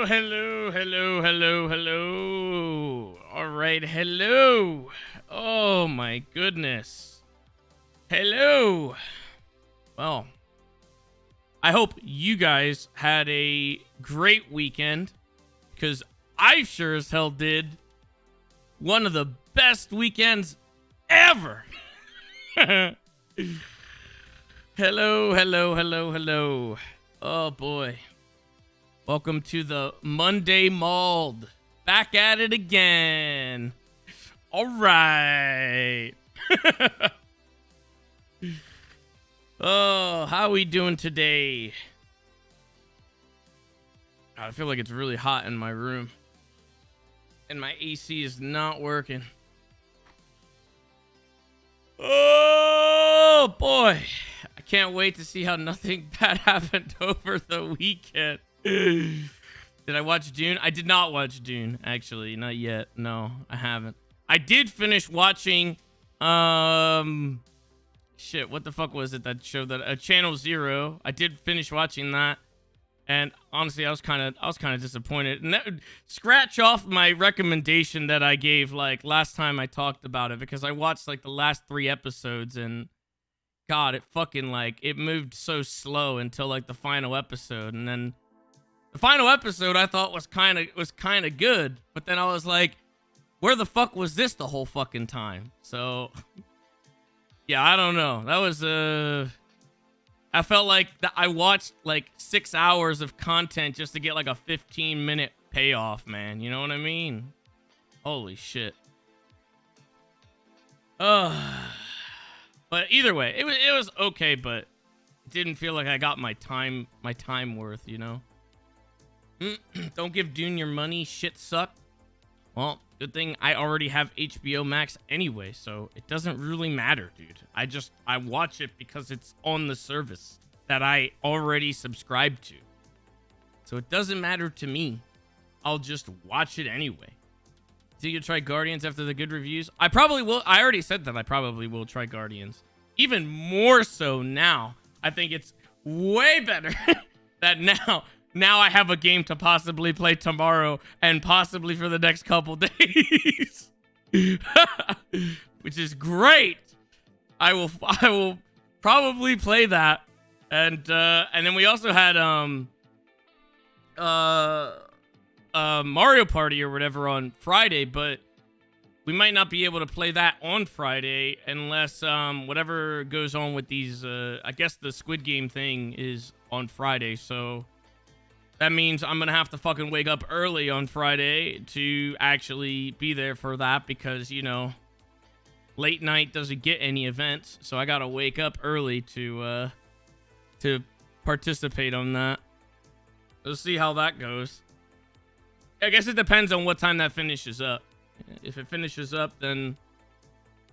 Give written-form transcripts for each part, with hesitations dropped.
Hello. All right, hello. Oh my goodness. Hello. Well, I hope you guys had a great weekend, because I sure as hell did. One of the best weekends ever. Hello. Oh boy. Welcome to the Monday Mauled. Back at it again. All right. Oh, how are we doing today? I feel like it's really hot in my room. And my AC is not working. Oh, boy. I can't wait to see how nothing bad happened over the weekend. Did I watch Dune? I did not watch Dune, actually. Not yet. No, I haven't. I did finish watching, shit, what the fuck was it that show that, Channel Zero. I did finish watching that. And honestly, I was kind of disappointed. And that would scratch off my recommendation that I gave, like, last time I talked about it, because I watched, like, the last 3 episodes, and God, it fucking, like, it moved so slow until, like, the final episode. And then the final episode I thought was kind of good, but then I was like, where the fuck was this the whole fucking time? So yeah, I don't know. That was I felt like I watched like 6 hours of content just to get like a 15-minute payoff, man. You know what I mean? Holy shit. But either way, it was okay, but it didn't feel like I got my time worth, you know? Don't give Dune your money, shit suck. Well, good thing I already have HBO Max anyway, so it doesn't really matter, dude. I watch it because it's on the service that I already subscribed to. So it doesn't matter to me. I'll just watch it anyway. So you try Guardians after the good reviews? I probably will. I already said that I probably will try Guardians. Even more so now. I think it's way better that now I have a game to possibly play tomorrow and possibly for the next couple days. Which is great. I will probably play that. And then we also had Mario Party or whatever on Friday, but we might not be able to play that on Friday unless whatever goes on with these I guess the Squid Game thing is on Friday, so that means I'm going to have to fucking wake up early on Friday to actually be there for that because, you know, late night doesn't get any events. So I got to wake up early to participate on that. Let's see how that goes. I guess it depends on what time that finishes up. If it finishes up, then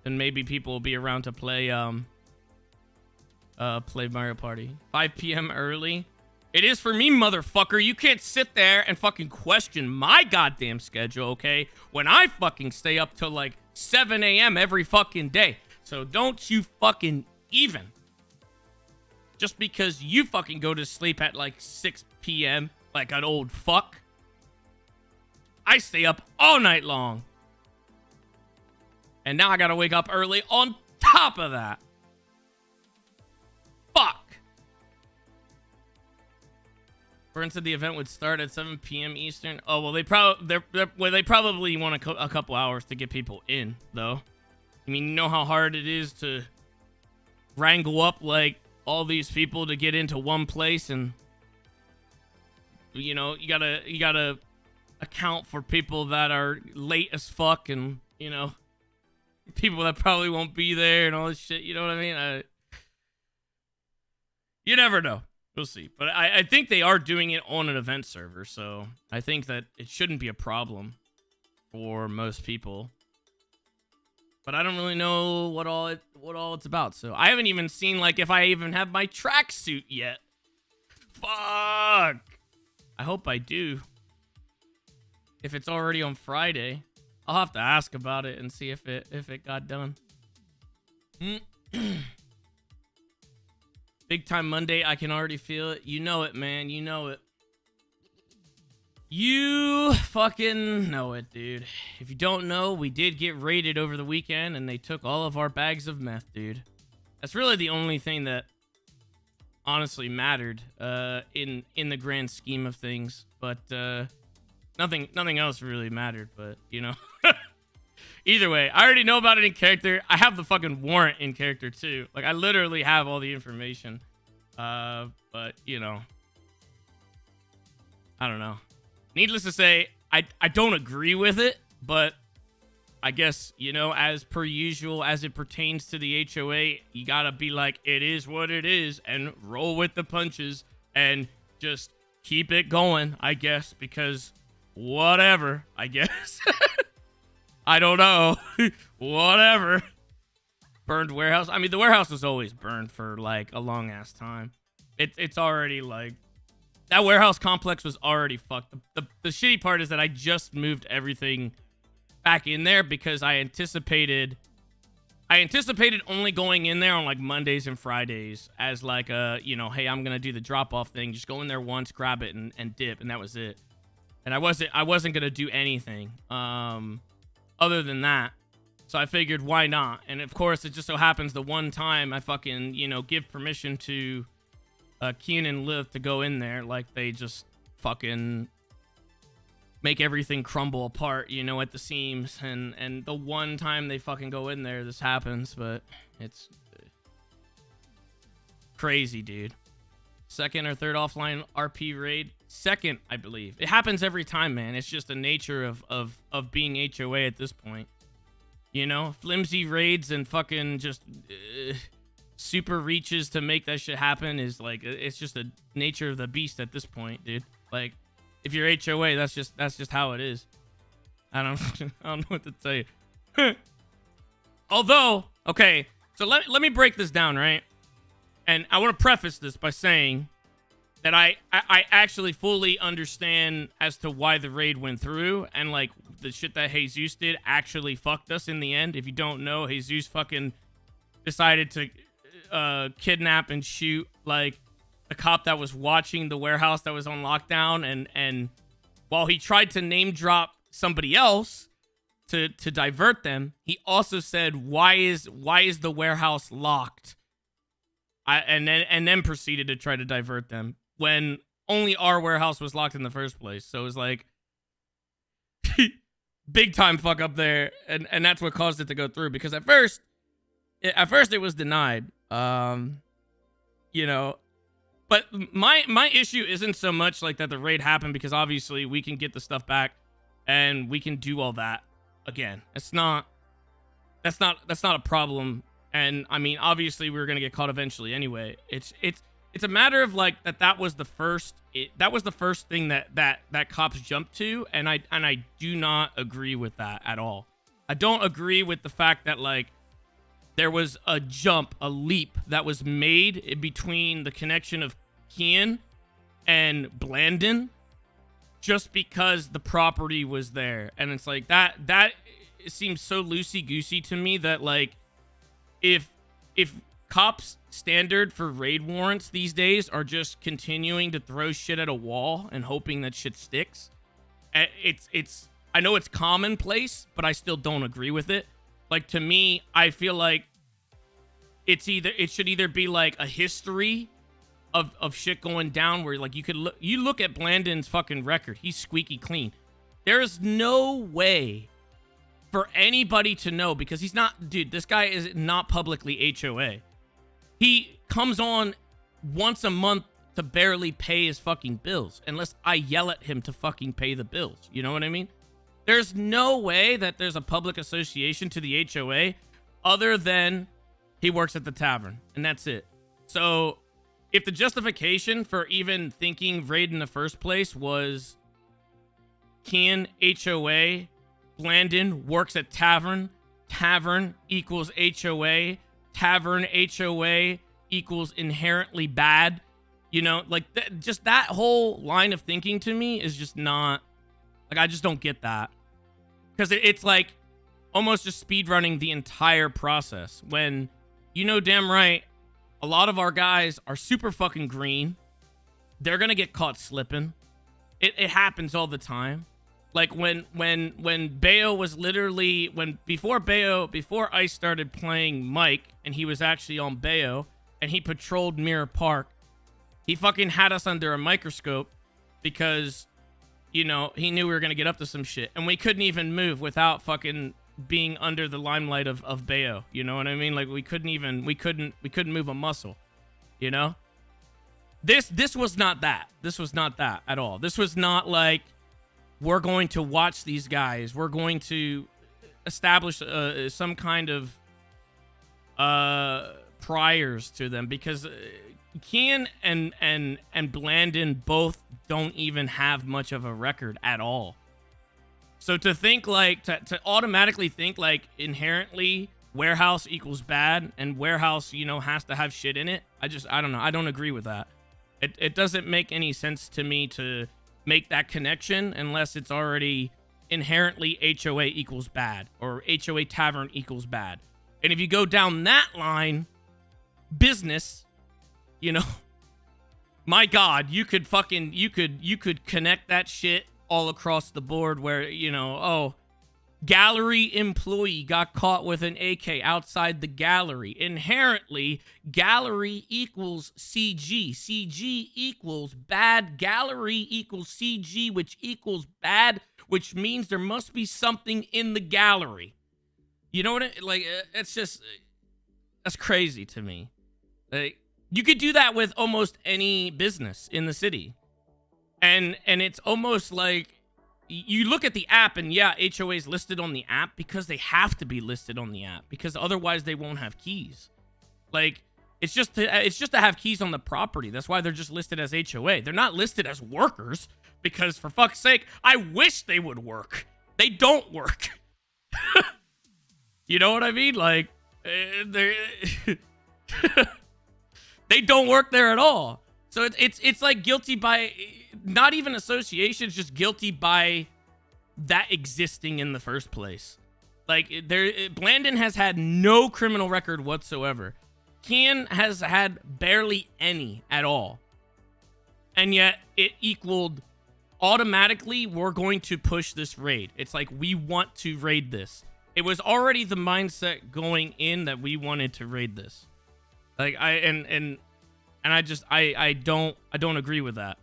maybe people will be around to play Mario Party. 5 p.m. early. It is for me, motherfucker. You can't sit there and fucking question my goddamn schedule, okay? When I fucking stay up till like 7 a.m. every fucking day. So don't you fucking even. Just because you fucking go to sleep at like 6 p.m. like an old fuck. I stay up all night long. And now I gotta wake up early on top of that. Fuck. For instance, the event would start at 7 p.m. Eastern. Oh, well, they probably want a couple hours to get people in, though. I mean, you know how hard it is to wrangle up, like, all these people to get into one place, and, you know, you gotta account for people that are late as fuck, and, you know, people that probably won't be there, and all this shit, you know what I mean? You never know. We'll see. But I think they are doing it on an event server, so I think that it shouldn't be a problem for most people. But I don't really know what all it's about. So I haven't even seen, like, if I even have my tracksuit yet. Fuck. I hope I do. If it's already on Friday, I'll have to ask about it and see if it got done. Big time Monday, I can already feel it. You know it, man. You know it. You fucking know it, dude. If you don't know, we did get raided over the weekend and they took all of our bags of meth, dude. That's really the only thing that honestly mattered in the grand scheme of things. But nothing else really mattered, but you know. Either way, I already know about it in character. I have the fucking warrant in character too. Like I literally have all the information. But you know, I don't know. Needless to say, I don't agree with it, but I guess, you know, as per usual, as it pertains to the HOA, you gotta be like, it is what it is, and roll with the punches, and just keep it going, I guess, because whatever, I guess. I don't know. Whatever. Burned warehouse. I mean, the warehouse was always burned for, like, a long-ass time. It's already, like... That warehouse complex was already fucked. The shitty part is that I just moved everything back in there because I anticipated only going in there on like Mondays and Fridays as like a, you know, hey, I'm going to do the drop off thing. Just go in there once, grab it and dip. And that was it. And I wasn't going to do anything other than that. So I figured, why not? And of course, it just so happens the one time I fucking, you know, give permission to Kian and Liv to go in there, like they just fucking make everything crumble apart, you know, at the seams. And the one time they fucking go in there, this happens, but it's crazy, dude. Second or third offline RP raid. Second, I believe. It happens every time, man. It's just the nature of being HOA at this point. You know, flimsy raids and fucking just... super reaches to make that shit happen is like, it's just the nature of the beast at this point, dude. Like, if you're HOA, that's just how it is. I don't know what to tell you. Although, okay, so let me break this down, right? And I want to preface this by saying that I actually fully understand as to why the raid went through, and like the shit that Jesus did actually fucked us in the end. If you don't know, Jesus fucking decided to kidnap and shoot like a cop that was watching the warehouse that was on lockdown, and while he tried to name drop somebody else to divert them, he also said, why is the warehouse locked? And then proceeded to try to divert them when only our warehouse was locked in the first place. So it was like big time fuck up there, and that's what caused it to go through, because at first it was denied. You know, but my issue isn't so much like that the raid happened, because obviously we can get the stuff back and we can do all that again. That's not a problem. And I mean, obviously we were going to get caught eventually anyway. It's a matter of like that was the first thing that cops jumped to, and I do not agree with that at all. I don't agree with the fact that like there was a leap that was made in between the connection of Kian and Blandon just because the property was there. And it's like that seems so loosey-goosey to me that like if cops standard for raid warrants these days are just continuing to throw shit at a wall and hoping that shit sticks, it's I know it's commonplace, but I still don't agree with it. Like, to me, I feel like it should either be like a history of shit going down where like you look at Blandon's fucking record, he's squeaky clean. There is no way for anybody to know, because he's not, dude, this guy is not publicly HOA. He comes on once a month to barely pay his fucking bills, unless I yell at him to fucking pay the bills. You know what I mean? There's no way that there's a public association to the HOA other than he works at the tavern, and that's it. So if the justification for even thinking raid in the first place was Kian HOA, Blandon works at tavern equals HOA, tavern HOA equals inherently bad, you know, like just that whole line of thinking to me is just not, like, I just don't get that. Because it's like almost just speedrunning the entire process when, you know, damn right, a lot of our guys are super fucking green. They're going to get caught slipping. it happens all the time. Like when Bayo was literally before Ice started playing Mike and he was actually on Bayo and he patrolled Mirror Park, he fucking had us under a microscope because, you know, he knew we were gonna get up to some shit and we couldn't even move without fucking being under the limelight of Bayo. You know what I mean? Like we couldn't move a muscle. You know? This was not that. This was not that at all. This was not like we're going to watch these guys. We're going to establish some kind of priors to them because Kian and Blandon both don't even have much of a record at all. So to think like to automatically think like inherently Warehouse equals bad and Warehouse, you know, has to have shit in it. I don't know. I don't agree with that. It doesn't make any sense to me to make that connection unless it's already inherently HOA equals bad or HOA Tavern equals bad. And if you go down that line, business, you know, my God, you could connect that shit all across the board where, you know, oh, gallery employee got caught with an AK outside the gallery. Inherently, gallery equals CG. CG equals bad. Gallery equals CG, which equals bad, which means there must be something in the gallery. You know what? Like, it's just, that's crazy to me. Like, you could do that with almost any business in the city. And it's almost like, you look at the app and yeah, HOA is listed on the app because they have to be listed on the app because otherwise they won't have keys. Like it's just to have keys on the property. That's why they're just listed as HOA. They're not listed as workers because for fuck's sake, I wish they would work. They don't work. You know what I mean? Like they don't work there at all. So it's like guilty by not even association, it's just guilty by that existing in the first place. Like Blandon has had no criminal record whatsoever. Kian has had barely any at all. And yet it equaled automatically we're going to push this raid. It's like we want to raid this. It was already the mindset going in that we wanted to raid this. Like I don't agree with that.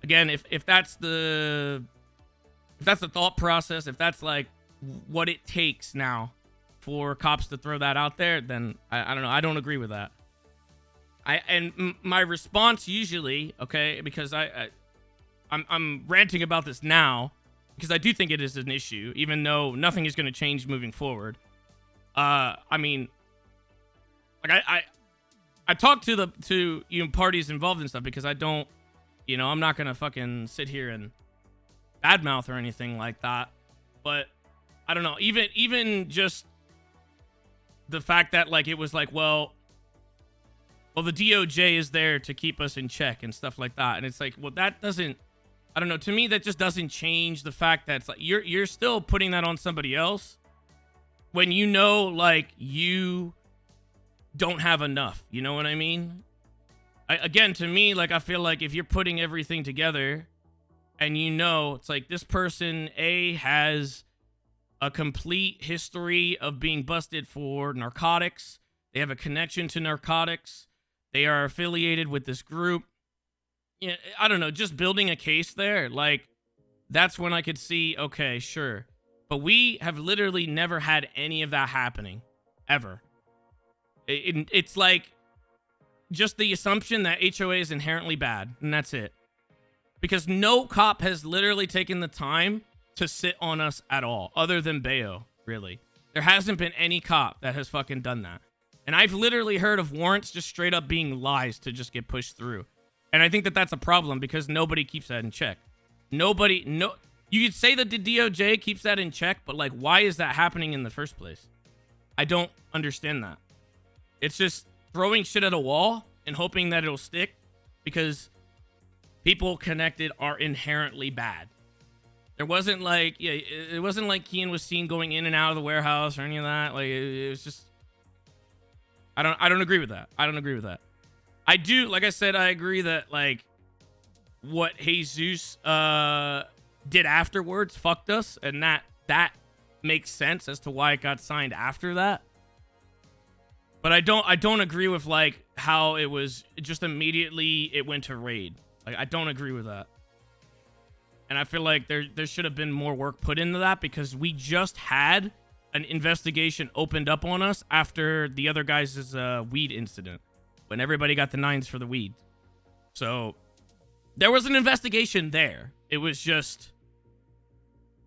Again, if that's the thought process, if that's like what it takes now for cops to throw that out there, then I don't know. I don't agree with that. My response usually, okay, because I'm ranting about this now because I do think it is an issue, even though nothing is going to change moving forward. I mean, like I talk to you know, parties involved in stuff because I don't, you know, I'm not gonna fucking sit here and badmouth or anything like that. But I don't know, even just the fact that like it was like, well, the DOJ is there to keep us in check and stuff like that, and it's like, well, that doesn't, I don't know, to me that just doesn't change the fact that it's like you're still putting that on somebody else when you know like you don't have enough. You know what I mean? Again, to me, like, I feel like if you're putting everything together and you know, it's like this person, A, has a complete history of being busted for narcotics. They have a connection to narcotics. They are affiliated with this group. Yeah, I don't know, just building a case there, like, that's when I could see, okay, sure. But we have literally never had any of that happening, ever. It's like just the assumption that HOA is inherently bad, and that's it. Because no cop has literally taken the time to sit on us at all, other than Bayo, really. There hasn't been any cop that has fucking done that. And I've literally heard of warrants just straight up being lies to just get pushed through. And I think that that's a problem because nobody keeps that in check. You could say that the DOJ keeps that in check, but like, why is that happening in the first place? I don't understand that. It's just throwing shit at a wall and hoping that it'll stick because people connected are inherently bad. There wasn't like, it wasn't like Kian was seen going in and out of the warehouse or any of that. Like, it was just, I don't agree with that. I don't agree with that. I do, like I said, I agree that like what Jesus did afterwards fucked us, and that makes sense as to why it got signed after that. But I don't agree with like how it was just immediately it went to raid. Like, I don't agree with that. And I feel like there should have been more work put into that, because we just had an investigation opened up on us after the other guys' weed incident, when everybody got the 9s for the weed. So there was an investigation there. It was just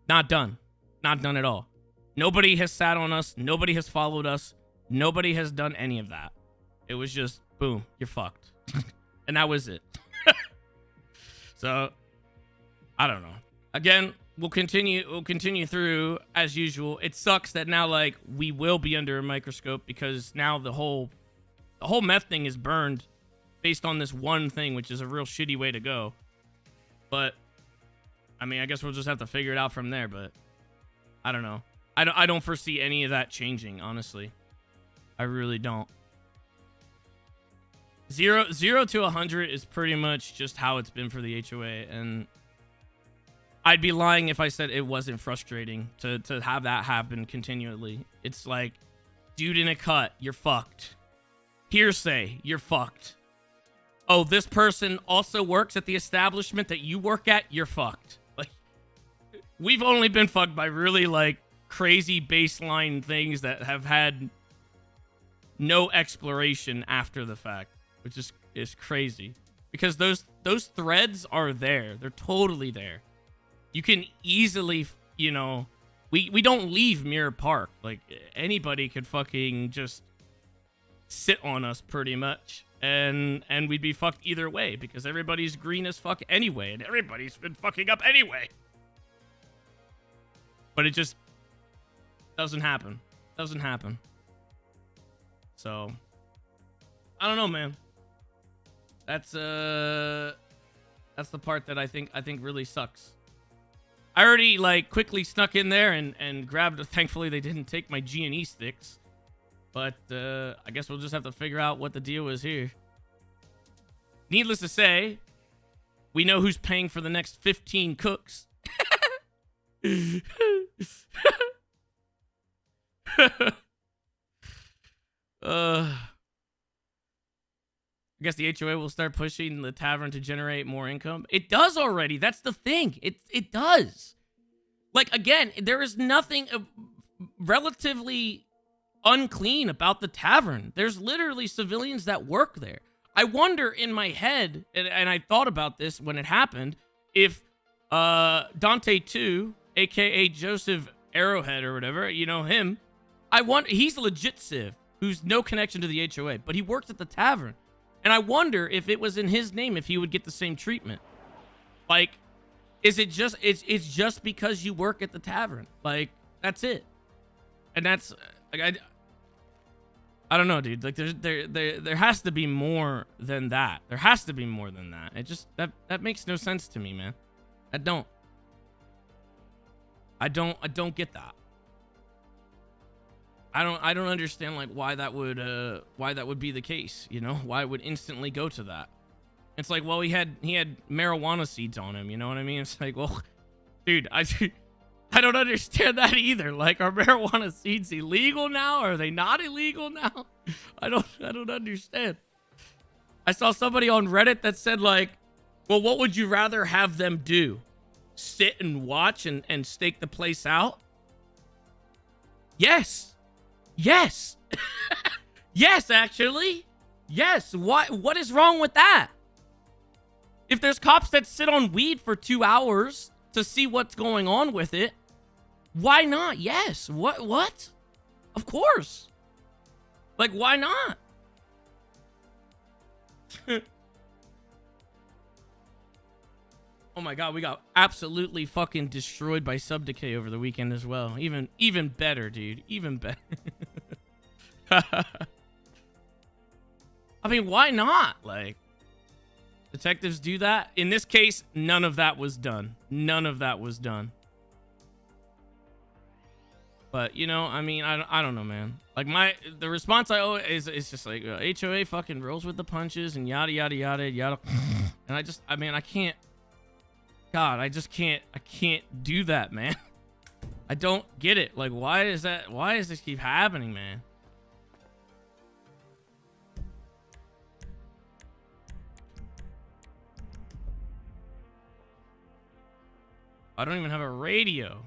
not done. Not done at all. Nobody has sat on us. Nobody has followed us. Nobody has done any of that. It was just, boom, you're fucked. And that was it. So, I don't know. Again, we'll continue through as usual. It sucks that now, like, we will be under a microscope, because now the whole meth thing is burned based on this one thing, which is a real shitty way to go. But, I mean, I guess we'll just have to figure it out from there, but I don't know. I don't foresee any of that changing, honestly. I really don't. 0 to 100 is pretty much just how it's been for the HOA, and I'd be lying if I said it wasn't frustrating to have that happen continually. It's like, dude in a cut, you're fucked. Hearsay, you're fucked. Oh, this person also works at the establishment that you work at, you're fucked. Like, we've only been fucked by really, like, crazy baseline things that have had no exploration after the fact, which is crazy, because those threads are there. They're totally there. You can easily, you know, we don't leave Mirror Park. Like, anybody could fucking just sit on us pretty much, and we'd be fucked either way, because everybody's green as fuck anyway, and everybody's been fucking up anyway. But it just doesn't happen. Doesn't happen. So, I don't know, man. That's the part that I think really sucks. I already, like, quickly snuck in there and grabbed. Thankfully, they didn't take my G&E sticks. But I guess we'll just have to figure out what the deal is here. Needless to say, we know who's paying for the next 15 cooks. I guess the HOA will start pushing the tavern to generate more income. It does already. That's the thing. It does. Like, again, there is nothing relatively unclean about the tavern. There's literally civilians that work there. I wonder in my head, and I thought about this when it happened, if Dante 2, aka Joseph Arrowhead or whatever, you know him, he's a legit civ who's no connection to the HOA, but he works at the tavern. And I wonder if it was in his name, if he would get the same treatment. Like, is it just, it's just because you work at the tavern? Like, that's it. And that's, like, I don't know, dude. Like, there has to be more than that. There has to be more than that. It just, that makes no sense to me, man. I don't get that. I don't understand, like, why that would be the case, you know? Why it would instantly go to that. It's like, well, he had marijuana seeds on him, you know what I mean? It's like, well, dude, I don't understand that either. Like, are marijuana seeds illegal now? Are they not illegal now? I don't understand. I saw somebody on Reddit that said, like, well, what would you rather have them do? Sit and watch and stake the place out? Yes. Yes. Yes, actually. Yes. What is wrong with that? If there's cops that sit on weed for 2 hours to see what's going on with it, why not? Yes. What? Of course. Like, why not? Oh my god, we got absolutely fucking destroyed by sub decay over the weekend as well. Even better, dude. Even better. I mean, why not? Like, detectives do that. In this case, none of that was done. None of that was done. But, you know, I mean, I don't know, man. Like, the response I owe is just like, HOA fucking rolls with the punches and yada, yada, yada, yada. And I mean, I can't. God, I can't do that, man. I don't get it. Like, why is that? Why does this keep happening, man? I don't even have a radio.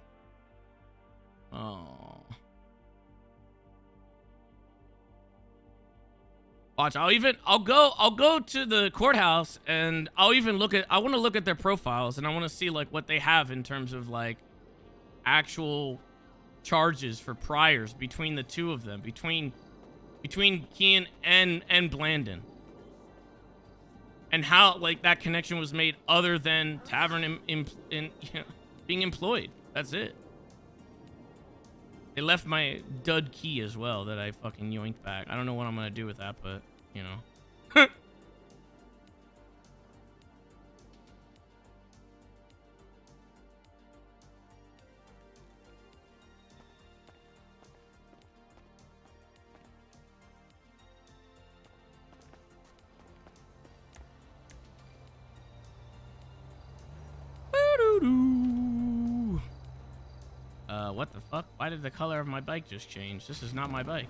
Oh. Watch, I'll go to the courthouse and I want to look at their profiles and I want to see like what they have in terms of like actual charges for priors between the two of them, between Kean and Blandon. And how like that connection was made other than Tavern being employed. That's it. They left my dud key as well that I fucking yoinked back. I don't know what I'm gonna do with that, but, you know. What the fuck? Why did the color of my bike just change? This is not my bike.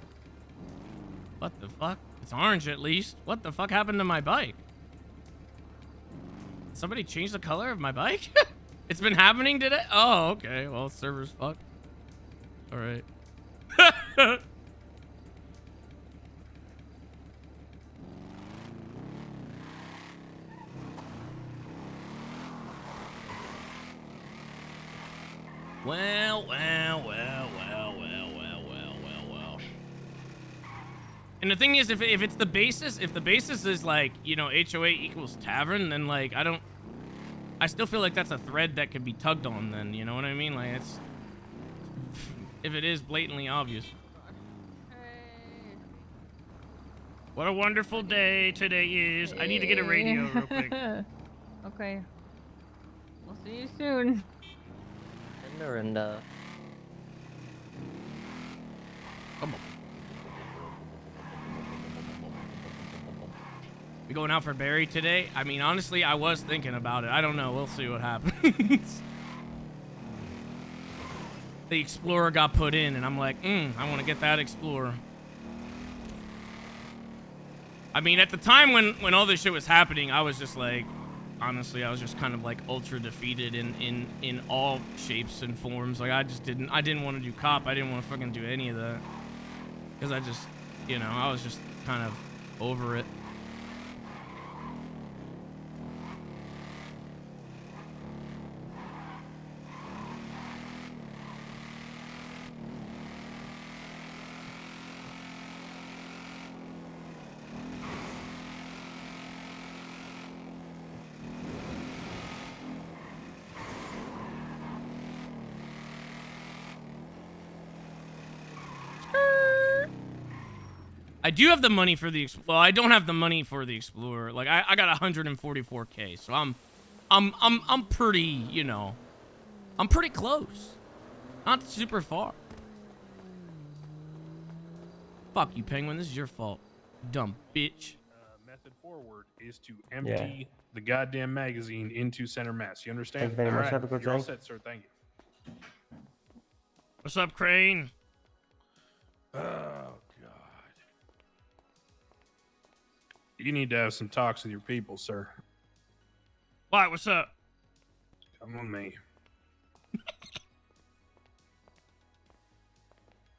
What the fuck? It's orange at least. What the fuck happened to my bike? Somebody changed the color of my bike? It's been happening today? Oh, okay. Well, server's fucked. Alright. Well. And the thing is, if it's the basis, if the basis is like, you know, HOA equals tavern, then like, I still feel like that's a thread that could be tugged on then, you know what I mean? Like, it's, if it is blatantly obvious. What a wonderful day today is. I need to get a radio real quick. Okay. We'll see you soon. And Come on. We going out for Barry today? I mean, honestly, I was thinking about it. I don't know. We'll see what happens. The Explorer got put in, and I'm like, I want to get that Explorer. I mean, at the time when all this shit was happening, I was just like, honestly, I was just kind of like ultra defeated in all shapes and forms. Like, I didn't want to do cop. I didn't want to fucking do any of that. Because I just, you know, I was just kind of over it. I do have the money for the well, I don't have the money for the Explorer. Like I got 144K, so I'm pretty, you know, I'm pretty close. Not super far. Fuck you, Penguin. This is your fault. Dumb bitch. Method forward is to empty the goddamn magazine into center mass. You understand? Thank you very much. Right. Have a good You're all day. set, sir. Thank you. What's up, Crane? Oh, God. You need to have some talks with your people, sir. Why? What's up? Come on me.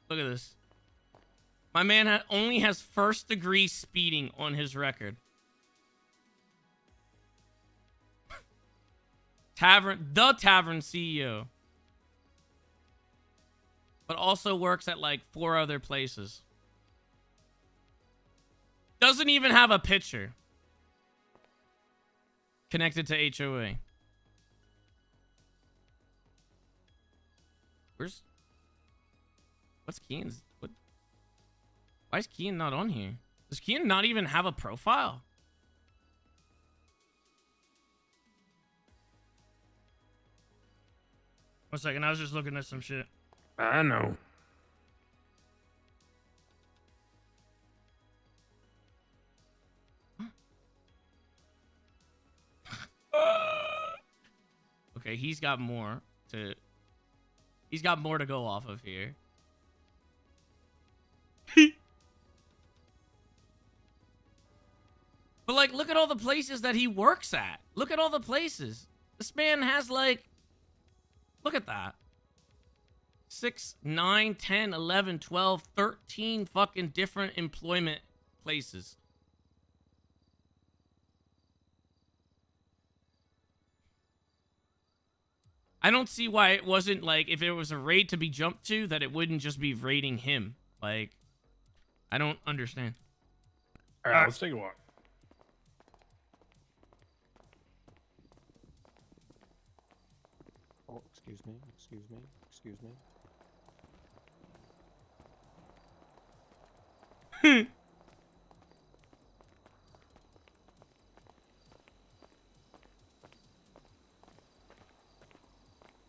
Look at this. My man only has first degree speeding on his record. The tavern CEO. But also works at like 4 other places. Doesn't even have a picture connected to HOA. What's Kean's? Why is Kean not on here? Does Kean not even have a profile? One second, I was just looking at some shit. I know. Okay, he's got more to go off of here. But like, look at all the places that he works at. Look at all the places. This man has like, look at that. 6, 9, 10, 11, 12, 13 fucking different employment places. I don't see why it wasn't like, if it was a raid to be jumped to, that it wouldn't just be raiding him. Like, I don't understand. All right, let's take a walk. Oh, excuse me, excuse me, excuse me.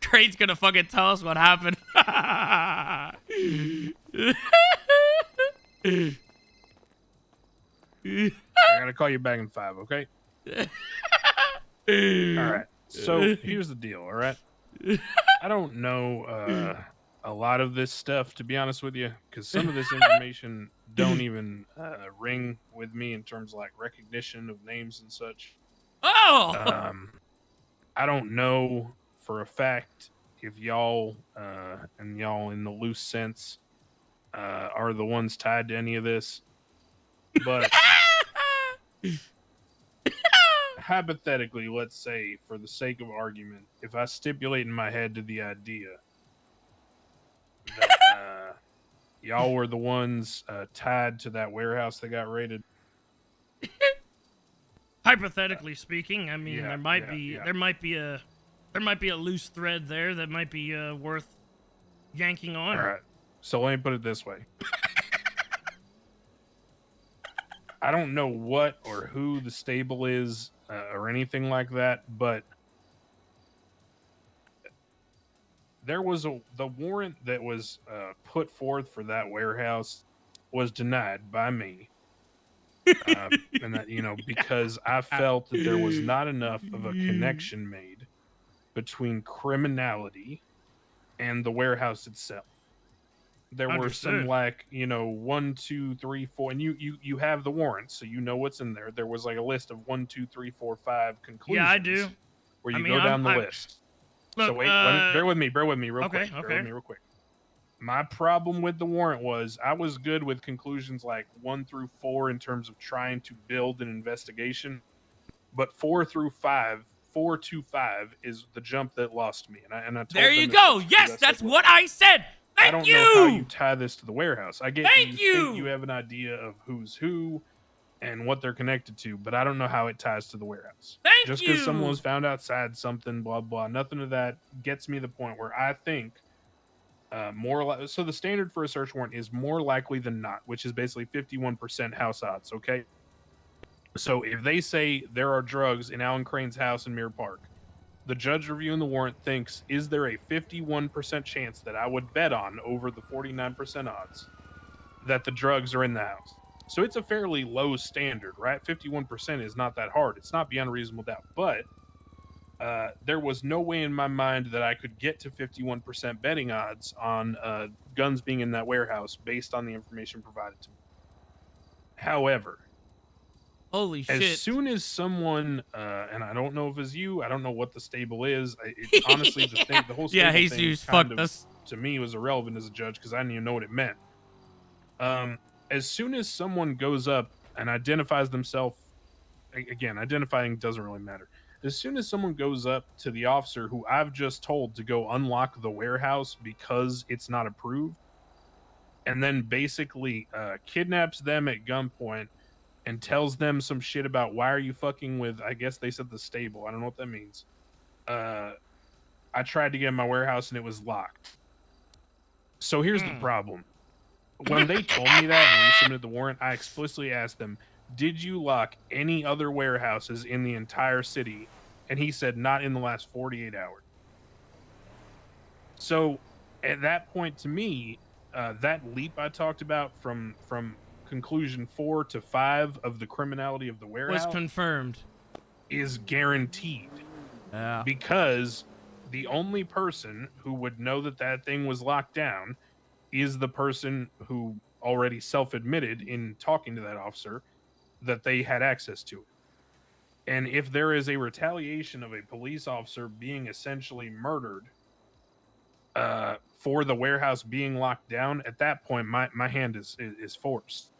Craig's gonna fucking tell us what happened. I gotta call you back in 5, okay? All right. So here's the deal. All right. I don't know a lot of this stuff, to be honest with you, because some of this information don't even ring with me in terms of like recognition of names and such. Oh! I don't know for a fact if y'all and y'all in the loose sense are the ones tied to any of this, but hypothetically, let's say for the sake of argument, if I stipulate in my head to the idea that y'all were the ones tied to that warehouse that got raided. Hypothetically speaking, I mean, Yeah, there might be a loose thread there that might be worth yanking on. All right. So let me put it this way. I don't know what or who the stable is or anything like that, but there was the warrant that was put forth for that warehouse was denied by me. And that, you know, because I felt that there was not enough of a connection made between criminality and the warehouse itself. There were some Understood. like, you know, 1, 2, 3, 4, and you have the warrant, so you know what's in there. There was like a list of 1, 2, 3, 4, 5 conclusions. Yeah, I do. Where you I mean, go down the I'm- list. Look, So wait, bear with me real okay, quick. Bear okay. with me real quick. My problem with the warrant was I was good with conclusions like 1 through 4 in terms of trying to build an investigation, but 4 through 5, 4 to 5 is the jump that lost me. And I told There you them go. as much, 'cause Yes, I said, that's "Look, what I said. I Thank don't you. know how you tie this to the warehouse. I get Thank think you. you have an idea of who's who and what they're connected to, but I don't know how it ties to the warehouse. Thank Just you. because someone was found outside something, blah blah, nothing of that gets me to the point where I think so the standard for a search warrant is more likely than not, which is basically 51% house odds. Okay, so if they say there are drugs in Alan Crane's house in Mirror Park, the judge reviewing the warrant thinks, is there a 51% chance that I would bet on over the 49% odds that the drugs are in the house? So it's a fairly low standard, right? 51% is not that hard. It's not beyond reasonable doubt. But there was no way in my mind that I could get to 51% betting odds on guns being in that warehouse based on the information provided to me. However, Holy as shit. soon as someone, and I don't know if it's you, I don't know what the stable is. Honestly, the whole stable Yeah, thing Jesus kind fucked of, us. to me, was irrelevant as a judge because I didn't even know what it meant. As soon as someone goes up and identifies themselves, again, identifying doesn't really matter. As soon as someone goes up to the officer who I've just told to go unlock the warehouse because it's not approved, and then basically kidnaps them at gunpoint and tells them some shit about why are you fucking with, I guess they said the stable. I don't know what that means. I tried to get in my warehouse and it was locked. So here's the problem. When they told me that and resubmitted the warrant, I explicitly asked them, did you lock any other warehouses in the entire city? And he said, not in the last 48 hours. So at that point, to me, that leap I talked about from conclusion 4 to 5 of the criminality of the warehouse Was confirmed. is guaranteed. Yeah. Because the only person who would know that that thing was locked down is the person who already self-admitted in talking to that officer that they had access to it. And if there is a retaliation of a police officer being essentially murdered for the warehouse being locked down, at that point my hand is forced,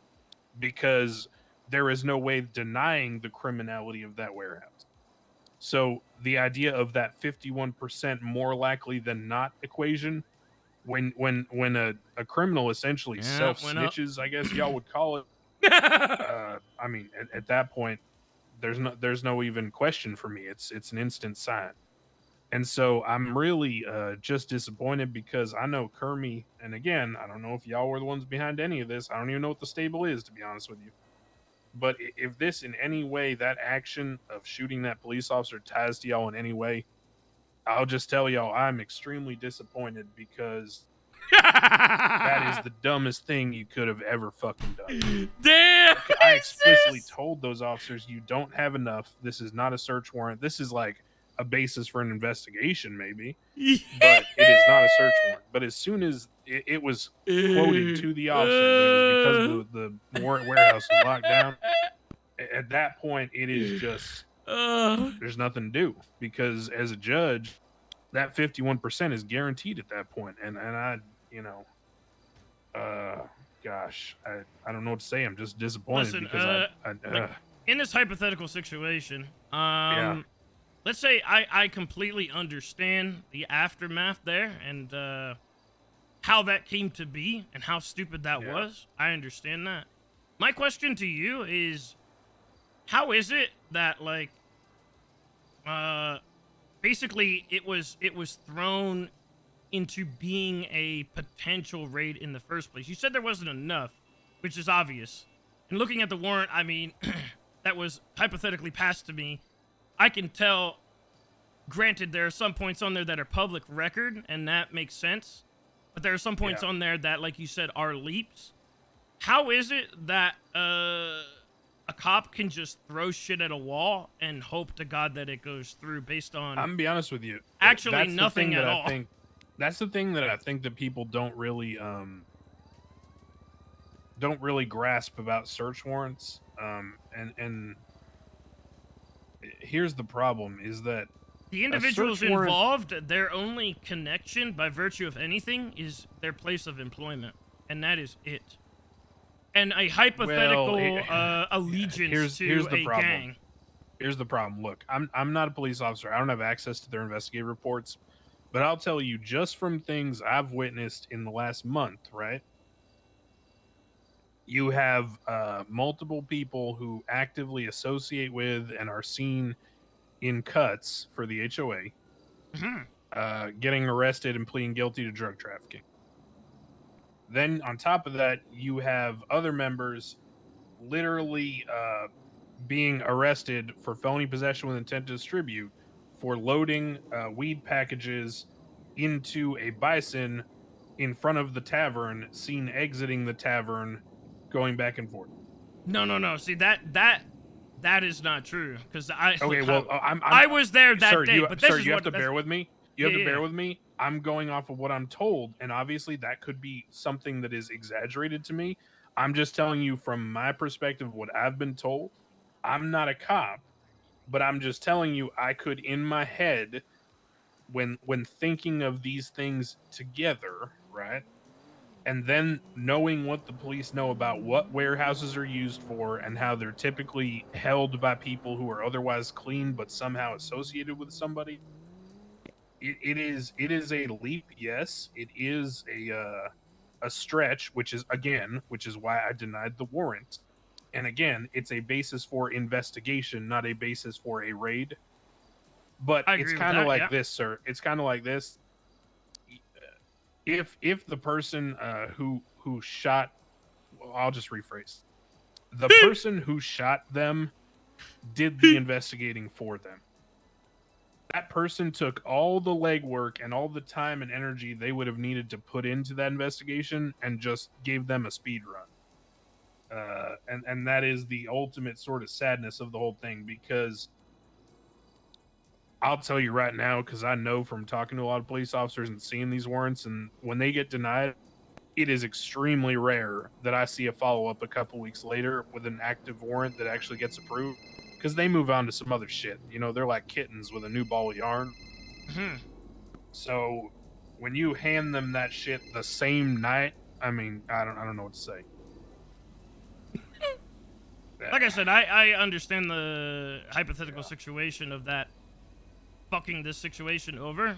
because there is no way denying the criminality of that warehouse. So the idea of that 51% more likely than not equation, when a criminal essentially Yeah, self went up. snitches, I guess y'all would call it. I mean, at that point, there's no even question for me. It's an instant sign. And so I'm really just disappointed, because I know Kermie, and again, I don't know if y'all were the ones behind any of this. I don't even know what the stable is, to be honest with you. But if this in any way, that action of shooting that police officer ties to y'all in any way, I'll just tell y'all I'm extremely disappointed, because that is the dumbest thing you could have ever fucking done. Damn. I explicitly told those officers, you don't have enough. This is not a search warrant. This is like a basis for an investigation, maybe, but it is not a search warrant. But as soon as it was quoted to the officer that it was because the warrant warehouse is locked down, at that point, it is just there's nothing to do, because as a judge, that 51% is guaranteed at that point. And I, you know, gosh, I don't know what to say. I'm just disappointed, Listen, because like, in this hypothetical situation, yeah. let's say I completely understand the aftermath there and how that came to be and how stupid that Yeah. was. I understand that. My question to you is, how is it that, like, basically it was thrown into being a potential raid in the first place? You said there wasn't enough, which is obvious. And looking at the warrant, I mean, that was hypothetically passed to me, I can tell, granted, there are some points on there that are public record, and that makes sense. But there are some points on there that, like you said, are leaps. How is it that a cop can just throw shit at a wall and hope to God that it goes through based on I'm gonna be honest with you. actually That's nothing the thing at that all? That's the thing that I think that people don't really grasp about search warrants. And here's the problem: is that The a individuals search warrant, involved, their only connection by virtue of anything is their place of employment, and that is it. And a hypothetical allegiance here's to the a problem. gang. Here's the problem. Look, I'm not a police officer. I don't have access to their investigative reports, but I'll tell you, just from things I've witnessed in the last month, right? You have multiple people who actively associate with and are seen in cuts for the HOA, getting arrested and pleading guilty to drug trafficking. Then on top of that, you have other members literally being arrested for felony possession with intent to distribute for loading weed packages into a bison in front of the tavern, seen exiting the tavern, going back and forth. No. See, that is not true, because Okay, well, I was there that sir, day, but this is you what have to bear with me. You have Yeah, to bear yeah. with me. I'm going off of what I'm told, and obviously that could be something that is exaggerated to me. I'm just telling you from my perspective what I've been told. I'm not a cop, but I'm just telling you I could in my head, when thinking of these things together, right? And then knowing what the police know about what warehouses are used for and how they're typically held by people who are otherwise clean but somehow associated with somebody, it is a leap. Yes, it is a stretch, which is why I denied the warrant. And again, it's a basis for investigation, not a basis for a raid. But I it's agree with kind of that. like Yeah. this, sir. It's kind of like this. If the person who shot, well, I'll just rephrase. The person who shot them did the investigating for them. That person took all the legwork and all the time and energy they would have needed to put into that investigation and just gave them a speed run. And that is the ultimate sort of sadness of the whole thing, because I'll tell you right now, because I know from talking to a lot of police officers and seeing these warrants, and when they get denied, it is extremely rare that I see a follow up a couple weeks later with an active warrant that actually gets approved, because they move on to some other shit. You know, they're like kittens with a new ball of yarn. Hmm. So when you hand them that shit the same night, I mean, I don't know what to say. Like I said, I understand the hypothetical situation of that fucking this situation over.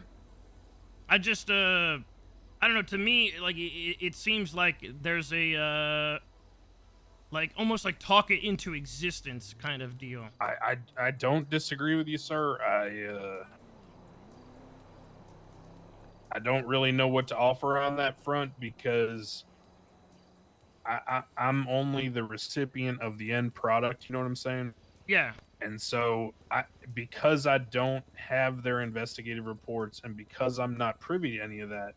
I just I don't know. To me, like it seems like there's a like almost like talk it into existence kind of deal. I don't disagree with you, sir. I don't really know what to offer on that front because I'm only the recipient of the end product. You know what I'm saying? Yeah. And so because I don't have their investigative reports and because I'm not privy to any of that,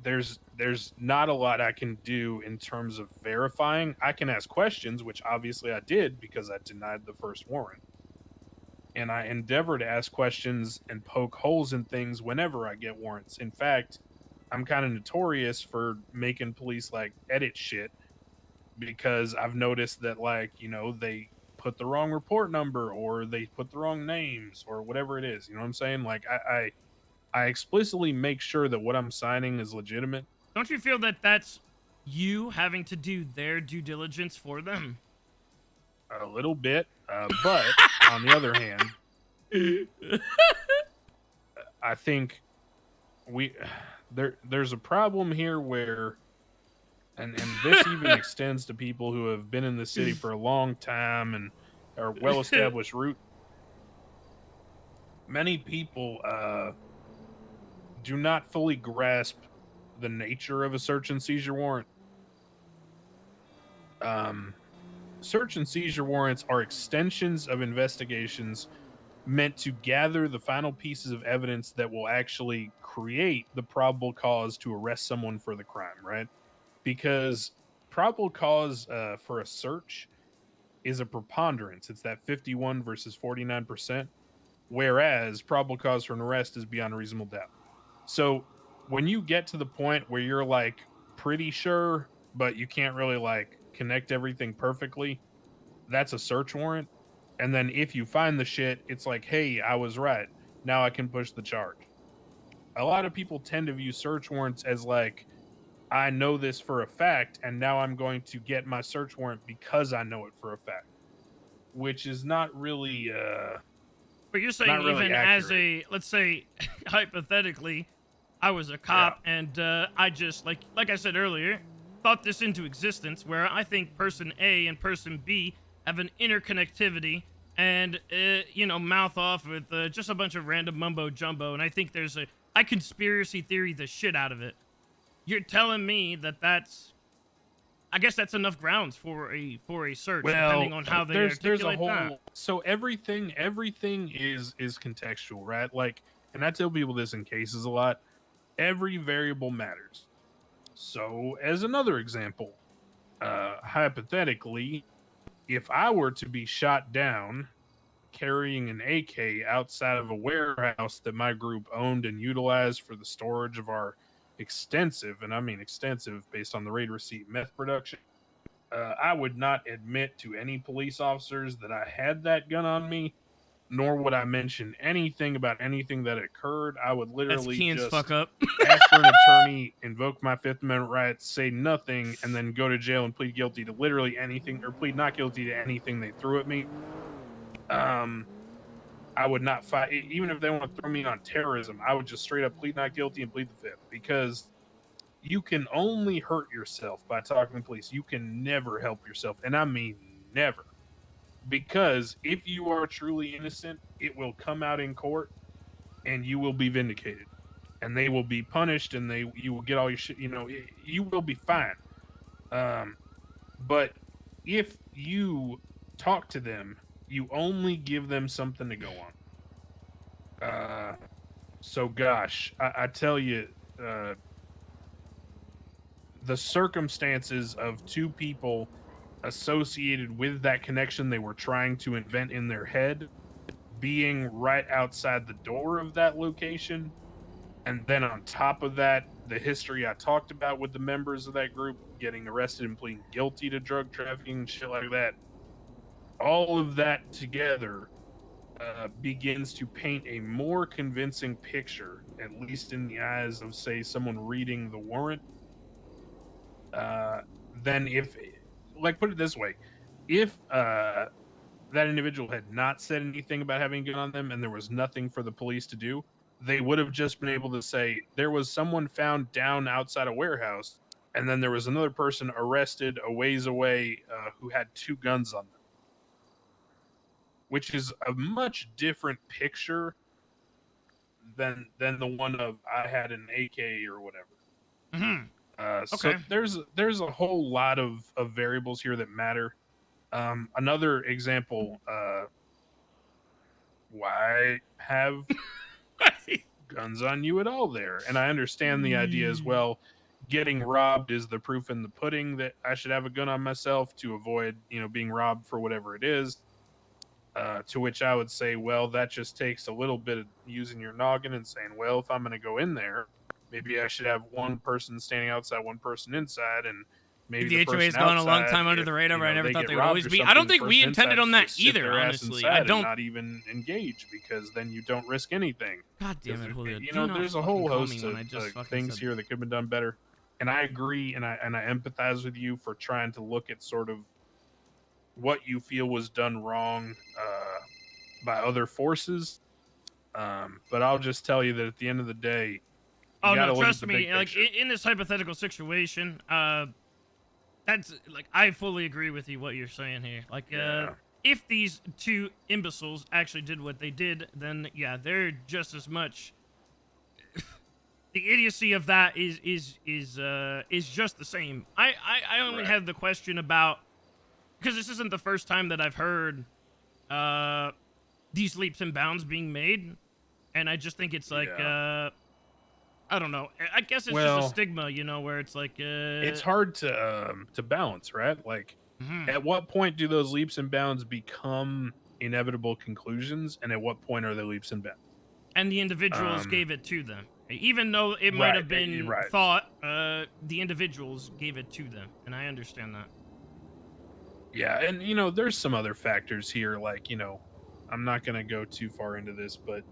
there's not a lot I can do in terms of verifying. I can ask questions, which obviously I did because I denied the first warrant. And I endeavor to ask questions and poke holes in things whenever I get warrants. In fact, I'm kind of notorious for making police like edit shit because I've noticed that, like, you know, they put the wrong report number or they put the wrong names or whatever it is. You know what I'm saying? Like I explicitly make sure that what I'm signing is legitimate. Don't you feel that that's you having to do their due diligence for them? A little bit, but on the other hand, I think we there's a problem here where and this even extends to people who have been in the city for a long time and are well established root. Many people do not fully grasp the nature of a search and seizure warrant. Um, Search and seizure warrants are extensions of investigations meant to gather the final pieces of evidence that will actually create the probable cause to arrest someone for the crime, right? Because probable cause for a search is a preponderance. It's that 51 versus 49%, whereas probable cause for an arrest is beyond reasonable doubt. So when you get to the point where you're like pretty sure, but you can't really like connect everything perfectly, that's a search warrant. And then if you find the shit, it's like, hey, I was right. Now I can push the charge. A lot of people tend to view search warrants as like, I know this for a fact, and now I'm going to get my search warrant because I know it for a fact, which is But you're saying not really even as accurate. a, let's say, hypothetically, I was a cop and I just like I said earlier, thought this into existence where I think person A and person B have an interconnectivity and you know, mouth off with just a bunch of random mumbo jumbo, and I think I conspiracy theory the shit out of it. You're telling me that that's, I guess that's enough grounds for a search, Well, depending on how they there's a articulate that. whole so everything is contextual, right? Like, and I tell people this in cases a lot. Every variable matters. So, as another example, hypothetically, if I were to be shot down carrying an AK outside of a warehouse that my group owned and utilized for the storage of our extensive, and I mean extensive based on the raid receipt meth production, I would not admit to any police officers that I had that gun on me, nor would I mention anything about anything that occurred. I would That's literally Kian's fuck just up. ask for an attorney, invoke my Fifth Amendment rights, say nothing, and then go to jail and plead guilty to literally anything, or plead not guilty to anything they threw at me. Um, I would not fight, even if they want to throw me on terrorism. I would just straight up plead not guilty and plead the fifth because you can only hurt yourself by talking to police. You can never help yourself, and I mean never. Because if you are truly innocent, it will come out in court, and you will be vindicated, and they will be punished, and you will get all your shit. You know, you will be fine. Um, but if you talk to them, you only give them something to go on. So gosh, I tell you, uh, the circumstances of two people associated with that connection they were trying to invent in their head being right outside the door of that location, and then on top of that, the history I talked about with the members of that group getting arrested and pleading guilty to drug trafficking and shit like that, all of that together begins to paint a more convincing picture, at least in the eyes of, say, someone reading the warrant, uh, than if, like, put it this way, if that individual had not said anything about having a gun on them and there was nothing for the police to do, they would have just been able to say there was someone found down outside a warehouse, and then there was another person arrested a ways away who had 2 guns on them, which is a much different picture than the one of I had an AK or whatever. Mm-hmm. So Okay. there's a whole lot of variables here that matter. Another example, why have guns on you at all there? And I understand the idea as well. Getting robbed is the proof in the pudding that I should have a gun on myself to avoid, being robbed for whatever it is. To which I would say, well, that just takes a little bit of using your noggin and saying, well, if I'm going to go in there, maybe I should have one person standing outside, one person inside, and maybe the The HOA person has gone a long outside, time under if, the radar, but I never they thought get they would always robbed or be. I don't something, the think we person intended inside on should that just sit either, their ass honestly. I inside and don't. not even engage, because then you don't risk anything. God damn it, Julio. You Do know, not there's a fucking whole call host me when of I just fucking things said here that could have been done better. And I agree, and I empathize with you for trying to look at sort of what you feel was done wrong by other forces. But I'll just tell you that at the end of the day, you Oh got no, to look at trust the me. big Like picture. in this hypothetical situation, that's like I fully agree with you what you're saying here. Like, Yeah. if these 2 imbeciles actually did what they did, then yeah, they're just as much. The idiocy of that is just the same. I only Right. have the question about, because this isn't the first time that I've heard these leaps and bounds being made, and I just think it's like I don't know. I guess it's just a Well, stigma, where it's like it's hard to balance, right? Like, mhm. at what point do those leaps and bounds become inevitable conclusions, and at what point are they leaps and bounds? And the individuals Um, gave it to them, even though it might right, have been right. thought. The individuals gave it to them, and I understand that. Yeah, and there's some other factors here, like I'm not gonna go too far into this, but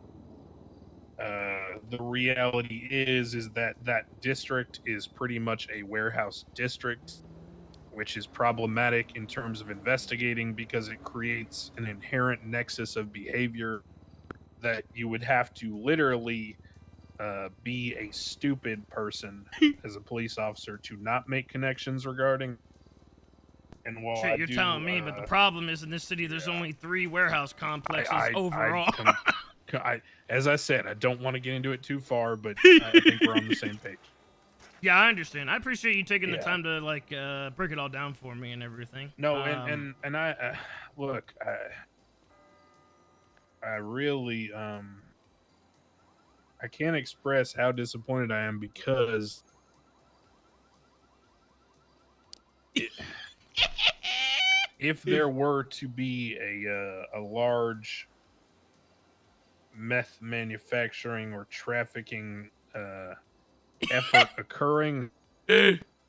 the reality is that that district is pretty much a warehouse district, which is problematic in terms of investigating because it creates an inherent nexus of behavior that you would have to literally be a stupid person as a police officer to not make connections regarding. And while Shit, I you're do, telling me, but the problem is in this city, there's yeah, only 3 warehouse complexes I overall. as I said, I don't want to get into it too far, but I think we're on the same page. Yeah, I understand. I appreciate you taking the Yeah. time to like break it all down for me and everything. No, and I look, I really I can't express how disappointed I am because it, if there were to be a large meth manufacturing or trafficking effort occurring,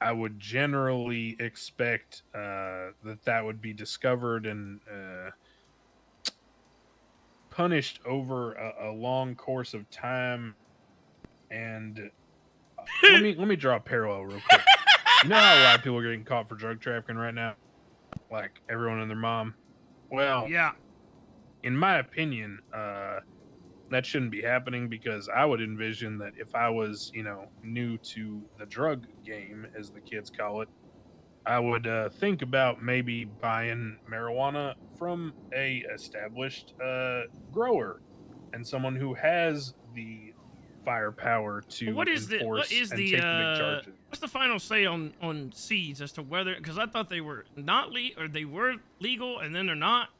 I would generally expect that would be discovered and punished over a long course of time. And let me draw a parallel real quick. You know how a lot of people are getting caught for drug trafficking right now, like everyone and their mom. Well, yeah. in my opinion, that shouldn't be happening, because I would envision that if I was, new to the drug game, as the kids call it, I would think about maybe buying marijuana from a established grower and someone who has the firepower to What enforce is and the take the big charges. what's the final say on seeds as to whether, because I thought they were not or they were legal and then they're not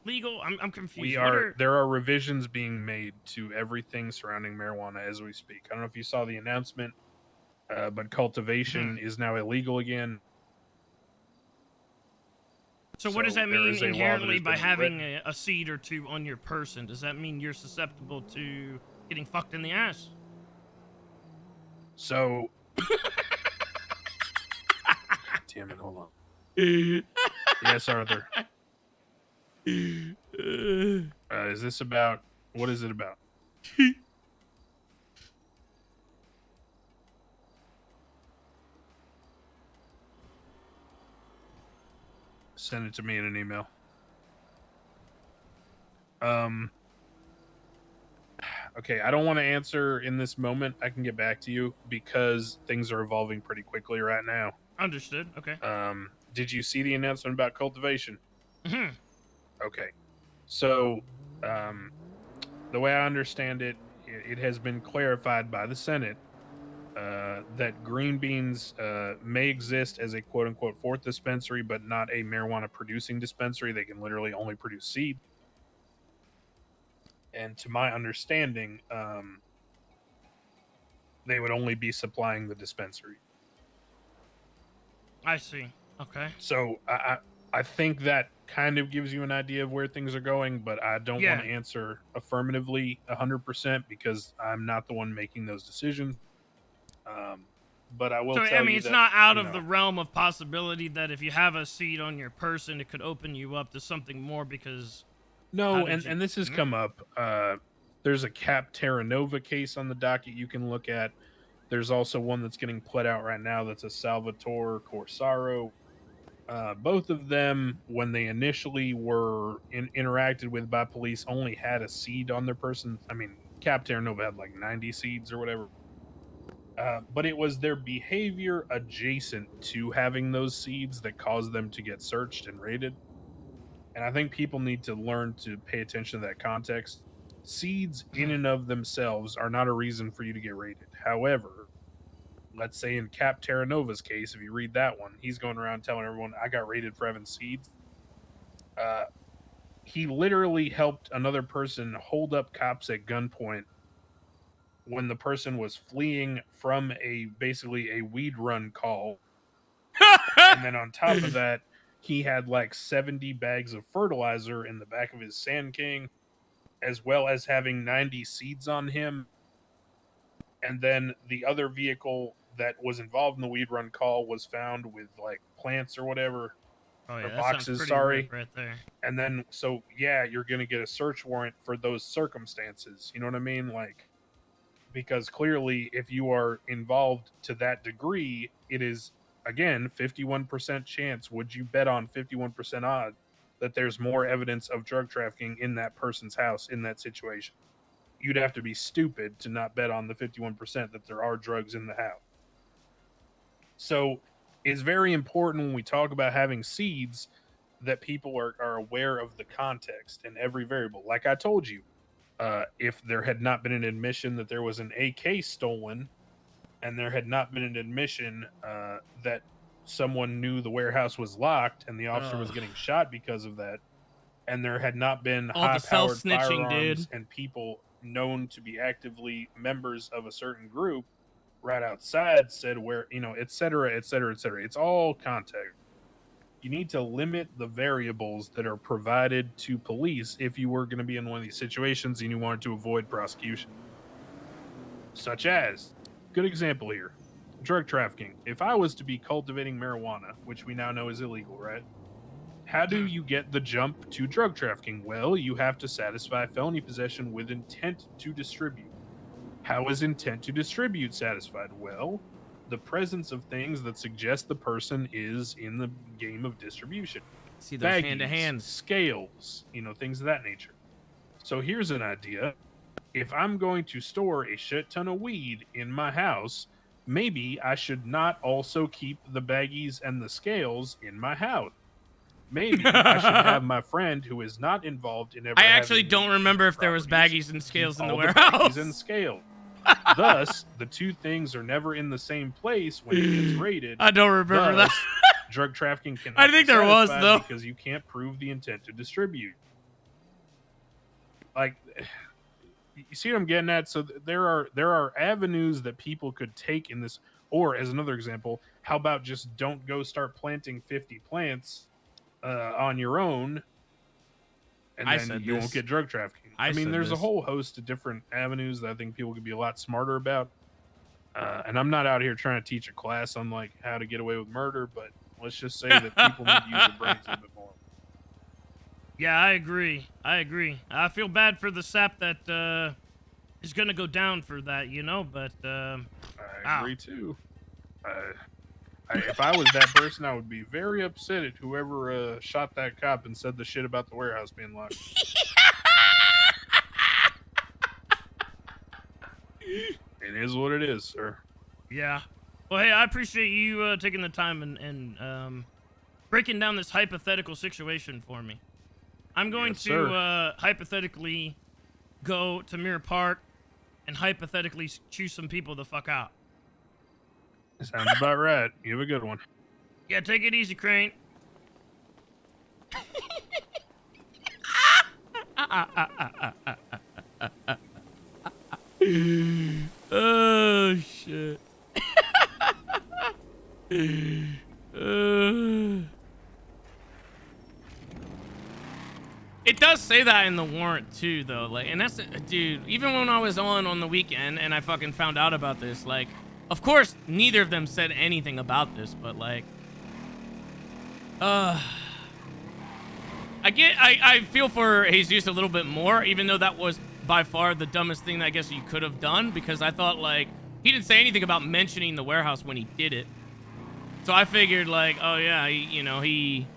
legal. I'm confused. There are revisions being made to everything surrounding marijuana as we speak. I don't know if you saw the announcement, but cultivation is now illegal again. So what does that there mean is a law that inherently has by been having written. a seed or two on your person? Does that mean you're susceptible to getting fucked in the ass? So, damn it, hold on. Yes, Arthur. Is this about, what is it about? Send it to me in an email. Okay, I don't want to answer in this moment. I can get back to you because things are evolving pretty quickly right now. Understood. Okay. Did you see the announcement about cultivation? Mhm. Okay. So, the way I understand it, it has been clarified by the Senate that green beans may exist as a quote unquote fourth dispensary, but not a marijuana producing dispensary. They can literally only produce seed. And to my understanding, they would only be supplying the dispensary. I see. Okay. So I think that kind of gives you an idea of where things are going, but I don't want Yeah. to answer affirmatively 100% because I'm not the one making those decisions. But I will So I tell mean, you it's that, not out you of know, the realm of possibility that if you have a seed on your person, it could open you up to something more. Because how no, did you? and this has come up. There's a Cap Terra Nova case on the docket you can look at. There's also one that's getting pled out right now that's a Salvatore Corsaro. Both of them, when they initially were interacted with by police, only had a seed on their person. I mean, Cap Terra Nova had like 90 seeds or whatever. But it was their behavior adjacent to having those seeds that caused them to get searched and raided. And I think people need to learn to pay attention to that context. Seeds in and of themselves are not a reason for you to get raided. However, let's say in Cap Terra Nova's case, if you read that one, he's going around telling everyone, I got raided for having seeds. Uh, he literally helped another person hold up cops at gunpoint when the person was fleeing from a basically a weed run call. And then on top of that, he had like 70 bags of fertilizer in the back of his Sand King, as well as having 90 seeds on him. And then the other vehicle that was involved in the weed run call was found with like plants or whatever, Oh or yeah, that sounds boxes, pretty rip sorry. right there. And then, so yeah, you're going to get a search warrant for those circumstances. You know what I mean? Like, because clearly, if you are involved to that degree, it is, again, 51% chance. Would you bet on 51% odd that there's more evidence of drug trafficking in that person's house in that situation? You'd have to be stupid to not bet on the 51% that there are drugs in the house. So it's very important when we talk about having seeds that people are aware of the context and every variable. Like I told you, if there had not been an admission that there was an AK stolen, and there had not been an admission that someone knew the warehouse was locked and the officer was Ugh. getting shot because of that, and there had not been All the high-powered self-snitching, dude. firearms and people known to be actively members of a certain group right outside said where, you know, et cetera, et cetera, et cetera. It's all context. You need to limit the variables that are provided to police if you were going to be in one of these situations and you wanted to avoid prosecution. Such as, good example here, drug trafficking. If I was to be cultivating marijuana, which we now know is illegal, right? How do you get the jump to drug trafficking? Well, you have to satisfy felony possession with intent to distribute. How is intent to distribute satisfied? Well, the presence of things that suggest the person is in the game of distribution. See those hand to Baggies, hands. scales, you know, things of that nature. So here's an idea. If I'm going to store a shit ton of weed in my house, maybe I should not also keep the baggies and the scales in my house. Maybe I should have my friend who is not involved in ever I actually having don't weed in remember his if there was properties baggies and keep scales in the all the baggies and warehouse. scales. Thus, the two things are never in the same place when it gets raided. I don't remember that. Thus, drug trafficking cannot I think be there was, satisfied though. because you can't prove the intent to distribute. Like, you see what I'm getting at? So there are avenues that people could take in this. Or as another example, how about just don't go start planting 50 plants on your own, and I then said you won't this. get drug trafficking. I I mean, said there's a this. whole host of different avenues that I think people could be a lot smarter about. And I'm not out here trying to teach a class on like how to get away with murder, but let's just say that people need to use their brains a little bit more. Yeah, I agree. I feel bad for the sap that is gonna go down for that, you know. But I wow. agree too. If I was that person, I would be very upset at whoever shot that cop and said the shit about the warehouse being locked. It is what it is, sir. Yeah. Well, hey, I appreciate you taking the time and breaking down this hypothetical situation for me. I'm going Yes, to sir. hypothetically go to Mirror Park and hypothetically choose some people the fuck out. Sounds about right. You have a good one. Yeah, take it easy, Crane. Oh shit. It does say that in the warrant too, though. Like, and that's, dude. Even when I was on the weekend and I fucking found out about this, like, of course, neither of them said anything about this, but like, I feel for Jesus a little bit more, even though that was by far the dumbest thing that I guess you could have done, because I thought like he didn't say anything about mentioning the warehouse when he did it. So I figured like, oh yeah, he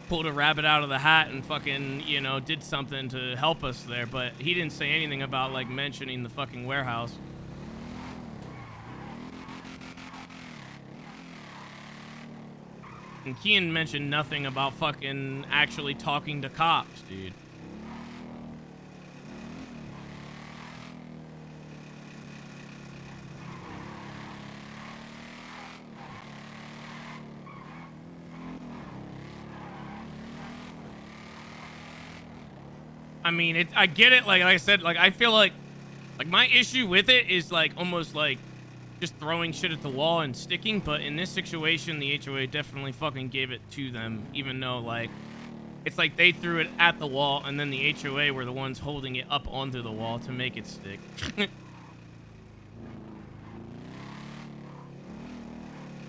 pulled a rabbit out of the hat and fucking, did something to help us there, but he didn't say anything about like mentioning the fucking warehouse. And Kian mentioned nothing about fucking actually talking to cops, dude. I mean, I get it. Like I said, like I feel like my issue with it is like almost like just throwing shit at the wall and sticking. But in this situation, the HOA definitely fucking gave it to them, even though like it's like they threw it at the wall and then the HOA were the ones holding it up onto the wall to make it stick.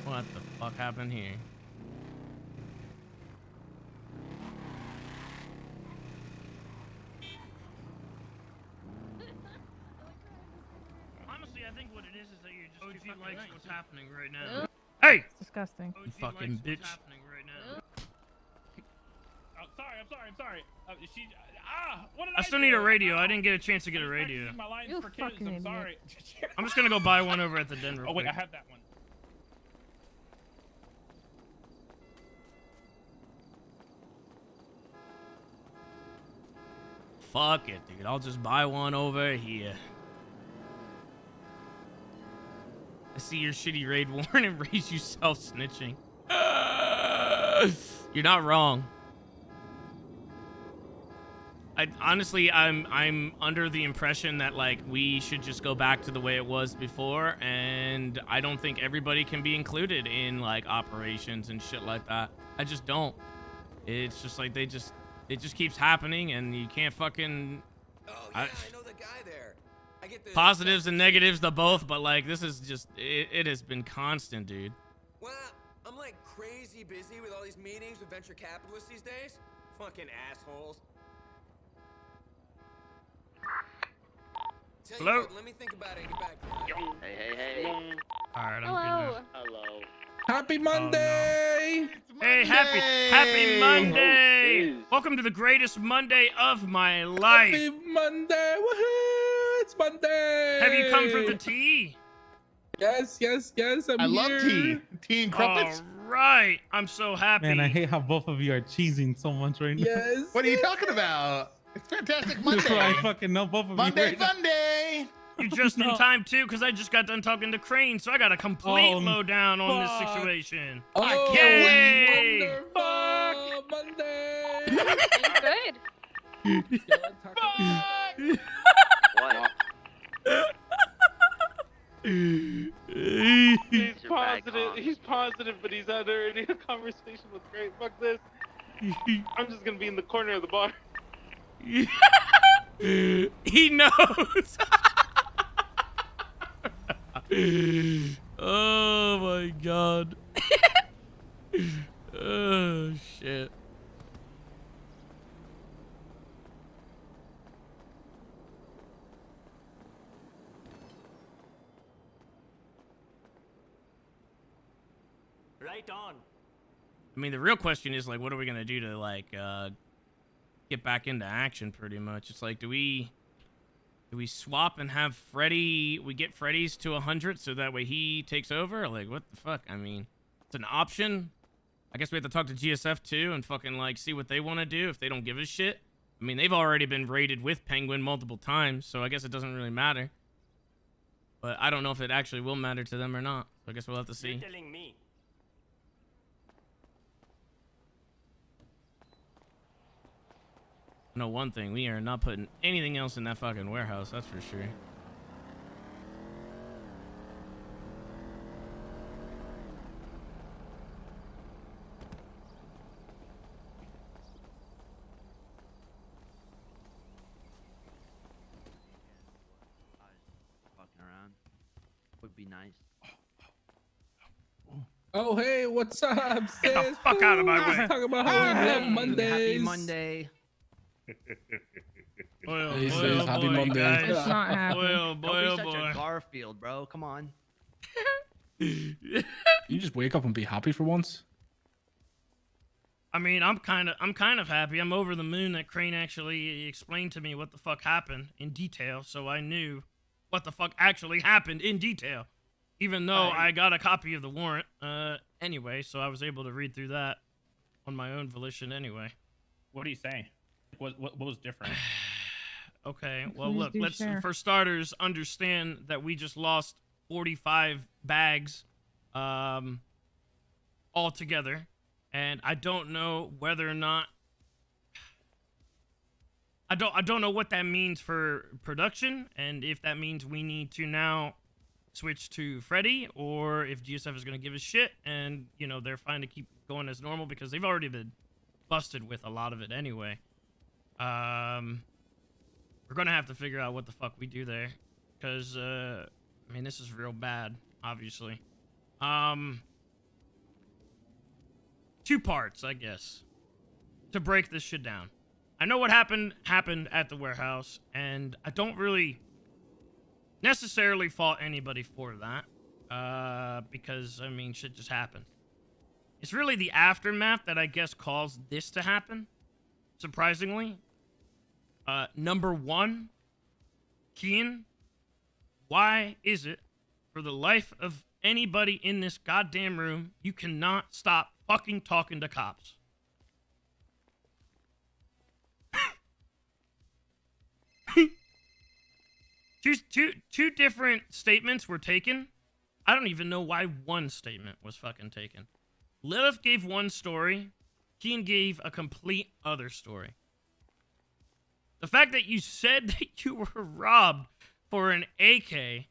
What the fuck happened here? Honestly, I think what it is that you're just OG likes what's happening right now. Hey! It's disgusting. OG fucking likes bitch. what's happening right now. I'm sorry. What did I still need a radio. I didn't get a chance to get a radio. My lines You for kids. fucking I'm idiot. sorry. I'm just gonna go buy one over at the den real Oh wait, quick. I have that one. Fuck it, dude. I'll just buy one over here. I see your shitty raid warrant and raise you self-snitching. You're not wrong. Honestly, I'm under the impression that like we should just go back to the way it was before, and I don't think everybody can be included in like operations and shit like that. I just don't. It's just like it just keeps happening, and you can't fucking. Oh yeah, I know the guy there. I get the Positives and negatives to both, but like this is just it has been constant, dude. Well, I'm like crazy busy with all these meetings with venture capitalists these days. Fucking assholes. Tell Hello? you what, let me think about it and get back to you. Hey. All right, I'm good Hello. now. Hello. Happy Monday! Hey, happy Monday! Welcome to the greatest Monday of my life. Happy Monday! Woohoo! It's Monday! Have you come for the tea? Yes, I'm I here. love tea. Tea and crumpets. All right, I'm so happy. Man, I hate how both of you are cheesing so much right now. Yes. What are you talking about? It's fantastic That's why I Monday. fucking know both of you Monday, right now. Monday. You're just in time too, because I just got done talking to Crane, so I got a complete Oh, lowdown on this fuck. situation. Oh, I can't wonderful Monday! Good. What? He's Your bag positive. on. He's positive, but he's under a conversation with Great. Fuck this. I'm just gonna be in the corner of the bar. He knows. Oh my god. Oh shit. Right on. I mean, the real question is like, what are we gonna do to like get back into action? Pretty much, it's like, do we swap and have Freddy? We get Freddy's to 100 so that way he takes over. Like, what the fuck? I mean, it's an option. I guess we have to talk to GSF too and fucking like see what they want to do if they don't give a shit. I mean, they've already been raided with Penguin multiple times, so I guess it doesn't really matter. But I don't know if it actually will matter to them or not. So I guess we'll have to see. You're telling me. I know one thing, we are not putting anything else in that fucking warehouse, that's for sure. Walking around would be nice. Oh, hey, what's up, sis? Get the fuck out of my Let's way. talk about how we love Mondays. Happy Monday. Boy, He says happy boy, Monday. guys. It's not happening. Boy, Don't boy, be oh, such boy. a Garfield, bro. Come on. You just wake up and be happy for once. I mean, I'm kind of happy. I'm over the moon that Crane actually explained to me what the fuck happened in detail, so I knew what the fuck actually happened in detail. Even though I got a copy of the warrant, anyway, so I was able to read through that on my own volition anyway. What do you say? What was different? Okay, well, Please look, do let's, share. for starters, understand that we just lost 45 bags, altogether, and I don't know whether or not, I don't know what that means for production, and if that means we need to now switch to Freddy, or if GSF is going to give us shit, and, you know, they're fine to keep going as normal, because they've already been busted with a lot of it anyway. We're going to have to figure out what the fuck we do there, because, I mean, this is real bad, obviously. Two parts, I guess, to break this shit down. I know what happened at the warehouse, and I don't really necessarily fault anybody for that, because, I mean, shit just happened. It's really the aftermath that I guess caused this to happen, surprisingly. Number one, Kian, why is it, for the life of anybody in this goddamn room, you cannot stop fucking talking to cops? Two different statements were taken. I don't even know why one statement was fucking taken. Lilith gave one story. Keen gave a complete other story. The fact that you said that you were robbed for an AK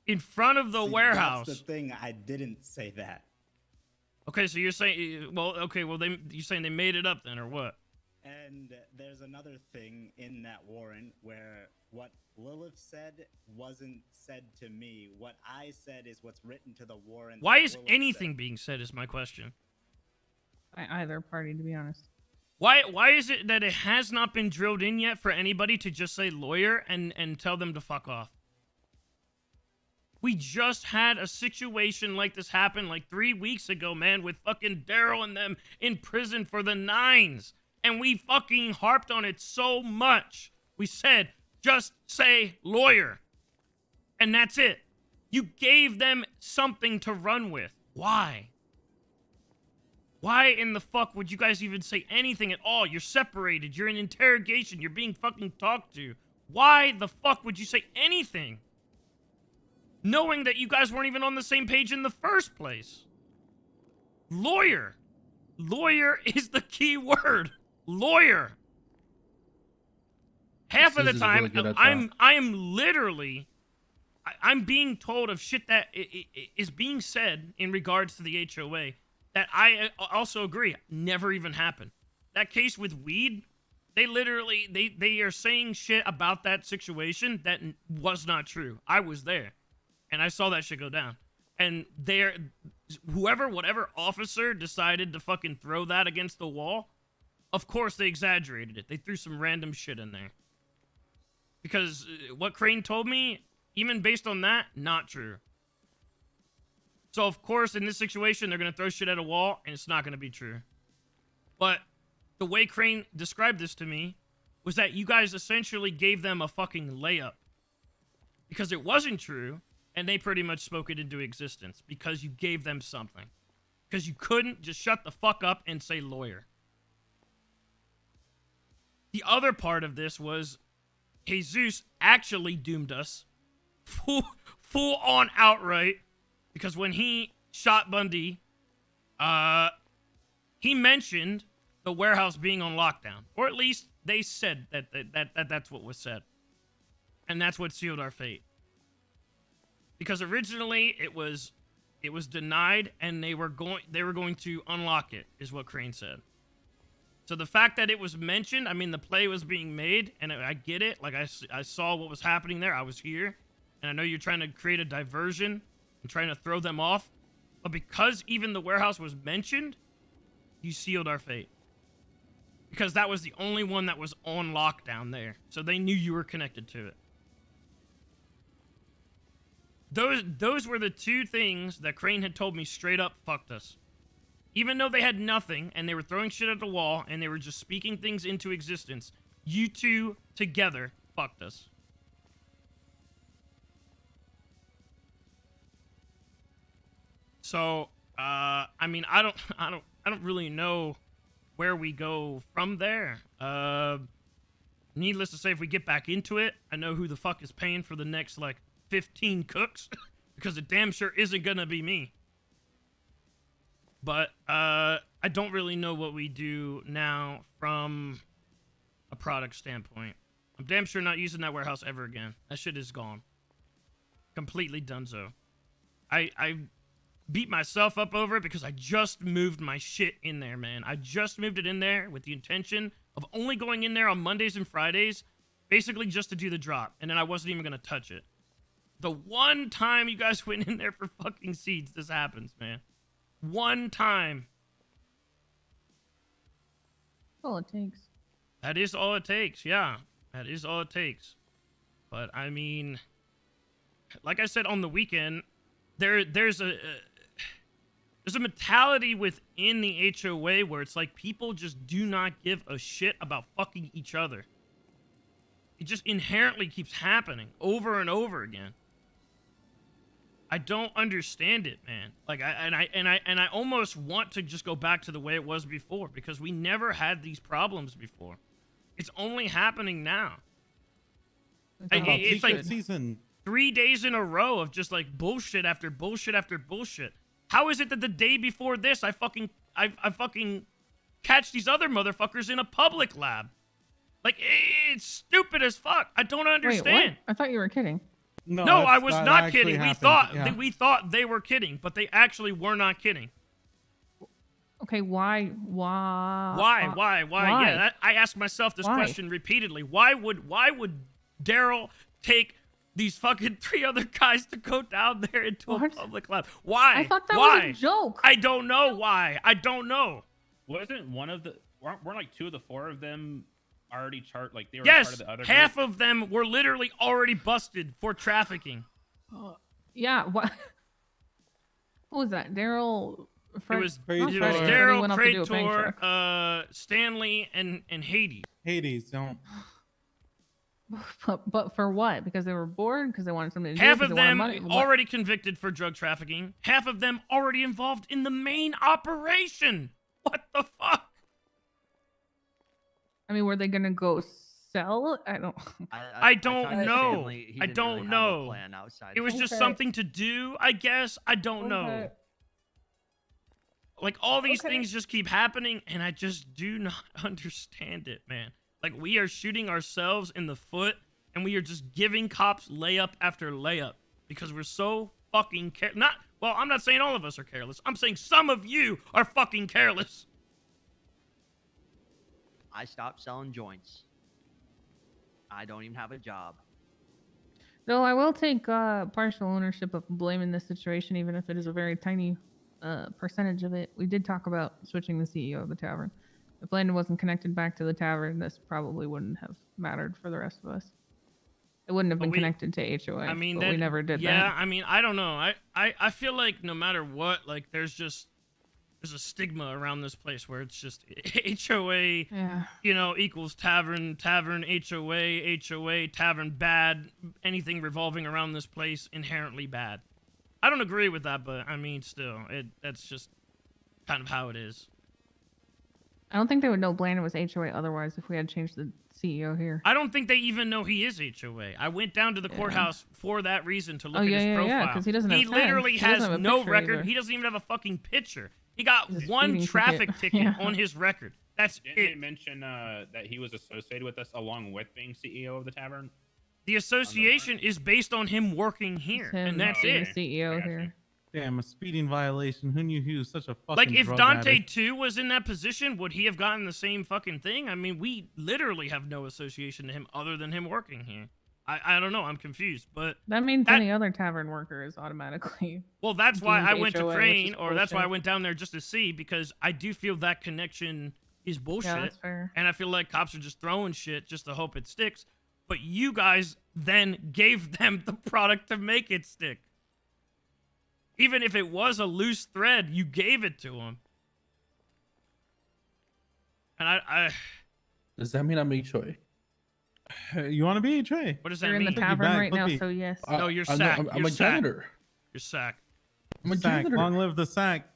in front of the warehouse. That's the thing. I didn't say that. Okay, so you're saying, well, okay, well, you're saying they made it up then, or what? And there's another thing in that warrant where what Lilith said wasn't said to me. What I said is what's written to the warrant. Why that is Lilith anything said. being said is my question. By either party, to be honest. Why is it that it has not been drilled in yet for anybody to just say lawyer and tell them to fuck off? We just had a situation like this happen like 3 weeks ago, man, with fucking Daryl and them in prison for the 9s. And we fucking harped on it so much. We said, just say lawyer. And that's it. You gave them something to run with. Why? Why in the fuck would you guys even say anything at all? You're separated. You're in interrogation. You're being fucking talked to. Why the fuck would you say anything? Knowing that you guys weren't even on the same page in the first place. Lawyer. Lawyer is the key word. Lawyer. Half of the time, I am literally, I'm being told of shit that is being said in regards to the HOA that I also agree never even happened. That case with weed, they literally they are saying shit about that situation that was not true. I was there, and I saw that shit go down. And whatever officer decided to fucking throw that against the wall, of course they exaggerated it. They threw some random shit in there. Because what Crane told me, even based on that, not true. So of course in this situation they're gonna throw shit at a wall and it's not gonna be true. But the way Crane described this to me was that you guys essentially gave them a fucking layup. Because it wasn't true, and they pretty much spoke it into existence. Because you gave them something. Because you couldn't just shut the fuck up and say lawyer. The other part of this was Jesus actually doomed us. Full on outright. Because when he shot Bundy, he mentioned the warehouse being on lockdown. Or at least they said that's what was said. And that's what sealed our fate. Because originally it was denied and they were going to unlock it, is what Crane said. So the fact that it was mentioned, I mean, the play was being made, and I get it. Like, I saw what was happening there. I was here. And I know you're trying to create a diversion and trying to throw them off. But because even the warehouse was mentioned, you sealed our fate. Because that was the only one that was on lockdown there. So they knew you were connected to it. Those were the two things that Crane had told me straight up fucked us. Even though they had nothing, and they were throwing shit at the wall, and they were just speaking things into existence, you two together fucked us. So, I mean, I don't really know where we go from there. Needless to say, if we get back into it, I know who the fuck is paying for the next, like, 15 cooks, because it damn sure isn't gonna be me. But, I don't really know what we do now from a product standpoint. I'm damn sure not using that warehouse ever again. That shit is gone. Completely donezo. I beat myself up over it because I just moved my shit in there, man. I just moved it in there with the intention of only going in there on Mondays and Fridays, basically just to do the drop, and then I wasn't even gonna touch it. The one time you guys went in there for fucking seeds, this happens, man. One time. All it takes. That is all it takes, yeah. That is all it takes. But, I mean, like I said on the weekend, there's a mentality within the HOA where it's like people just do not give a shit about fucking each other. It just inherently keeps happening over and over again. I don't understand it, man. Like, I almost want to just go back to the way it was before, because we never had these problems before. It's only happening now. It's like season 3 days in a row of just like bullshit after bullshit after bullshit. How is it that the day before this I fucking catch these other motherfuckers in a public lab? Like, it's stupid as fuck. I don't understand. Wait, what? I thought you were kidding. No, I was not kidding. We thought they were kidding, but they actually were not kidding. Okay, why? Why? Yeah, I ask myself this question repeatedly. Why would Daryl take these fucking 3 other guys to go down there into a public lab? Why? I thought that was a joke. I don't know why. I don't know. Wasn't one of the weren't like 2 of the 4 of them already like they were yes, part of the other half group? of them were literally already busted for trafficking. Yeah, what was that? Daryl. It was Daryl, Krator, Stanley, and Hades. Hades, don't. But for what? Because they were bored? Because they wanted something to do? Half of them already convicted for drug trafficking. Half of them already involved in the main operation. What the fuck? I mean, were they gonna go sell? I don't know. I don't know. It was just something to do, I guess. I don't know. Like, all these things just keep happening, and I just do not understand it, man. Like, we are shooting ourselves in the foot, and we are just giving cops layup after layup because we're so fucking Well, I'm not saying all of us are careless. I'm saying some of you are fucking careless. I stopped selling joints. I don't even have a job. Though I will take partial ownership of blaming this situation, even if it is a very tiny percentage of it. We did talk about switching the CEO of the tavern. If Landon wasn't connected back to the tavern, this probably wouldn't have mattered for the rest of us. It wouldn't have been connected to HOA. I mean, but we never did that. Yeah, I mean, I don't know. I feel like no matter what, like there's a stigma around this place where it's just HOA, Yeah. you know, equals tavern, HOA, tavern bad. Anything revolving around this place inherently bad. I don't agree with that, but I mean, still, that's just kind of how it is. I don't think they would know Blandon was HOA otherwise if we had changed the CEO here. I don't think they even know he is HOA. I went down to the courthouse for that reason to look at his profile. Yeah, because he doesn't have tags. Literally He doesn't has have a no picture record. either. He doesn't even have a fucking picture. He got He's a one speeding traffic ticket. ticket Yeah. on his record. That's Didn't it. they mention that he was associated with us along with being CEO of the tavern? The association is based on him working here, It's him and that's being it. the CEO I got you. here. Damn, a speeding violation. Who knew he was such a fucking Like, if drug Dante addict? 2 was in that position, would he have gotten the same fucking thing? I mean, we literally have no association to him other than him working here. I don't know. I'm confused, but That means That- any other tavern worker is automatically. well, that's why I deemed went to HOA, which Crane, is or that's why I bullshit. went down there just to see, because I do feel that connection is bullshit. Yeah, that's fair. And I feel like cops are just throwing shit just to hope it sticks. But you guys then gave them the product to make it stick. Even if it was a loose thread, you gave it to them. And I Does that mean I'm HOA? You want to be HOA? what does that You're in mean? the tavern back, right now, Flippy. so yes. No, you're I'm, sack. I'm You're a sack. janitor. You're sack. I'm a Sack. janitor. Long live the sack.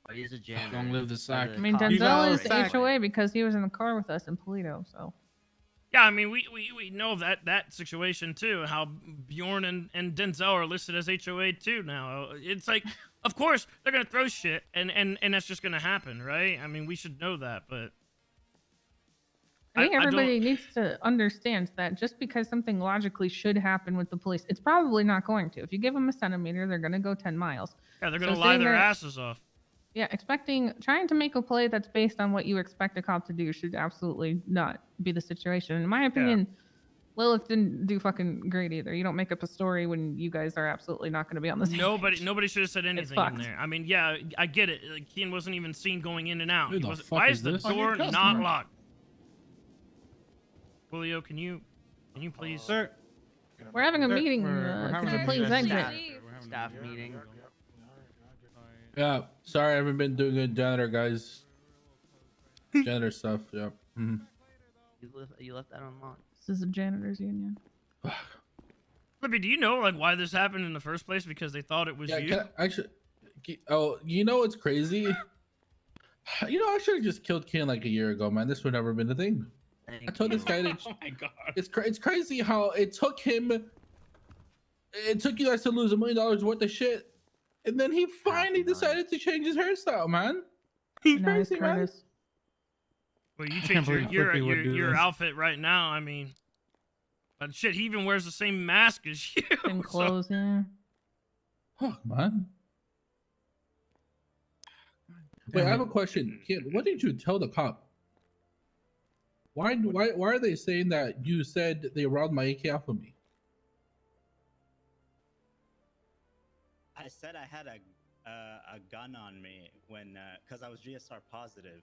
Oh, he's a janitor. Long live the sack. I mean, You got Denzel a is sack. HOA because he was in the car with us in Polito, so. Yeah, I mean, we know that situation too. How Bjorn and Denzel are listed as HOA too now. It's like, of course they're gonna throw shit, and that's just gonna happen, right? I mean, we should know that, but I think I don't- everybody needs to understand that just because something logically should happen with the police, it's probably not going to. If you give them a centimeter, they're going to go 10 miles. yeah, they're So gonna lie sitting their there- asses off. Yeah, trying to make a play that's based on what you expect a cop to do should absolutely not be the situation. In my opinion, Lilith didn't do fucking great either. You don't make up a story when you guys are absolutely not going to be on the same page. Nobody should have said anything in fucked. there. I mean, yeah, I get it. Like, Kean wasn't even seen going in and out. Who He the wasn't- fuck why is is the this? door Fucking not customer. locked? Julio, can you please? Sir. We're having a Sir, meeting. we're having Could you a please meeting. exit? Staff meeting. Yeah, sorry, I haven't been doing good janitor, guys. Janitor stuff, yep. Mhm. You left that unlocked. This is a janitor's union. Flippy, do you know like why this happened in the first place? Because they thought it was Yeah, you. can I actually. Oh, you know what's crazy? You know, I should have just killed Ken like a year ago, man. This would never been a thing. I told this guy to. Oh my god. It's crazy how it took him. It took you guys to lose $1 million worth of shit, and then he finally decided to change his hairstyle, man. He's Now he's crazy, man. Curtis. Well, you can't changed believe your Flippy would do your this. outfit right now. I mean, but shit, he even wears the same mask as you. Same so- clothes, yeah. Fuck, man. Wait, I have a question. Kid, what did you tell the cop? Why are they saying that you said they robbed my AK off of me? I said I had a gun on me when because I was GSR positive.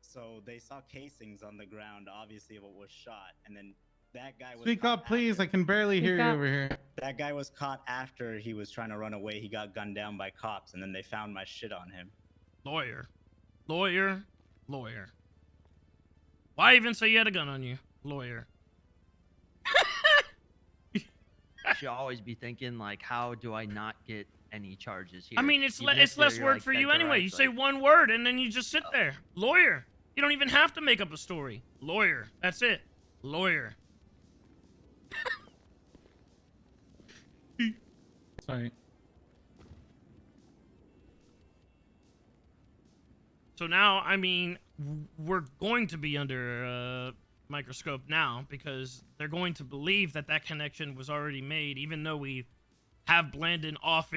So they saw casings on the ground, obviously what was shot, and then that guy was Speak caught up, please. after. I can barely Speak hear you up. over here. That guy was caught after he was trying to run away. He got gunned down by cops, and then they found my shit on him. Lawyer. Why even say you had a gun on you? Lawyer. You should always be thinking like, how do I not get any charges here? I mean, it's Even it's if you're, less work like, for dead you to anyway. You rights, say like- one word and then you just sit there. Lawyer. You don't even have to make up a story. Lawyer. That's it. Lawyer. Sorry. So now, I mean, we're going to be under a microscope now because they're going to believe that that connection was already made, even though we have Blandon off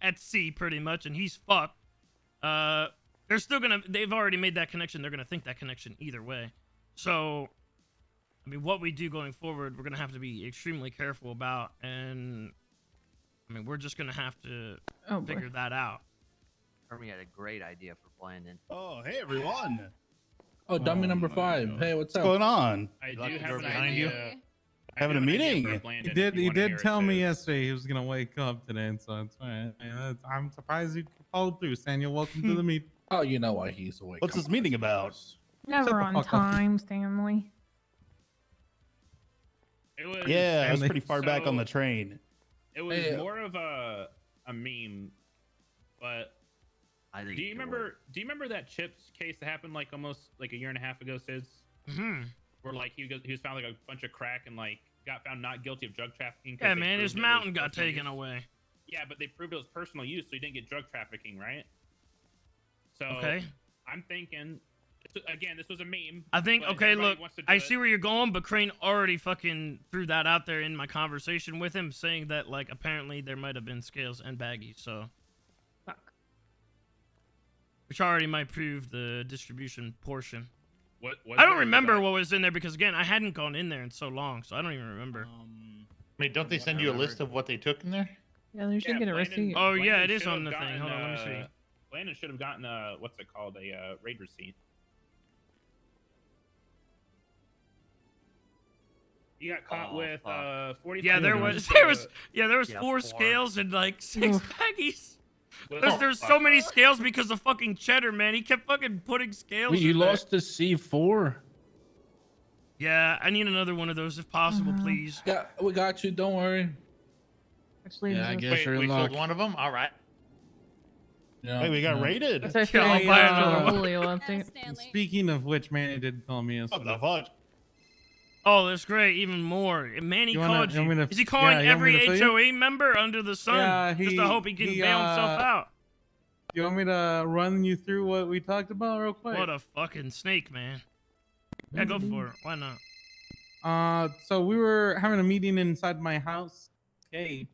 at sea pretty much, and he's fucked. They're still they've already made that connection. They're gonna think that connection either way. So, I mean, what we do going forward, we're gonna have to be extremely careful about, and I mean, we're just gonna have to figure that out. Hermie had a great idea for Blandon. Oh, hey everyone. Oh, dummy number 5. Hey, what's up? What's going on? I Lock do the have door an behind idea. you. I Having do a have an idea meeting. for Blandon He if did. you He wanna hear did it, tell me Shiz. yesterday he was gonna wake up today, so it's fine. I'm surprised you followed through. Samuel, welcome to the meet. Oh, you know why he's awake. What's this meeting about? Never the on fuck up. time, Stanley. It was, Yeah, I was Stanley. pretty far back on So- the train. It was Hey, more of a meme, but I think. do you remember that Chips case that happened like almost like a year and a half ago, Sis? Mm-hmm. Where like he was found like a bunch of crack and like got found not guilty of drug trafficking. 'cause Yeah, they man, his proved it was mountain got personal taken use. away. Yeah, but they proved it was personal use, so he didn't get drug trafficking, right? So Okay. I'm thinking, again, this was a meme. I think, but okay, everybody look, wants to do I it. see where you're going, but Crane already fucking threw that out there in my conversation with him, saying that, like, apparently there might have been scales and baggies, so. Fuck. Which already might prove the distribution portion. What I don't remember what was in there because, again, I hadn't gone in there in so long, so I don't even remember. Wait, don't they send you a list of what they took in there? Yeah, they should get a receipt. Oh, yeah, Blandon it is should on have the thing. gotten, Hold on, let me see. Blandon should have gotten what's it called, a raid receipt. He got caught Oh, with fuck. 45. Yeah, there pounds was, of- there was Yeah, 4 4. scales and, like, 6 baggies. with- There's so many scales because of fucking Cheddar, man. He kept fucking putting scales You in there. lost the C4. Yeah, I need another one of those if possible, please. Yeah, we got you. Don't worry. Actually, Yeah, I guess Wait, you're we in luck. sold one of them. All right. Yeah, Hey, we got yeah. raided. It's actually I'll buy another one. Julio update. Speaking of which, Manny did call me What yesterday. the fuck? Oh, that's great. Even more. Manny You wanna- called you want you. me to- Is he calling yeah, you want me every to fill you? HOA member under the sun? Yeah, just to hope he can bail himself out. You want me to run you through what we talked about real quick? What a fucking snake, man. Yeah, go for it. Why not? So we were having a meeting inside my house. Okay.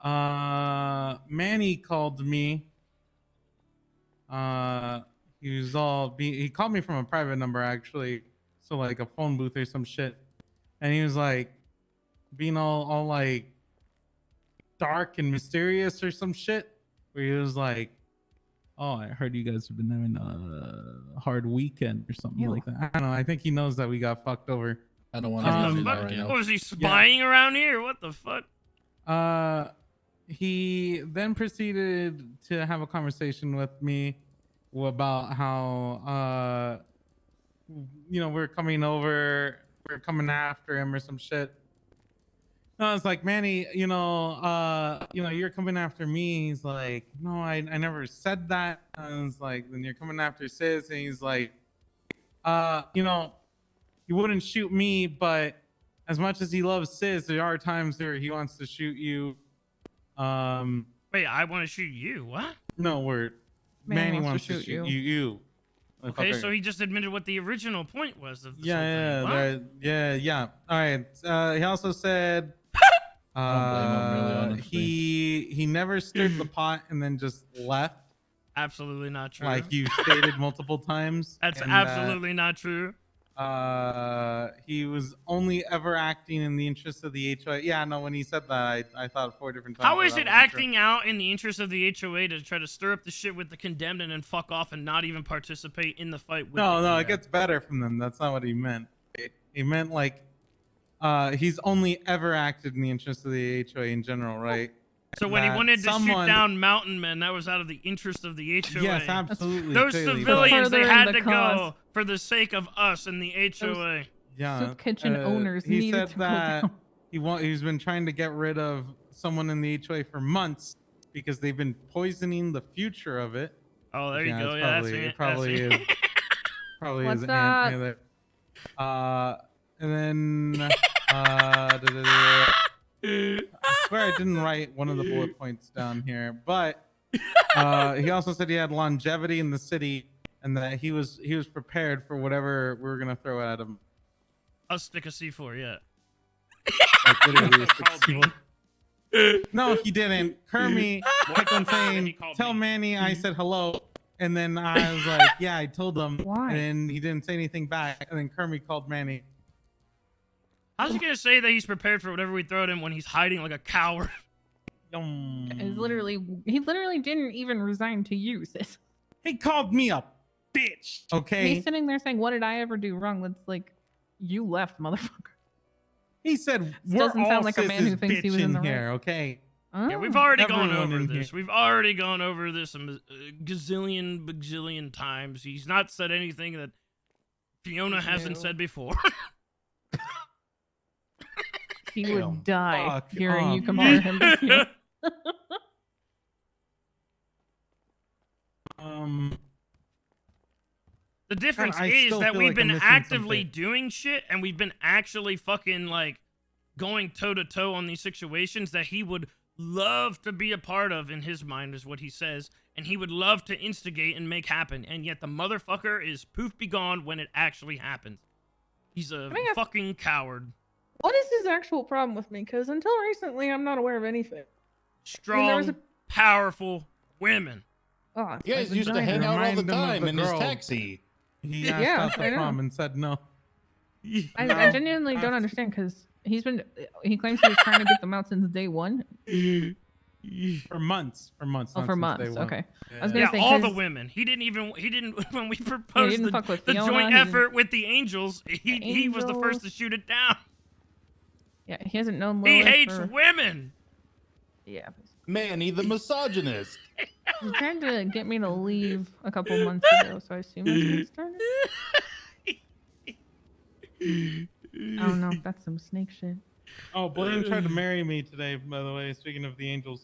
Manny called me. He called me from a private number actually, so like a phone booth or some shit, and he was like being all like dark and mysterious or some shit, where he was like, "Oh, I heard you guys have been having a hard weekend or something like that." I don't know. I think he knows that we got fucked over. I don't want Um, to What do the that fuck? right now. What, was he spying around here? What the fuck? He then proceeded to have a conversation with me about how we're coming after him or some shit. No, I was like, Manny, you're coming after me. He's like, no, I never said that. I was like, then you're coming after Sis, and he's like, he wouldn't shoot me, but as much as he loves Sis, there are times where he wants to shoot you. Wait, I want to shoot you. What? No, Manny wants to shoot you. Okay, so he just admitted what the original point was of this whole Yeah. All right. He also said I don't blame him, really, honestly. he never stirred the pot and then just left, Absolutely not true. like you stated multiple times. That's and absolutely not true. he was only ever acting in the interest of the HOA. Yeah, no, when he said that, I thought 4 different times. How that is it wasn't true. acting out in the interest of the HOA to try to stir up the shit with the condemned and then fuck off and not even participate in the fight with No, the it condemned? gets better from them. That's not what he meant. He meant like he's only ever acted in the interest of the HOA in general, right? So when he That wanted to shoot someone- down mountain men, that was out of the interest of the HOA. Yes, absolutely. Those clearly. civilians, they Furthering had the to go cause. for the sake of us and the HOA. Yeah, Soup kitchen owners he needed said to go that down. he's been trying to get rid of someone in the HOA for months because they've been poisoning the future of it. Oh, there you Yeah, go. it's Yeah, probably, that's it probably that's is. Probably What's is that? and then I swear I didn't write one of the bullet points down here, but he also said he had longevity in the city and that he was prepared for whatever we were gonna throw at him. I'll stick a C4, yeah. Like literally, Called me. No, he didn't. Kermit kept on saying, "Tell Manny I said hello," and then I was like, "Yeah, I told him." Why? And then he didn't say anything back, and then Kermit called Manny. How's he gonna say that he's prepared for whatever we throw at him when he's hiding like a coward? He literally didn't even resign to you, sis. He called me a bitch. Okay. He's sitting there saying, "What did I ever do wrong?" That's like, you left, motherfucker. He said, This "We're doesn't all sound like a man who sis' thinks he was bitch in the right. here." Okay. Yeah, we've already gone Everyone over in this. here. We've already gone over this a gazillion, bajillion times. He's not said anything that Fiona hasn't said before. He would die Fuck hearing you off. compare him to you. The difference I is still that feel we've like I'm been missing actively something. doing shit, and we've been actually fucking like going toe to toe on these situations that he would love to be a part of in his mind, is what he says, and he would love to instigate and make happen, and yet the motherfucker is poof be gone when it actually happens. He's a Can I ask- fucking coward. What is his actual problem with me? Because until recently, I'm not aware of anything. Strong, there was a- powerful women. Oh, You guys used to hang out all the time in his taxi. He asked Yeah, out I the know. prom and said no. I genuinely don't understand because he claims he was trying to get them out since day one. For months. Oh, not for since months. day one. Okay. I was gonna Yeah, say all the 'cause women. He didn't when we proposed didn't fuck with the Fiona, joint he didn't- effort with the Angels, he was the first to shoot it down. Yeah, he hasn't known He Lilith hates for... women. Yeah. Manny the misogynist. He tried to get me to leave a couple months ago, so I assume it's started. I don't know if that's some snake shit. Oh, Blaine tried to marry me today, by the way, speaking of the Angels.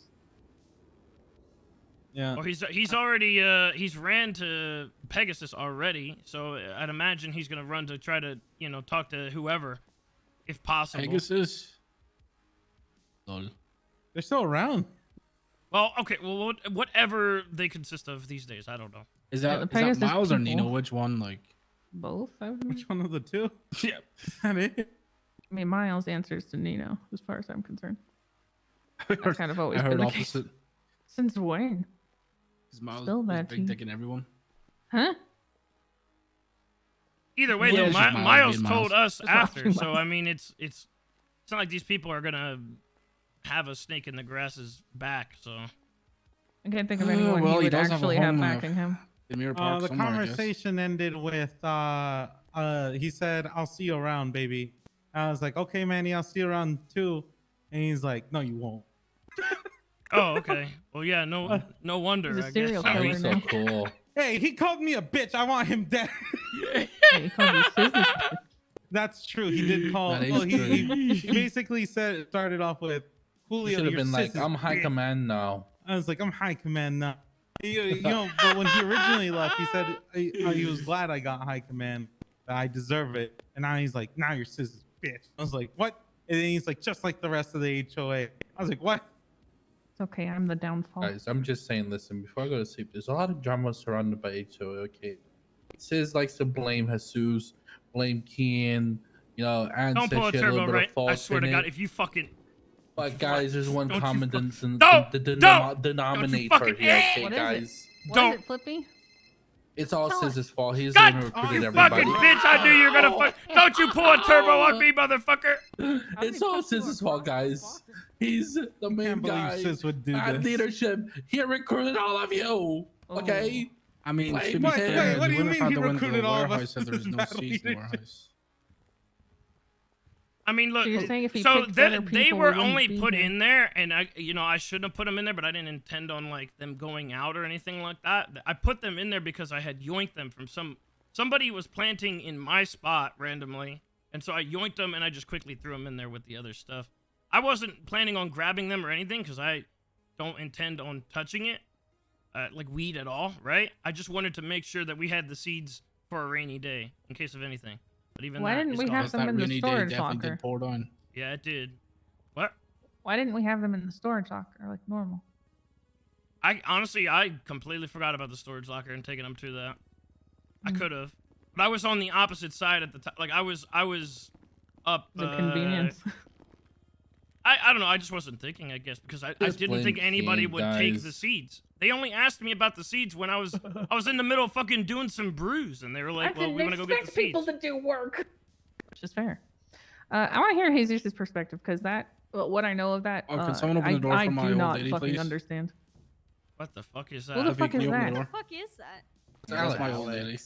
Yeah. Or he's already he's ran to Pegasus already, so I'd imagine he's gonna run to try to talk to whoever, if possible. Pegasus. Lol. They're still around. Well, okay, well whatever they consist of these days, I don't know. Is Yeah, that, the is that Pegasus Miles or people. Nino? Which one? Like, Both, I would Which one of the two? yeah. Is that it? I mean, Miles answers to Nino, as far as I'm concerned. That's kind of always I been heard the opposite. case. Since when? Is Miles Still is that big team. dick in everyone? Huh? Either way, Yeah, though, it's just Miles being told us Just after, watching so Miles. I mean, it's not like these people are gonna have a snake in the grass's back. So I can't think of anyone well, he he would does have a actually have home, backing him. In Mirror Park The somewhere, I guess. conversation ended with he said, "I'll see you around, baby." I was like, "Okay, Manny, I'll see you around too." And he's like, "No, you won't." oh, okay. Well, yeah, no wonder. He's a I serial guess. killer He's so now. cool. Hey, he called me a bitch. I want him dead. Yeah, he called you scissors. That's true. He did call. That is Well, true. he basically started off with You Julio. should have your been like, sis is I'm high bitch." command now. I was like, "I'm high command now." But when he originally left, he said he was glad I got high command, that I deserve it. And now he's like, "Now your sis is bitch." I was like, "What?" And then he's like, "Just like the rest of the HOA." I was like, "What?" It's okay, I'm the downfall. Guys, I'm just saying, listen, before I go to sleep, there's a lot of drama surrounded by HOA, okay? Sis likes to blame Jesus, blame Kian, and Don't pull a said she had a little turbo, bit right? of fault I swear to in God, it. if you fucking But guys, there's one Don't you common Don't denominator fucking- here, okay, What is it? guys? What Don't- is it, Flippy? It's all Tell us. Siz's fault. He's the God, one who recruited you everybody. fucking bitch! I knew you were gonna fuck. Don't you pull a turbo on me, motherfucker! It's all Siz's fault, guys. He's the main Can't believe guy. sis would do Bad this. leadership. He recruited all of you. Okay? I mean, Wait, to be wait, fair, what do the you women mean found he the window recruited of the all of warehouse us said there was as no bad seats in the leadership? warehouse. I mean, look. So you're saying if he so picked better they people, were we wouldn't only be put here? in there, and I shouldn't have put them in there, but I didn't intend on like them going out or anything like that. I put them in there because I had yoinked them from somebody was planting in my spot randomly, and so I yoinked them and I just quickly threw them in there with the other stuff. I wasn't planning on grabbing them or anything because I don't intend on touching it, like weed at all, right? I just wanted to make sure that we had the seeds for a rainy day in case of anything. But even Why that didn't is we gone. have them in the rainy day storage definitely locker? did poured on. Yeah, it did. What? Why didn't we have them in the storage locker like normal? I completely forgot about the storage locker and taking them to that. I Mm. could have, but I was on the opposite side at the time. Like I was up. The convenience. I don't know. I just wasn't thinking, I guess, because I Just didn't think blame anybody King, would take the guys. seeds. They only asked me about the seeds when I was in the middle of fucking doing some brews, and they were like, "Well, we want to go get the seeds." to do work. Which is fair. I want to hear Jesus' perspective because what I know of that, Oh, can someone open the door I for my do old not lady, fucking please? understand. What the fuck is Who that? the fuck Can is you open the that? door? Fuck is that? That's my old lady. We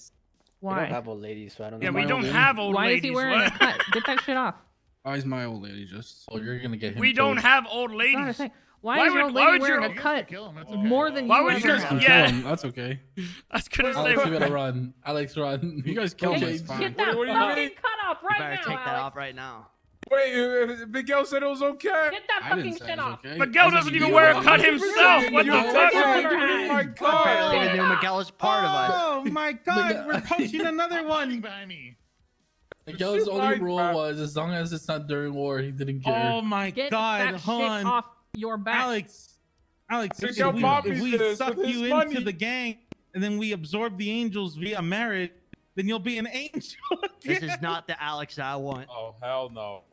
Why? don't have old ladies, so I don't know. Yeah, we my don't old lady? have old Why ladies. is he wearing a what? cut? Get that shit off. Oh, he's my old lady, just. Oh, you're gonna get him. We don't killed. have old It's not a ladies. thing. Why Why is your would- old why lady would your- wearing a You cut Kill him. That's okay. more than Why you would ever you guys- have? Yeah. Kill him. That's okay. I was gonna say. Alex, you gotta run. Alex, run. You guys killed Get, me. It's fine. get that What do you fucking mean? cut off You right better now, take that Alex. off right now. Wait, Miguel said it was okay. Get that I fucking didn't say shit it was off. okay. Miguel I said doesn't you even do wear it. a cut himself. What the You fuck? take my I car. didn't even know Miguel is part of us. Oh my god, we're punching another one. Behind me. Miguel's only Like, rule was as long as it's not during war, he didn't care. Oh my Get god, that hold shit on. off your back. Alex, Miguel if Bobby's we this suck with his you money. into the gang and then we absorb the angels via marriage, then you'll be an angel. This is not the Alex I want. Oh hell no.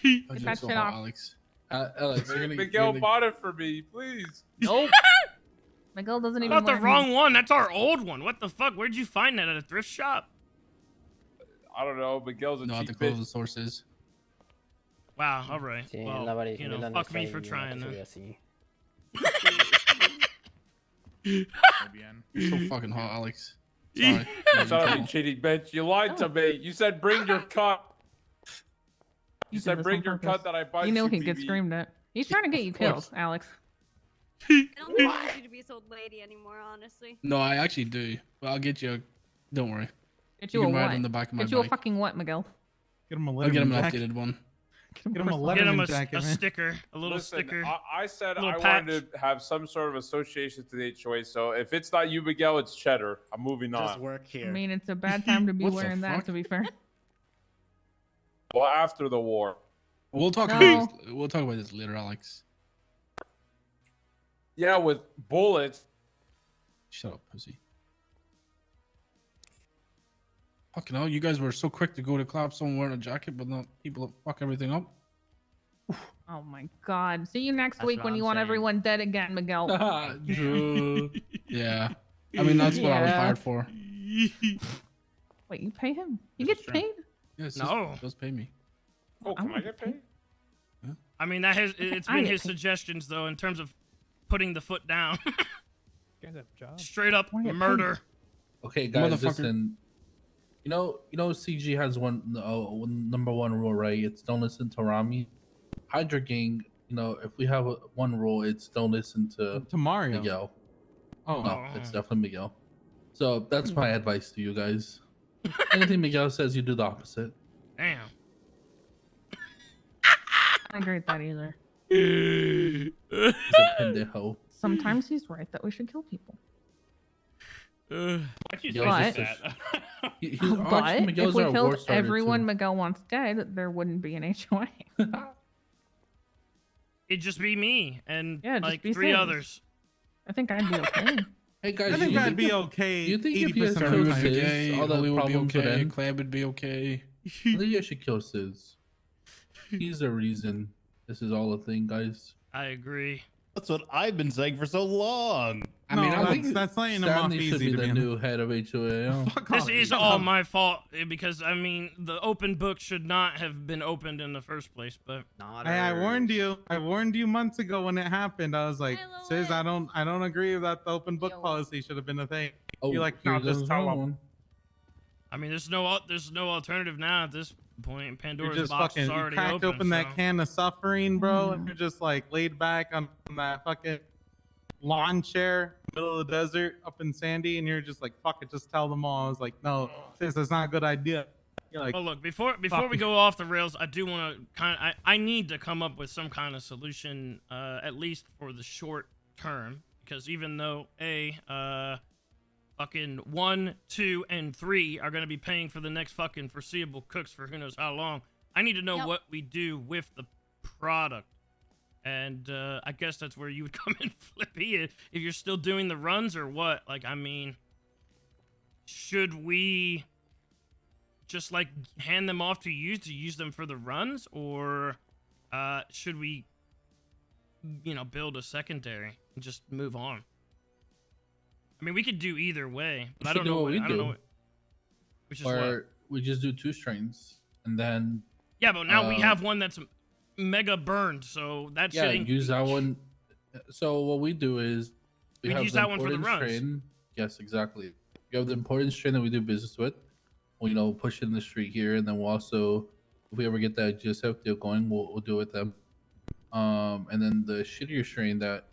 Get that shit off. Alex. Alex, you're gonna. Miguel bought it for me, please. Nope. Miguel doesn't even Not the wear wrong one. That's our old one. What the fuck? Where'd you find that at a thrift shop? I don't know. Miguel's a No, cheap the bitch. closest sources. Wow. All right. Sí, Well, nobody- you know, nobody fuck me say, for you know, trying. que Then. soy así. You're so fucking hot, Alex. Sorry. Shut up, you cheating bitch. You lied to me. You said bring your cut. You did said this bring on your purpose. cut that I bought You know he BB. gets screamed at. He's trying to get you killed, Alex. I don't think I want you to be this old lady anymore, honestly. No, I actually do. But I'll get you. Don't worry. Get You you a can ride what? on the back of my Get you a bike. fucking what, Miguel? Get him a I'll get him Letterman an jacket. updated one. Get him a Get him Letterman a, jacket, a man. sticker, a little Listen, sticker. I said little I patch. wanted to have some sort of association to the HOA. So if it's not you, Miguel, it's Cheddar. I'm moving Just on. work I here. mean, it's a bad time to be What the wearing that, fuck? to be fair. Well, after the war. We'll talk No. about this. We'll talk about this later, Alex. Yeah, with bullets. Shut up, pussy. Fucking hell, you guys were so quick to go to clap someone wearing a jacket, but not people that fuck everything up. Oh my god. See you next That's week what when I'm you want saying. everyone dead again, Miguel. Drew. Yeah. I mean, that's what I was Yeah. hired for. Wait, you pay him? He This gets is true. paid? Yes, No. Does pay me. Oh, can I get paid? I mean, it's I been get his paid. suggestions though, in terms of putting the foot down. You guys have jobs. Straight up Why get paid? murder. Okay, guys, Motherfucker. listen. You know, CG has one number one rule, right? It's don't listen to Rami. Hydra Gang, you know, if we have one rule, it's don't listen to To Mario. Miguel. Oh, No, it's definitely Miguel. So that's my advice to you guys. Anything Miguel says, you do the opposite. Damn. I agree with that either. He's a pendejo. Sometimes he's right that we should kill people. Why'd you say Miguel's But- just that? He's But actually, if Miguel's we our war killed starter, everyone too. Miguel wants dead, there wouldn't be an HOA. It'd just be me and Yeah, just like be 3 safe. others. I think I'd be okay. Hey guys, I think you I'd be if- okay. you think if you 80% guys of killed the Would time. be Sis, okay. all the Holly would be problems would okay. end. Clab would be okay. I think you should kill Sis. He's the reason this is all a thing, guys. I agree. That's what I've been saying for so long. I mean, No, I that's, think that's letting him off Stanley should easy be to the be new head of HOA. You know? Fuck This off. is Shut all up. my fault because I mean the open book should not have been opened in the first place. But Not Hey, I warned ours. you. I warned you months ago when it happened. I was like, Hello, sis, Ed. I don't agree that the open book Yo. policy should have been a thing. Oh, You're like, here no, goes just tell another him. one. I mean, there's no alternative now at this point. You're Pandora's just box fucking, is you already cracked open. open that so- can of suffering, bro, and you're just like laid back on that fucking lawn chair, middle of the desert, up in Sandy, and you're just like, fuck it, just tell them all. I was like, no, sis, that's not a good idea. You're like, Well, look, before fuck. we go off the rails, I do want to I need to come up with some kind of solution, at least for the short term, because even though fucking 1, 2, and 3 are gonna be paying for the next fucking foreseeable cooks for who knows how long, I need to know Yep. what we do with the product. And I guess that's where you would come in, Flippy, if you're still doing the runs or what. Like, I mean, should we just like hand them off to use them for the runs, or should we build a secondary and just move on. I mean, we could do either way, but I should don't do know what we I don't do. know which is Or what. we just do 2 strains and then Yeah, but now we have one that's mega burned, so that yeah, should use that one. So what we do is we We'd have use the that one for the important runs. strain. Yes, exactly. We have the important strain that we do business with. We'll, push it in the street here, and then we'll also, if we ever get that GSF deal going, we'll do it with them. And then the shittier strain that,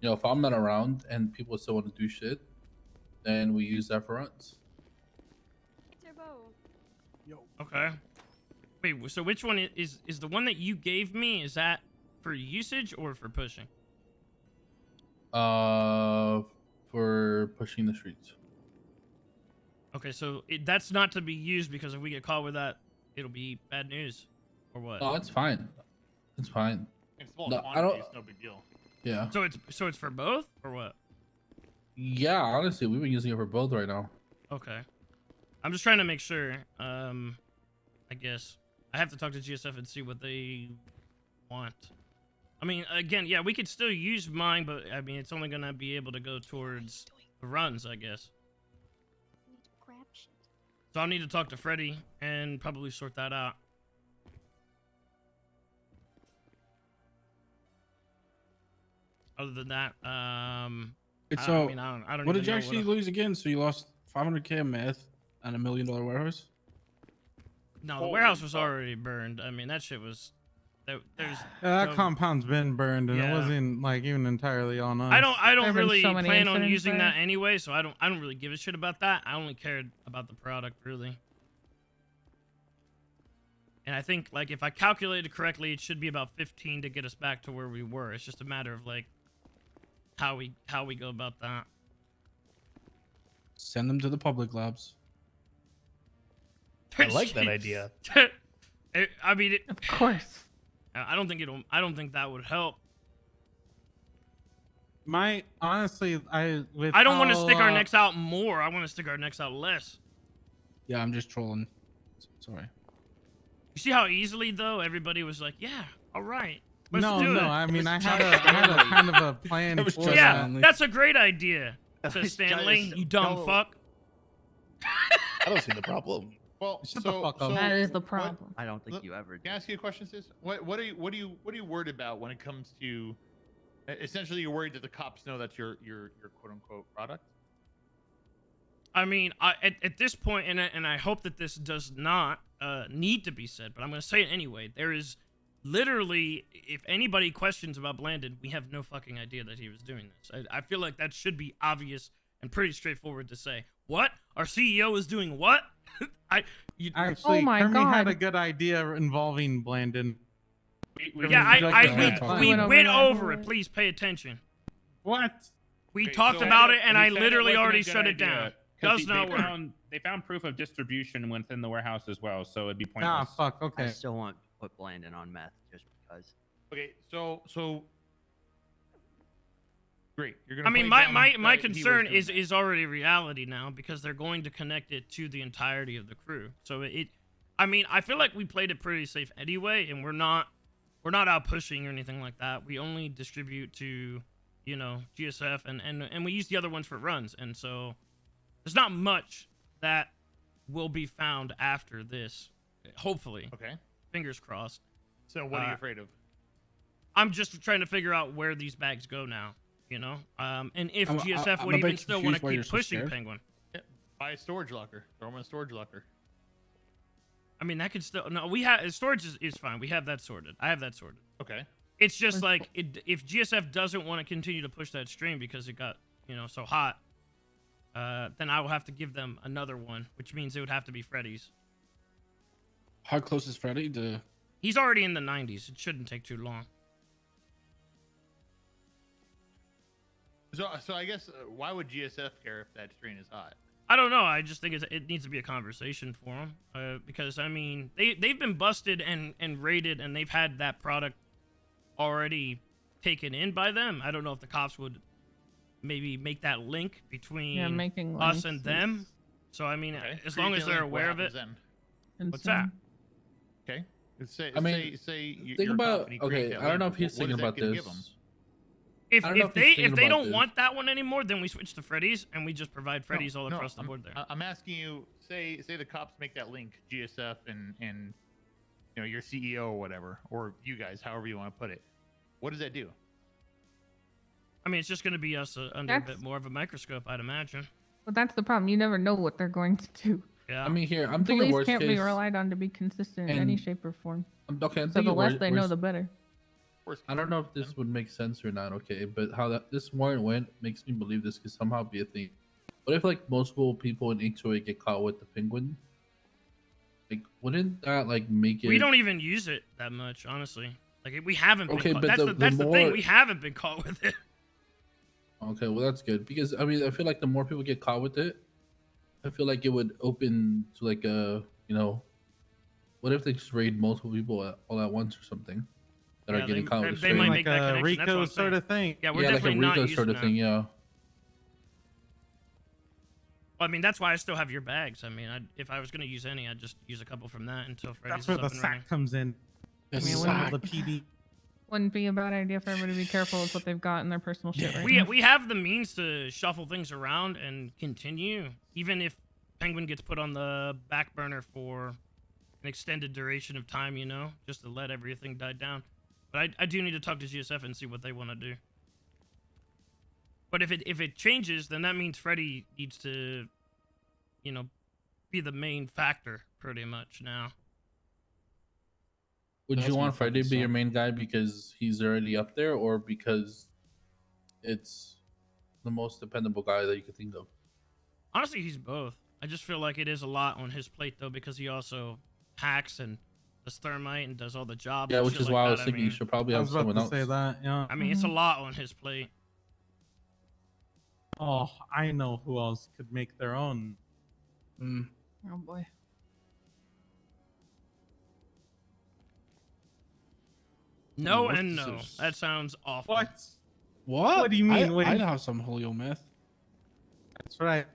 if I'm not around and people still want to do shit, then we use that for runs. Okay. Wait, so which one is the one that you gave me? Is that for usage or for pushing? For pushing the streets. Okay, so that's not to be used because if we get caught with that, it'll be bad news, or what? No, it's fine. It's fine. In small No, I quantities, don't. no big deal. Yeah. So it's for both or what? Yeah, honestly, we've been using it for both right now. Okay. I'm just trying to make sure. I guess I have to talk to GSF and see what they want. I mean, again, yeah, we could still use mine, but I mean, it's only gonna be able to go towards the runs, I guess. So I'll need to talk to Freddy and probably sort that out. Other than that, So, I don't what even did you know actually lose again? So you lost 500K of meth and $1 million warehouse? No, the warehouse was already burned. I mean, that shit was. There's. Yeah, that no- compound's been burned, and it Yeah. wasn't like even entirely on us. I don't There've been really so many plan on incidents using there. that anyway, so I don't really give a shit about that. I only cared about the product really. And I think like if I calculated correctly, it should be about 15 to get us back to where we were. It's just a matter of like how we go about that. Send them to the public labs. I like that idea. I mean, Of course. I don't think that would help. Honestly, I don't want to stick our necks out more. I want to stick our necks out less. Yeah, I'm just trolling. Sorry. You see how easily though everybody was like, "Yeah, all right, let's No, do it." I mean, I had a kind of a plan It was for just Yeah, Stanley. that's a great idea. That Says was Stanley, just- you dumb no. fuck. I don't see the problem. Well, Shut the fuck up. so That is the what- problem. I don't think Look, you ever Can I ask you a question, sis? What are you worried about when it comes to? Essentially, you're worried that the cops know that's your quote unquote product. I mean, at this point, and I hope that this does not need to be said, but I'm going to say it anyway. There is literally, if anybody questions about Blandon, we have no fucking idea that he was doing this. I feel like that should be obvious and pretty straightforward to say. What? Our CEO is doing what? Actually, Oh my Kermit had God. a good idea involving Blandon. Yeah, we Went over went that over it. already. Please pay attention. What? We Okay, talked so- about it, and He I said it literally wasn't a already good shut it idea, down. 'cause Does not work. They found proof of distribution within the warehouse as well, so it'd be Ah, pointless. fuck. I Okay. still want to put Blandon on meth just because. Okay, so great. You're gonna. I mean, play my dumb my that he was concern doing that. is already reality now because they're going to connect it to the entirety of the crew. So I mean, I feel like we played it pretty safe anyway, and we're not out pushing or anything like that. We only distribute to, GSF, and we use the other ones for runs, and so there's not much that will be found after this. Hopefully, Okay. fingers crossed. So what are you afraid of? I'm just trying to figure out where these bags go now, and if I'm GSF a would even bit still want to confused why you're keep so pushing scared. Penguin. Yeah, buy a storage locker. Throw them in a storage locker. I mean, that could still we have storage is fine. We have that sorted. I have that sorted. Okay. It's just like if GSF doesn't want to continue to push that stream because it got so hot, then I will have to give them another one, which means it would have to be Freddy's. How close is Freddy to? He's already in the 90s. It shouldn't take too long. So I guess why would GSF care if that strain is hot? I don't know. I just think it needs to be a conversation for them because I mean they've been busted and raided and they've had that product already taken in by them. I don't know if the cops would maybe make that link between making us links and is them. So I mean, Okay. as So long you as feel they're like what aware of it. happens then? What's that? Okay. Say, I mean, say think you're a about. cop and you create Okay, that I don't know link. if he's What is thinking that about gonna this. give 'em? If I don't know if if he's they thinking if they about don't this. want that one anymore, then we switch to Freddy's and we just provide Freddy's all No, across the board there. I'm asking you. Say the cops make that link, GSF and you know your CEO or whatever, or you guys, however you want to put it. What does that do? I mean, it's just going to be us under a bit more of a microscope, I'd imagine. But that's the problem. You never know what they're going to do. Yeah. I mean, here I'm thinking Police worst can't be case. relied on to be consistent in any and- shape or form. Okay, I'm So the thinking less they know, worst- the better. I don't know if this would make sense or not. Okay, but how this warrant went makes me believe this could somehow be a thing. What if like multiple people in HOA get caught with the penguin? Like, wouldn't that like make it? We don't even use it that much, honestly. Like we haven't been Okay, caught. but That's the the thing. more- We haven't been caught with it. Okay, well that's good because I mean I feel like the more people get caught with it, I feel like it would open to like a what if they just raid multiple people all at once or something that are getting caught with they might like make that a connection. That's what Rico I'm sort saying. of thing. Yeah, we're like a definitely not Rico using sort of that. thing. Yeah. Well, I mean, that's why I still have your bags. I mean, if I was gonna use any, I'd just use a couple from that until Freddy's That's where is the up and running. sack comes in. I mean, The PD. Wouldn't be a bad idea for everybody to be careful with what they've got in their personal shit right We now. we have the means to shuffle things around and continue, even if Penguin gets put on the back burner for an extended duration of time. You know, just to let everything die down. But I do need to talk to GSF and see what they want to do. But if it changes, then that means Freddy needs to, be the main factor pretty much now. Would That's you gonna want Freddy to fucking be your suck. main guy because he's already up there, or because it's the most dependable guy that you could think of? Honestly, he's both. I just feel like it is a lot on his plate though, because he also hacks and does thermite and does all the jobs. Yeah, and which shit is like why I that. was thinking you should probably I have was about someone to else. say that. Yeah. I mean, it's a lot on his plate. Oh, I know who else could make their own. Oh boy. No What's and this no. is- That sounds awful. What? What? What do you mean? Wait. I'd have some Julio meth. That's right.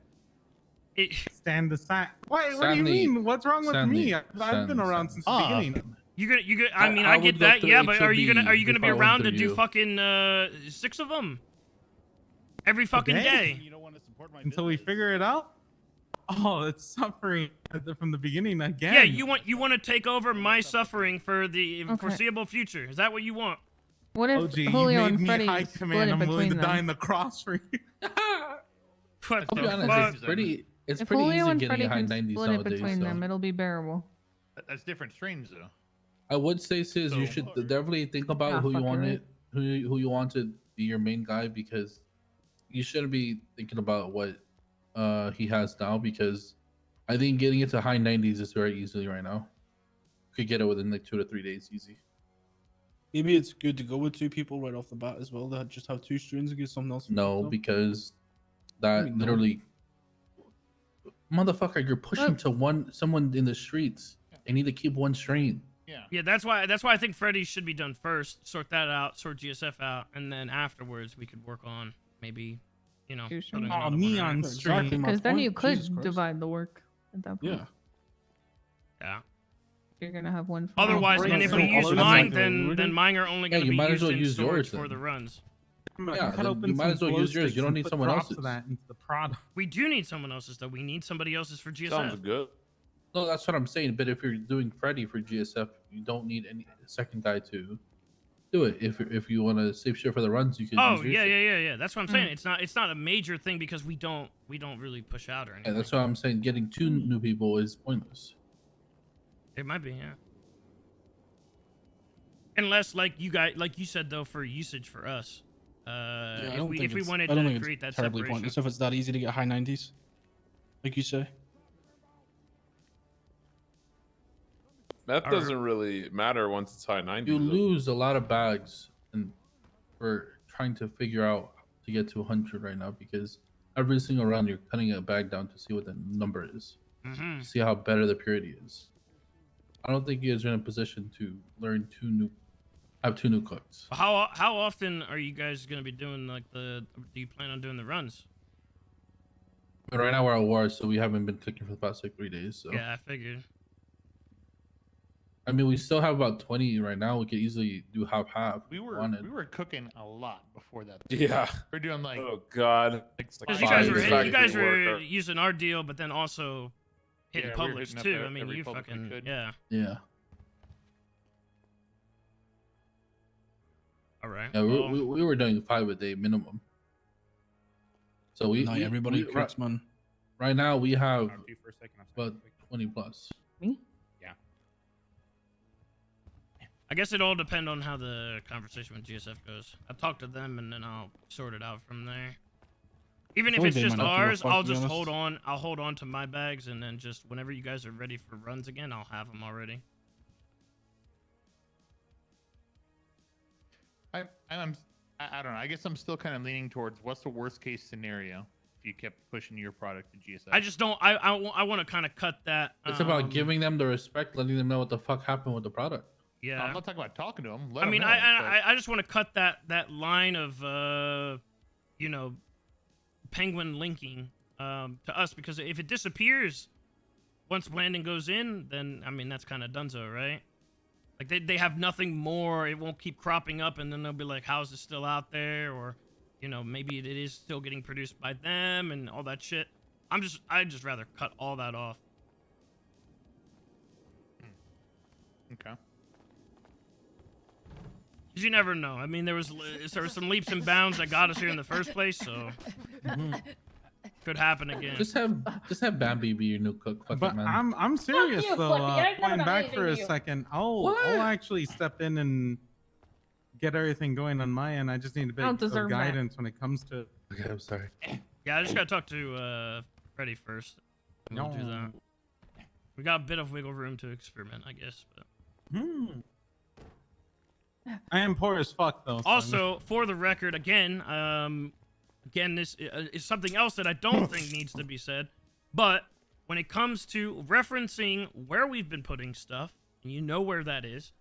It, Stand the sack. What do you Stanley- mean? What's wrong with Stanley- me? I've been around since the beginning. you gonna? I mean, I I get would go that. through Yeah, but are you HOB gonna be before I went around to through do you. fucking 6 of them every fucking day? You don't want to support my Until we figure it out. Oh, it's suffering from the beginning again. Yeah, you want to take over my suffering for the Okay. foreseeable future? Is that what you want? What if OG, you Julio made and me Freddy high split command. it I'm willing between to die them? in the cross for you. What To be the honest, fuck? it's pretty. It's If pretty Julio easy and getting Freddy a high can 90s split it nowadays. between So. them, it'll be bearable. That's different strains though. I would say, sis, you So- should definitely think about Ah, who you fuck, you're want right. it, who you want to be your main guy, because you shouldn't be thinking about what he has now, because I think getting it to high 90s is very easily right now. You could get it within like 2 to 3 days, easy. Maybe it's good to go with 2 people right off the bat as well. That just have 2 streams and get something else. No, fucked up. because that mean, no? literally, motherfucker, you're pushing Oh. to someone in the streets. They need to keep one strain. Yeah, that's why I think Freddy should be done first. Sort that out, sort GSF out, and then afterwards we could work on maybe, Two streams. putting Oh, another one neon in. stream. Exactly my Because then point. you could Jesus Christ. divide the work at that point. Yeah. Yeah. You're gonna have one. For Otherwise, break and if some we use colors mine, like then mine are only Yeah, going to you be might as used well in use storage yours for then. the runs. I'm gonna Yeah, cut then open you might some as well glow use yours. sticks You don't and need put someone props of else's. that into the product. We do need someone else's though. We need somebody else's for GSF. good. No, that's what I'm saying. But if you're doing Freddy for GSF, you don't need any second guy to do it. If you want to save shit for the runs, you can. Oh use your yeah, shit. yeah. That's what I'm saying. It's not a major thing because we don't really push out or Yeah, anything. that's what I'm saying. Getting 2 new people is pointless. It might be, yeah. Unless, like you said though, for usage for us. Yeah, I if don't we think wanted I don't to think create it's that terribly separation. pointless if it's that easy to get high 90s, like you say. Meth Or- doesn't really matter once it's high 90s. You though. lose a lot of bags, and we're trying to figure out to get to 100 right now because every single round you're cutting a bag down to see what the number is, Mm-hmm. see how better the purity is. I don't think you guys are in a position to learn have 2 new cooks. How often are you guys gonna be doing like do you plan on doing the runs? But right now we're at war, so we haven't been cooking for the past like 3 days. So Yeah, I figured. I mean, we still have about 20 right now. We could easily do half. We if were wanted. we were cooking a lot before that. Yeah. We're doing like Oh God. like Because five you guys were using our deal, but then also hitting Yeah, we were Publix hitting up too. I mean, every you Publix we fucking could. yeah. Yeah. All right. Yeah, well, we were doing 5 a day minimum. So Not everybody cooks, man. Right now we have Talk to you for a second. I'm about 20 plus. Me? Yeah. I guess it all depends on how the conversation with GSF goes. I'll talk to them and then I'll sort it out from there. Even if feel like it's they just might not give a ours, fuck, I'll to be just honest. hold on. I'll hold on to my bags and then just whenever you guys are ready for runs again, I'll have them already. I don't know. I guess I'm still kind of leaning towards what's the worst case scenario if you kept pushing your product to GSF. I just don't. I want to kind of cut that. It's about giving them the respect, letting them know what the fuck happened with the product. Yeah. I'm not talking about talking to them. I mean, I just want to cut that line of you know, penguin linking to us, because if it disappears once Blandon goes in, then I mean that's kind of dunzo, right? Like they have nothing more. It won't keep cropping up, and then they'll be like, "How's it still out there?" Or, you know, maybe it is still getting produced by them and all that shit. I'd just rather cut all that off. Okay. 'Cause you never know. I mean, there was some leaps and bounds that got us here in the first place, so could happen again. Just have Bambi be your new cook. Fuck But it, man. I'm serious you, though. Flippy. I never Going done back anything for a to you. second, I'll actually step in and get everything going on my end. I just need a bit don't of deserve that. guidance when it comes to. Okay, I'm sorry. Yeah, I just gotta talk to Freddy first. And we'll do that. We got a bit of wiggle room to experiment, I guess. But I am poor as fuck though. so- also, for the record, again, this is something else that I don't think needs to be said. But when it comes to referencing where we've been putting stuff, and you know where that is,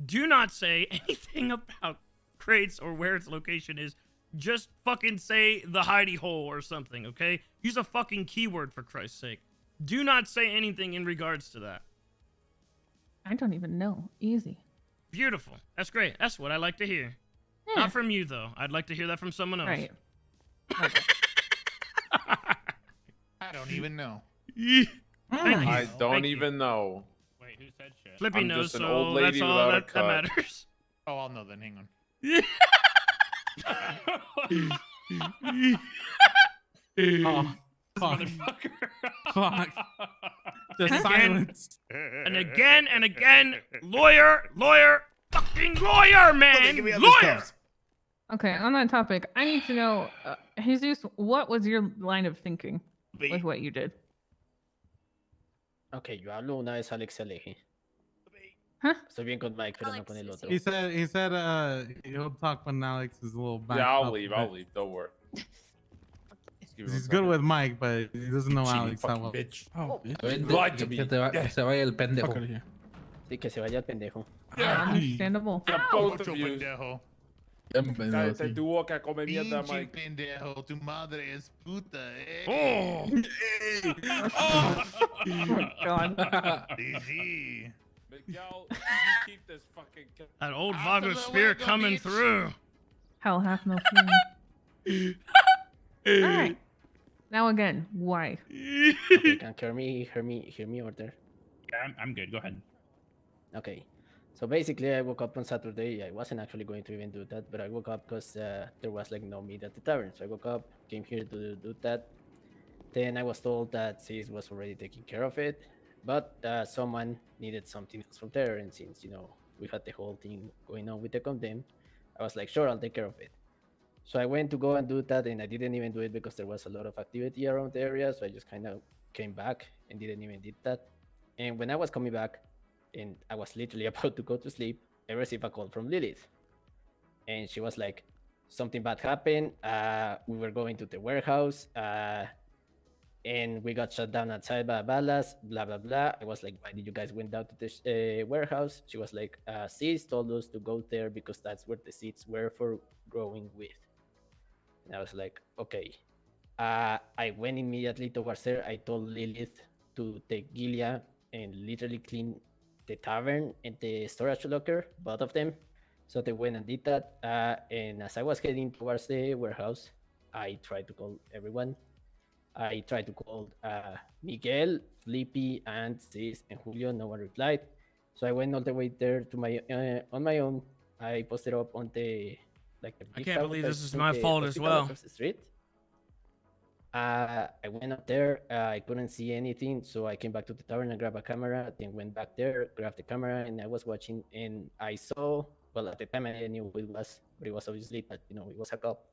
do not say anything about crates or where its location is. Just fucking say the hidey hole or something, okay? Use a fucking keyword for Christ's sake. Do not say anything in regards to that. I don't even know. Easy. Beautiful. That's great. That's what I like to hear. Yeah. Not from you, though. I'd like to hear that from someone else. Right. I don't even know. Thank you. I don't Thank you. even know. Wait, who said shit? Flippy I'm knows, just an so old lady that's all without a that cut. matters. Oh, I'll know then. Hang on. Oh, fuck. Fuck. The Again. silence. And again, lawyer, fucking lawyer, man, lawyer. Okay, on that topic, I need to know, Jesus, what was your line of thinking with what you did? Ok, yo hablo una vez Alex se aleje. Huh? Estoy bien con Mike, pero no con el otro. He said he'll talk when Alex is a little back. Yeah, I'll up, leave. but I'll leave. Don't worry. Just give me He's one good second. with Mike, but he doesn't know Cheating Alex that fucking well. bitch. Oh, Vente, Lied to me. que se vaya el pendejo. fuck out of here. Sí, que se vaya el pendejo. Understandable. Yeah, both Ocho of you. pendejo. Bien pendejo, Cállate sí. tu boca, come mierda, Pinche Mike. pendejo. Tu madre es puta, eh. Oh, God. DG. Miguel, you keep this fucking. that old Out Vago of the spirit way, coming bitch. through. Hell hath no feeling. All right. Now again, why? Okay, can hear me order? Yeah, I'm good. Go ahead. Okay. So basically, I woke up on Saturday. I wasn't actually going to even do that, but I woke up because there was like no meat at the tavern. So I woke up, came here to do that. Then I was told that Sis was already taking care of it, but someone needed something else from there. And since, you know, we had the whole thing going on with the condemned, I was like, sure, I'll take care of it. So I went to go and do that, and I didn't even do it because there was a lot of activity around the area. So I just kind of came back and didn't even did that. And when I was coming back, and I was literally about to go to sleep, I received a call from Lilith. And she was like, something bad happened. We were going to the warehouse, and we got shut down outside by Balas, blah, blah, blah. I was like, why did you guys went down to the warehouse? She was like, Sis told us to go there because that's where the seeds were for growing with. And I was like, okay. I went immediately towards her. I told Lilith to take Gilia and literally clean the tavern and the storage locker, both of them. So they went and did that. And as I was heading towards the warehouse, I tried to call everyone. I tried to call Miguel, Flippy, and Cis and Julio. No one replied. So I went all the way there to my on my own. I posted up on the the I big can't tower believe that this is is in my the fault as hospital well. across the street. I went up there. I couldn't see anything, so I came back to the tavern and grabbed a camera. Then went back there, grabbed the camera, and I was watching. And I saw. Well, at the time I didn't know who it was, but it was obviously that it was a cop.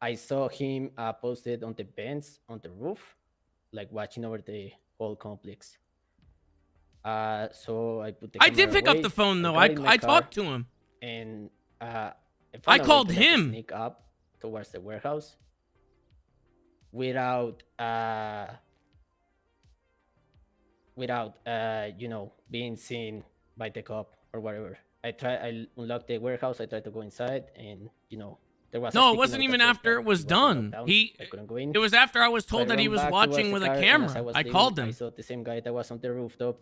I saw him posted on the vents on the roof, like watching over the whole complex. So I put the I camera did pick up away. the phone though. got in my I car, talked to him. and I I found a way called to, him. sneak up towards the warehouse without being seen by the cop or whatever. I unlocked the warehouse. I tried to go inside, and there was a No, it sticky wasn't note even that said after that it was he wasn't locked done. down. He I couldn't go in. It was after I was So I told that he ran was back watching towards with the a car, and as I camera. was I leaving, called I him. saw the same guy that was on the rooftop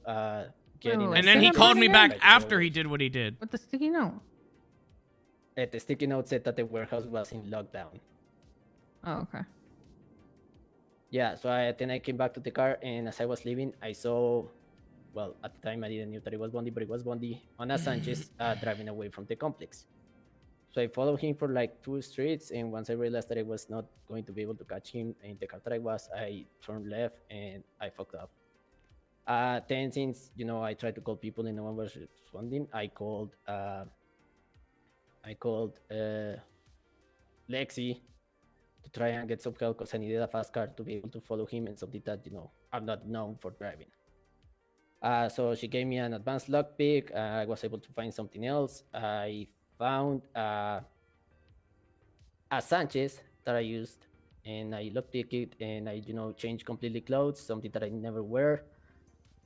getting wait, a And then he say that called me again? back after he did what he did. What the sticky note? The sticky note said that the warehouse was in lockdown. Oh, okay. Yeah, so then I came back to the car, and as I was leaving, I saw, well, at the time I didn't know that it was Bondi, but it was Bondi on a Sanchez driving away from the complex. So I followed him for like 2 streets, and once I realized that I was not going to be able to catch him in the car that I turned left and I fucked up. Then since I tried to call people and no one was responding, I called Lexi to try and get some help because I needed a fast car to be able to follow him and something that I'm not known for driving. So she gave me an advanced lockpick. I was able to find something else. I found a Sanchez that I used, and I lockpicked it, and I changed completely clothes, something that I never wear.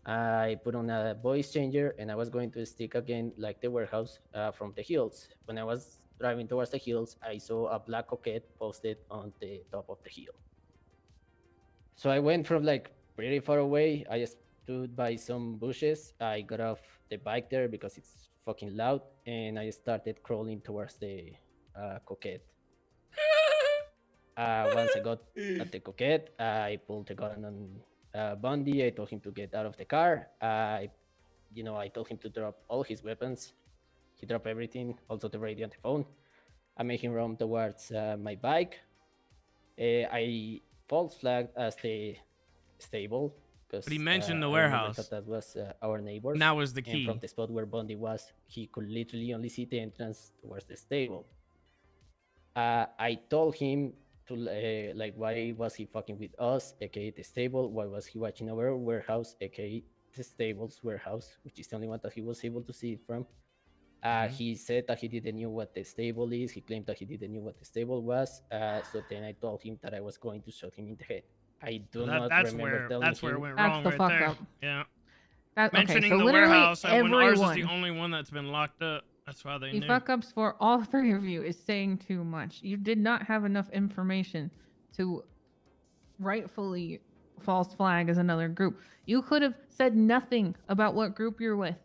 I put on a voice changer, and I was going to stick again like the warehouse from the hills. When I was driving towards the hills, I saw a black coquette posted on the top of the hill. So I went from like pretty far away. I stood by some bushes. I got off the bike there because it's fucking loud, and I started crawling towards the coquette. Once I got at the coquette, I pulled the gun on Bundy. I told him to get out of the car. I told him to drop all his weapons. He dropped everything, also the radio and the phone. I made him run towards my bike. I false flagged as the stable because But he mentioned the I warehouse. thought that was our neighbors. And that was the And key. from the spot where Bundy was, he could literally only see the entrance towards the stable. I told him to why was he fucking with us, aka the stable? Why was he watching our warehouse, aka the stable's warehouse, which is the only one that he was able to see it from? He said that he didn't know what the stable is. He claimed that he didn't know what the stable was. So then I told him that I was going to shoot him in the head. I do not remember telling That's him. where it went That's wrong the right fuck there. up. Yeah. Okay, Mentioning so the literally warehouse, when ours is the everyone- only one that's been locked up. That's why they The knew. fuck ups for all 3 of you is saying too much. You did not have enough information to rightfully false flag as another group. You could have said nothing about what group you're with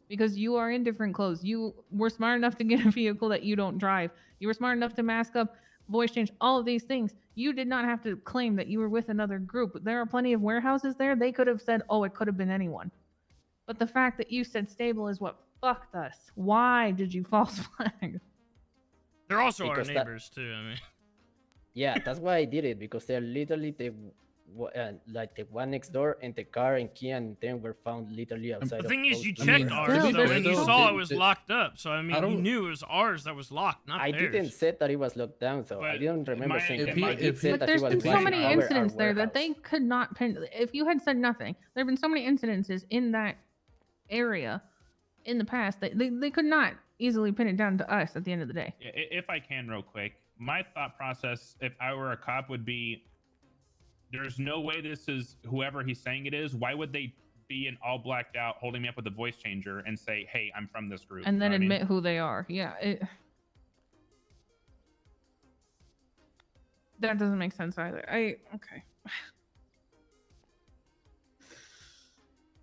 because you are in different clothes. You were smart enough to get a vehicle that you don't drive. You were smart enough to mask up, voice change, all of these things. You did not have to claim that you were with another group. There are plenty of warehouses there. They could have said, oh, it could have been anyone. But the fact that you said stable is what fucked us. Why did you false flag? They're also Because our that- neighbors too. I mean, Yeah, that's why I did it, because they're literally the one next door, and the car and key and them were found literally outside. the thing is, you those checked two ours houses. though, and you saw it was They- locked up. So I mean, you don't- knew it was ours that was locked, not I theirs. didn't say that it was locked down, so I But didn't remember my- saying If that. he- I did if say he- But that there's he was been so watching many our incidents there that warehouse. they could not pin. If you had said nothing, there have been so many incidences in that area in the past that they could not easily pin it down to us at the end of the day. If I can, real quick, my thought process, if I were a cop, would be: there's no way this is whoever he's saying it is. Why would they be in all blacked out, holding me up with a voice changer, and say, "Hey, I'm from this group," And then you know what I mean? admit who they are. Yeah. That doesn't make sense either. Okay.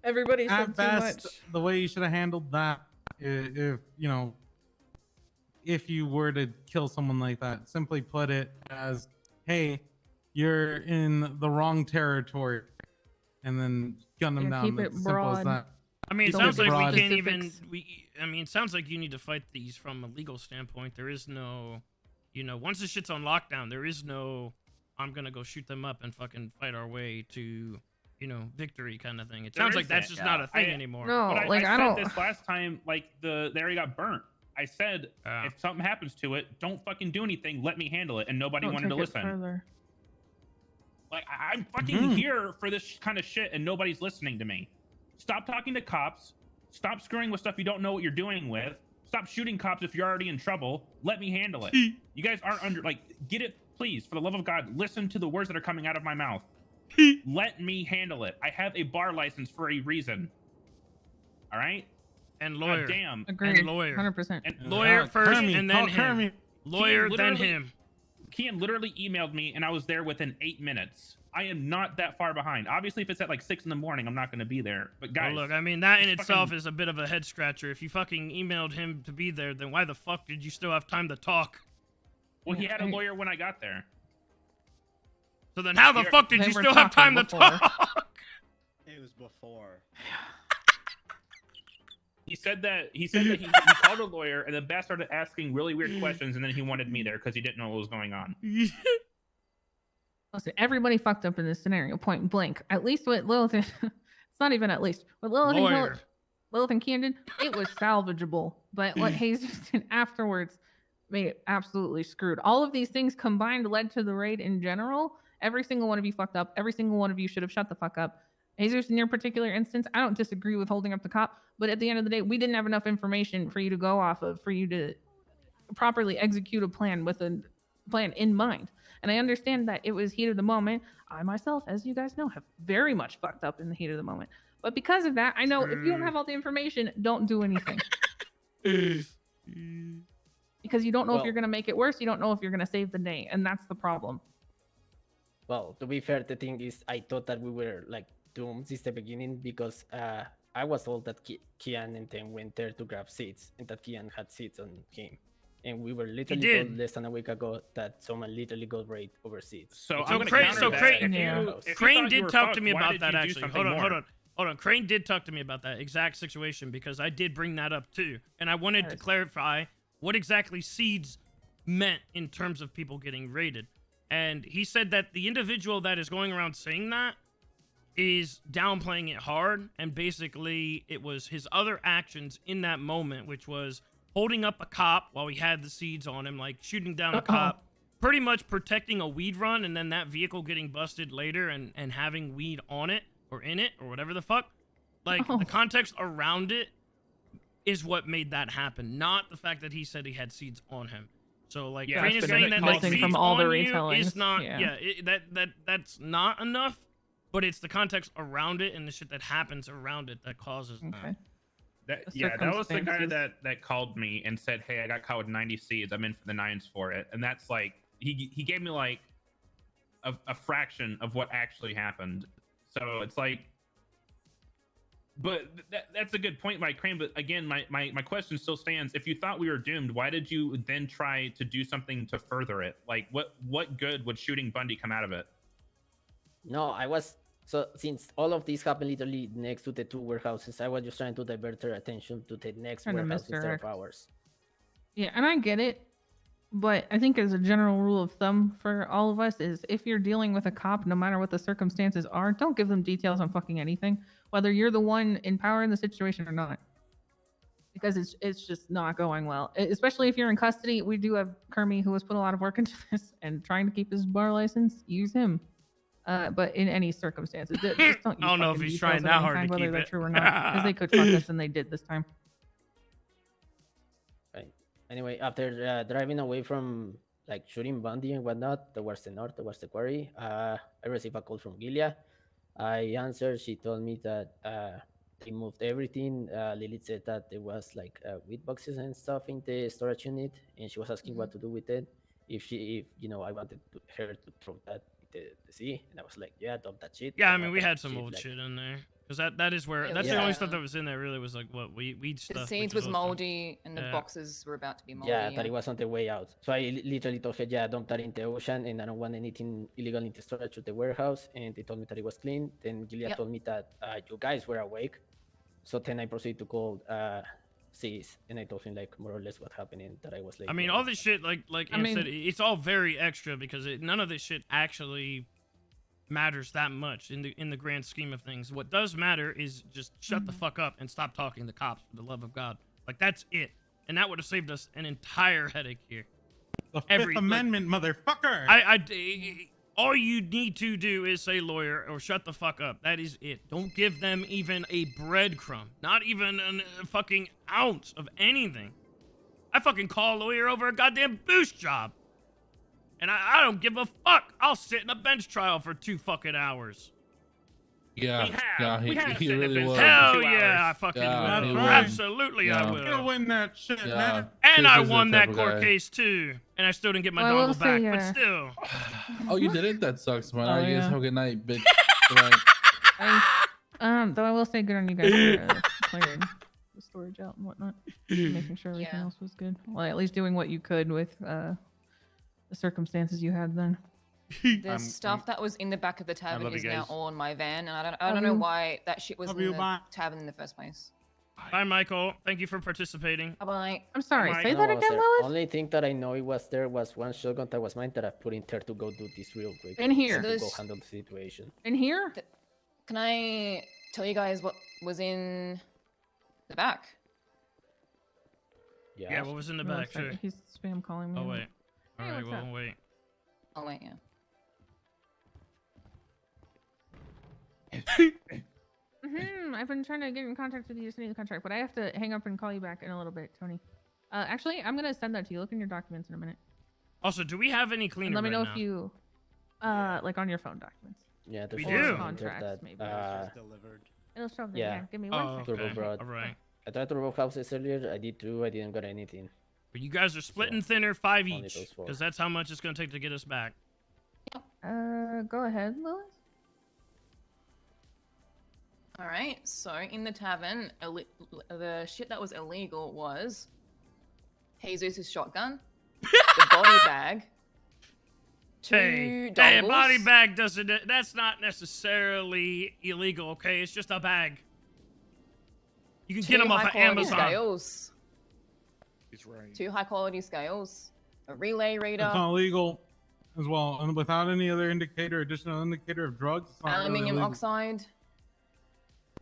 Everybody said At too best, much. the way you should have handled that, if you know, if you were to kill someone like that, simply put it as, "Hey, you're in the wrong territory," and then gun them Yeah, down. keep it It's as simple as broad. that. I mean, it Keep sounds like we broad. can't even. Specifics. I mean, it sounds like you need to fight these from a legal standpoint. There is no, once the shit's on lockdown, there is no. I'm gonna go shoot them up and fucking fight our way to, victory kind of thing. It sounds like that's just not a thing anymore. No, But like I I said don't. this last time, like they already got burnt. I said if something happens to it, don't fucking do anything. Let me handle it, and nobody Don't wanted to take it listen. further. Like I'm fucking here for this kind of shit, and nobody's listening to me. Stop talking to cops. Stop screwing with stuff you don't know what you're doing with. Stop shooting cops if you're already in trouble. Let me handle it. You guys aren't get it, please. For the love of God, listen to the words that are coming out of my mouth. Let me handle it. I have a bar license for a reason. All right. And lawyer. Damn. Agreed. And lawyer. 100%. And Lawyer first, Kermit, and then call him. Kermit. Lawyer, then literally- him. Kian literally emailed me, and I was there within 8 minutes. I am not that far behind. Obviously, if it's at like 6 in the morning, I'm not going to be there. But guys, Well, look, I mean, that in just itself fucking- is a bit of a head scratcher. If you fucking emailed him to be there, then why the fuck did you still have time to talk? Well, he had a lawyer when I got there. So then how the Here- fuck did They you were still have time talking to before. talk? It was before. He said that he he called a lawyer, and then Bass started asking really weird questions, and then he wanted me there because he didn't know what was going on. Listen, everybody fucked up in this scenario, point blank. At least with Lilith, it's not even at least. With Lilith Lawyer. and Kian did, it was salvageable. But what Jesus did afterwards made it absolutely screwed. All of these things combined led to the raid in general. Every single one of you fucked up. Every single one of you should have shut the fuck up. Jesus, in your particular instance, I don't disagree with holding up the cop, but at the end of the day, we didn't have enough information for you to go off of, for you to properly execute a plan with a plan in mind. And I understand that it was heat of the moment. I myself, as you guys know, have very much fucked up in the heat of the moment. But because of that, I know if you don't have all the information, don't do anything. Because you don't know if Well- you're going to make it worse. You don't know if you're going to save the day. And that's the problem. Well, to be fair, the thing is, I thought that we were like doomed since the beginning because I was told that Kian and Ten went there to grab seats and that Kian had seats on him. And we were literally did. told less than a week ago that someone literally got raped over seats. So Which I'm So gonna Crane, counter so that. Crane, If you- Yeah. if you Crane thought you did were talk fucked, to me why about did that you do actually. something Hold more? on. Crane did talk to me about that exact situation because I did bring that up too, and I wanted to Yes. clarify what exactly seeds meant in terms of people getting raided. And he said that the individual that is going around saying that is downplaying it hard, and basically it was his other actions in that moment, which was holding up a cop while he had the seeds on him, like shooting down a cop, pretty much protecting a weed run, and then that vehicle getting busted later and having weed on it or in it or whatever the fuck. Like the context around it is what made that happen, not the fact that he said he had seeds on him. So like Yeah, Crane that's is been saying that like, missing seeds from all the on you retellings. is not Yeah. that's not enough, but it's the context around it and the shit that happens around it that causes Okay. that. The That was the guy circumstances. that called me and said, "Hey, I got caught with 90 seeds. I'm in for the 9s for it." And that's like he gave me like a fraction of what actually happened. So it's like, but that's a good point by Crane. But again, my question still stands. If you thought we were doomed, why did you then try to do something to further it? Like, what good would shooting Bundy come out of it? No, I was so since all of this happened literally next to the two warehouses, I was just trying to divert their attention to the next Trying to warehouse instead of misdirect. ours. Yeah, and I get it. But I think as a general rule of thumb for all of us is if you're dealing with a cop, no matter what the circumstances are, don't give them details on fucking anything, whether you're the one in power in the situation or not. Because it's just not going well. Especially if you're in custody. We do have Kermie who has put a lot of work into this and trying to keep his bar license. Use him. But in any circumstances, just don't use I don't know if fucking he's details trying of that any hard to kind, whether keep they're it. true or not, because they could fuck us and they did this time. Right. Anyway, after driving away from like shooting Bundy and whatnot towards the north, towards the quarry, I received a call from Gilia. I answered. She told me that they moved everything. Lilith said that there was like weed boxes and stuff in the storage unit, and she was asking what to do with it. If I wanted her to throw that into the sea, and I was like, yeah, dump that shit. Yeah, I don't mean, want we that had some shit, old like- shit in there Because that is where It that's was, the only yeah. stuff that was in there. Really was like what weed The stuff. seeds which was is also- moldy, and the Yeah. boxes were about to be moldy. Yeah, that it was on the way out. So I literally told her, yeah, dump that in the ocean, and I don't want anything illegal in the storage of the warehouse. And they told me that it was clean. Then Gilead Yep. told me that you guys were awake. So then I proceeded to call Cs, and I told him like more or less what happened and that I was late. I mean, all this shit, like I Am mean- said, it's all very extra because none of this shit actually matters that much in the grand scheme of things. What does matter is just shut the fuck up and stop talking to the cops, for the love of God. Like, that's it. And that would have saved us an entire headache here. The Fifth Amendment, motherfucker. All you need to do is say lawyer or shut the fuck up. That is it. Don't give them even a breadcrumb. Not even a fucking ounce of anything. I fucking call a lawyer over a goddamn boost job. And I don't give a fuck. I'll sit in a bench trial for 2 fucking hours. Yeah, We have he said really it was. been Hell 2 yeah, I hours. fucking Yeah, will. he will. Absolutely, I Yeah. will. You'll win that shit, Yeah. man. And I Chris is won that that type of court guy. case too, and I still didn't get my Well, I will dongle back. say, But still, Oh, you did it? That sucks, man. Oh, All right, you guys yeah. have a good night, bitch. Good night. Though I will say good on you guys for clearing the storage out and whatnot, making sure everything Yeah. else was good. Well, at least doing what you could with the circumstances you had then. The stuff that was in the back of the tavern love you is now guys. all in my van, and I Love don't know you. why that shit was Love in you, the bye. tavern in the first place. bye, Michael. Thank you for participating. Bye. I'm sorry. Mike. Say No, that I was again, there. Lois. Only thing that I know it was there was one shotgun that was mine that I put in there to go do this real quick. In here. To So go those- handle the situation. In here? Can I tell you guys what was in the back? Yeah, what was in the One back? second, Sure. He's spam calling me. Oh wait. All Hey, right. what's Well, up? wait. Oh wait, yeah. I've been trying to get in contact with you to send you the contract, but I have to hang up and call you back in a little bit, Tony. Actually, I'm gonna send that to you. Look in your documents in a minute. Also, do we have any And cleaner let me right know now? if you, like on your phone documents. Yeah, there's We one do. in there Contracts, that, maybe. delivered. It'll show there. yeah. Yeah. Give me one Oh, second. Turbo okay. Broad. All right. I tried to rob houses earlier. I did 2. I didn't get anything. But you guys are splitting So, thinner 5 only each, those 4. because that's how much it's gonna take to get us back. Go ahead, Lois. All right. So in the tavern, the shit that was illegal was Jesus' shotgun, the body bag, 2 Hey, dongles. a body bag doesn't. That's not necessarily illegal. Okay, it's just a bag. You can get 2 them off of high-quality Amazon. scales, He's right. 2 high-quality scales, a relay It's reader, not legal as well, and without any other additional indicator of drugs. It's not really aluminium legal. oxide.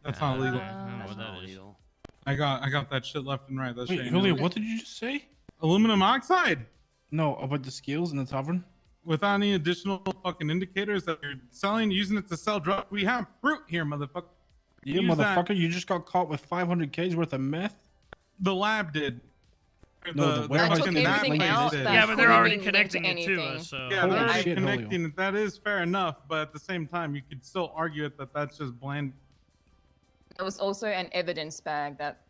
That's not legal. I don't know That's what not that is. illegal. I got that shit left and right. That's Wait, Julio, what did you just say? Aluminum oxide. No, about the scales in the tavern. Without any additional fucking indicators that you're selling, using it to sell drugs. We have fruit here, motherfucker. Yeah, Use that. motherfucker, you just got caught with 500 K's worth of meth. The lab did. No, the warehouse took fucking everything ladies out did. that Yeah, but they're couldn't already be linked to connecting it to anything. us. So Yeah, Holy they're already shit, Julio. connecting it. That is fair enough, but at the same time, you could still argue it that that's just bland. There was also an evidence bag that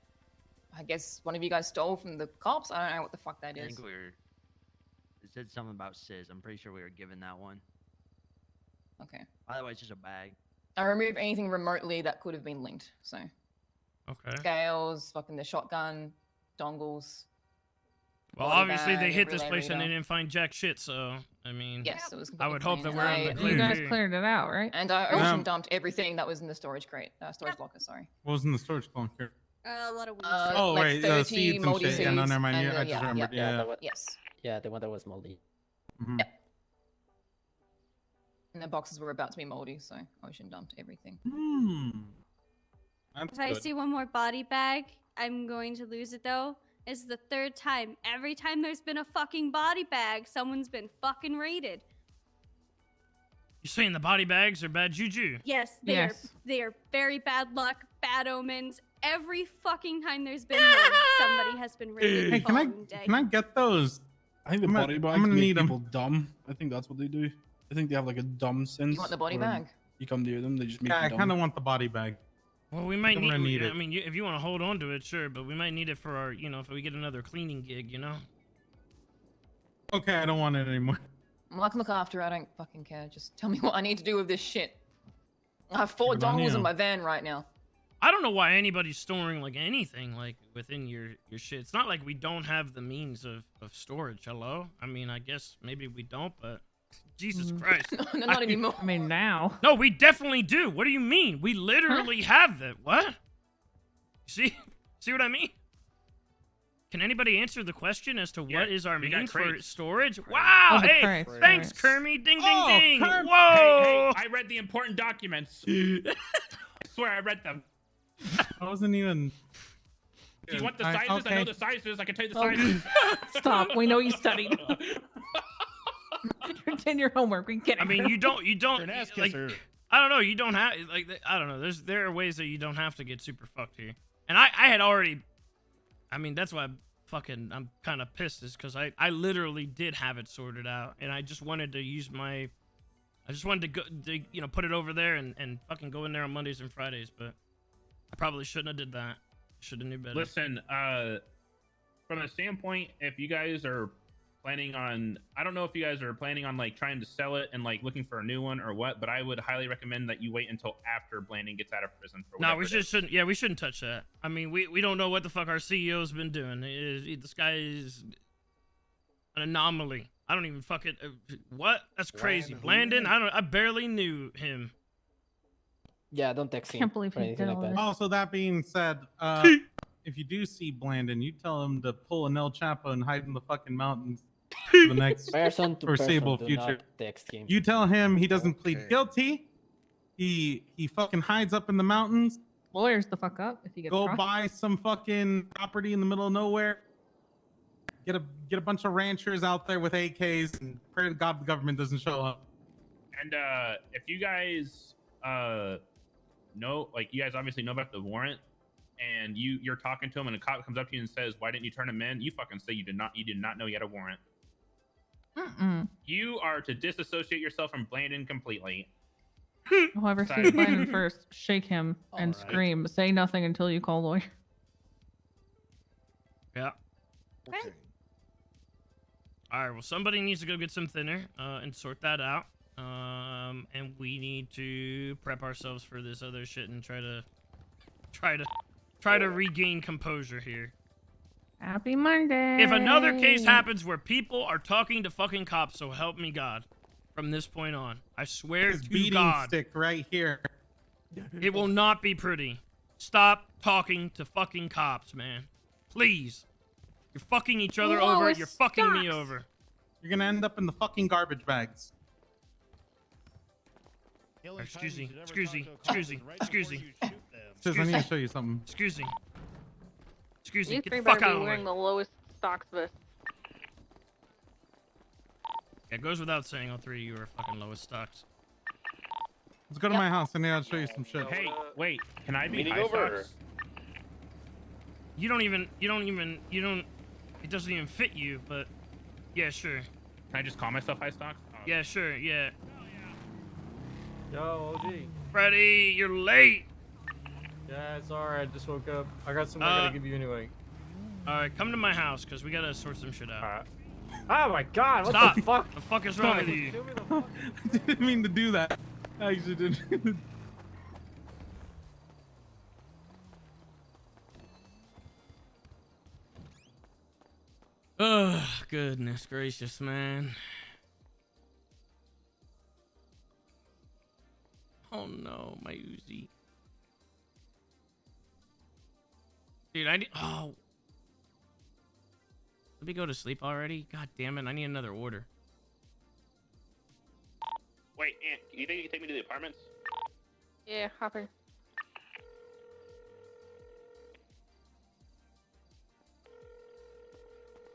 I guess one of you guys stole from the cops. I don't know what the fuck that I is. think we were. It said something about Sis. I'm pretty sure we were given that one. Okay. Otherwise, just a bag. I removed anything remotely that could have been linked. So okay. scales, fucking the shotgun, dongles. Well, body obviously they bag, hit this relay place and they reader. didn't find jack shit. So I mean, Yes, it was. I would hope that we're on the I- clear You guys here. cleared it out, right? And I Yeah. ocean dumped everything that was in the storage crate, storage locker. Sorry. What was in the storage clone here? A lot of weed. Oh, like right, 30 seeds and moldy shit. Yeah, no, seeds never mind. and, Yeah, I just yeah, remembered. yeah, Yeah. that was, Yes. yeah, the one that was moldy. Mhm. And the boxes were about to be moldy, so ocean dumped everything. That's If I good. see one more body bag, I'm going to lose it though. It's the 3rd time. Every time there's been a fucking body bag, someone's been fucking raided. You saying the body bags are bad juju? Yes, they Yes. are. They are very bad luck, bad omens. Every fucking time there's been one, somebody has been raided Hey, the can following day. I get those? I think the I'm gonna- body I'm bags gonna make need 'em. people dumb. I think that's what they do. I think they have like a dumb sense. You want the body where bag? You come near them, they just make Yeah, you I dumb. kind of want the body bag. Well, we might I'm gonna need I it. mean, if you want to hold on to it, sure, but we might need it for our, if we get another cleaning gig, Okay, I don't want it anymore. I can look after it. I don't fucking care. Just tell me what I need to do with this shit. I have 4 Good on dongles you. in my van right now. I don't know why anybody's storing like anything like within your shit. It's not like we don't have the means of storage. Hello? I mean, I guess maybe we don't, but Jesus Christ. No, not anymore. I mean, now. No, we definitely do. What do you mean? We literally have that. What? See what I mean? Can anybody answer the question as to what is our we got means for crates. storage? Wow! Oh, the Hey, crates, thanks, crates. Kermie. Ding, ding, Oh, ding. Kerm- Whoa! Hey, I read the important documents. I swear I read them. I wasn't even. Do you want the I- sizes? I okay. know the sizes. I can tell you the Oh, sizes. Stop. We know you studied. You're doing your homework. We get it. I mean, you don't You're an ass like. kisser. I don't know. You don't have like. I don't know. There are ways that you don't have to get super fucked here. And I had already. I mean, that's why I'm kind of pissed is because I literally did have it sorted out, and I just wanted to use my. I just wanted to go, put it over there and fucking go in there on Mondays and Fridays, but I probably shouldn't have did that. Should have knew better. Listen, from a standpoint, if you guys are planning on, I don't know if you guys are planning on like trying to sell it and like looking for a new one or what, but I would highly recommend that you wait until after Blandon gets out of prison for No, whatever we it is. shouldn't. Yeah, we shouldn't touch that. I mean, we don't know what the fuck our CEO's been doing. This guy is an anomaly. I don't even fucking what? That's crazy. Blandon, I barely knew him. Yeah, don't text him. Can't believe or he anything did like all that. this. Also, that being said, if you do see Blandon, you tell him to pull an El Chapo and hide in the fucking mountains for the next Person to foreseeable person, do future. not text him. You tell him he doesn't plead guilty. He fucking hides up in the mountains. Lawyers the fuck up if you get Go caught. buy some fucking property in the middle of nowhere. Get a bunch of ranchers out there with AKs and pray to God the government doesn't show up. And if you guys know, like you guys obviously know about the warrant, and you're talking to him, and a cop comes up to you and says, "Why didn't you turn him in?" You fucking say you did not know you had a warrant. Mm-mm. You are to disassociate yourself from Blandon completely. Whoever Sorry. sees Blandon first, shake him and Alright. scream. Say nothing until you call lawyer. Yeah. Okay. All right. Well, somebody needs to go get some thinner and sort that out. And we need to prep ourselves for this other shit and try to regain composure here. Happy Monday. If another case happens where people are talking to fucking cops, so help me God, from this point on, I swear His to beating God, stick right here. it will not be pretty. Stop talking to fucking cops, man. Please. You're fucking each other over. Lois You're fucking me Stocks. over. You're gonna end up in the fucking garbage bags. The only Excuse time you me, should ever excuse talk me, to a cop excuse is me, right excuse before me. you shoot them. Says I need to show you something. Excuse me. Excuse me. You Get three the fuck better out be of the way. wearing the lowest stocks vest. Yeah, it goes without saying all three of you are fucking lowest stocks. Let's go to my house and I'll show you some shit. Hey, wait, can I be Meeting high over. stocks? You don't, it doesn't even fit you, but yeah, sure. Can I just call myself high stocks? Oh, Yeah, sure, yeah. Yo, OG. Freddy, you're late. Yeah, it's alright. I just woke up. I got something I gotta give you anyway. Alright, come to my house, because we gotta sort some shit out. Alright. Oh my god, what Stop. the fuck? The fuck is wrong with you? Show me the fuck. I didn't mean to do that. I actually didn't. Oh, goodness gracious, man. Oh no, my Uzi. Dude, I need. Oh. Let me go to sleep already? God damn it, I need another order. Wait, Aunt, you think you can take me to the apartments? Yeah, hopper.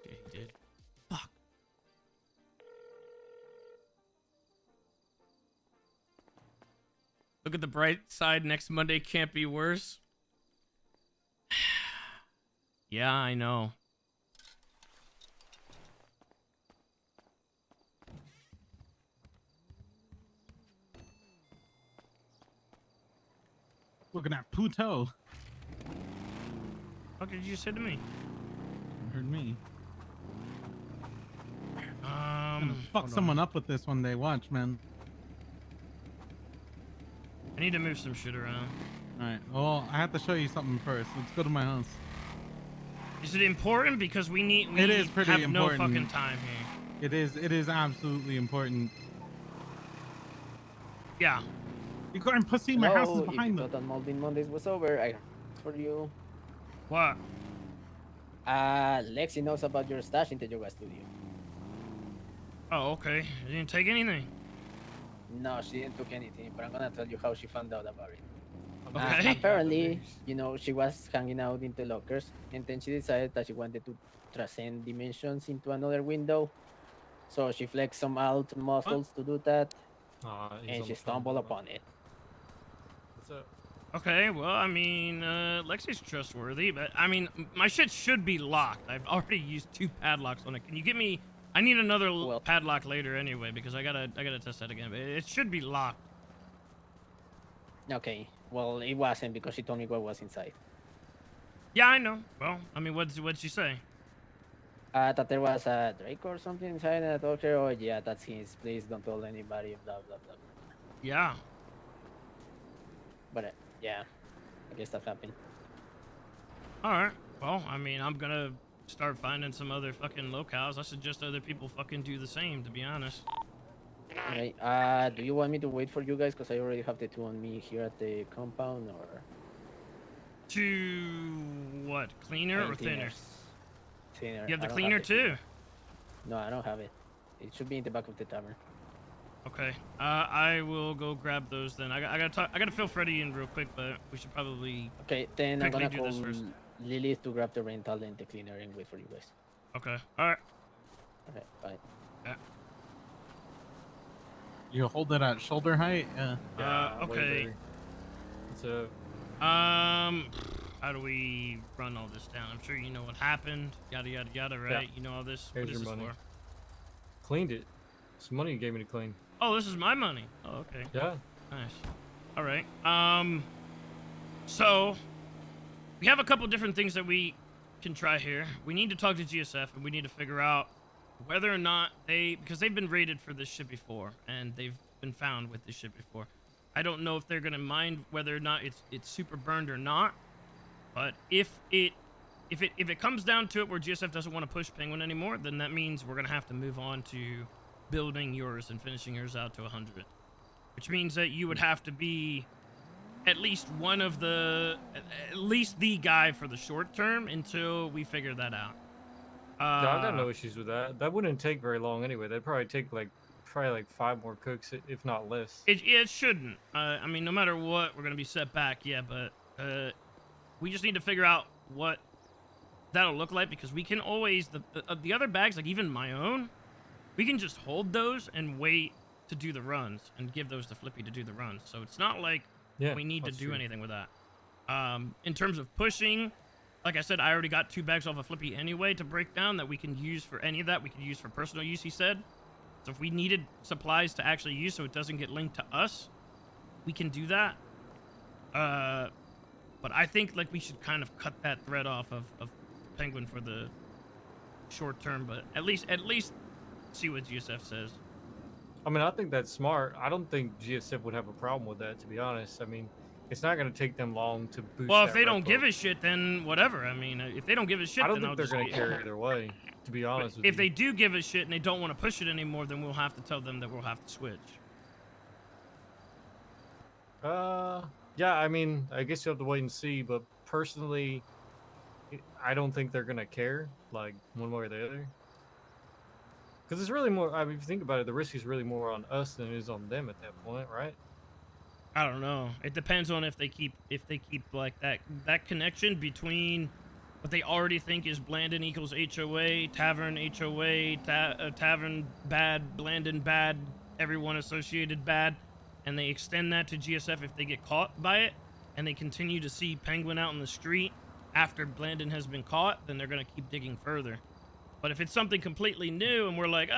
Yeah, he did. Fuck. Look at the bright side. Next Monday can't be worse. Yeah, I know. Looking at Puto. What did you say to me? You heard me. Um, Gonna fuck someone up with this one day. Watch, man. I need to move some shit around. All right. Well, I have to show you something first. Let's go to my house. Is it important? Because we It is pretty have important. no fucking time here. It is. It is absolutely important. Yeah. You go and pussy. My house is Hello, if behind you them. thought that Molding Mondays was over, I for you. What? Lexi knows about your stash into yoga studio. Oh, okay. You didn't take anything. No, she didn't took anything, but I'm gonna tell you how she found out about it. Okay. Apparently, you know, she was hanging out in the lockers, and then she decided that she wanted to transcend dimensions into another window. So she flexed some out muscles to do that, He's and on she the phone, stumbled by the way. upon it. What's up? Okay, well, I mean, Lexi's trustworthy, but I mean, my shit should be locked. I've already used 2 padlocks on it. Can you get me? I need another padlock later anyway because I gotta test that again. But it should be locked. Okay, well, it wasn't because she told me what was inside. Yeah, I know. Well, I mean, what'd she say? That there was a Draco or something inside, and I told her, oh yeah, that's his. Please don't tell anybody, blah, blah, blah. Yeah. But yeah, I guess that happened. All right. Well, I mean, I'm gonna start finding some other fucking locales. I suggest other people fucking do the same, to be honest. Okay, do you want me to wait for you guys? Because I already have the 2 on me here at the compound, or... To what? Cleaner or thinner? Thinner. You have the I don't cleaner it. too? No, I don't have it. It should be in the back of the tavern. Okay. I will go grab those then. I gotta fill Freddy in real quick, but we should probably. Okay, then I'm quickly gonna do this call first. Lilith to grab the rental and the cleaner and wait for you guys. Okay. All right. Okay, bye. Yeah. You hold it at shoulder height. Yeah. Okay. What's up? How do we run all this down? I'm sure you know what happened. Yada yada yada. Right? Yeah. You know all this. Here's What is your this money. for? Cleaned it. It's money you gave me to clean. Oh, this is my money. Oh, okay. Yeah. Nice. All right. So we have a couple different things that we can try here. We need to talk to GSF and we need to figure out whether or not because they've been raided for this shit before and they've been found with this shit before. I don't know if they're gonna mind whether or not it's super burned or not, but if it comes down to it where GSF doesn't want to push Penguin anymore, then that means we're gonna have to move on to building yours and finishing yours out to 100, which means that you would have to be at least at least the guy for the short term until we figure that out. No, I've got no issues with that. That wouldn't take very long anyway. That'd probably take like 5 more cooks, if not less. It shouldn't. I mean, no matter what, we're gonna be set back. Yeah, but we just need to figure out what that'll look like because we can always the other bags, like even my own, we can just hold those and wait to do the runs and give those to Flippy to do the runs. So it's not like we need to do anything with that. In terms of pushing, like I said, I already got 2 bags off of Flippy anyway to break down that we can use for any of that. We can use for personal use, he said. So if we needed supplies to actually use so it doesn't get linked to us, we can do that. But I think like we should kind of cut that thread off of Penguin for the short term, but at least see what GSF says. I mean, I think that's smart. I don't think GSF would have a problem with that, to be honest. I mean, it's not going to take them long to boost. Well, that if they don't repo. give a shit, then whatever. I mean, if they don't give a shit, I don't then think they're going to care either way, to be honest with you. If they do give a shit and they don't want to push it anymore, then we'll have to tell them that we'll have to switch. Yeah, I mean, I guess you have to wait and see, but personally, I don't think they're going to care, like, one way or the other. Because it's really more, I mean, if you think about it, the risk is really more on us than it is on them at that point, right? I don't know. It depends on if they keep like that connection between what they already think is Blandon equals HOA, Tavern HOA, Tavern bad, Blandon bad, everyone associated bad, and they extend that to GSF if they get caught by it, and they continue to see Penguin out in the street after Blandon has been caught, then they're gonna keep digging further. But if it's something completely new and we're like,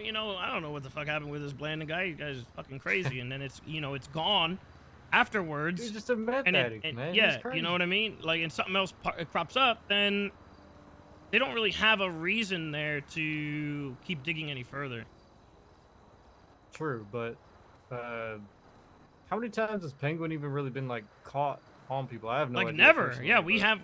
you know, I don't know what the fuck happened with this Blandon guy. You guys are fucking crazy. And then it's, you know, it's gone afterwards. He's just a meth addict, man. Yeah, He's crazy. you know what I mean? Like, and something else crops up, then they don't really have a reason there to keep digging any further. True, but how many times has Penguin even really been, like, caught on people. I have no like idea. never. personally, Yeah, we but- have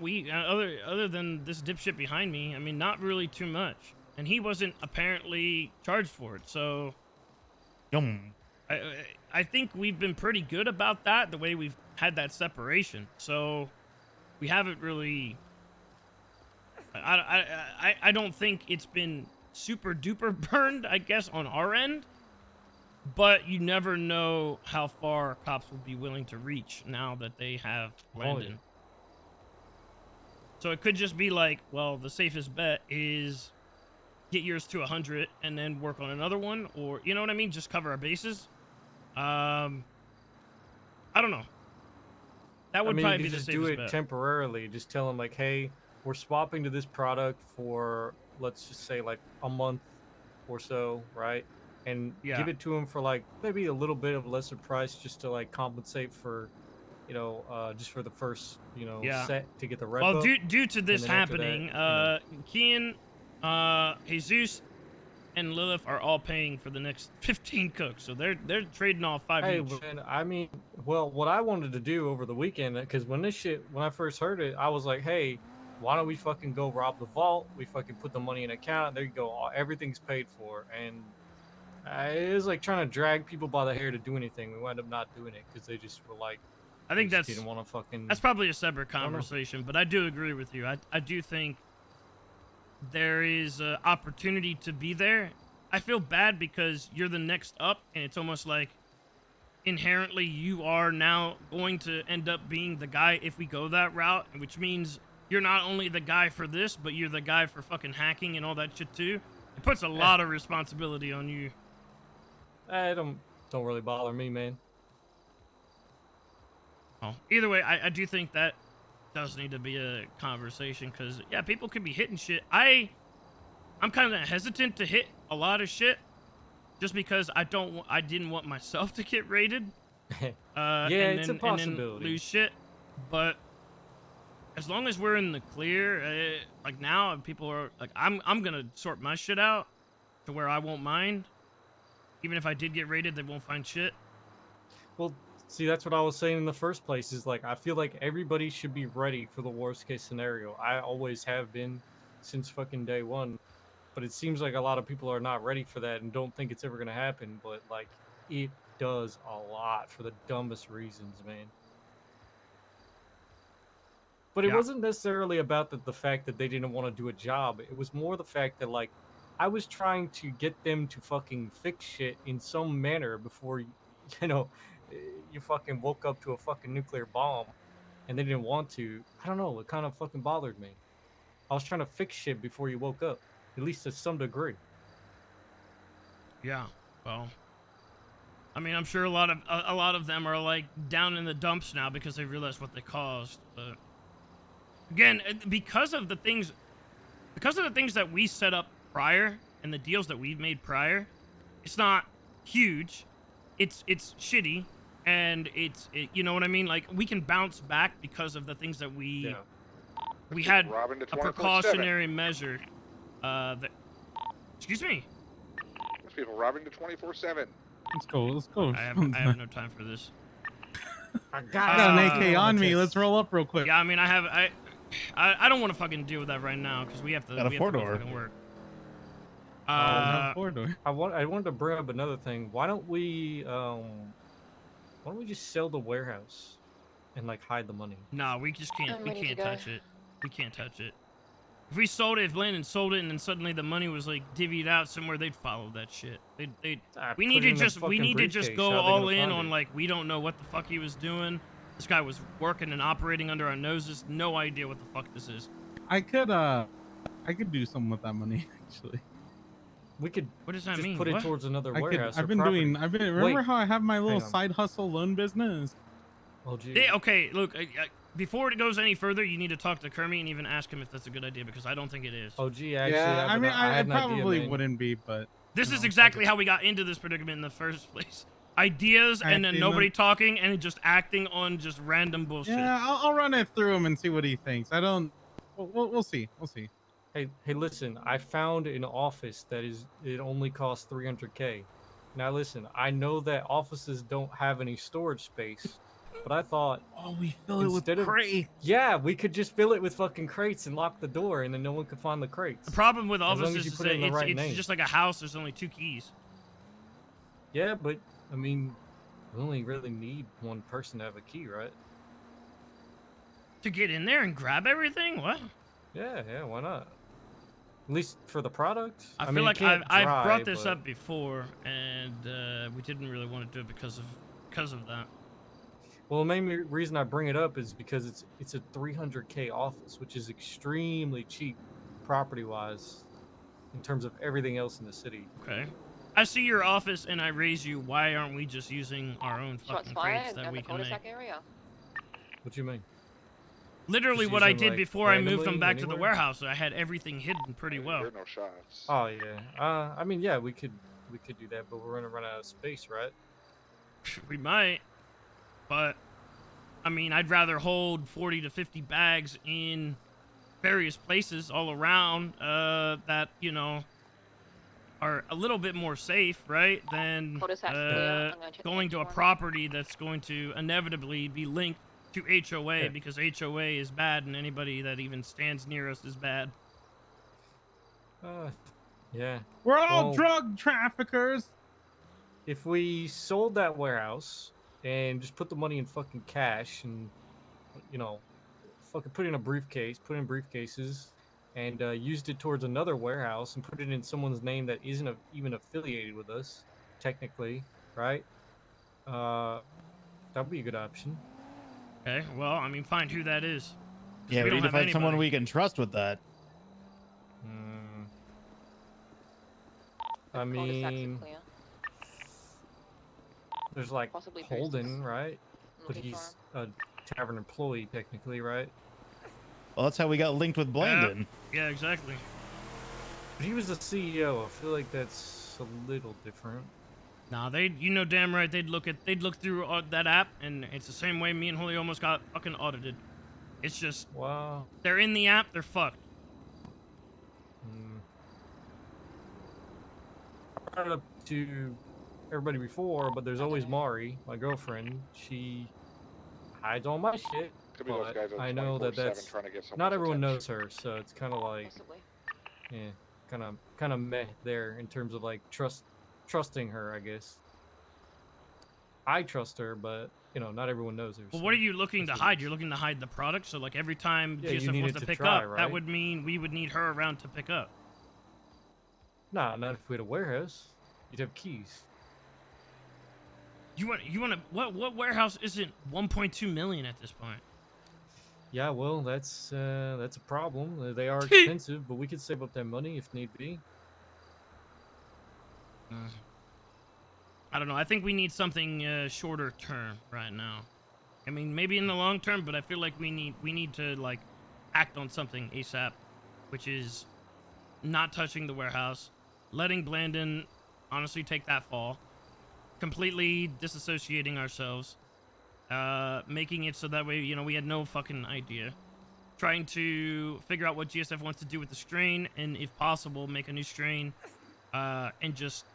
other than this dipshit behind me. I mean, not really too much, and he wasn't apparently charged for it. So, I think we've been pretty good about that. The way we've had that separation. So, we haven't really. I don't think it's been super duper burned. I guess on our end. But you never know how far cops will be willing to reach now that they have Landon. So it could just be like, well, the safest bet is get yours to 100 and then work on another one, or you know what I mean? Just cover our bases. I don't know. That would I mean, probably you be could the just do safest it bet. temporarily. Just tell them like, hey, we're swapping to this product for, let's just say, like a month or so, right? And Yeah. give it to them for like maybe a little bit of lesser price, just to like compensate for, just for the first, Yeah. set to get the rep Well, up. due to And this then after that, happening, Kian, Jesus, and Lilith are all paying for the next 15 cooks, so they're trading off 5 Hey, each. man, I mean, well, what I wanted to do over the weekend, because when I first heard it, I was like, hey, why don't we fucking go rob the vault? We fucking put the money in an account. There you go. Everything's paid for. And it was like trying to drag people by the hair to do anything. We wound up not doing it because they just were like, I think they just that's didn't want to fucking. That's probably a separate I don't know. conversation, but I do agree with you. I do think there is an opportunity to be there. I feel bad because you're the next up, and it's almost like inherently you are now going to end up being the guy if we go that route, which means you're not only the guy for this, but you're the guy for fucking hacking and all that shit too. It puts a lot of responsibility on you. I don't really bother me, man. Oh, either way, I do think that does need to be a conversation because yeah, people could be hitting shit. I'm kind of hesitant to hit a lot of shit just because I didn't want myself to get raided. Yeah, it's a And then possibility. lose shit, but as long as we're in the clear, like now, people are like, I'm gonna sort my shit out to where I won't mind. Even if I did get raided, they won't find shit. Well, see, that's what I was saying in the first place. Is like I feel like everybody should be ready for the worst case scenario. I always have been since fucking day one, but it seems like a lot of people are not ready for that and don't think it's ever gonna happen. But like, it does a lot for the dumbest reasons, man. But it Yeah. wasn't necessarily about the fact that they didn't want to do a job. It was more the fact that, like, I was trying to get them to fucking fix shit in some manner before, you fucking woke up to a fucking nuclear bomb and they didn't want to. I don't know. It kind of fucking bothered me. I was trying to fix shit before you woke up, at least to some degree. Yeah, well, I mean, I'm sure a lot of them are like down in the dumps now because they realize what they caused. But again, because of the things that we set up prior and the deals that we've made prior, it's not huge. It's shitty, and you know what I mean. Like we can bounce back because of the things that we had Robin to a 24/7. precautionary measure. Excuse me. There's people robbing to 24/7. Let's go. I have no time for this. I got an AK on me. Let's roll up real quick. Yeah, I mean, I don't want to fucking deal with that right now because we have to. Got a we have to go four-door. fucking work. I wanted to bring up another thing. Why don't we just sell the warehouse and like hide the money? No, we just can't. I'm We ready to can't go. touch it. We can't touch it. If we sold it, if Landon sold it, and then suddenly the money was like divvied out somewhere, they'd follow that shit. We put need it to in a just fucking briefcase. go How are they all gonna in find on it? like we don't know what the fuck he was doing. This guy was working and operating under our noses. No idea what the fuck this is. I could do something with that money actually. We could. What does that just mean? put it What? towards another I've warehouse. been remember Wait, how I have my little hang on. side hustle loan business? Oh, gee. Yeah, okay, look, before it goes any further, you need to talk to Kermit and even ask him if that's a good idea because I don't think it is. Oh, gee, actually, Yeah, I mean, had I an idea, probably man. wouldn't be, but This is exactly how we got into this predicament in the first place. Ideas and then Acting nobody them. talking and just acting on just random bullshit. yeah, I'll run it through him and see what he thinks. I don't. We'll see. We'll see. Hey, listen, I found an office it only costs 300K. Now listen, I know that offices don't have any storage space, But I thought, oh, we fill it with crates. Yeah, we could just fill it with fucking crates and lock the door, and then no one could find the crates. The problem with as long offices as you is put that in the right it's name. just like a house. There's only 2 keys. Yeah, but I mean, we only really need one person to have a key, right? To get in there and grab everything? What? Yeah, why not? At least for the product. I mean, feel it like can't I've dry, brought this but- up before, and we didn't really want to do it because of that. Well, the main reason I bring it up is because it's a 300K office, which is extremely cheap, property-wise, in terms of everything else in the city. Okay. I see your office and I raise you. Why aren't we just using our own fucking crates that we can make? What do you mean? Literally Just what I use them, did like, before I moved them randomly, back to the anywhere? warehouse. I had everything hidden pretty well. No shots. Oh yeah. I mean, yeah, we could do that, but we're gonna run out of space, right? We might, but I mean, I'd rather hold 40 to 50 bags in various places all around that, you know, are a little bit more safe, right, than going to a property that's going to inevitably be linked to HOA because HOA is bad and anybody that even stands near us is bad. Yeah. We're all Well, drug traffickers. If we sold that warehouse and just put the money in fucking cash and, you know, fucking put it in a briefcase, put it in briefcases, and used it towards another warehouse and put it in someone's name that isn't even affiliated with us, technically, right? That'd be a good option. Okay, well, I mean, find who that is. 'Cause Yeah, we don't need to have find someone anybody. we can trust with that. I mean, there's like Holden, right? But he's a tavern employee technically, right? Well, that's how we got linked with Blandon. Yeah, exactly. But he was the CEO. I feel like that's a little different. Nah, you know damn right they'd look through that app, and it's the same way me and Julio almost got fucking audited. It's just, wow, they're in the app, they're fucked. I brought it up to everybody before, but there's always Mari, my girlfriend. She hides all my shit. Could be those But guys on I know that 24/7 that's trying to get someone's not everyone attention. knows her, so it's kind of like, yeah, kind of meh there in terms of like trusting her, I guess. I trust her, but you know, not everyone knows her. Well, so what are you looking to that's hide? You're looking to hide the product, so like every time Yeah, you GSF need wants it to to pick try, up, right? that would mean we would need her around to pick up. Nah, not if we had a warehouse. You'd have keys. You want to what warehouse isn't 1.2 million at this point? Yeah, well, that's a problem. They are expensive, but we could save up that money if need be. I don't know. I think we need something shorter term right now. I mean, maybe in the long term, but I feel like we need to like act on something ASAP, which is not touching the warehouse, letting Blandon honestly take that fall, completely disassociating ourselves, making it so that way, you know, we had no fucking idea, trying to figure out what GSF wants to do with the strain, and if possible, make a new strain, and just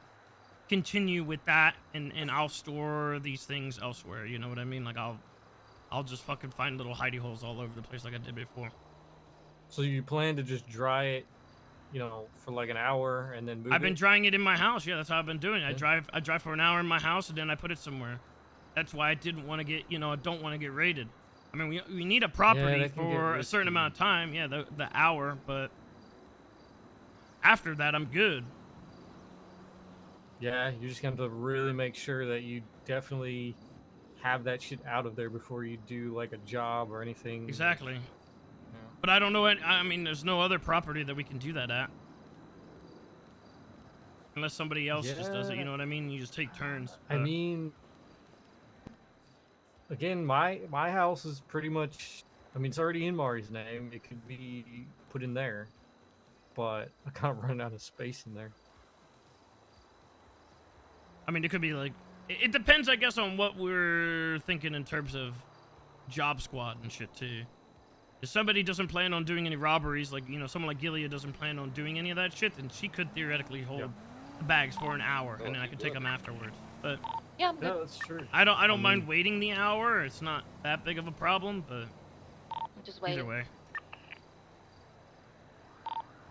continue with that, and I'll store these things elsewhere, you know what I mean? Like I'll just fucking find little hidey holes all over the place like I did before. So you plan to just dry it, you know, for like an hour and then move I've been it? drying it in my house. Yeah, that's how I've been doing it. Yeah. I drive for an hour in my house and then I put it somewhere. That's why I didn't want to get, you know, I don't want to get raided. I mean, we need a property that can get for a certain amount of time. Yeah, the hour, but after that, I'm good. Yeah, you just have to really make sure that you definitely have that shit out of there before you do like a job or anything. Exactly. But I don't know. I mean, there's no other property that we can do that at. Unless somebody else just does it, you know what I mean? You just take turns. I mean, again, my house is pretty much, I mean, it's already in Mari's name. It could be put in there, but I can't run out of space in there. I mean, it could be like, it depends, I guess, on what we're thinking in terms of job squad and shit too. If somebody doesn't plan on doing any robberies, like, you know, someone like Gilead doesn't plan on doing any of that shit, then she could theoretically hold the bags for an hour, and then I could take them afterwards. But Yeah, I'm good. No, that's true. I don't mean, mind waiting the hour. It's not that big of a problem, but Just wait. either way.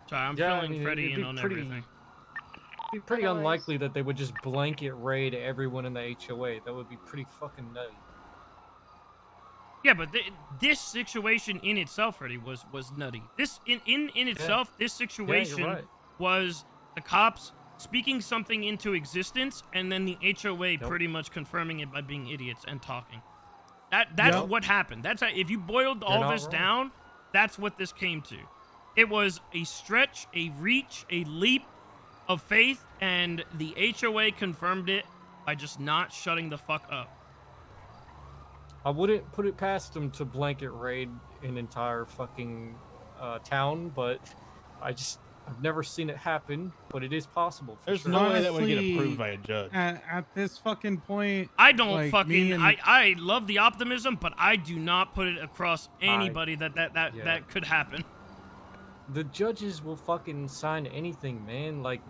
Sorry, I'm Yeah, I filling mean, Freddie it'd in be on pretty- everything. It'd be pretty No worries. unlikely that they would just blanket raid everyone in the HOA. That would be pretty fucking nutty. Yeah, but this situation in itself, Freddie, was nutty. This in itself, this situation right. was the cops speaking something into existence, and then the HOA Yep. pretty much confirming it by being idiots and talking. That's what happened. That's how, if you boiled all not this wrong. down, that's what this came to. It was a stretch, a reach, a leap of faith, and the HOA confirmed it by just not shutting the fuck up. I wouldn't put it past them to blanket raid an entire fucking town, but I've never seen it happen, but it is possible. For There's sure. no way that would get Honestly, approved by a judge. At this fucking point, I don't like, me fucking. and- I love the optimism, but I do not put it across anybody that could happen. The judges will fucking sign anything, man. Like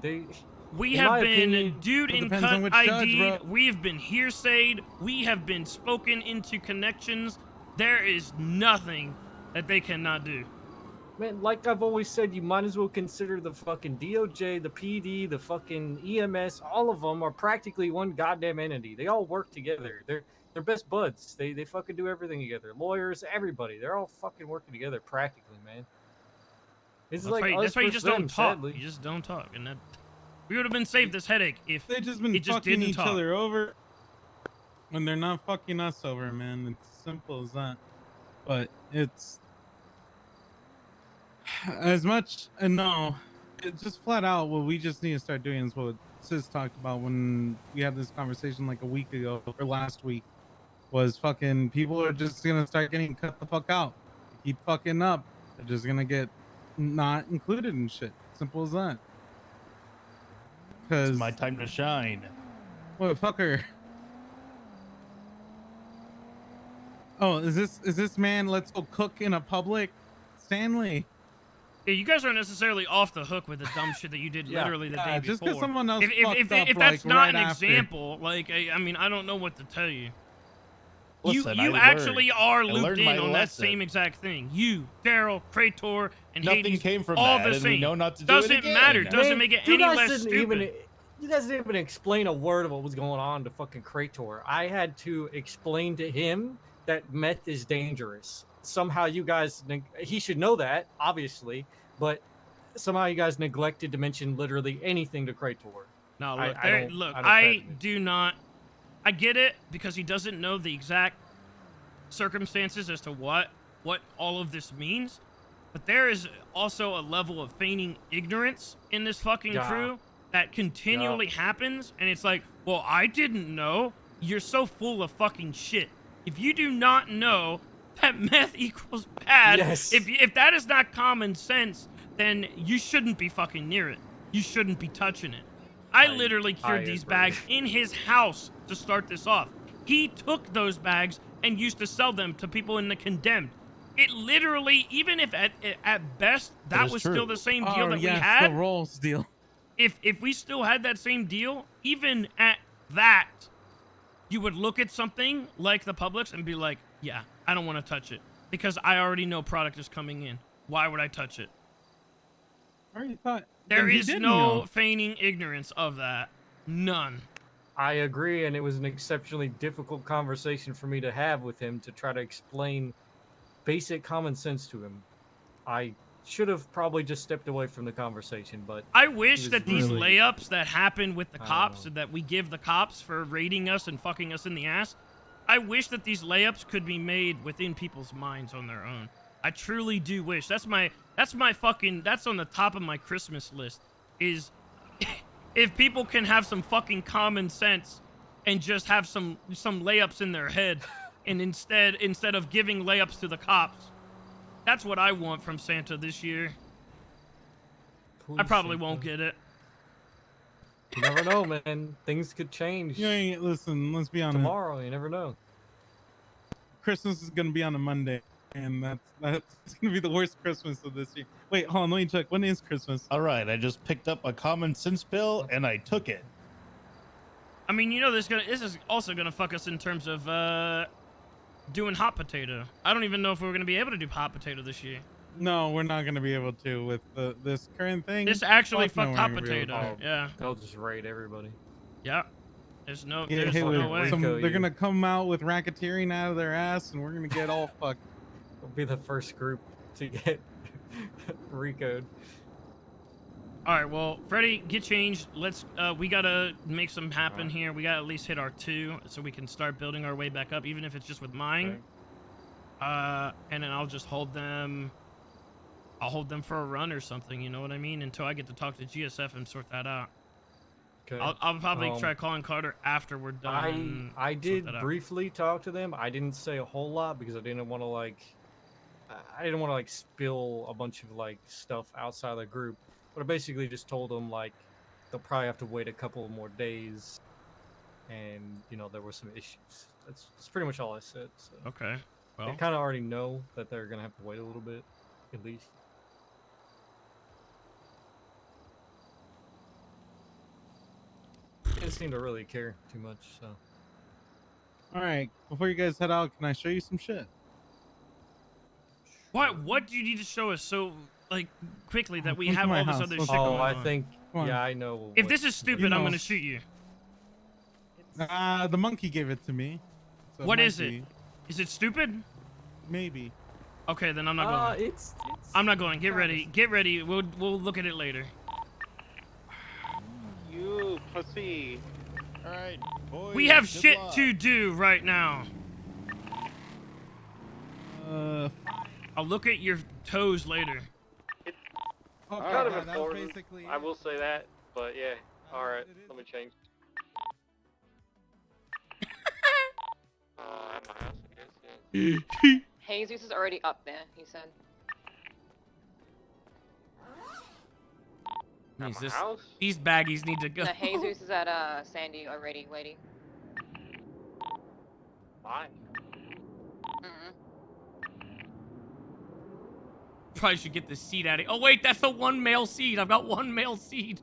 We in have my been opinion- dude It in depends cut on which judge, ID'd. bro. We have been hearsayed. We have been spoken into connections. There is nothing that they cannot do. Man, like I've always said, you might as well consider the fucking DOJ, the PD, the fucking EMS. All of them are practically one goddamn entity. They all work together. They're best buds. They fucking do everything together. Lawyers, everybody. They're all fucking working together practically, man. It's That's like why, us that's why you versus just don't them, talk. sadly. You just don't talk, and that we would have been saved this headache if They just been it just fucking didn't each talk. other over when they're not fucking us over, man. It's simple as that. But it's as much no, it's just flat out what we just need to start doing is what Sis talked about when we had this conversation like a week ago or last week. Was fucking people are just gonna start getting cut the fuck out. They keep fucking up. They're just gonna get not included in shit. Simple as that. Cause It's my time to shine. what fucker? Oh, is this man? Let's go cook in a public, Stanley. Yeah, you guys aren't necessarily off the hook with the dumb shit that you did Yeah. literally the Yeah, day just before. 'cause someone else if fucked up, that's like, not right an after. example, like I mean, I don't know what to tell you. Listen, you I actually learned- are I looped learned in my on that lesson. same exact thing. You, Daryl, Krator, and Nothing Hades, came from all that, the and same. we know not to do it Doesn't again. matter. Doesn't Man, make it you any guys less didn't stupid. even- You guys didn't even explain a word of what was going on to fucking Krator. I had to explain to him that meth is dangerous. Somehow you guys, he should know that, obviously, but somehow you guys neglected to mention literally anything to Krator. No, I- look, I don't- look, I don't I fathom it. do not. I get it because he doesn't know the exact circumstances as to what all of this means, but there is also a level of feigning ignorance in this fucking Yeah. crew that continually happens, and it's like, well, I didn't know. You're so full of fucking shit. If you do not know that meth equals bad, Yes. if that is not common sense, then you shouldn't be fucking near it. You shouldn't be touching it. I literally cured these agree. bags in his house to start this off. He took those bags and used to sell them to people in the condemned. It literally, even if at best that is was true. still the same deal Oh, that yes, we had, the rolls deal. if we still had that same deal, even at that, you would look at something like the Publix and be like, yeah, I don't want to touch it because I already know product is coming in. Why would I touch it? I already thought There then he is did no know. feigning ignorance of that. None. I agree, and it was an exceptionally difficult conversation for me to have with him to try to explain basic common sense to him. I should have probably just stepped away from the conversation, but I wish he was that these really- layups that happen with the I don't cops know. and that we give the cops for raiding us and fucking us in the ass, I wish that these layups could be made within people's minds on their own. I truly do wish. That's on the top of my Christmas list is if people can have some fucking common sense and just have some layups in their head and instead of giving layups to the cops. That's what I want from Santa this year. I probably won't get it. You never know, man. Things could change. You ain't, listen, let's be honest. Tomorrow, you never know. Christmas is gonna be on a Monday, and that's gonna be the worst Christmas of this year. Wait, hold on, let me check. When is Christmas? All right, I just picked up a common sense pill and I took it. I mean, you know, this is also gonna fuck us in terms of doing hot potato. I don't even know if we're gonna be able to do hot potato this year. No, we're not gonna be able to with this current thing. This actually Fuck no, fucked we're hot not gonna be able potato. to. Yeah. They'll just raid everybody. Yeah. There's no. Get There's hit no with way. some. Rico They're you. gonna come out with racketeering out of their ass, and we're gonna get all fucked. We'll be the first group to get Rico'd. All right. Well, Freddy, get changed. Let's. We gotta make some happen here. We gotta at least hit our 2, so we can start building our way back up, even if it's just with mine. And then I'll just hold them. I'll hold them for a run or something. You know what I mean? Until I get to talk to GSF and sort that out. Okay. I'll probably try calling Carter after we're done. I did that out. briefly talk to them. I didn't say a whole lot because I didn't want to like spill a bunch of like stuff outside of the group. But I basically just told them like they'll probably have to wait a couple more days, and you know there were some issues. That's pretty much all I said. So. Okay. Well. They kind of already know that they're gonna have to wait a little bit, at least. They didn't seem to really care too much, so. All right, before you guys head out, can I show you some shit? What do you need to show us so like quickly that we Come to have my all this house. other Let's shit go. going on? I think. Come on. Yeah, I know. If this is stupid, You I'm know. gonna shoot you. The monkey gave it to me. It's a What is monkey. it? Is it stupid? Maybe. Okay, then I'm not going. I'm not going. Get ready. Get ready. We'll look at it later. You pussy. All right, boys. We have good shit luck. to do right now. I'll look at your toes later. Kind Okay, of that was important. basically I will say that, but yeah. All right, let me change. Jesus is already up there, he said. These baggies need to go. No, Jesus is at Sandy already waiting. Bye. Probably should get the seed out of. Oh wait, that's the one male seed. I've got one male seed.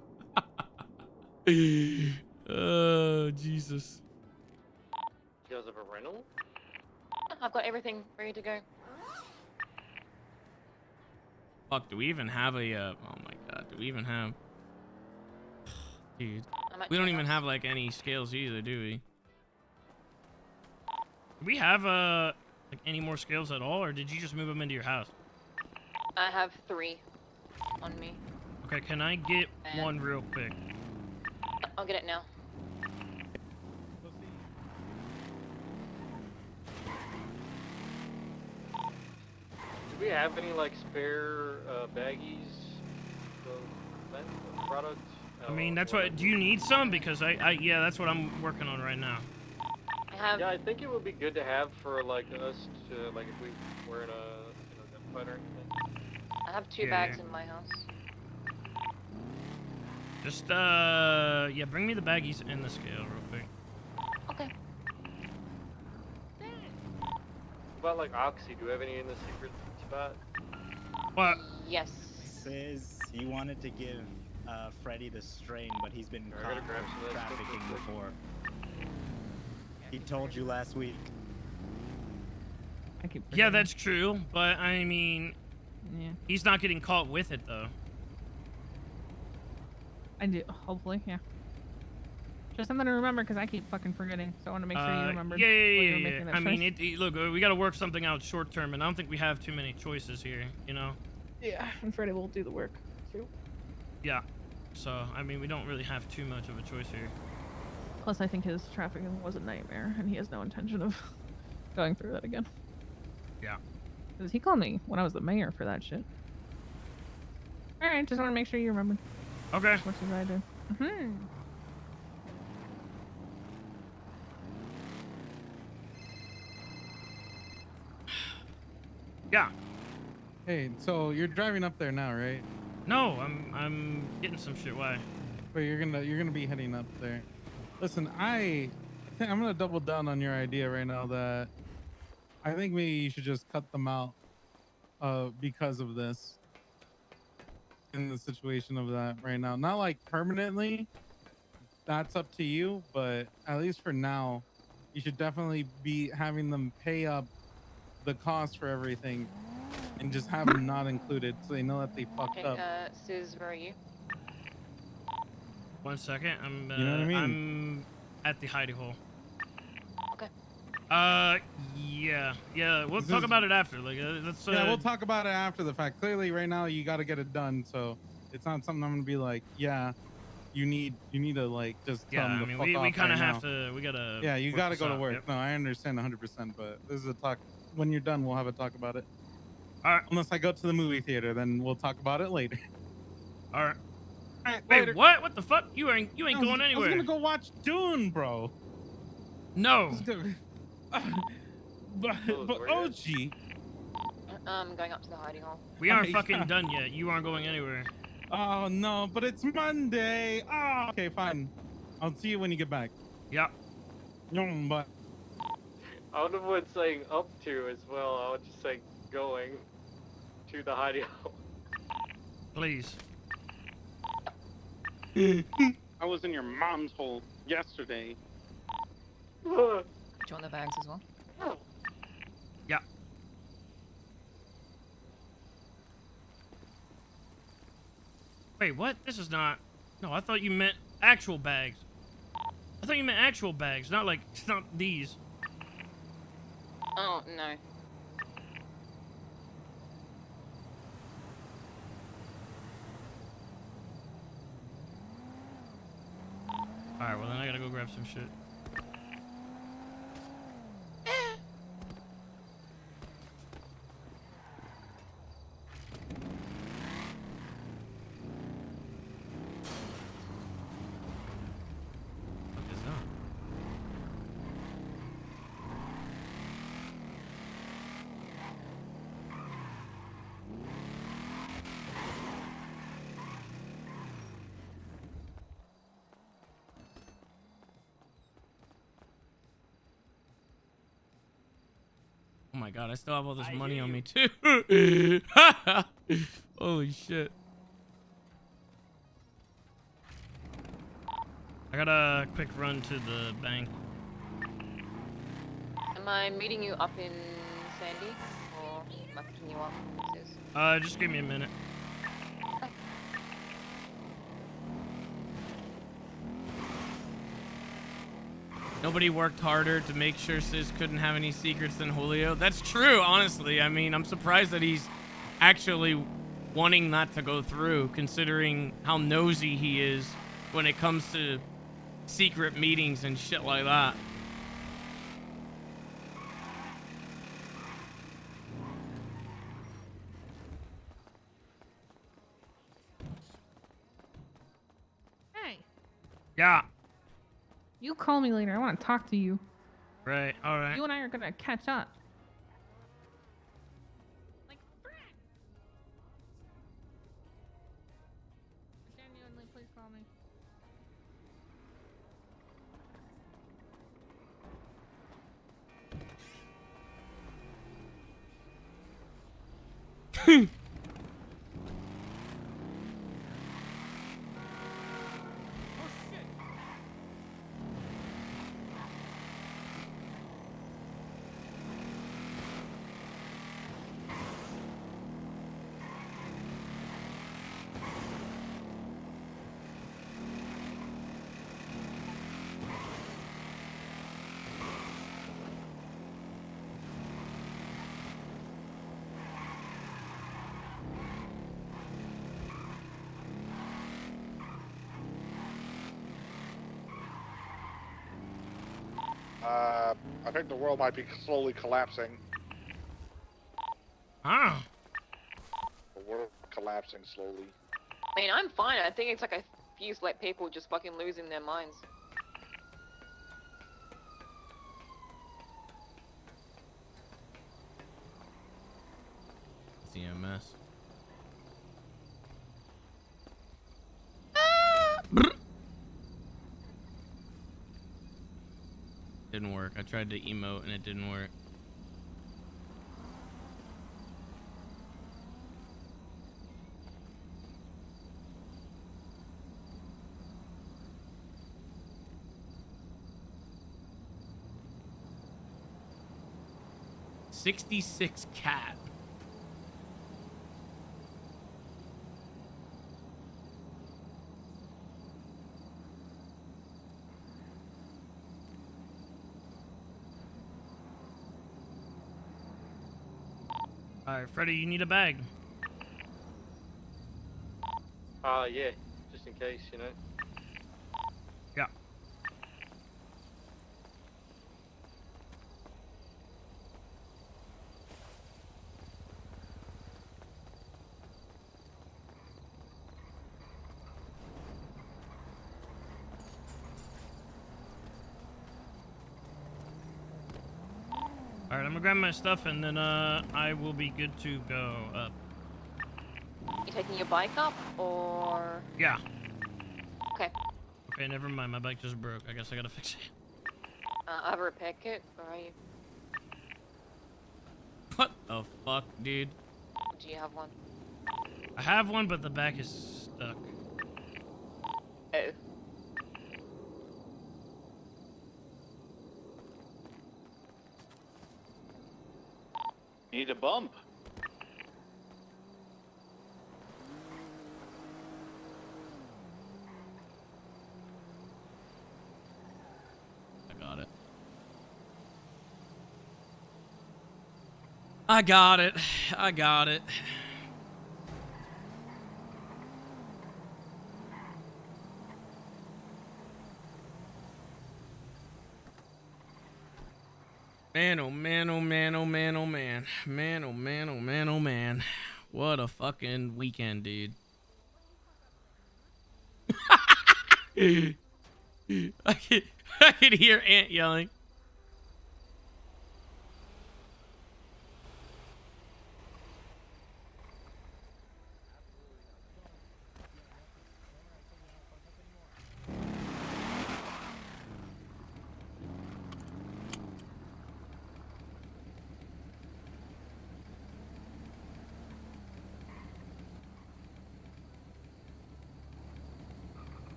Oh Jesus. You guys have a rental? I've got everything ready to go. Fuck, do we even have a? Oh my God, do we even have? Dude, we don't even have like any scales either, do we? Do we have like any more scales at all, or did you just move them into your house? I have 3 on me. Okay, can I get one real quick? I'll get it now. Do we have any like spare baggies of product? I mean, that's what. Do you need some? Because yeah, that's what I'm working on right now. Yeah, I think it would be good to have for like us to like if we were in a gunfight or anything. I have 2 Yeah. bags in my house. Just yeah, bring me the baggies and the scale real quick. Okay. What about like oxy? Do we have any in the secret spot? What? Yes. Says he wanted to give Freddy the strain, but he's been I caught gotta grab some for of that stuff trafficking real quick. before. He told you last week. I keep Yeah, forgetting. that's true, but I mean, Yeah. he's not getting caught with it though. I do. Hopefully, yeah. Just something to remember because I keep fucking forgetting. So I want to make sure you remember. Yeah, yeah, when you were yeah, making yeah. that I mean, choice. look, we got to work something out short term, and I don't think we have too many choices here. You know? Yeah, and Freddy will do the work too. Yeah. So I mean, we don't really have too much of a choice here. Plus, I think his trafficking was a nightmare, and he has no intention of going through that again. Yeah. Because he called me when I was the mayor for that shit. All right, just want to make sure you remember. Okay. As much as I do. Hmm. Yeah. Hey, so you're driving up there now, right? No, I'm getting some shit. Why? But you're gonna be heading up there. Listen, I think I'm gonna double down on your idea right now that I think maybe you should just cut them out because of this. In the situation of that right now, not like permanently, that's up to you. But at least for now, you should definitely be having them pay up the cost for everything and just have them not included so they know that they fucked Okay, up. Sis, where are you? 1 second. You know what I mean? I'm at the hidey hole. Okay. Yeah. We'll This talk is- about it after. Like, let's. Yeah, we'll talk about it after the fact. Clearly, right now you got to get it done, so it's not something I'm gonna be like, yeah, you need to like just tell Yeah, them I to mean, fuck we off kind of right have now. to. We gotta. Yeah, you work got to this go to out, work. yep. No, I understand 100%, but this is a talk. When you're done, we'll have a talk about it. All right. Unless I go to the movie theater, then we'll talk about it later. All right. All right, Wait, later. what? What the fuck? You ain't going I was anywhere. gonna go watch Dune, bro. No. But OG. I'm going up to the hidey hole. We aren't Alright, fucking yeah. done yet. You aren't going anywhere. Oh no, but it's Monday. Oh, okay, fine. I'll see you when you get back. Yeah. No, but I don't know what saying up to as well. I would just say going to the hidey hole. Please. I was in your mom's hole yesterday. Do you want the bags as well? Yeah. Wait, what? This is not. No, I thought you meant actual bags. I thought you meant actual bags, not like, it's not these. Oh, no. Alright, well then I gotta go grab some shit. What is that? Oh my god, I still have all this money on me too. Holy shit. I got a quick run to the bank. Am I meeting you up in Sandy? Or am I picking you up? Sis? Just give me a minute. Nobody worked harder to make sure Sis couldn't have any secrets than Julio. That's true, honestly. I mean, I'm surprised that he's actually wanting that to go through, considering how nosy he is when it comes to secret meetings and shit like that. Hey, Yeah. you call me later. I want to talk to you. Right, alright. You and I are gonna catch up. Like friends. Genuinely, please call me. I think the world might be slowly collapsing. Ah. The world collapsing slowly. I mean, I'm fine. I think it's like a few like people just fucking losing their minds. CMS. Didn't work. I tried to emote and it didn't work. 66 cat. All right, Freddy, you need a bag. Yeah, just in case, you know. Yeah. All right, I'm gonna grab my stuff and then I will be good to go up. You taking your bike up or? Yeah. Okay. Okay, never mind. My bike just broke. I guess I gotta fix it. I have a repair kit. Where are you? What the fuck, dude? Do you have one? I have one, but the back is stuck. Oh. Need a bump. I got it. I got it. I got it. Man, oh man, oh man, oh man, oh man. Man, oh man, oh man, oh man. What a fucking weekend, dude. I could hear Ant yelling.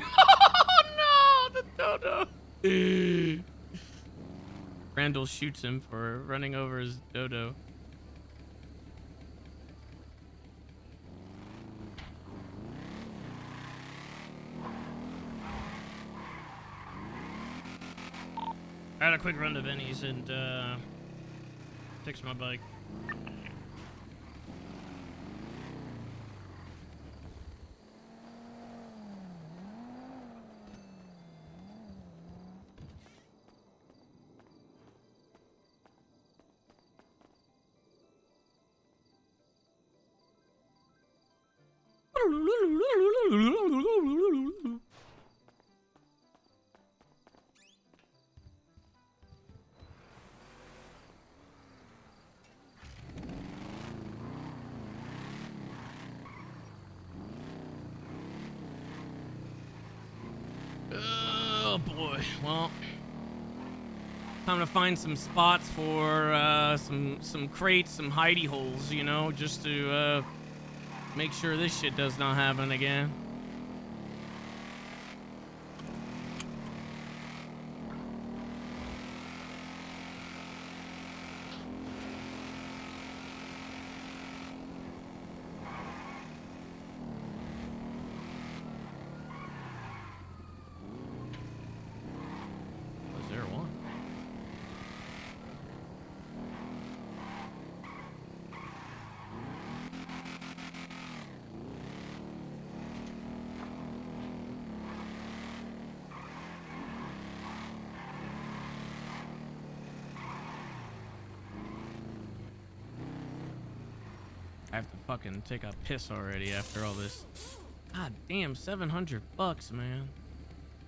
Oh no, the dodo. Randall shoots him for running over his dodo. I had a quick run to Benny's and fix my bike. Oh boy. Well, time to find some spots for some crates, some hidey holes, you know, just to make sure this shit does not happen again. Was there one? I have to fucking take a piss already after all this. God damn, $700, man.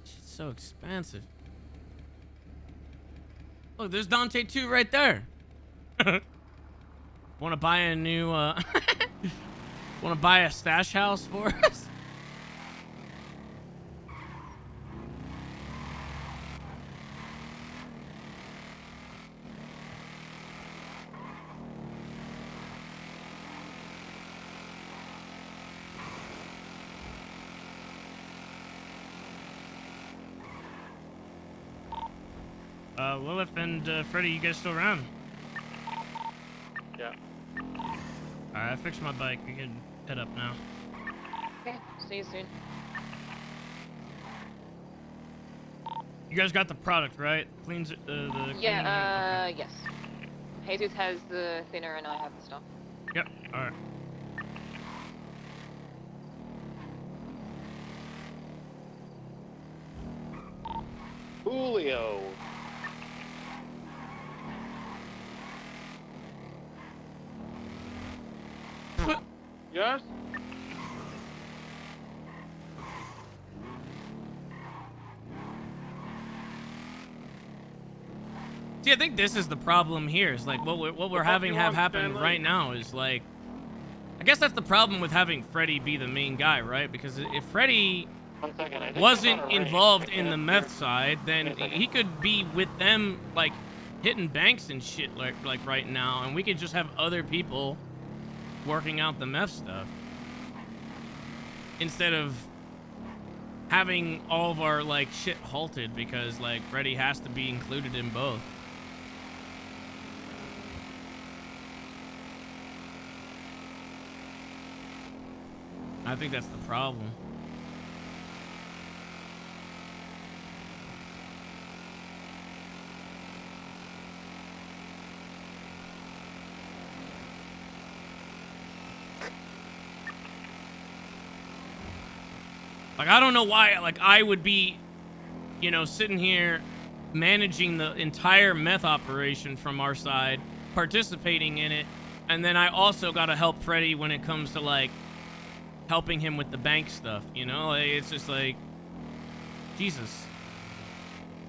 Shit's so expensive. Look, there's Dante 2 right there. Want to buy a new, want to buy a stash house for us? Lilith and Freddy, you guys still around? Yeah. Alright, I fixed my bike. We can head up now. Okay, see you soon. You guys got the product, right? Cleans the Yeah, yes. Jesus has the thinner and I have the stuff. Yep, alright. Julio. Yes? See, I think this is the problem here. Is like what we're having you have want, happen Stanley? right now is like, I guess that's the problem with having Freddy be the main guy, right? Because if Freddy wasn't involved in the meth side, then he could be with them like hitting banks and shit like right now, and we could just have other people working out the meth stuff instead of having all of our like shit halted because like Freddy has to be included in both. I think that's the problem. Like, I don't know why, like, I would be, you know, sitting here managing the entire meth operation from our side, participating in it, and then I also gotta help Freddy when it comes to, like, helping him with the bank stuff, you know? Like, it's just like, Jesus.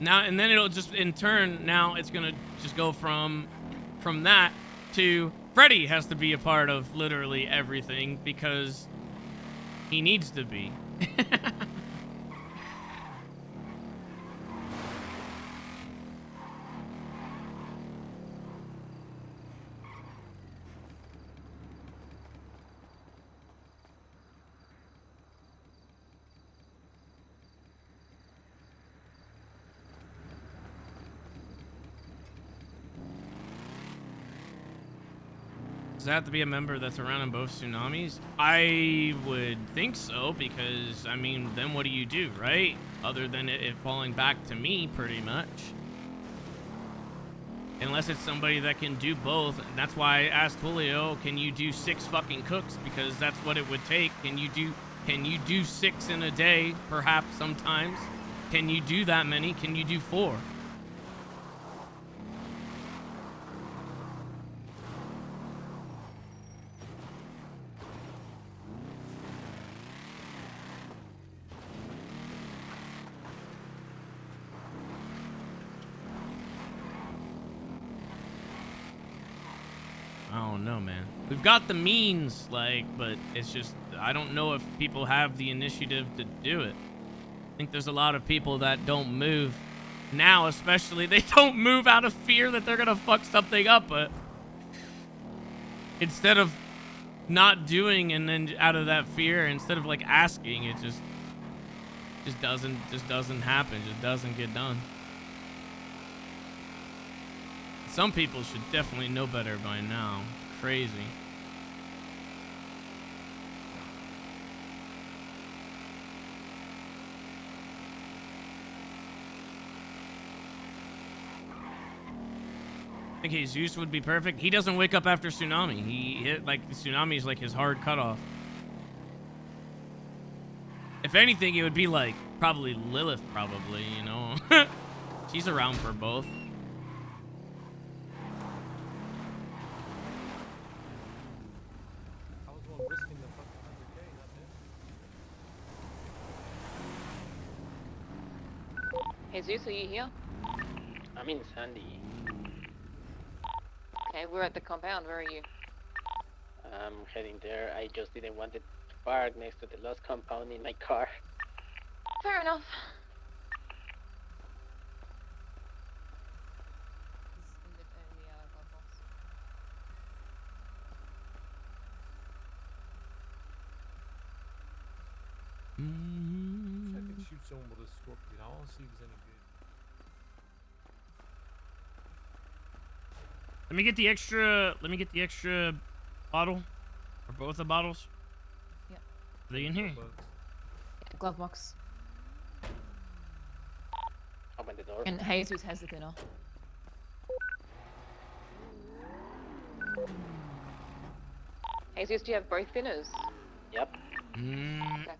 Now, and then it'll just, in turn, now it's gonna just go from that to Freddy has to be a part of literally everything because he needs to be. Does it have to be a member that's around in both tsunamis? I would think so, because, I mean, then what do you do, right? Other than it falling back to me, pretty much. Unless it's somebody that can do both. And that's why I asked Julio, can you do 6 fucking cooks? Because that's what it would take. Can you do 6 in a day, perhaps sometimes? Can you do that many? Can you do 4? I don't know, man. We've got the means, like, but it's just, I don't know if people have the initiative to do it. I think there's a lot of people that don't move. Now, especially, they don't move out of fear that they're gonna fuck something up, but instead of not doing and then out of that fear, instead of, like, asking, it just doesn't happen, just doesn't get done. Some people should definitely know better by now. Crazy. I think Jesus would be perfect. He doesn't wake up after tsunami. He hit, like, the tsunami is like his hard cutoff. If anything, it would be like probably Lilith, probably, you know. She's around for both. Jesus, are you here? I'm in Sandy. Okay, we're at the compound. Where are you? I'm heading there. I just didn't want it to park next to the lost compound in my car. Fair enough. I can shoot someone with a scorpion. I want to see if he's any good. Let me get the extra bottle, or both the bottles. Yep. Are they in here? Glove box. Open the door. And Jesus has the dinner. Jesus, do you have both thinners? Yep. Okay.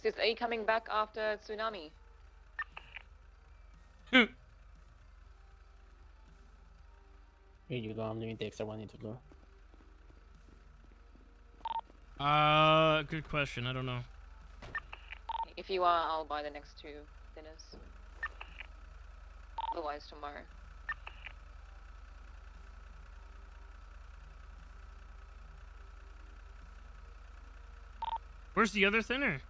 Sis, are you coming back after tsunami? Here you go. I'm leaving the extra one into the door. Good question. I don't know. If you are, I'll buy the next 2 thinners. Otherwise, tomorrow. Where's the other thinner?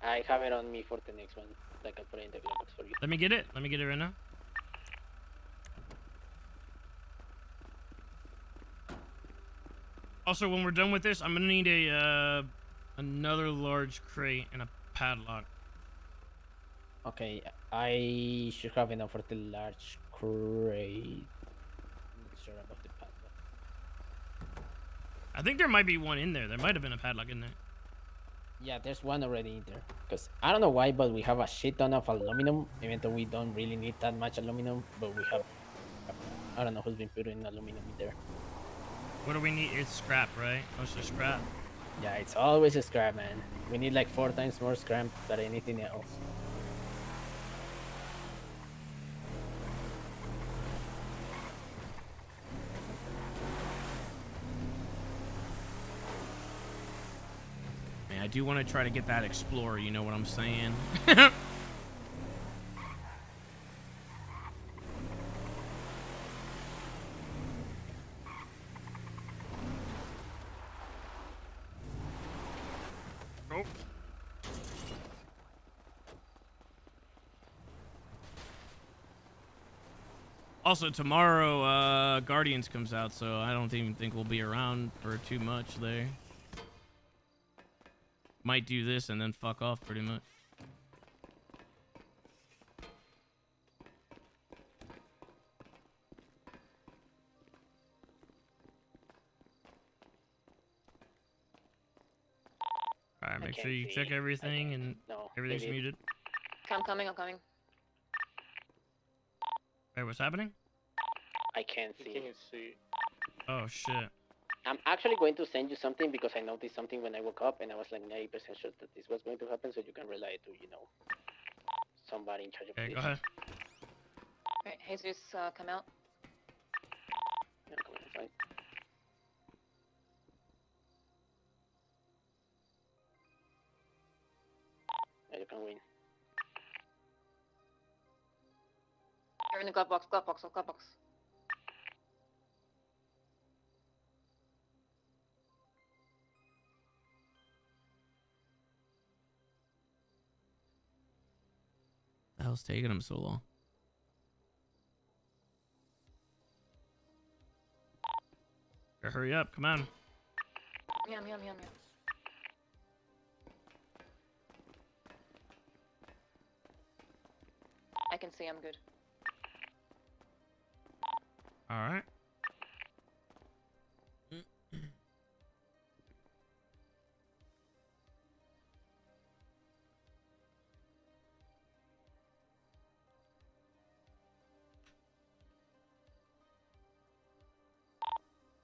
I have it on me for the next one. Like I put it in the glove box for you. Let me get it. Let me get it right now. Also, when we're done with this, I'm gonna need a another large crate and a padlock. Okay, I should have enough for the large crate. Not sure about the padlock. I think there might be one in there. There might have been a padlock in there. Yeah, there's one already in there. Because I don't know why, but we have a shit ton of aluminum, even though we don't really need that much aluminum, but we have. I don't know who's been putting aluminum in there. What do we need? It's scrap, right? Mostly scrap. Yeah, it's always a scrap, man. We need like 4 times more scrap than anything else. Man, I do want to try to get that Explorer, you know what I'm saying? Oh. Also, tomorrow, Guardians comes out, so I don't even think we'll be around for too much there. Might do this and then fuck off pretty much. Alright, make sure you check everything and everything's muted. I'm coming. Wait, what's happening? I can't see. Can't see. Oh shit. I'm actually going to send you something because I noticed something when I woke up and I was like 90% sure that this was going to happen, so you can rely to, you know, somebody in charge of Okay, this. go ahead. Alright, Jesus, come out. Yeah, come inside. Yeah, you can win. You're in the glove box. The hell's taking him so long? Hurry up, come on. Yum. I can see I'm good. Alright.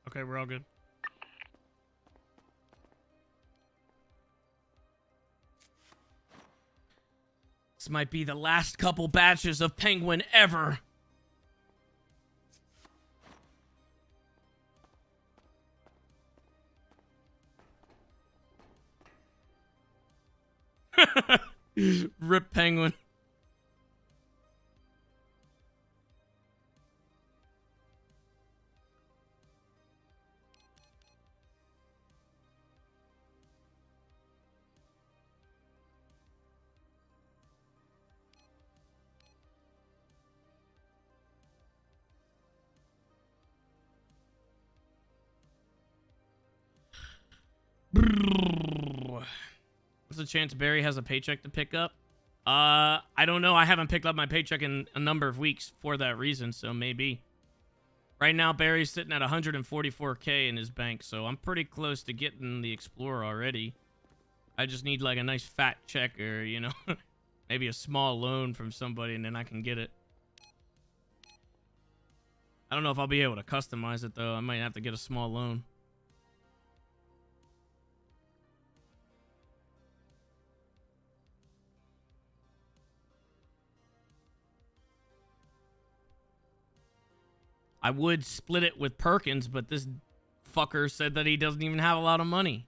Okay, we're all good. This might be the last couple batches of Penguin ever. Rip Penguin. What's the chance Barry has a paycheck to pick up? I don't know. I haven't picked up my paycheck in a number of weeks for that reason, so maybe. Right now, Barry's sitting at 144K in his bank, so I'm pretty close to getting the Explorer already. I just need like a nice fat check or, you know, maybe a small loan from somebody, and then I can get it. I don't know if I'll be able to customize it, though. I might have to get a small loan. I would split it with Perkins, but this fucker said that he doesn't even have a lot of money.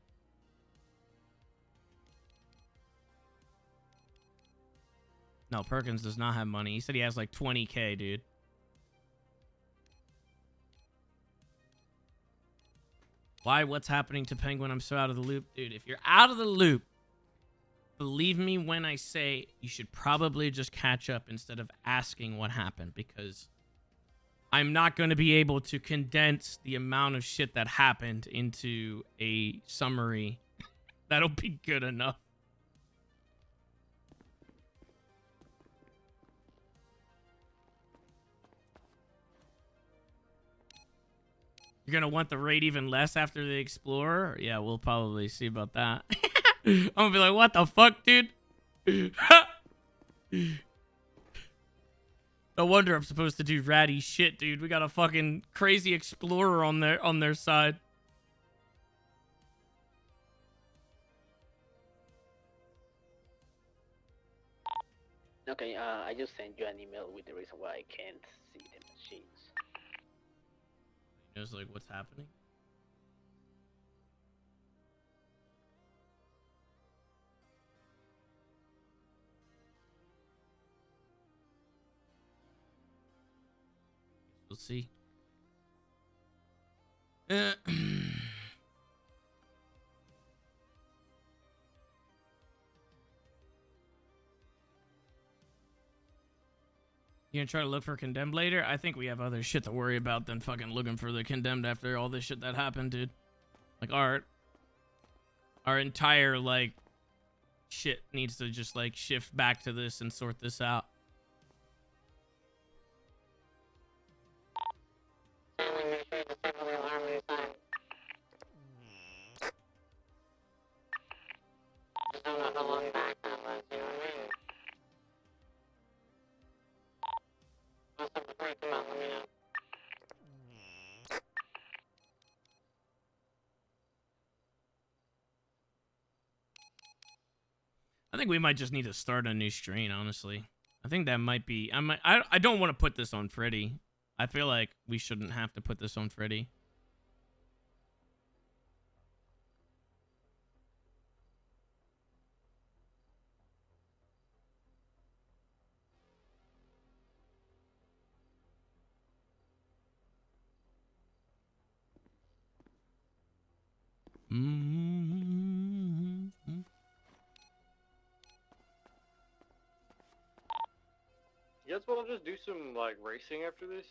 No, Perkins does not have money. He said he has like 20K, dude. Why? What's happening to Penguin? I'm so out of the loop. Dude, if you're out of the loop, believe me when I say you should probably just catch up instead of asking what happened, because I'm not going to be able to condense the amount of shit that happened into a summary that'll be good enough. You're going to want the rate even less after the Explorer? Yeah, we'll probably see about that. I'm going to be like, what the fuck, dude? No wonder I'm supposed to do ratty shit, dude. We got a fucking crazy Explorer on their side. Okay, I just sent you an email with the reason why I can't see the machines. It's like, what's happening? We'll see. You gonna try to look for Condemned later? I think we have other shit to worry about than fucking looking for the Condemned after all this shit that happened, dude. Like, our entire, like, shit needs to just, like, shift back to this and sort this out. I think we might just need to start a new strain, honestly. I think that might be... I don't want to put this on Freddy. I feel like we shouldn't have to put this on Freddy. You guys want to just do some like racing after this?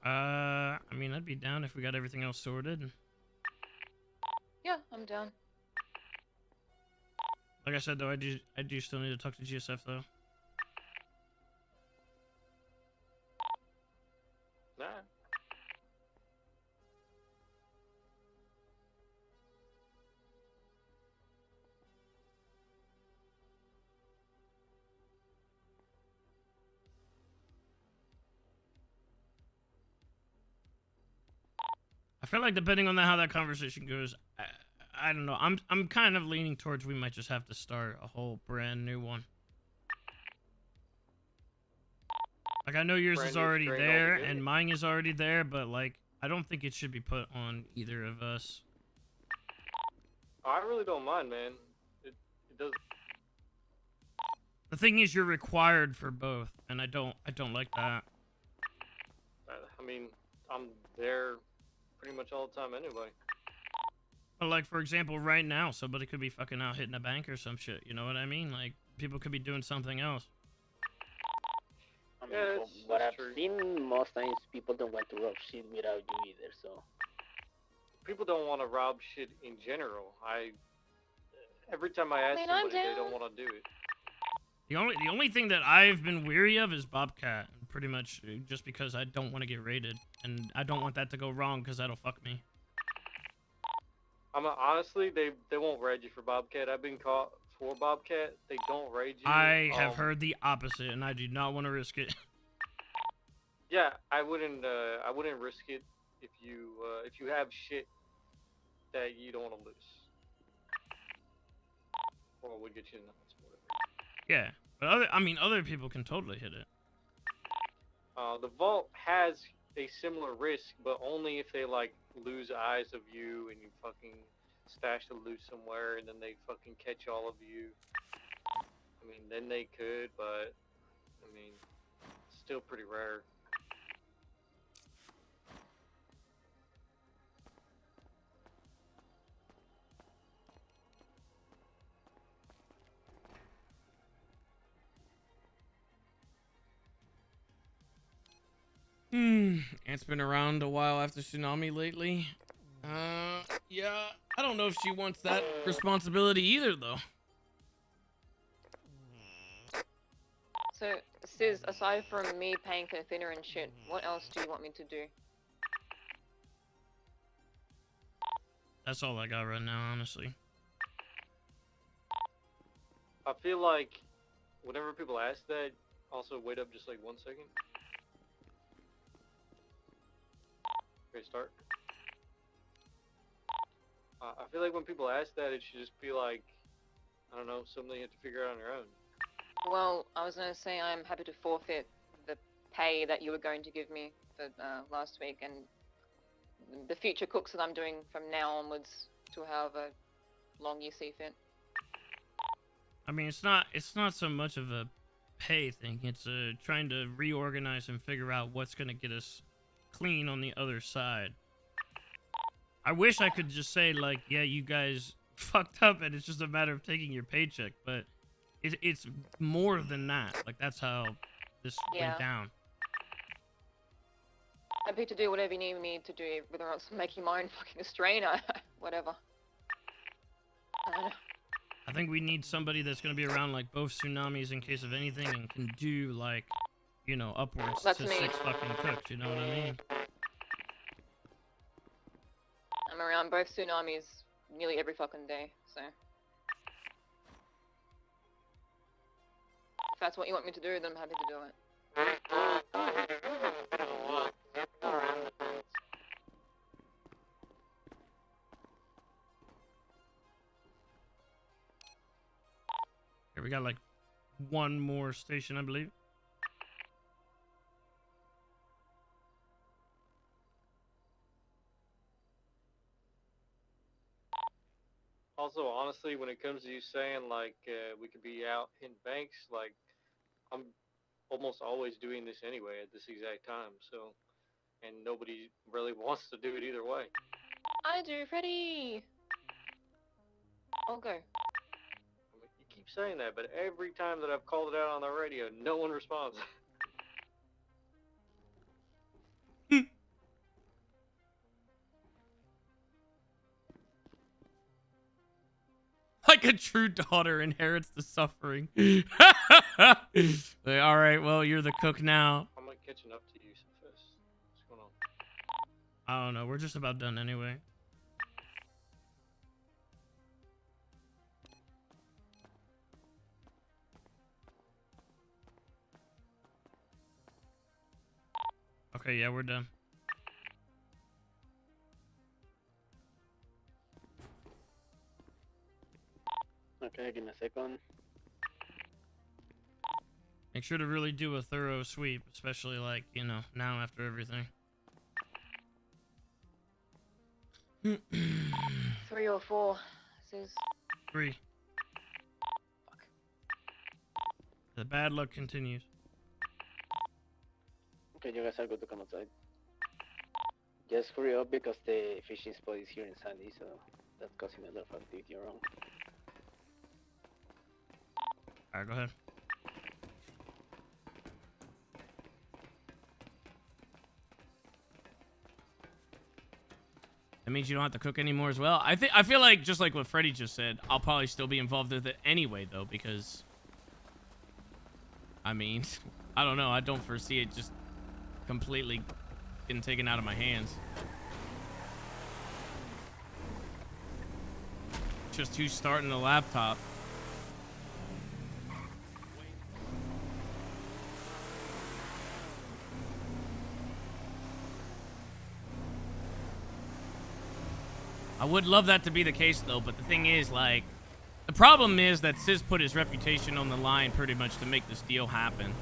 I mean, I'd be down if we got everything else sorted. Yeah, I'm down. Like I said, though, I do still need to talk to GSF, though. Nah. I feel like depending on how that conversation goes, I don't know. I'm kind of leaning towards we might just have to start a whole brand new one. Like, I know yours is already there and mine is already there, but like, I don't think it should be put on either of us. I really don't mind, man. It does. The thing is, you're required for both, and I don't like that. I mean, I'm there pretty much all the time anyway. But like, for example, right now, somebody could be fucking out hitting a bank or some shit. You know what I mean? Like, people could be doing something else. I mean, from what I've seen, most times people don't want to rob shit without you either, so... people don't want to rob shit in general. Every time I ask mean, I'm somebody, they down. don't want to do it. The only thing that I've been weary of is Bobcat, pretty much just because I don't want to get raided, and I don't want that to go wrong because that'll fuck me. Honestly, they won't raid you for Bobcat. I've been caught for Bobcat. They don't raid you. I have heard the opposite, and I do not want to risk it. Yeah, I wouldn't risk it if you have shit that you don't want to lose, or would get you in the hospital. Yeah, but other people can totally hit it. The vault has a similar risk, but only if they like lose eyes of you and you fucking stash the loot somewhere and then they fucking catch all of you. I mean, then they could, but I mean, still pretty rare. Aunt's been around a while after tsunami lately. Yeah, I don't know if she wants that responsibility either, though. So, Sis, aside from me paying for thinner and shit, what else do you want me to do? That's all I got right now, honestly. I feel like whenever people ask that, also wait up just like 1 second. Okay, start. I feel like when people ask that, it should just be like, I don't know, something you have to figure out on your own. Well, I was gonna say I'm happy to forfeit the pay that you were going to give me for last week, and the future cooks that I'm doing from now onwards to however long you see fit. I mean, it's not so much of a pay thing. It's trying to reorganize and figure out what's gonna get us clean on the other side. I wish I could just say like, yeah, you guys fucked up and it's just a matter of taking your paycheck, but it's more than that. Like, that's how this went down. Happy to do whatever you need me to do, whether it's making my own fucking strainer, whatever. I don't know. I think we need somebody that's gonna be around like both tsunamis in case of anything and can do like, you know, upwards That's to me. 6 fucking cooks, you know what I mean? I'm around both tsunamis nearly every fucking day, so. If that's what you want me to do, then I'm happy to do it. Here, we got like one more station, I believe. Also, honestly, when it comes to you saying like we could be out hitting banks, like I'm almost always doing this anyway at this exact time. So, and nobody really wants to do it either way. I do, Freddy! I'll go. I mean, you keep saying that, but every time that I've called it out on the radio, no one responds. Like a true daughter inherits the suffering. Like, all right, well, you're the cook now. I'm like catching up to you, Sophis. What's going on? I don't know. We're just about done anyway. Okay, yeah, we're done. Okay, give me a second. Make sure to really do a thorough sweep, especially like, you know, now after everything. 3 or 4, Sis. 3. The bad luck continues. Okay, you guys are good to come outside. Just hurry up because the fishing spot is here in Sandy, so that's causing a lot of activity around. Alright, go ahead. That means you don't have to cook anymore as well. I feel like, just like what Freddy just said, I'll probably still be involved with it anyway, though, because... I mean, I don't know. I don't foresee it just completely getting taken out of my hands. Just who's starting the laptop. I would love that to be the case, though, but the thing is, like, the problem is that Sis put his reputation on the line pretty much to make this deal happen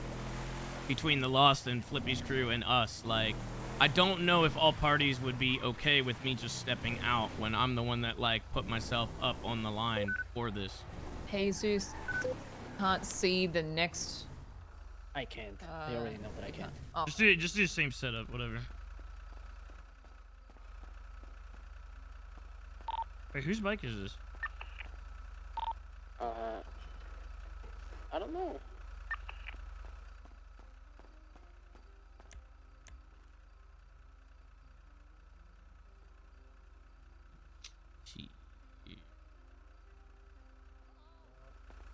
between the Lost and Flippy's crew and us. Like, I don't know if all parties would be okay with me just stepping out when I'm the one that, like, put myself up on the line for this. Jesus can't see the next. I can't. I already know that I can't. Oh. Just do the same setup, whatever. Wait, whose bike is this? I don't know.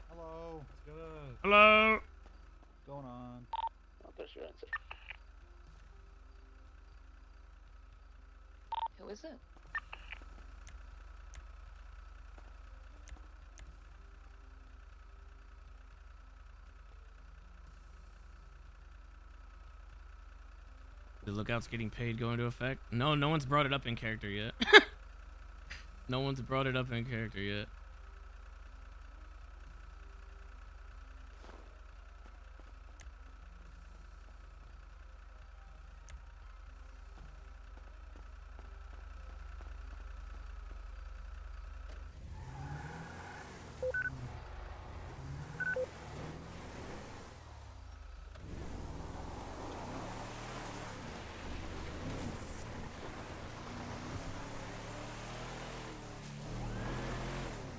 Hello. What's good? Hello. What's going on? Oh, there's your answer. Who is it? The lookout's getting paid go into effect? No, no one's brought it up in character yet. No one's brought it up in character yet.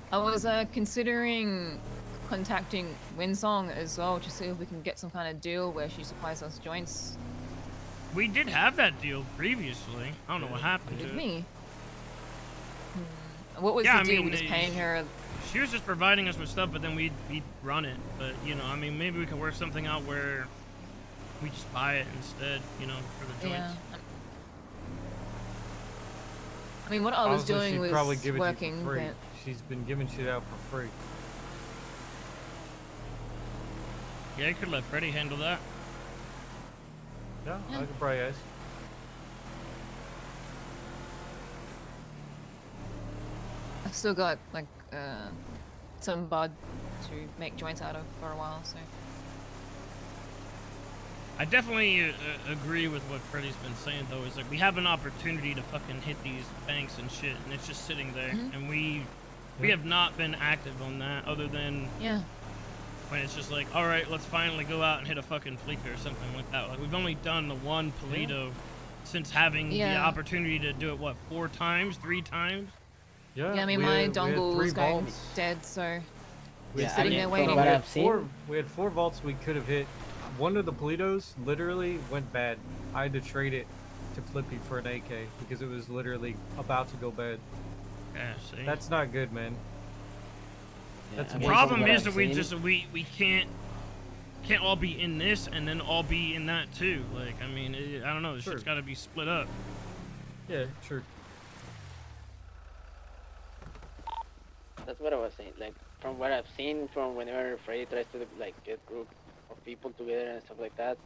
I was considering contacting Winsong as well to see if we can get some kind of deal where she supplies us joints. We did have that deal previously. I don't know what happened to Did it. we? What was Yeah, the I deal? mean, We just paying her. She was just providing us with stuff, but then we'd run it. But, you know, I mean, maybe we could work something out where we just buy it instead, you know, for the joints. Yeah. I mean, what I was Honestly, doing she'd was probably give it to you working, for free. but She's been giving shit out for free. Yeah, you could let Freddy handle that. Yeah, I could probably ask. I've still got like some bud to make joints out of for a while, so. I definitely agree with what Freddy's been saying, though. Is like we have an opportunity to fucking hit these banks and shit, and it's just sitting there, and we have not been active on that, other than when it's just like, all right, let's finally go out and hit a fucking fleeker or something like that. Like we've only done the one Polito since having the opportunity to do it. What, 4 times, 3 times? Yeah. Yeah, I mean, my dongle was going dead, so We had sitting there waiting. we had 4 vaults we could have hit. One of the Politos literally went bad. I had to trade it to Flippy for an AK because it was literally about to go bad. Yeah, see? That's not good, man. That's The problem is that we can't all be in this and then all be in that too. Like, I mean, I don't know. It's just got to be split up. Yeah, sure. That's what I was saying. Like, from what I've seen, from whenever Freddy tries to like get group of people together and stuff like that,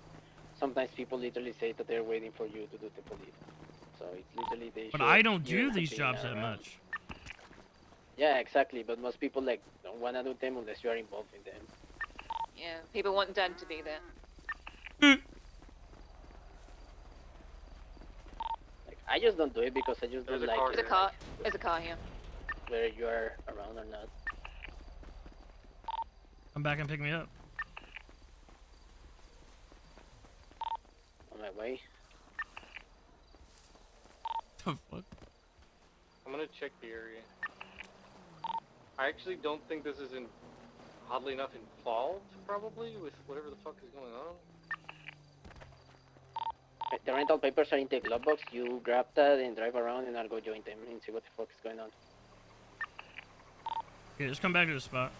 sometimes people literally say that they're waiting for you to do the police. So it's literally they. But I don't do these jobs that much. Yeah, exactly. But most people like don't wanna do them unless you are involved in them. Yeah, people want Dad to be there. Like, I just don't do it because I just don't like. There's a car here. Whether you are around or not. Come back and pick me up. On my way. The fuck? I'm gonna check the area. I actually don't think this is oddly enough involved, probably, with whatever the fuck is going on. The rental papers are in the glove box. You grab that and drive around, and I'll go join them and see what the fuck is going on. Yeah, just come back to the spot.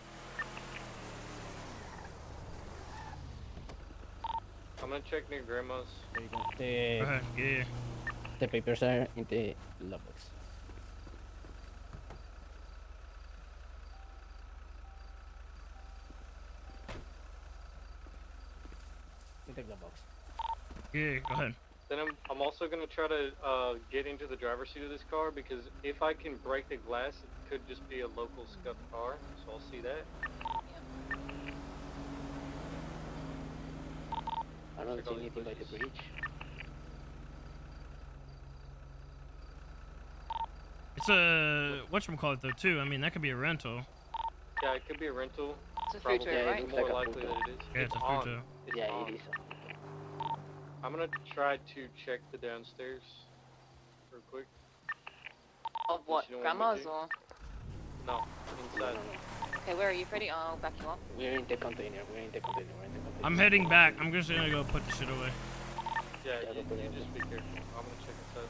I'm gonna check near grandma's. There you go. Go ahead. Yeah. The papers are in the glove box. In the glove box. Yeah, go ahead. Then I'm also gonna try to get into the driver's seat of this car because if I can break the glass, it could just be a local scuffed car. So I'll see that. I don't see anything by the bridge. It's a whatchamacallit though too. I mean that could be a rental. Yeah, it could be a rental. It's a Probably food tour, right? more likely that it is. Yeah, it's a food on. tour. It's Yeah, on. it is. I'm gonna try to check the downstairs real quick. Of what? You know what I'm gonna Grandma's do? or? No, inside. Okay, where are you, Freddy? I'll back you up. We're in the container. We're in the container. I'm heading back. I'm just gonna go put the shit away. Yeah, you just be careful. I'm gonna check inside.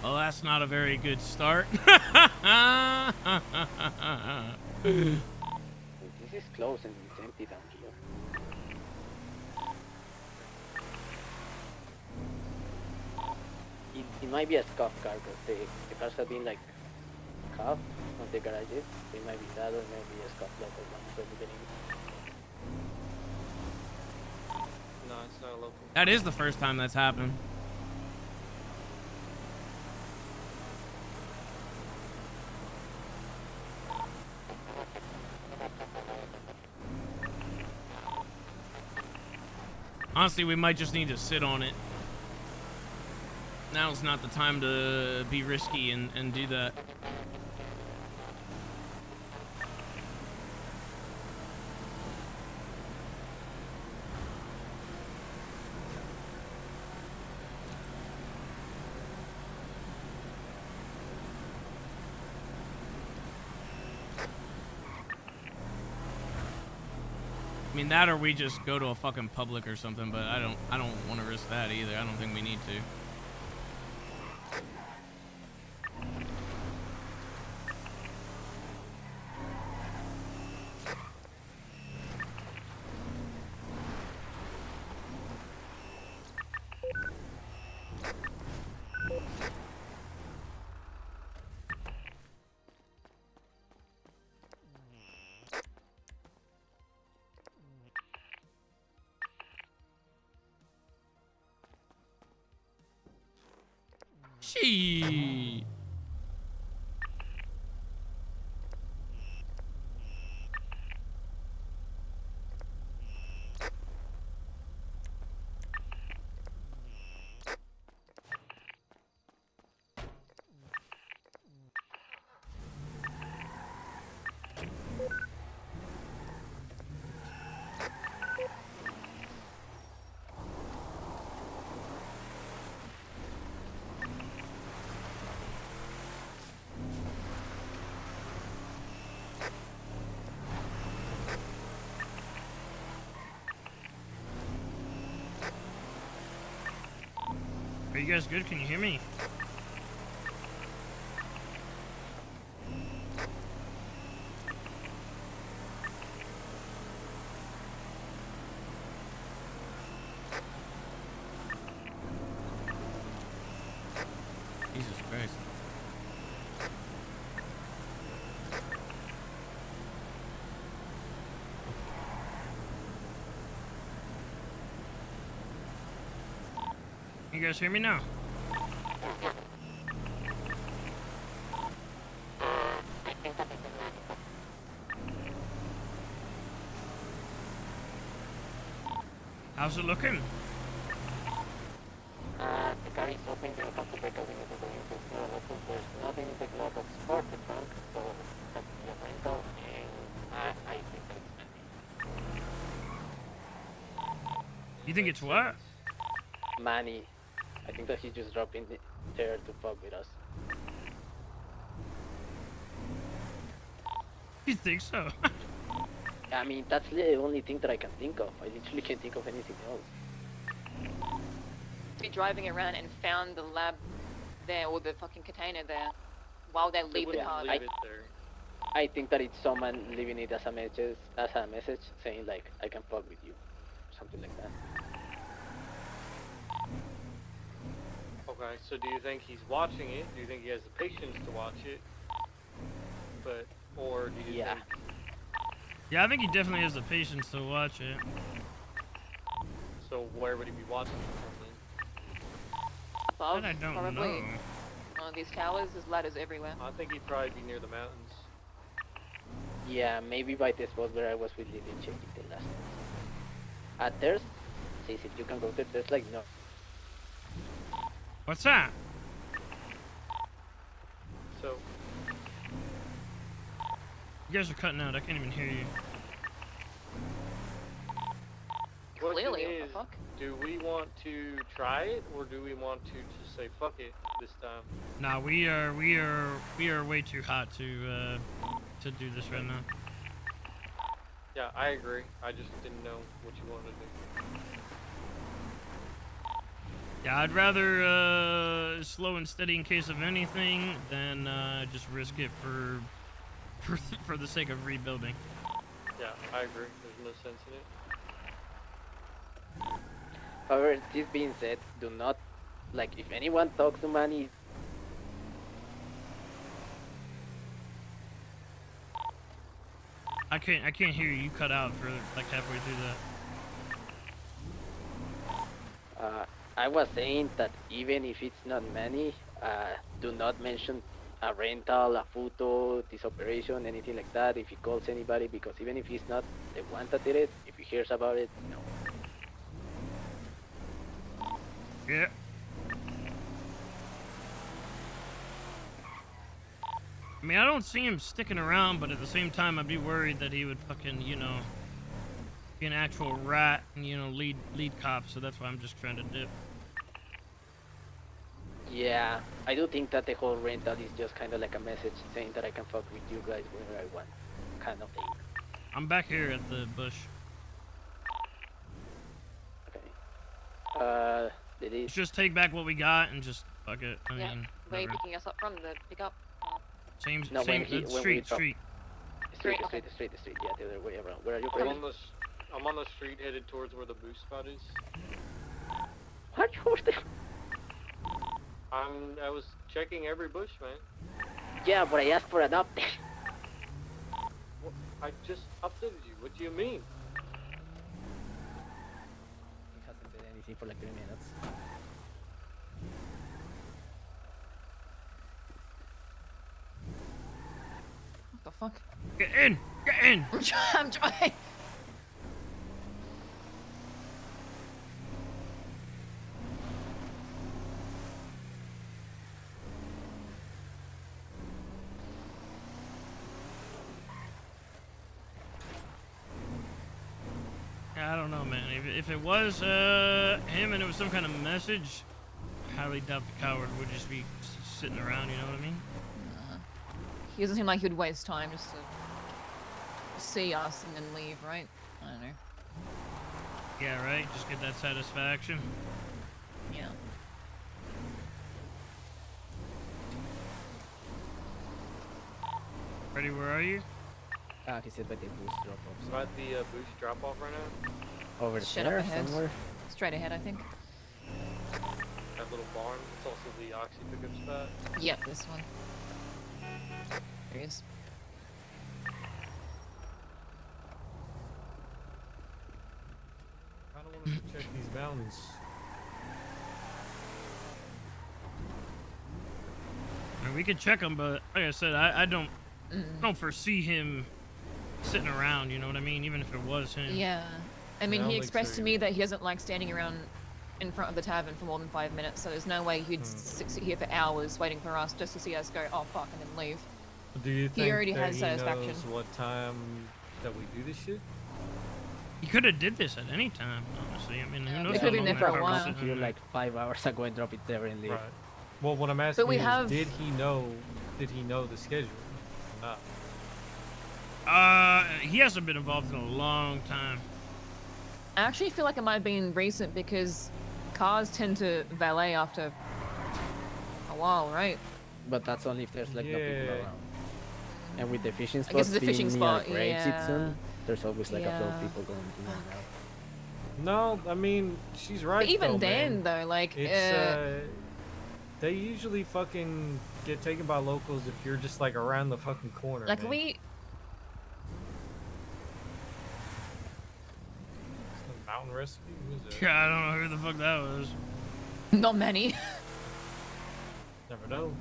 Well, that's not a very good start. This is close and it's empty down here. It might be a scuffed car because the cars have been like cuffed on the garages. It might be that or maybe a scuffed local one. So depending. No, it's not a local. That is the first time that's happened. Honestly, we might just need to sit on it. Now's not the time to be risky and do that. I mean, that or we just go to a fucking public or something, but I don't want to risk that either. I don't think we need to. She. Are you guys good? Can you hear me? Jesus Christ. You guys hear me now? How's it looking? The car is open. You have to break a window to go into the local. There's nothing in the glove box or the trunk, so that's the rental. And I think it's You think it's what? Manny. I think that he's just dropping it there to fuck with us. You think so? I mean, that's the only thing that I can think of. I literally can't think of anything else. Be driving around and found the lab there or the fucking container there while they leave the car. Leave it there. I think that it's someone leaving it as a message saying like, I can fuck with you, something like that. Okay, so do you think he's watching it? Do you think he has the patience to watch it? Or do you think... Yeah, I think he definitely has the patience to watch it. So where would he be watching it from then? Above, I don't probably. know. One of these towers, there's ladders everywhere. I think he'd probably be near the mountains. Yeah, maybe by the spot where I was with Lily checking the last time. At there's, says if you can go there, there's like no. What's that? So... You guys are cutting out. I can't even hear you. Clearly, Question what is, the fuck? do we want to try it, or do we want to just say fuck it this time? Nah, we are way too hot to do this right now. Yeah, I agree. I just didn't know what you wanted to do. Yeah, I'd rather slow and steady in case of anything than just risk it for the sake of rebuilding. Yeah, I agree. There's no sense in it. However, this being said, do not, like, if anyone talks to money. I can't hear you. You cut out for like halfway through that. I was saying that even if it's not money, do not mention a rental, a photo, this operation, anything like that. If he calls anybody, because even if he's not the one that did it, if he hears about it, no. Yeah. I mean, I don't see him sticking around, but at the same time, I'd be worried that he would fucking, you know, be an actual rat and, you know, lead cop, so that's why I'm just trying to dip. Yeah, I do think that the whole rental is just kind of like a message saying that I can fuck with you guys whenever I want, kind of thing. I'm back here at the bush. Let's just take back what we got and just fuck it. I Yeah, mean, where are you whatever. picking us up from? The pickup? Same, No, same, when we street, drop- street. Street, okay. the street, yeah, the other way around. Where are you I'm going? on the street headed towards where the boost spot is. What? I was checking every bush, man. Yeah, but I asked for an update. Well, I just updated you. What do you mean? He hasn't said anything for like 3 minutes. What the fuck? Get in! Get in! I'm trying. I don't know, man. If it was him and it was some kind of message, I highly doubt the coward would just be sitting around. You know what I mean? He doesn't seem like he'd waste time just to see us and then leave, right? I don't know. Yeah, right. Just get that satisfaction. Yeah. Ready? Where are you? He said by the boost drop-off. I'm at the boost drop-off right now. Over Shit up there ahead. somewhere. Straight ahead, I think. That little barn. It's also the oxy pickup spot. Yep, this one. There he is. Kinda wanted to check these mountains. I mean, we could check him, but like I said, I don't foresee him sitting around. You know what I mean? Even if it was him. Yeah. I mean, I don't he think expressed so to me that he doesn't like standing around in front of the tavern for more than 5 minutes, so there's no way he'd sit here for hours waiting for us just to see us go, oh fuck, and then leave. Do you think He already that has he satisfaction. knows what time that we do this shit? He could have did this at any time, honestly. I mean, who knows They how could've long been that there for a car while. was sitting Here there. like 5 hours ago and drop it there and leave. Right. Well, what I'm asking we is, have- did he know the schedule or not? He hasn't been involved in a long time. I actually feel like it might have been recent because cars tend to valet after a while, right? But that's only if there's like no people Yeah. around. And with the fishing I spot guess it's a being fishing near spot, grave yeah. season, there's always like a flow of Yeah. people going in and out. No, I mean she's right. But even though, then, man. though, like, It's they usually fucking get taken by locals if you're just like around the fucking corner. like man. we, Mountain rescue. Who is it? Yeah, I don't know who the fuck that was. not many. Never know.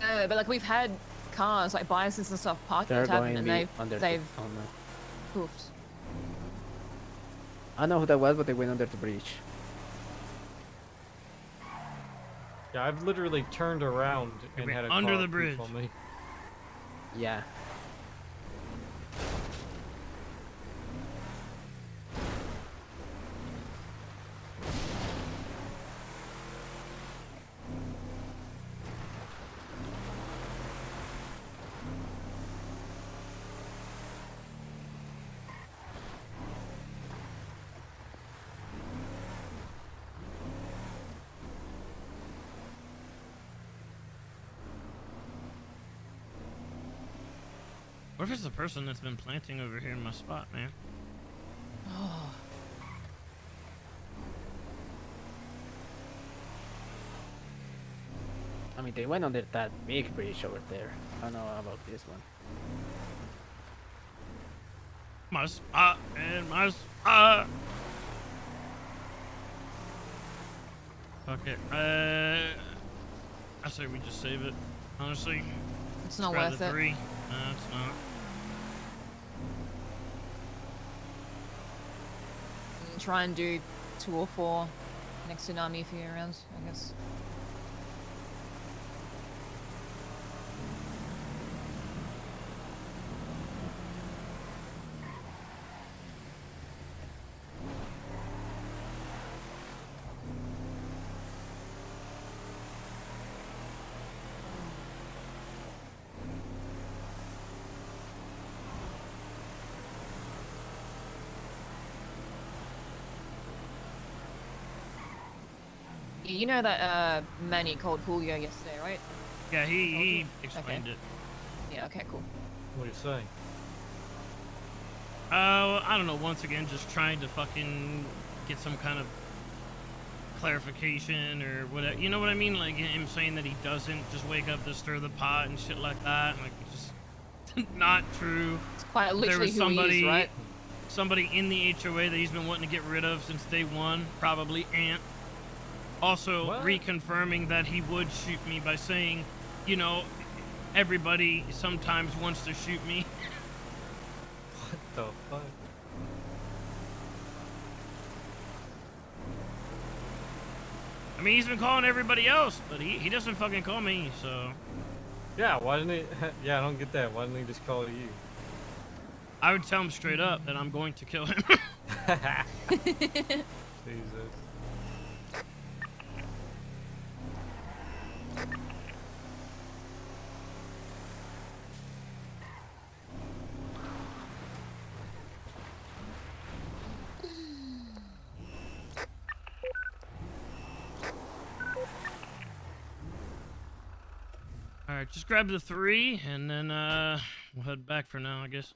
But like we've had cars, like biases and stuff, parked They're at the tavern, going and to be they've under they've the, on the, poofed. I don't know who that was, but they went under the bridge. Yeah, I've literally turned around and went had a under car the poof bridge. on me. Yeah. What if it's the person that's been planting over here in my spot, man? Oh. I mean, they went under that big bridge over there. I don't know about this one. My spot, man, my spot. Fuck it. I say we just save it. Honestly, It's not grab worth the it. 3. No, it's not. Try and do 2 or 4 next tsunami for your rounds, I guess. You know that Manny called Julio yesterday, right? Yeah, he explained it. Yeah, okay, cool. What do you say? I don't know. Once again, just trying to fucking get some kind of clarification or whatever. You know what I mean? Like him saying that he doesn't just wake up to stir the pot and shit like that. Like it's just not true. It's quite There literally was who he somebody, is, right? somebody in the HOA that he's been wanting to get rid of since day one. Probably Ant. Also What? reconfirming that he would shoot me by saying, you know, everybody sometimes wants to shoot me. What the fuck? I mean, he's been calling everybody else, but he doesn't fucking call me, so. Yeah, why didn't he? Yeah, I don't get that. Why didn't he just call you? I would tell him straight up that I'm going to kill him. Jesus. Alright, just grab the 3, and then, we'll head back for now, I guess.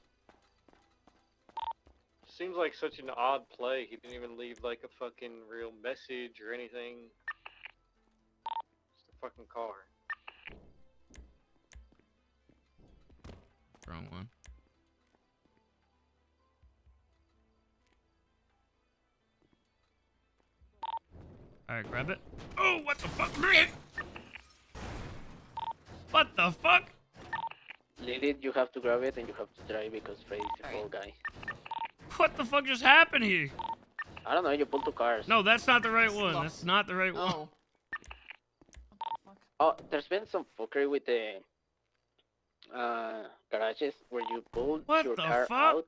Seems like such an odd play. He didn't even leave like a fucking real message or anything. Just a fucking car. Wrong one. Alright, grab it. Oh, what the fuck? What the fuck? Lilith, you have to grab it and you have to drive because Freddy's the fall guy. What the fuck just happened here? I don't know, you pulled 2 cars. No, that's not the right one. That's not the right one. Oh, there's been some fuckery with the garages where you pull What your the car fuck? out.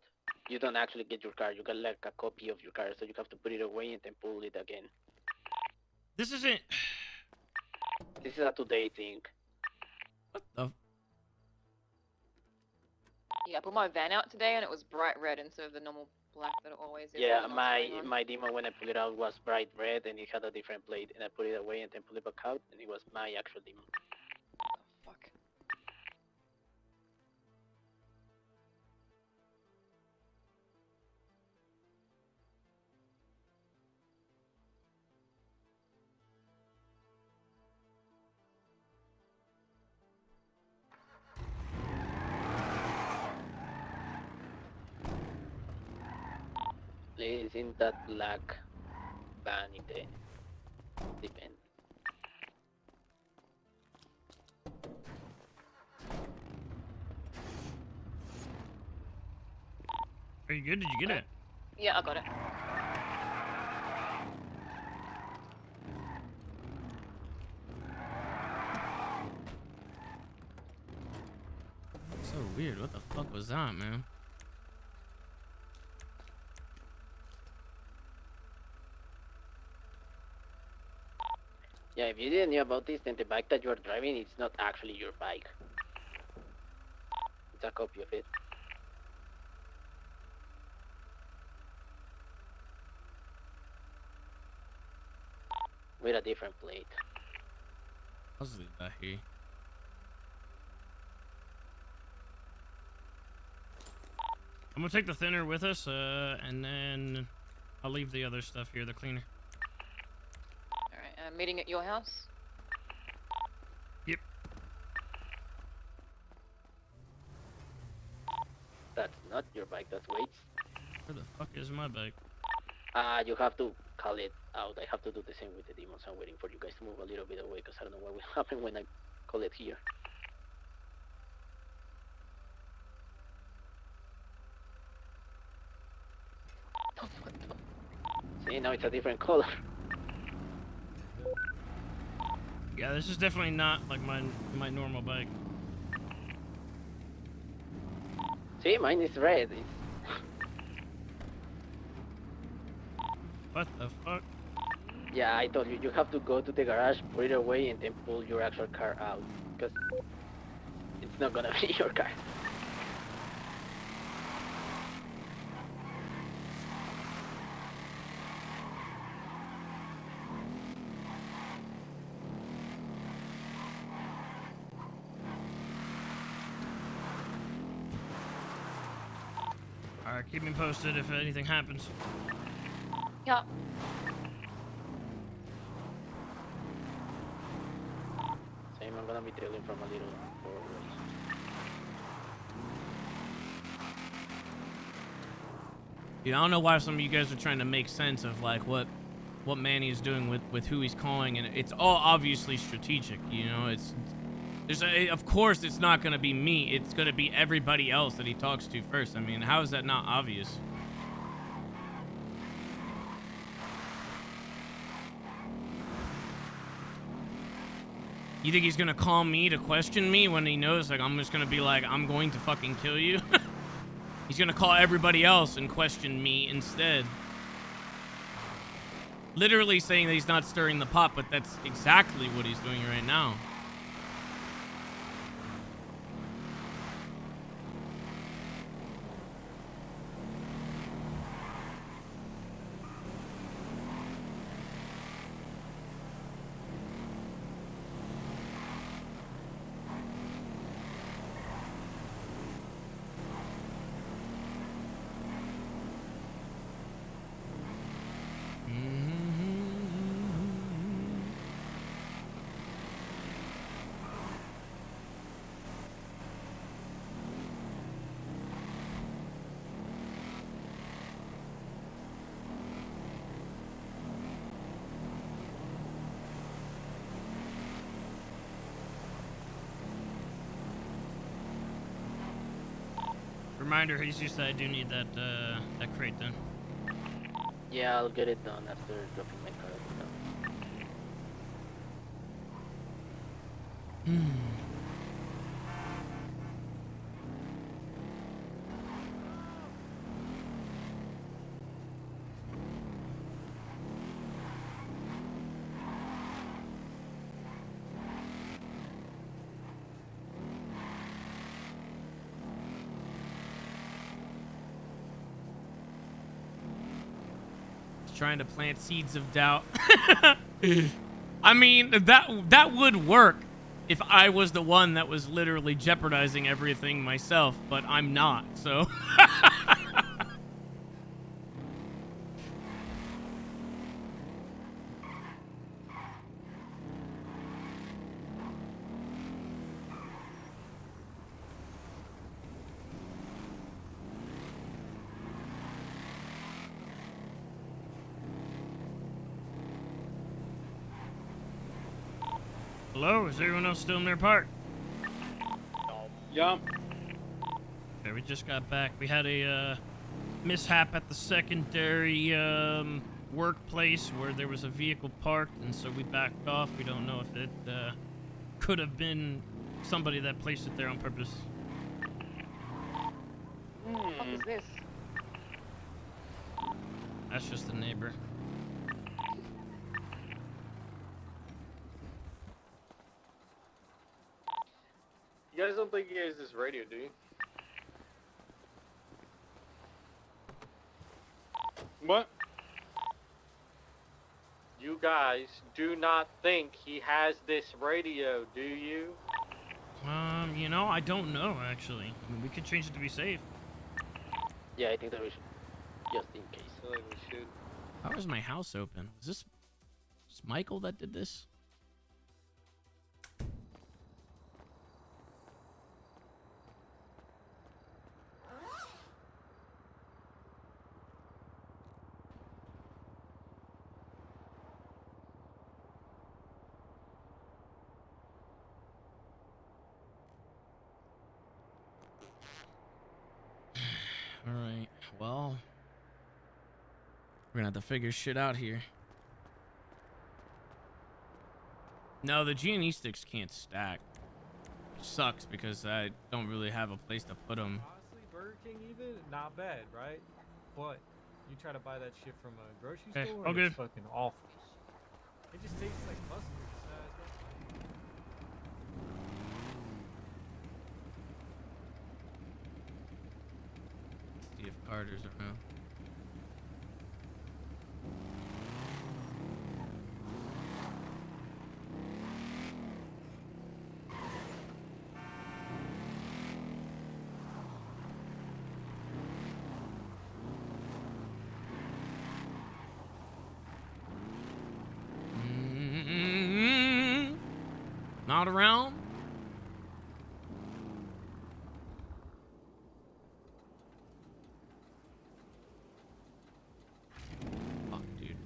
You don't actually get your car. You get like a copy of your car, so you have to put it away and then pull it again. This isn't. This is a today thing. What the? Yeah, I put my van out today and it was bright red instead of the normal black that it always is. I Yeah, don't know what's going on. my demon when I pulled it out was bright red and it had a different plate, and I put it away and then pulled it back out and it was my actual demon. Fuck. It's in that black van in the deep end. Are you good? Did you get it? Yeah, I got it. So weird. What the fuck was that, man? Yeah, if you didn't know about this, then the bike that you are driving is not actually your bike. It's a copy of it. With a different plate. Let's leave that here. I'm gonna take the thinner with us, and then I'll leave the other stuff here, the cleaner. Alright, meeting at your house? Yep. That's not your bike, that's Wade's. Where the fuck is my bike? You have to call it out. I have to do the same with the demons. I'm waiting for you guys to move a little bit away because I don't know what will happen when I call it here. See, now it's a different color. Yeah, this is definitely not like my normal bike. See, mine is red. What the fuck? Yeah, I told you, you have to go to the garage, put it away, and then pull your actual car out. Because it's not gonna be your car. Alright, keep me posted if anything happens. Yeah. Same, I'm gonna be trailing from a little forward. Dude, I don't know why some of you guys are trying to make sense of like what Manny is doing with who he's calling, and it's all obviously strategic. You know, of course it's not gonna be me. It's gonna be everybody else that he talks to first. I mean, how is that not obvious? You think he's gonna call me to question me when he knows like I'm just gonna be like, I'm going to fucking kill you? He's gonna call everybody else and question me instead. Literally saying that he's not stirring the pot, but that's exactly what he's doing right now. Reminder, Jesus, that I do need that crate done. Yeah, I'll get it done after dropping my car at trying to plant seeds of doubt. I mean, that would work if I was the one that was literally jeopardizing everything myself, but I'm not, so. Hello, is everyone else still in their park? Yup. Okay, we just got back. We had a mishap at the secondary workplace where there was a vehicle parked, and so we backed off. We don't know if it could have been somebody that placed it there on purpose. What is this? That's just a neighbor. You guys don't think he has this radio, do you? What? You guys do not think he has this radio, do you? You know, I don't know, actually. I mean, we could change it to be safe. Yeah, I think that we should, just in case. I feel like we should. How was my house open? Was this Michael that did this? Alright, well, we're gonna have to figure shit out here. No, the G&E sticks can't stack. Sucks because I don't really have a place to put them. Honestly, Burger King even not bad, right? But you try to buy that shit from a grocery Okay, store, all and good. it's fucking awful. It just tastes like mustard. See if Carter's around. Not around? Fuck, dude.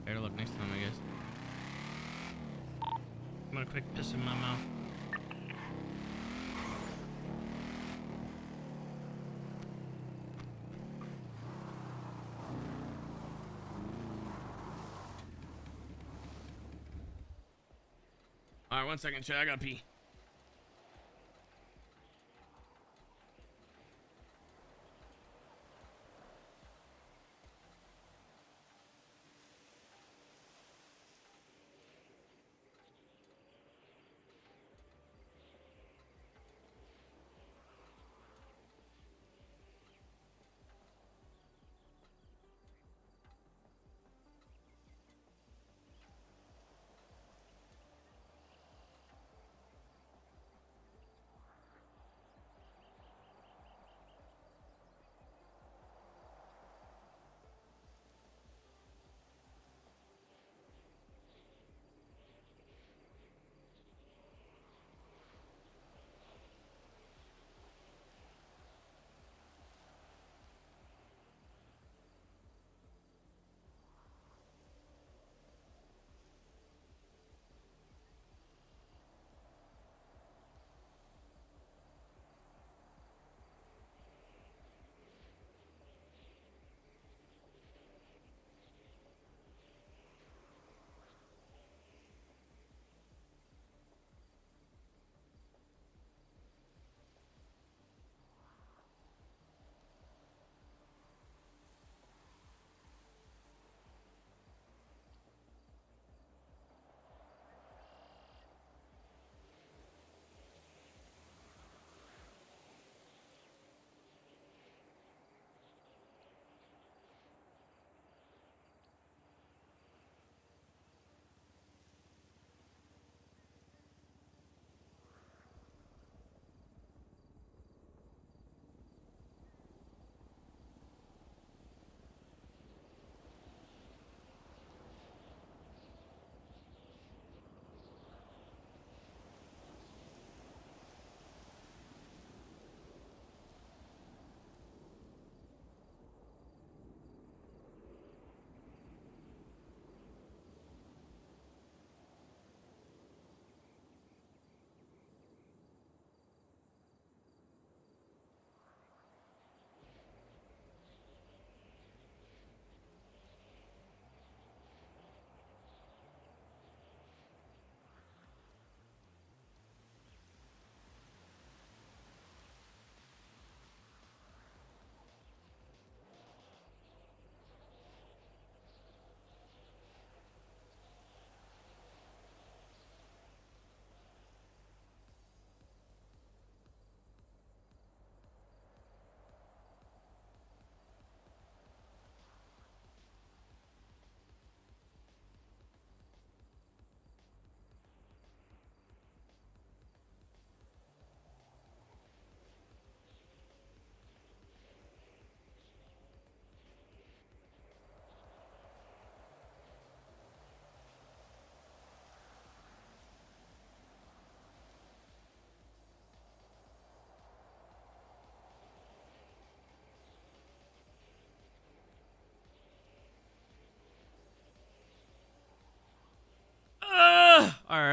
Better look next time, I guess. I'm gonna quick piss in my mouth. Alright, 1 second, chat. I gotta pee.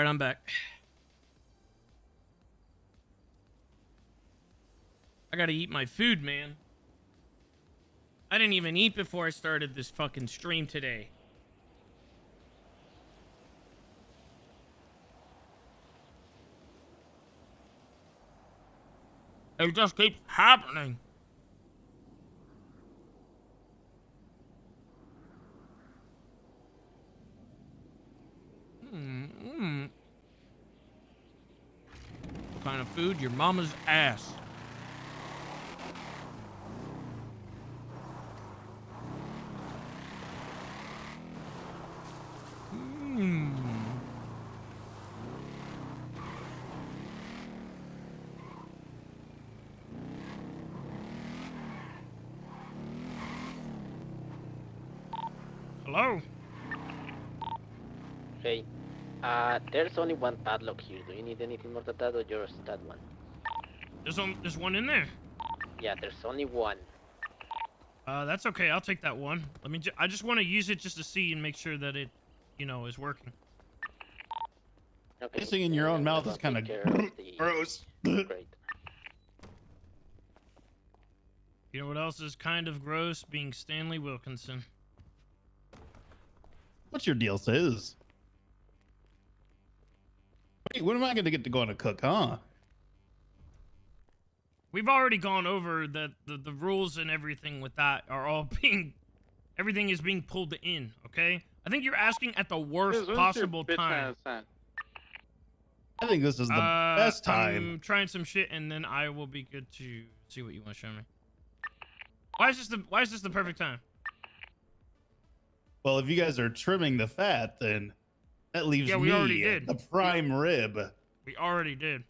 right, I'm back. I gotta eat my food, man. I didn't even eat before I started this fucking stream today. It just keeps happening. What kind of food? Your mama's ass. Hello? Hey, there's only one padlock here. Do you need anything more than that, or just that one? There's one in there. Yeah, there's only one. That's okay. I'll take that one. I just want to use it just to see and make sure that it, is working. Okay. Kissing in your own mouth is kind of gross. Great. You know what else is kind of gross? Being Stanley Wilkinson. What's your deal, Sis? Wait, when am I going to get to go on a cook, huh? We've already gone over that the rules and everything with that are all everything is being pulled in, okay? I think you're asking at the worst possible time. I think this is the best time. I'm trying some shit and then I will be good to see what you want to show me. Why is this the perfect time? Well, if you guys are trimming the fat, then that leaves we already did. The prime rib. We already did.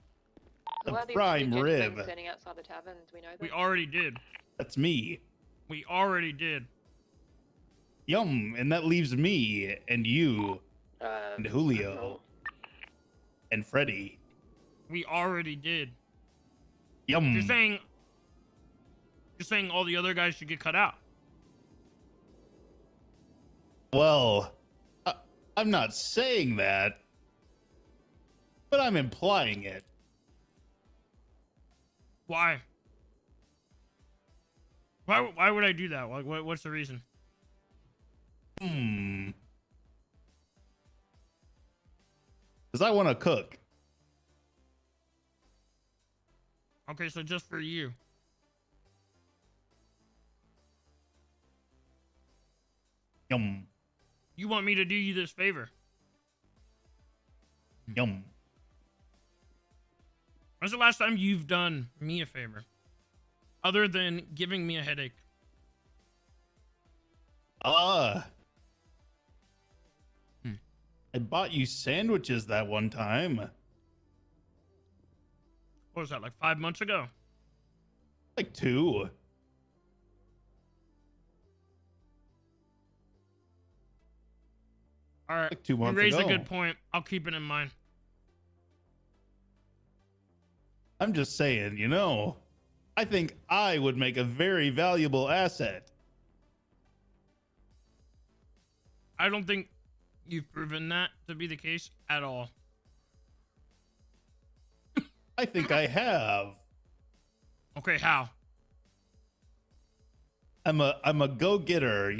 The Who are these prime two rib. gentlemen standing outside the tavern? Do we know them? We already did. That's me. We already did. Yum, and that leaves me and you and Julio and Freddy. We already did. Yum. You're saying all the other guys should get cut out. Well, I'm not saying that, but I'm implying it. Why? Why would I do that? What's the reason? Because I want to cook. Okay, so just for you. Yum. You want me to do you this favor? Yum. When's the last time you've done me a favor? Other than giving me a headache. I bought you sandwiches that one time. What was that, like 5 months ago? Like 2. All right. Like 2 You months raise ago. a good point. I'll keep it in mind. I'm just saying, I think I would make a very valuable asset. I don't think you've proven that to be the case at all. I think I have. Okay, how? I'm a go-getter,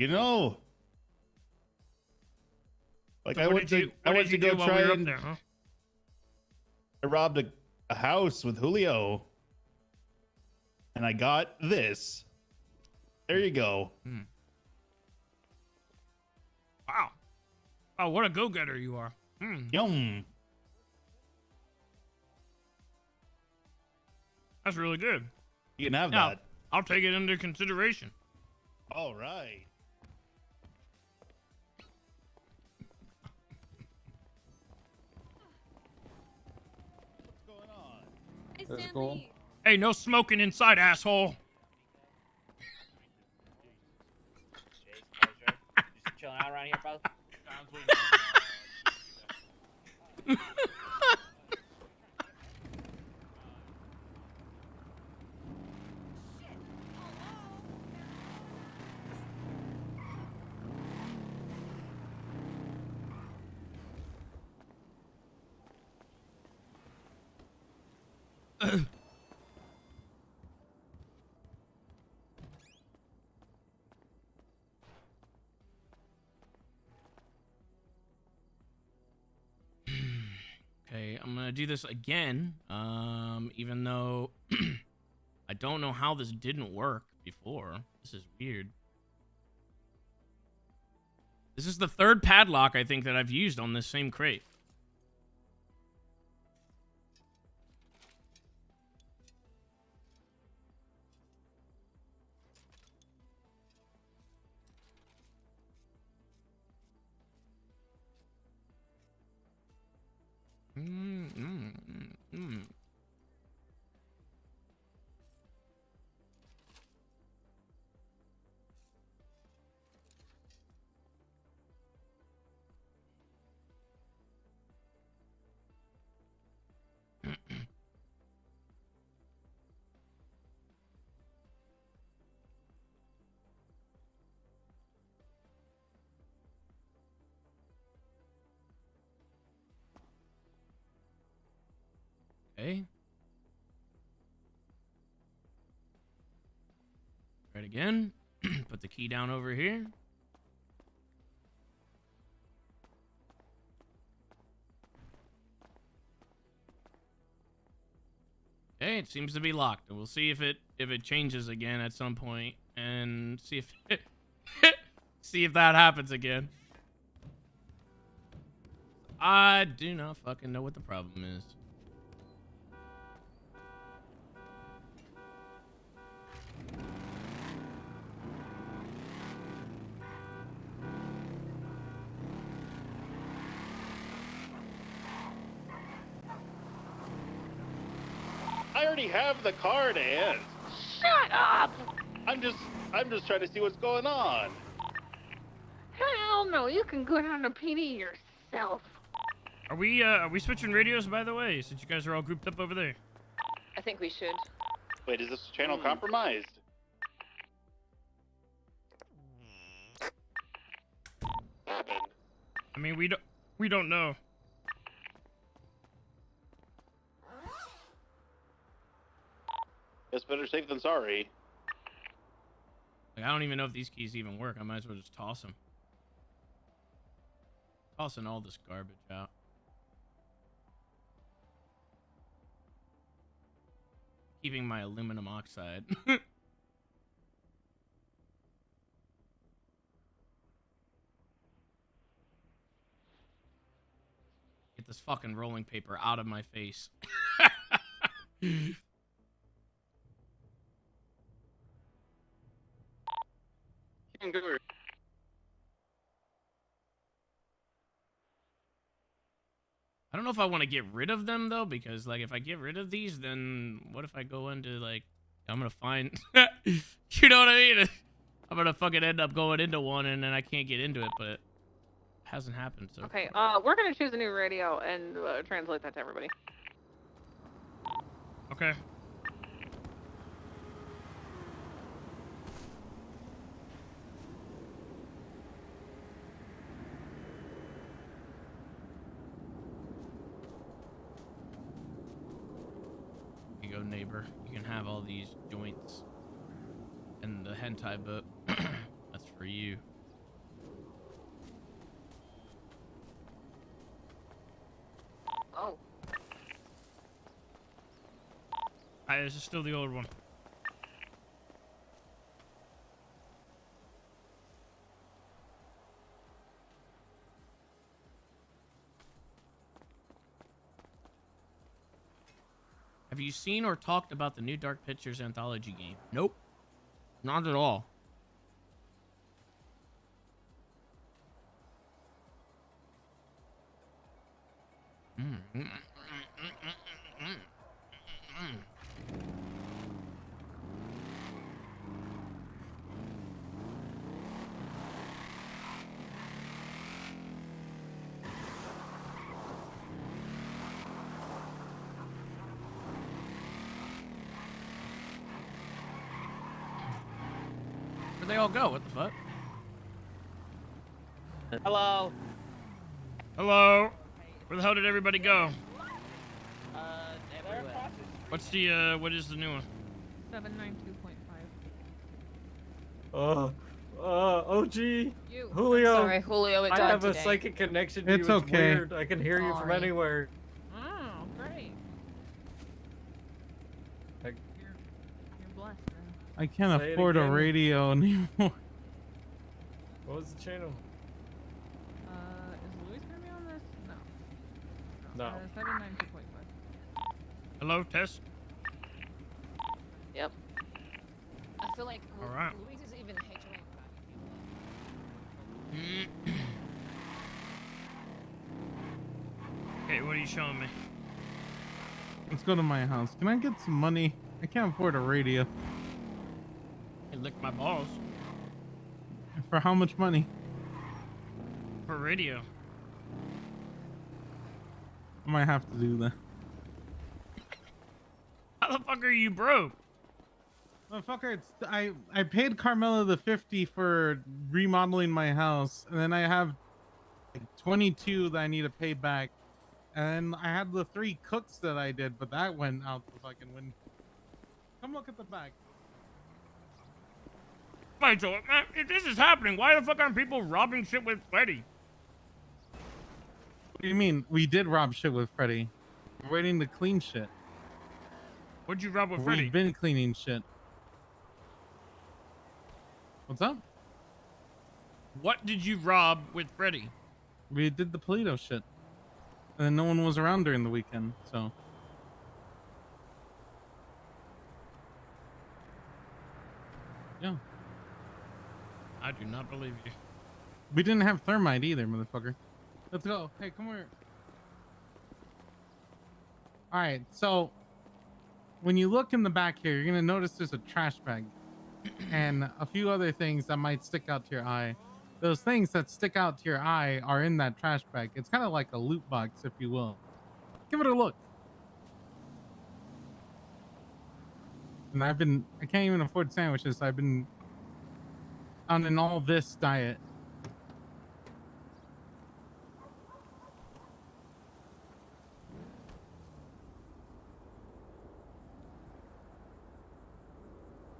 Like So I what went did to you- I what went did to you go do while try we were up and there, huh? I robbed a house with Julio. And I got this. There you go. Wow. Oh, what a go-getter you are. Yum. That's really good. You can have Now, that. I'll take it into consideration. All right. That's cool. Hey, no smoking inside, asshole. Just chilling out around here, brother. Okay, I'm gonna do this again. Even though I don't know how this didn't work before. This is weird. This is the third padlock I think that I've used on this same crate. Okay. Try it again. Put the key down over here. Okay, it seems to be locked. We'll see if it changes again at some point and see if see if that happens again. I do not fucking know what the problem is. I already have the card, Ann. Shut up! I'm just trying to see what's going on. Hell no, you can go down to PD yourself. Are we switching radios, by the way, since you guys are all grouped up over there? I think we should. Wait, is this channel compromised? I mean, we don't know. Guess better safe than sorry. Like, I don't even know if these keys even work. I might as well just toss them. Tossing all this garbage out. Keeping my aluminum oxide. Get this fucking rolling paper out of my face. I don't know if I want to get rid of them, though, because, like, if I get rid of these, then what if I go into, like, I'm going to find, you know what I mean? I'm going to fucking end up going into one, and then I can't get into it, but it hasn't happened, so. Okay, we're gonna choose a new radio and translate that to everybody. Okay. You go, neighbor. You can have all these joints. And the hentai book. That's for you. Oh. This is still the old one. Have you seen or talked about the new Dark Pictures anthology game? Nope. Not at all. Where'd they all go? What the fuck? Hello. Hello. Where the hell did everybody go? Everywhere. What's the what is the new one? 792.5. OG. You. Julio. Sorry, Julio, it I died have a today. psychic connection to you. It's It's okay. weird. I can hear you from Sorry. anywhere. Oh, great. Like, You're blessed, man. I can't Say it afford a again. radio anymore. what was the channel? Is Luis gonna be on this? No. No. 792.5. Hello, test. Yep. I feel like All right. Louise is even HOing Okay, what are you showing me? Let's go to my house. Can I get some money? I can't afford a radio. It licked my balls For how much money? for radio. I might have to do that. How the fuck are you broke? Motherfucker, I paid Carmela the 50 for remodeling my house, and then I have like 22 that I need to pay back. And I had the 3 cooks that I did, but that went out the fucking window. Come look at the back. Wait, so man, if this is happening, why the fuck aren't people robbing shit with Freddy? What do you mean? We did rob shit with Freddy. We're waiting to clean shit. What'd you rob with Freddy? We've been cleaning shit. What's up? What did you rob with Freddy? We did the Polito shit. And then no one was around during the weekend, so. Yeah. I do not believe you. We didn't have thermite either, motherfucker. Let's go. Hey, come here. Alright, so when you look in the back here, you're gonna notice there's a trash bag and a few other things that might stick out to your eye. Those things that stick out to your eye are in that trash bag. It's kind of like a loot box, if you will. Give it a look. And I can't even afford sandwiches. So I've been on an all this diet.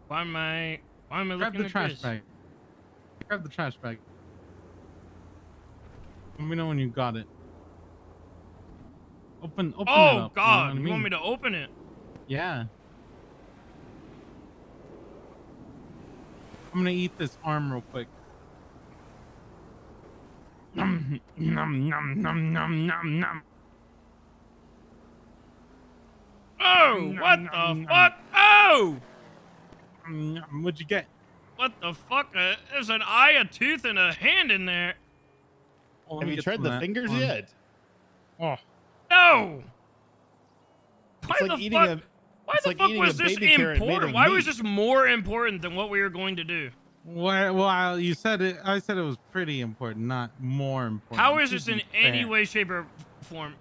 Why am I Grab looking the at trash this? bag. Grab the trash bag. Let me know when you got it. Open it Oh up. God! You know what I You want mean? me to open it? Yeah. I'm gonna eat this arm real quick. Nom nom nom nom nom nom nom. Oh! What the fuck? Oh! What'd you get? What the fuck? There's an eye, a tooth, and a hand in there. Oh, let Have me you get tried some the of that. fingers Hold on. yet? Oh. No! Why It's like the eating fuck? a. Why It's the like fuck eating was a this baby carrot made important? of Why was meat. this more important than what we were going to do? Well, you said it. I said it was pretty important, not more important. How is to this in be any fair. way, shape, or form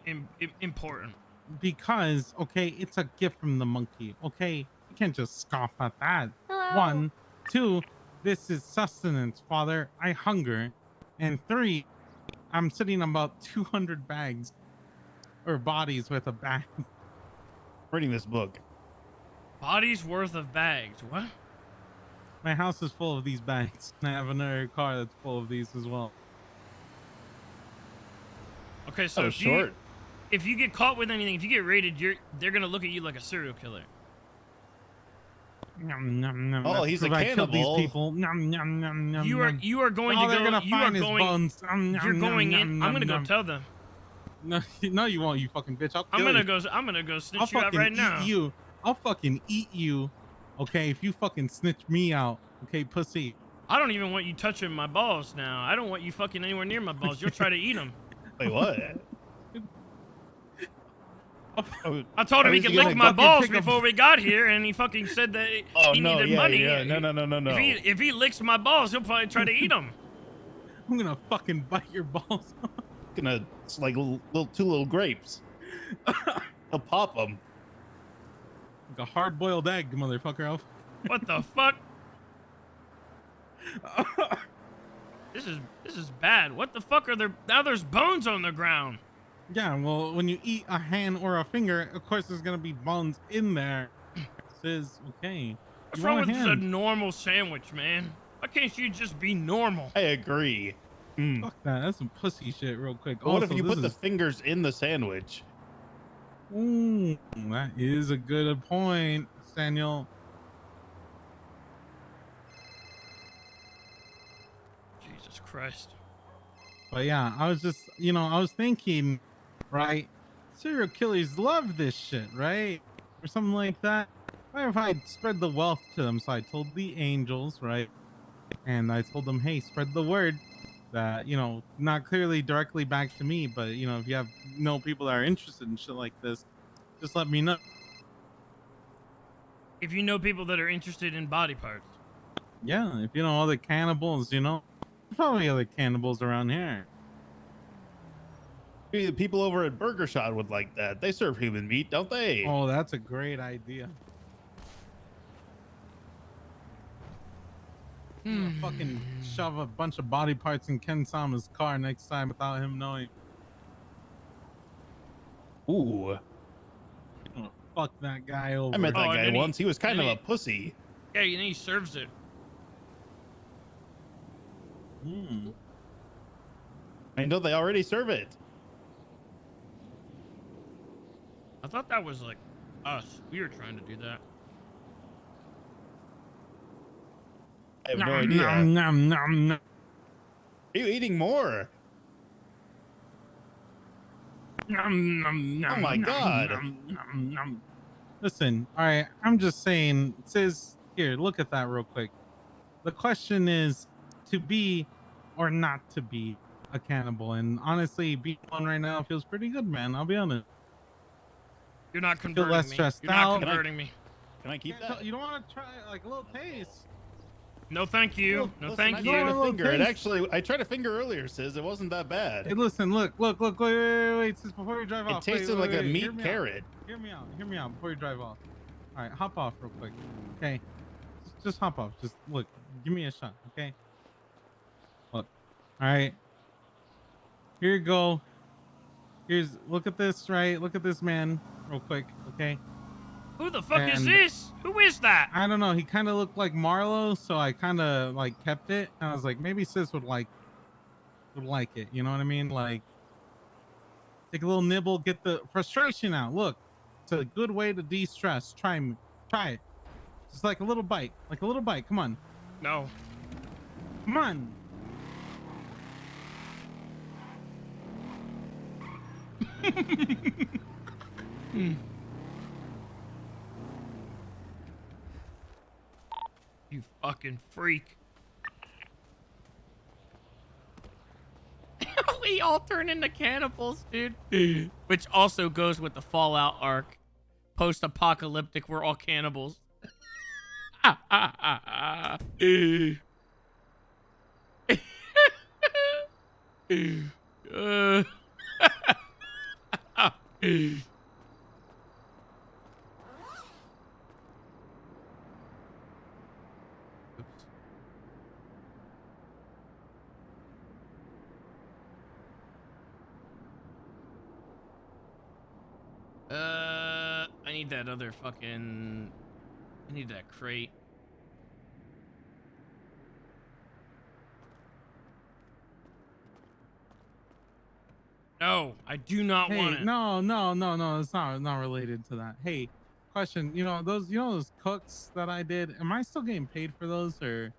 important? Because, okay, it's a gift from the monkey. Okay, you can't just scoff at that. Hello. 1, 2, this is sustenance, father. I hunger. And 3, I'm sitting on about 200 bags or bodies with a bag. Reading this book. Bodies worth of bags. What? My house is full of these bags. And I have another car that's full of these as well. Okay, so Oh, if you get caught with anything, if you get raided, they're gonna look at you like a serial killer. Nom, nom, nom. Oh, That's he's a because I killed these cannibal. people. Nom, nom, nom, nom, You are nom. going All to they're go. gonna You are find is going. bones. Nom, nom, You're nom, going nom, in. nom, I'm gonna go nom. tell them. No, no, you won't, you fucking bitch. I'll I'm kill gonna you. go. I'm gonna go snitch I'll you out fucking right eat now. you. I'll fucking eat you. Okay, if you fucking snitch me out. Okay, pussy. I don't even want you touching my balls now. I don't want you fucking anywhere near my balls. You'll try to eat them. Wait, what? I told him he was could gonna lick my fucking balls take a- before we got here, and he fucking said that Oh, he no, needed yeah, money. yeah. No. If he licks my balls, he'll probably try to eat them. I'm gonna fucking bite your balls. Gonna, it's like two little grapes. He'll pop them. Like a hard-boiled egg, motherfucker. What the fuck? This is bad. What the fuck are there? Now there's bones on the ground. Yeah, well, when you eat a hand or a finger, of course there's gonna be bones in there. Says okay. What's You wrong want with a just a hand? normal sandwich, man? Why can't you just be normal? I agree. Fuck that. That's some pussy shit, real quick. But what if Also, you this put the is fingers in the sandwich? that is a good point, Daniel. Jesus Christ. But yeah, I was just, I was thinking, right? Serial killers love this shit, right? Or something like that. What if I spread the wealth to them? So I told the angels, right? And I told them, hey, spread the word that, not clearly directly back to me, but, if you have people that are interested in shit like this, just let me know. If you know people that are interested in body parts. Yeah, if you know other cannibals, probably other cannibals around here. Maybe the people over at Burger Shot would like that. They serve human meat, don't they? Oh, that's a great idea. I'm gonna fucking shove a bunch of body parts in Ken Sama's car next time without him knowing. Ooh. Oh, fuck that guy over. I met that Oh, guy once. He was kind of a pussy. Yeah, and he serves it. I know they already serve it. I thought that was like us. We were trying to do that. I have no idea. Nom, nom. Are you eating more? Oh my god. Listen, all right, I'm just saying, it says here, look at that real quick. The question is to be or not to be a cannibal. And honestly, being one right now feels pretty good, man. I'll be honest. You're not I feel converting less me. stressed You're out. not converting me. Can I keep that? You don't want to try like a little taste? No, thank you. No, Listen, thank I you. tried to finger it. taste. Actually, I tried to finger earlier, Sis. It wasn't that bad. Hey, listen, look, wait, Sis, before you drive It off. tasted wait, like a hear meat me carrot. Hear me out before you drive off. All right, hop off real quick. Okay, just hop off. Just look, give me a shot. Okay. Look. All right. Here you go. Look at this, right? Look at this man, real quick. Okay. Who the fuck is And this? Who is that? I don't know. He kind of looked like Marlo, so I kind of like kept it. And I was like, maybe Sis would like it. You know what I mean? Like, take a little nibble, get the frustration out. Look, it's a good way to de-stress. Try it. Just like a little bite. Come on. No. Come on. You fucking freak. We all turn into cannibals, dude. Which also goes with the Fallout arc. Post-apocalyptic, we're all cannibals. I need that other fucking... I need that crate. No, I do not want it. No. It's not related to that. Hey, question. Those cooks that I did. Am I still getting paid for those, or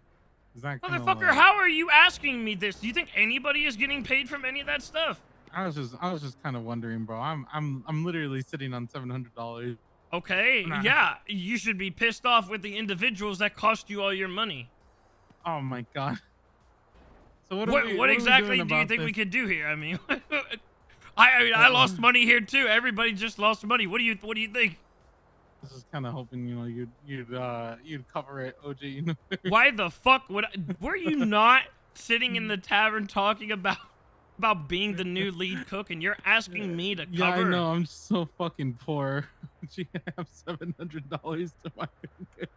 is that kinda Motherfucker, like- how are you asking me this? Do you think anybody is getting paid from any of that stuff? I was just kind of wondering, bro. I'm literally sitting on $700. Okay, Nah. yeah, you should be pissed off with the individuals that cost you all your money. Oh my god. So what What exactly do you think we could do here? I mean, I lost money here too. Everybody just lost money. What do you think? I was just kind of hoping, you'd cover it, OG. Why the fuck would were you not sitting in the tavern talking about being the new lead cook, and you're asking me to cover? Yeah, I know. I'm so fucking poor. Gee, I have $700 to my bank account.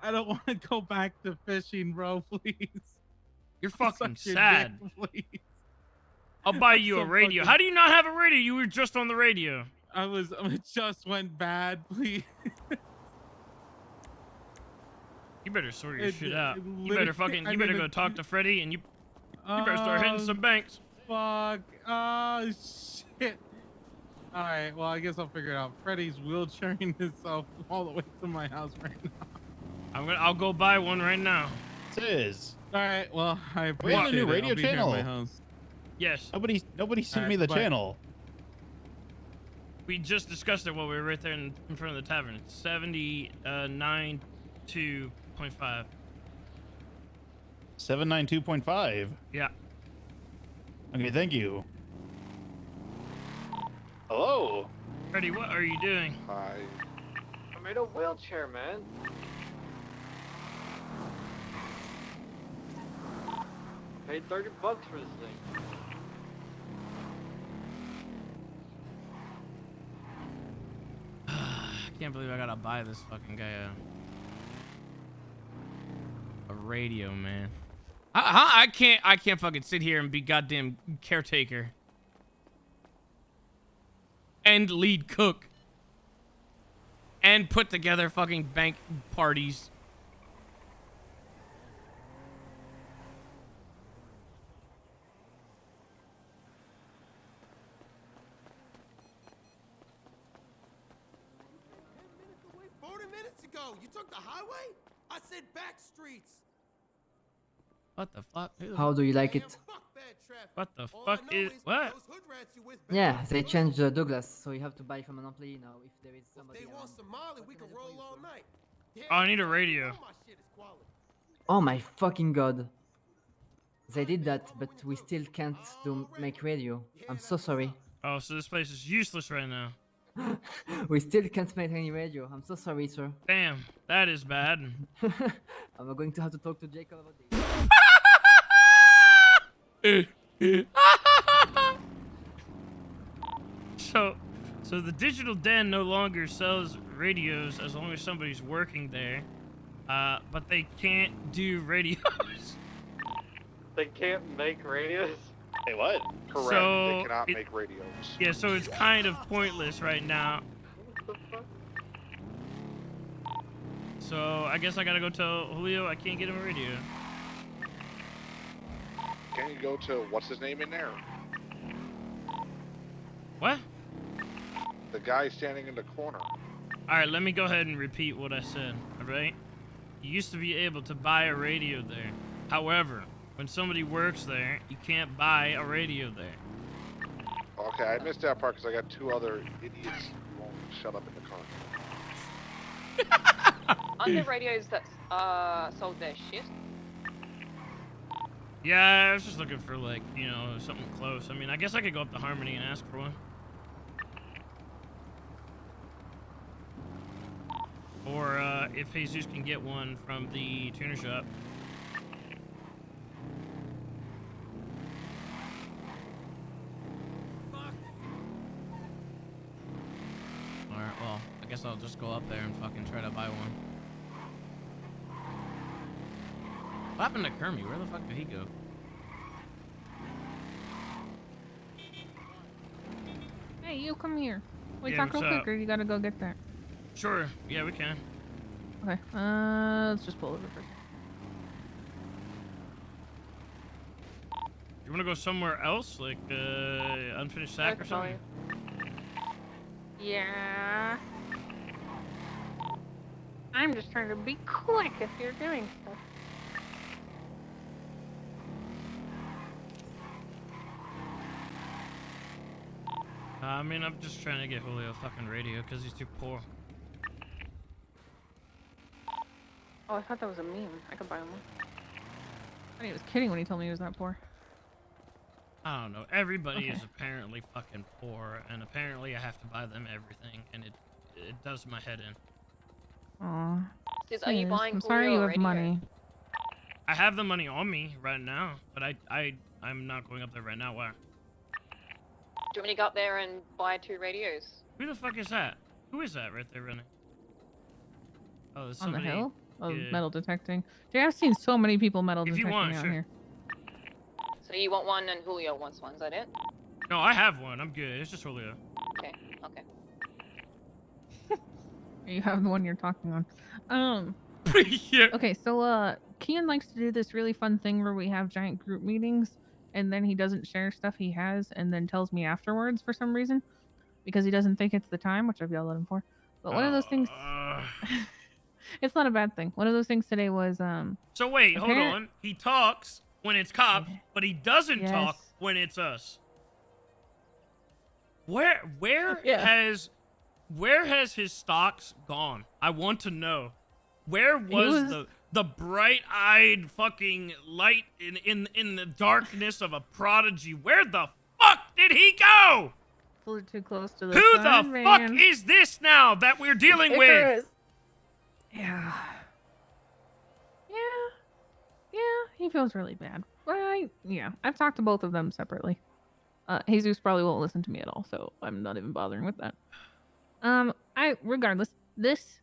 I don't want to go back to fishing, bro. Please. You're fucking Suck your sad. dick, please. I'll buy you a So radio. fucking- How do you not have a radio? You were just on the radio. It just went bad, please. You better sort your It- shit it out. You literally- better fucking. I You better mean, go it- talk to Freddie, and you better start hitting some banks. Fuck. Oh, shit. All right. Well, I guess I'll figure it out. Freddy's wheelchairing himself all the way to my house right now. I'll go buy one right now. It is. All right. Well, I We have appreciate a new it. radio I'll be here at channel. my house. Yes. Nobody sent All me right, the bye. channel. We just discussed it while we were right there in front of the tavern. 79.2.5. 792.5. Yeah. Okay, thank you. Hello. Freddie, what are you doing? Hi. I'm in a wheelchair, man. Paid $30 for this thing. I can't believe I gotta buy this fucking guy a radio, man. I can't fucking sit here and be goddamn caretaker and lead cook and put together fucking bank parties. You took the highway? I said back streets. What the fuck? How do you like it? What the fuck is what? Yeah, they changed Douglas, so you have to buy from an employee now if there is somebody They want around. Somali, we can roll all night. Oh, I need a radio. Oh my fucking god. They did that, but we still can't make radio. I'm so sorry. Oh, so this place is useless right now. We still can't make any radio. I'm so sorry, sir. Damn, that is bad. I'm going to have to talk to Jacob about this. So the digital den no longer sells radios as long as somebody's working there, but they can't do radios. They can't make radios? Hey, what? Correct. So they cannot it- make radios. Yeah, so it's kind of pointless right now. So I guess I gotta go tell Julio I can't get him a radio. Can you go to what's his name in there? What? The guy standing in the corner. Alright, let me go ahead and repeat what I said, alright? You used to be able to buy a radio there. However, when somebody works there, you can't buy a radio there. Okay, I missed that part because I got two other idiots who won't shut up in the car. Aren't there radios that sold their shit? Yeah, I was just looking for, like, you know, something close. I mean, I guess I could go up to Harmony and ask for one. Or, if Jesus can get one from the tuner shop. Alright, well, I guess I'll just go up there and fucking try to buy one. What happened to Kermie? Where the fuck did he go? Hey, you come here. We Yeah, talk real what's quick, up? or you gotta go get that. Sure, yeah, we can. Okay. Let's just pull over first. You wanna go somewhere else? Like, Unfinished Sack or something? Yeah. I'm just trying to be quick if you're doing stuff. I mean, I'm just trying to get Julio a fucking radio because he's too poor. Oh, I thought that was a meme. I could buy him one. I thought he was kidding when he told me he was that poor. I don't know. Everybody is Okay. apparently fucking poor, and apparently I have to buy them everything, and it does my head in. Aw. Sis, are you Sis, buying I'm sorry Julio you a have radio? money. I have the money on me right now, but I'm not going up there right now. Why? Do you want me to go up there and buy 2 radios? Who the fuck is that? Who is that right there running? Oh, there's On the somebody. hill? Oh, yeah. metal detecting. Dude, I've seen so many people metal If you detecting want, out sure. here. So So you want one and Julio wants one, is that it? No, I have one. I'm good. It's just Julio. Okay, okay. You have the one you're talking on. Yeah. Okay, so Kian likes to do this really fun thing where we have giant group meetings, and then he doesn't share stuff he has, and then tells me afterwards for some reason, because he doesn't think it's the time, which I've yelled at him for. But one of those things, it's not a bad thing. One of those things today was So wait, hold parent- on. He talks when it's cops, but he doesn't Yes. talk when it's us. Where has his stocks gone? I want to know. Where was the bright-eyed fucking light in the darkness of a prodigy? Where the fuck did he go? Flew too close to the Who sun, the fuck man. is this now that we're dealing with? Yeah. Yeah, he feels really bad. But I've talked to both of them separately. Jesus probably won't listen to me at all, so I'm not even bothering with that. Regardless, this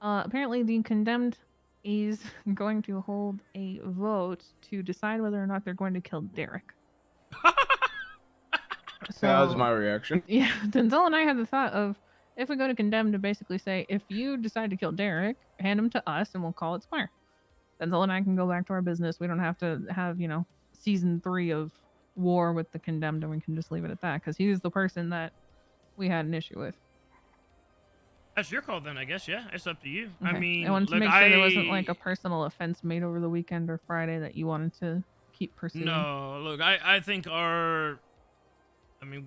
apparently the condemned is going to hold a vote to decide whether or not they're going to kill Derek. That was my reaction. Yeah, Denzel and I had the thought of, if we go to condemn, to basically say, if you decide to kill Derek, hand him to us and we'll call it square. Denzel and I can go back to our business. We don't have to have, season 3 of war with the condemned, and we can just leave it at that, because he's the person that we had an issue with. That's your call then, I guess. Yeah, it's up to you. I Okay. mean, I wanted to look, make sure there wasn't like a personal offense made over the weekend or Friday that you wanted to keep pursuing. No, look, I think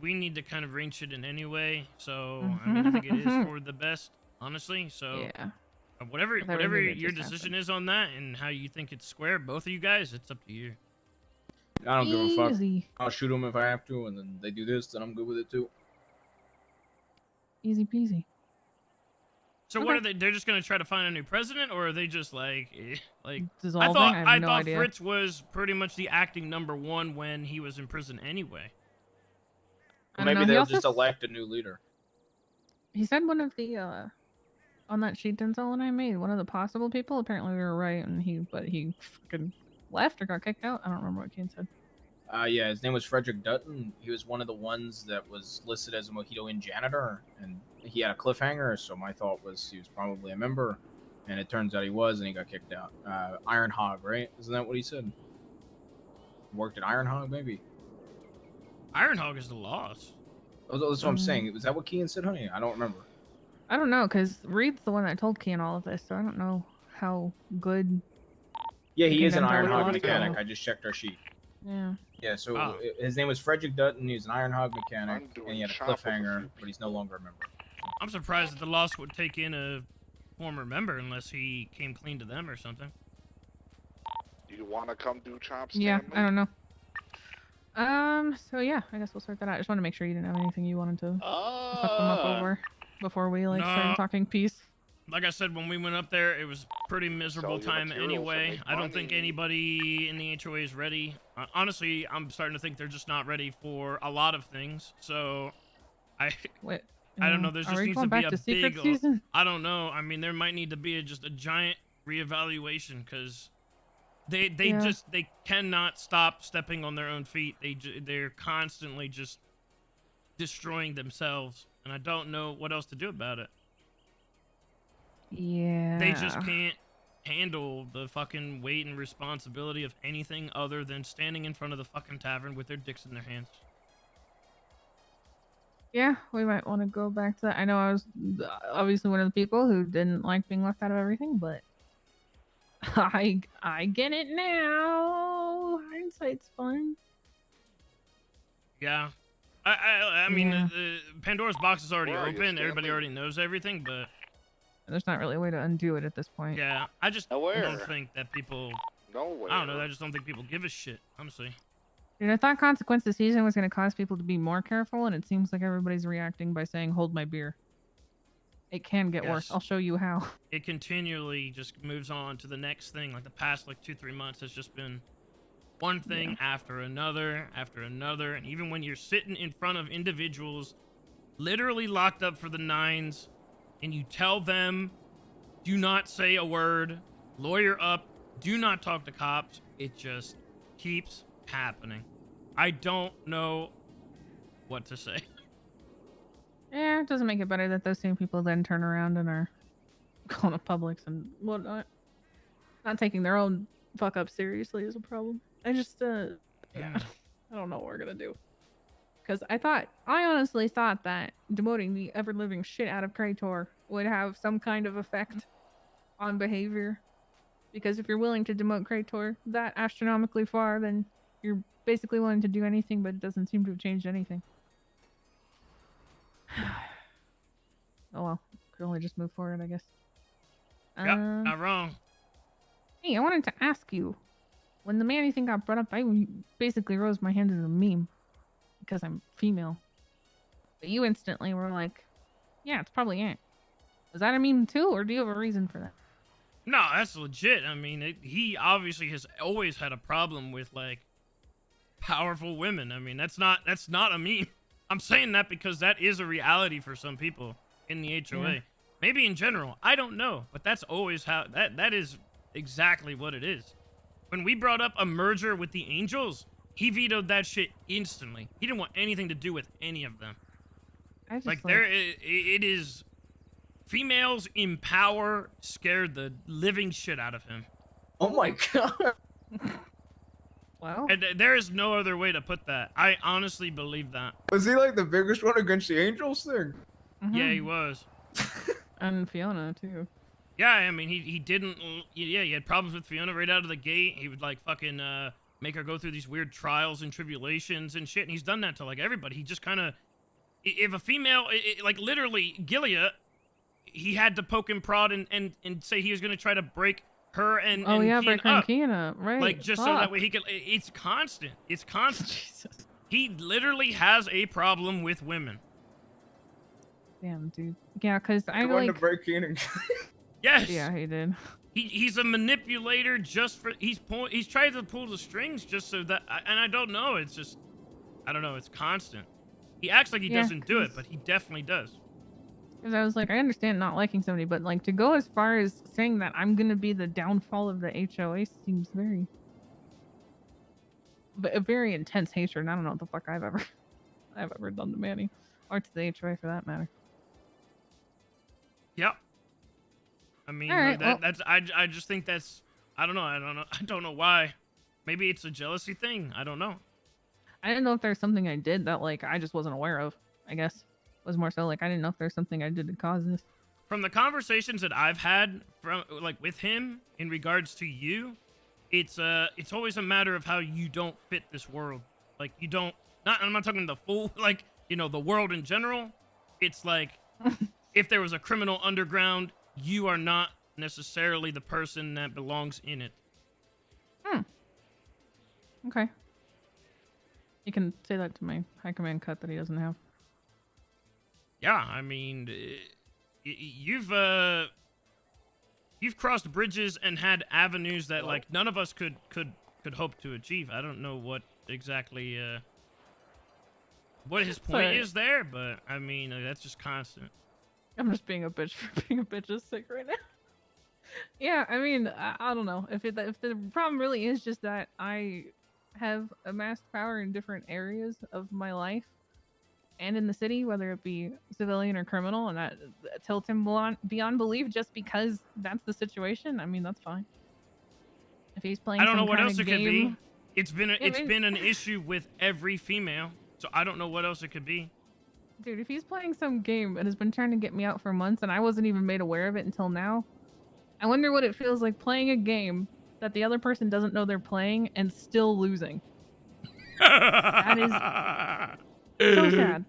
we need to kind of rein shit in anyway. So I mean, I think it is for the best, honestly. So yeah, whatever If everything that your just decision is on that and how you think it's square, both of you guys, it's up to you. I don't give a fuck. Easy. I'll shoot them if I have to, and then they do this, then I'm good with it too. Easy peasy. So what are they? They're just gonna try to find a new president, or are they just like Dissolving? I have no thought idea. Fritz was pretty much the acting #1 when he was in prison anyway. I don't Maybe know, he they'll also just elect a new leader. He said one of the on that sheet Denzel and I made, one of the possible people. Apparently we were right, and he fucking left or got kicked out. I don't remember what Kane said. Yeah, his name was Frederick Dutton. He was one of the ones that was listed as a Mojito Inn janitor, and he had a cliffhanger, so my thought was he was probably a member, and it turns out he was, and he got kicked out. Iron Hog, right? Isn't that what he said? Worked at Iron Hog, maybe? Iron Hog is the loss. That's what I'm saying. Was that what Kean said, honey? I don't remember. I don't know, because Reed's the one that told Kian all of this, so I don't know how good. Yeah, he is an Condemned Iron already Hog was, mechanic. so- I just checked our sheet. Yeah. Yeah, so Oh. his name was Frederick Dutton. He was an Iron Hog mechanic, I'm and doing he had a chop with a cliffhanger, but he's no longer a member. I'm surprised that the loss would take in a former member unless he came clean to them or something. Do you want to come do chops? Yeah, Stanley? I don't know. So yeah, I guess we'll sort that out. I just want to make sure you didn't have anything you wanted to fuck them up over before we started No. talking peace. Like I said, when we went up there, it was pretty miserable Sell your time materials and anyway. make I don't think money. anybody in the HOA is ready. Honestly, I'm starting to think they're just not ready for a lot of things. So, Wait, I don't know. There are just we needs going to be back a to secret big. season? I don't know. I mean, there might need to be just a giant reevaluation because they Yeah. just they cannot stop stepping on their own feet. They're constantly just destroying themselves, and I don't know what else to do about it. Yeah. They just can't handle the fucking weight and responsibility of anything other than standing in front of the fucking tavern with their dicks in their hands. Yeah, we might want to go back to that. I know I was obviously one of the people who didn't like being left out of everything, but I get it now. Hindsight's fun. Yeah. I mean, Yeah. the Pandora's box is already Where are you, open. Everybody Stanley? already knows everything, but There's not really a way to undo it at this point. yeah, I just Nowhere. don't think that people. Nowhere. I don't know. I just don't think people give a shit, honestly. Dude, I thought consequence this season was going to cause people to be more careful, and it seems like everybody's reacting by saying, "Hold my beer." It can get worse. Yes. I'll show you how. It continually just moves on to the next thing. Like the past 2-3 months has just been one thing after another, and even when you're sitting in front of individuals literally locked up for the 9s, and you tell them, do not say a word, lawyer up, do not talk to cops, it just keeps happening. I don't know what to say. Yeah, it doesn't make it better that those same people then turn around and are going to Publix and whatnot. Not taking their own fuck up seriously is a problem. I just, yeah, I don't know what we're gonna do. Because I honestly thought that demoting the ever-living shit out of Krator would have some kind of effect on behavior. Because if you're willing to demote Krator that astronomically far, then you're basically willing to do anything, but it doesn't seem to have changed anything. Oh well, could only just move forward, I guess. Yep, not wrong. Hey, I wanted to ask you, when the Manny thing got brought up, I basically rose my hand as a meme because I'm female. But you instantly were like, yeah, it's probably Ant. Was that a meme too, or do you have a reason for that? No, that's legit. I mean, he obviously has always had a problem with like powerful women. I mean, that's not a meme. I'm saying that because that is a reality for some people in the HOA. Yeah. Maybe in general, I don't know, but that's always how that is exactly what it is. When we brought up a merger with the Angels, he vetoed that shit instantly. He didn't want anything to do with any of them. It is females in power scared the living shit out of him. Oh my god. Wow. And there is no other way to put that. I honestly believe that. Was he like the biggest one against the Angels thing? Yeah, he was. And Fiona too. Yeah, I mean, he didn't. Yeah, he had problems with Fiona right out of the gate. He would like fucking make her go through these weird trials and tribulations and shit. And he's done that to like everybody. He just kind of, if a female, like literally Gilead, he had to poke and prod and say he was gonna try to break her and Oh yeah, Kian break her and up. Kian up, right? Like just so that way he could. It's constant. It's constant. Jesus. He literally has a problem with women. Damn, dude. Yeah, because I He wanted like. to break in and Yes. Yeah, he did. He's a manipulator just for he's trying to pull the strings just so that and I don't know, it's just I don't know, it's constant. He acts like he doesn't do it, but he definitely does. Because I was like, I understand not liking somebody, but like to go as far as saying that I'm gonna be the downfall of the HOA seems a very intense hatred. And I don't know what the fuck I've ever done to Manny or to the HOA for that matter. Yep. I mean, All right, that's I just think that's I don't know why. Maybe it's a jealousy thing. I don't know. I didn't know if there's something I did that like I just wasn't aware of. I guess was more so like I didn't know if there's something I did to cause this. From the conversations that I've had from like with him in regards to you, it's always a matter of how you don't fit this world. Like you don't I'm not talking the full like, you know, the world in general. It's like if there was a criminal underground, you are not necessarily the person that belongs in it. Okay. You can say that to my high command cut that he doesn't have. Yeah, I mean, you've crossed bridges and had avenues that like none of us could hope to achieve. I don't know what exactly what his point is there, but I mean that's just constant. I'm just being a bitch for being a bitch's sick right now. Yeah, I mean, I don't know if the problem really is just that I have amassed power in different areas of my life and in the city, whether it be civilian or criminal, and that tilts him beyond belief just because that's the situation. I mean, that's fine. If he's playing, I don't know some what kind else of it could game, be. It's been an issue with every female, so I don't know what else it could be. dude, if he's playing some game and has been trying to get me out for months and I wasn't even made aware of it until now, I wonder what it feels like playing a game that the other person doesn't know they're playing and still losing. That is so sad.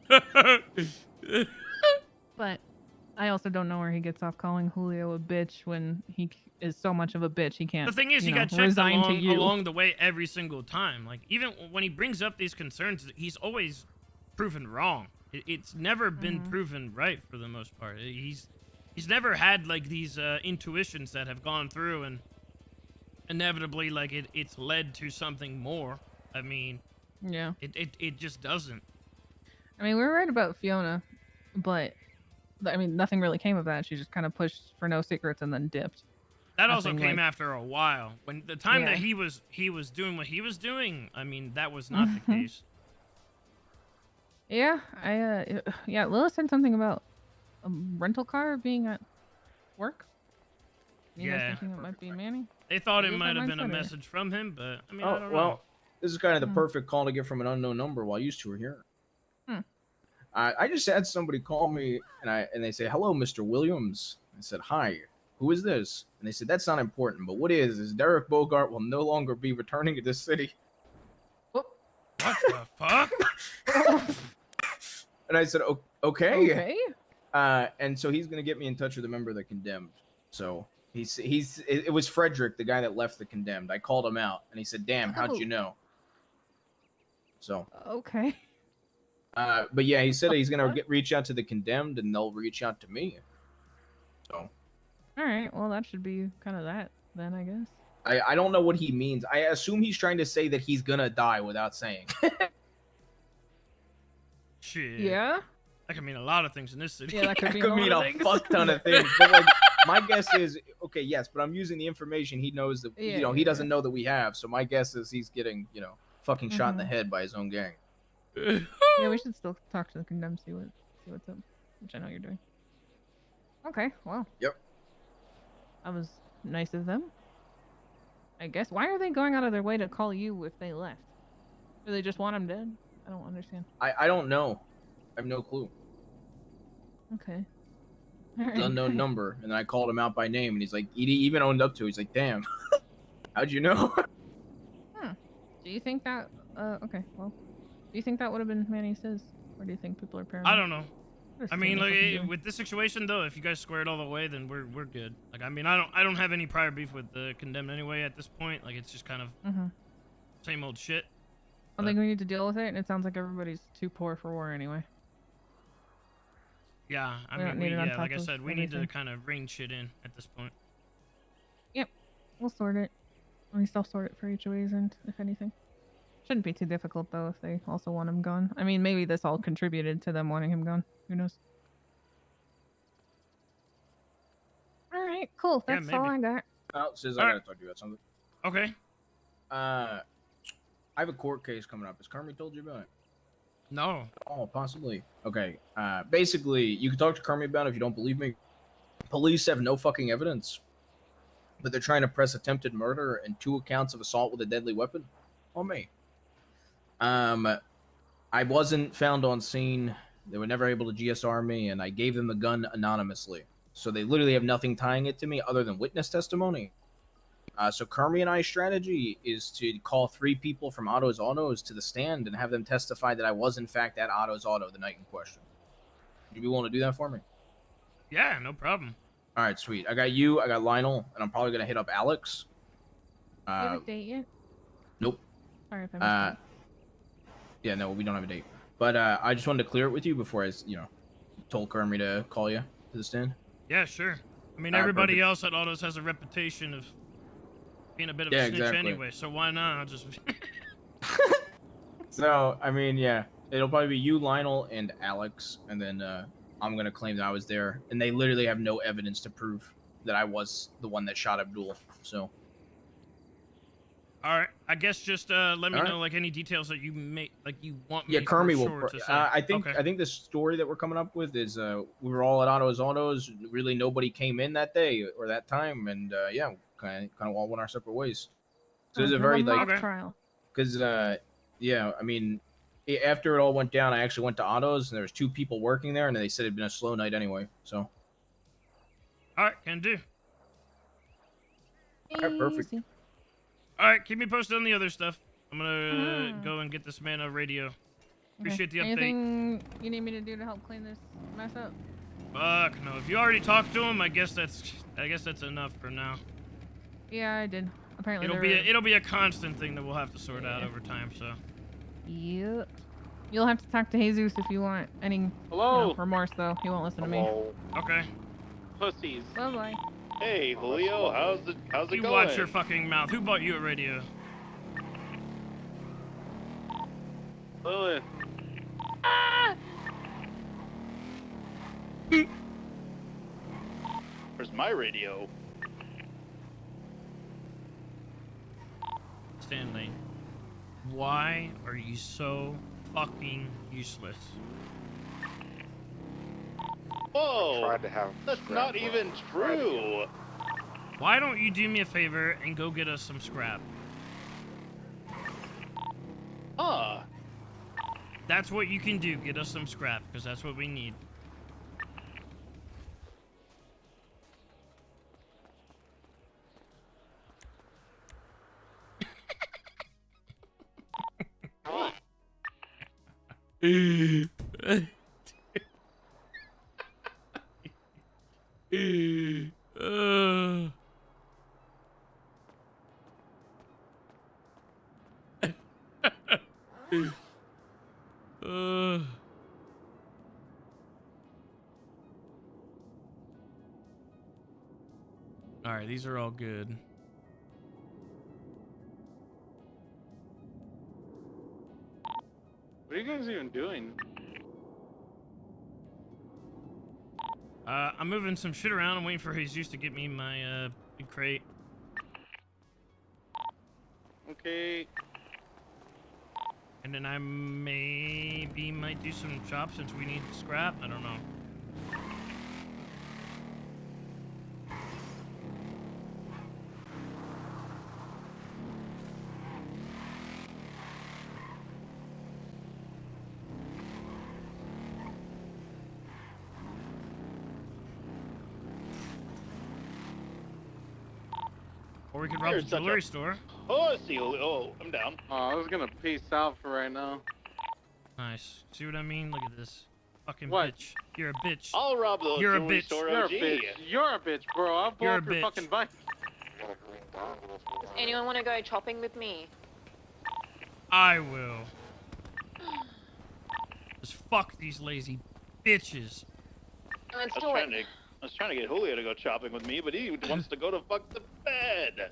But I also don't know where he gets off calling Julio a bitch when he is so much of a bitch he can't. The thing is, he got checked along the way every single time. Like even when he brings up these concerns, he's always proven wrong. It's never been proven right for the most part. He's never had like these intuitions that have gone through and inevitably like it's led to something more. I mean, yeah, it just doesn't. I mean, we're right about Fiona, but I mean, nothing really came of that. She just kind of pushed for no secrets and then dipped. That also nothing, came like- after a while. When the time that Yeah. he was doing what he was doing, I mean, that was not the case. Yeah, yeah, Lilith said something about a rental car being at work. You guys Yeah. thinking it might be Manny? They thought Maybe it it's might not have been a mindset or- message from him, but I mean, Oh I don't well, know. this is kind of the Hmm. perfect call to get from an unknown number while you two are here. Hmm. I just had somebody call me and they say, "Hello, Mr. Williams." I said, "Hi, who is this?" And they said, "That's not important, but what is Derek Bogart will no longer be returning to this city." What the fuck? And I said, "Okay." Okay. And so he's gonna get me in touch with a member of the Condemned. So it was Frederick, the guy that left the Condemned. I called him out, and he said, "Damn, how'd you know?" So. Okay. But yeah, he said he's gonna reach out to the Condemned, and they'll reach out to me. So. All right. Well, that should be kind of that then, I guess. I don't know what he means. I assume he's trying to say that he's gonna die without saying. Shit. Yeah. That could mean a lot of things in this city. Yeah, that could It could mean a fuck ton of things. But like, my guess is okay. Yes, but I'm using the information he knows that Yeah, he doesn't know that we have. So my guess is he's getting fucking shot in the Mhm. head by his own gang. Yeah, we should still talk to the Condemned, see what's up, which I know you're doing. Okay. Well. Yep. That was nice of them. I guess. Why are they going out of their way to call you if they left? Do they just want him dead? I don't understand. I don't know. I have no clue. Okay. It's an unknown number, and then I called him out by name, and he's like, he even owned up to it. He's like, "Damn, how'd you know?" Do you think that? Okay. Well, do you think that would have been Manny Says, or do you think people are paranoid? I don't know. Just I seeing mean, what like they can do. with this situation though, if you guys square it all the way, then we're good. Like, I mean, I don't have any prior beef with the Condemned anyway at this point. Like, it's just kind of Mhm. same old shit. I think we need to deal with it, and it sounds like everybody's too poor for war anyway. Yeah, I We don't mean, need it on yeah, like I top of said, we need to everything. kind of rein shit in at this point. Yep. We'll sort it. At least I'll sort it for HOAs, and if anything. Shouldn't be too difficult, though, if they also want him gone. I mean, maybe this all contributed to them wanting him gone. Who knows? Alright, cool. Yeah, That's all I got. Oh, Sis, I Alright. gotta talk to you about something. Okay. I have a court case coming up. Has Carmi told you about it? No. Oh, possibly. Okay. Basically, you can talk to Carmi about it if you don't believe me. Police have no fucking evidence, but they're trying to press attempted murder and 2 accounts of assault with a deadly weapon on me. I wasn't found on scene. They were never able to GSR me, and I gave them the gun anonymously. So they literally have nothing tying it to me other than witness testimony. So Carmi and I's strategy is to call 3 people from Otto's Autos to the stand and have them testify that I was in fact at Otto's Auto the night in question. Would you be willing to do that for me? Yeah, no problem. All right, sweet. I got you. I got Lionel, and I'm probably gonna hit up Alex. Do you have a date yet? Nope. Sorry if I missed that. Yeah, no, we don't have a date. But I just wanted to clear it with you before I, told Carmi to call you to the stand. Yeah, sure. I mean, Alright, everybody perfect. else at Autos has a reputation of being a bit of Yeah, a snitch exactly. anyway, so why not? I'll just So, I mean, yeah, it'll probably be you, Lionel, and Alex, and then I'm gonna claim that I was there, and they literally have no evidence to prove that I was the one that shot Abdul. So, All right, I guess just let me All right. know like any details that you you want me yeah, Carmi for will. sure to say. I think Okay. I think the story that we're coming up with is we were all at Otto's Autos. Really, nobody came in that day or that time, and yeah, kind of all went our separate ways. So it's a very like trial. because yeah, I mean, after it all went down, I actually went to Otto's and there was 2 people working there, and they said it'd been a slow night anyway. So, All right, can do. all right, perfect. All right, keep me posted on the other stuff. I'm gonna go and get this man a radio. Appreciate the update. Anything you need me to do to help clean this mess up? Fuck no. If you already talked to him, I guess that's enough for now. Yeah, I did. Apparently, It'll be a constant thing that we'll have to sort out over time. So. Yep. You'll have to talk to Jesus if you want any remorse, though. He won't listen to me. Okay. Pussies. Bye bye. Hey, Julio, how's it You going? watch your fucking mouth. Who bought you a radio? Lilith. Where's my radio? Stanley, why are you so fucking useless? Whoa! Tried to have That's scrap, not bro. even Tried to get true. Why don't you do me a favor and go get us some scrap? Huh. That's what you can do. Get us some scrap, because that's what we need. All right, these are all good. What are you guys even doing? I'm moving some shit around. I'm waiting for Jesus to get me my big crate. Okay. And then I maybe might do some chops since we need scrap. I don't know. Or we could rob the You're such jewelry a store. pussy. Oh, I'm down. Oh, I was gonna peace out for right now. Nice. See what I mean? Look at this. Fucking What? bitch. You're a bitch. I'll rob the You're a jewelry bitch. store You're a OG. bitch. You're a bitch, bro. I'll blow You're up a your bitch. fucking bike. Does anyone want to go chopping with me? I will. Just fuck these lazy bitches. Let's I do was, it. I was trying to get Julio to go shopping with me, but he wants to go to fuck the bed.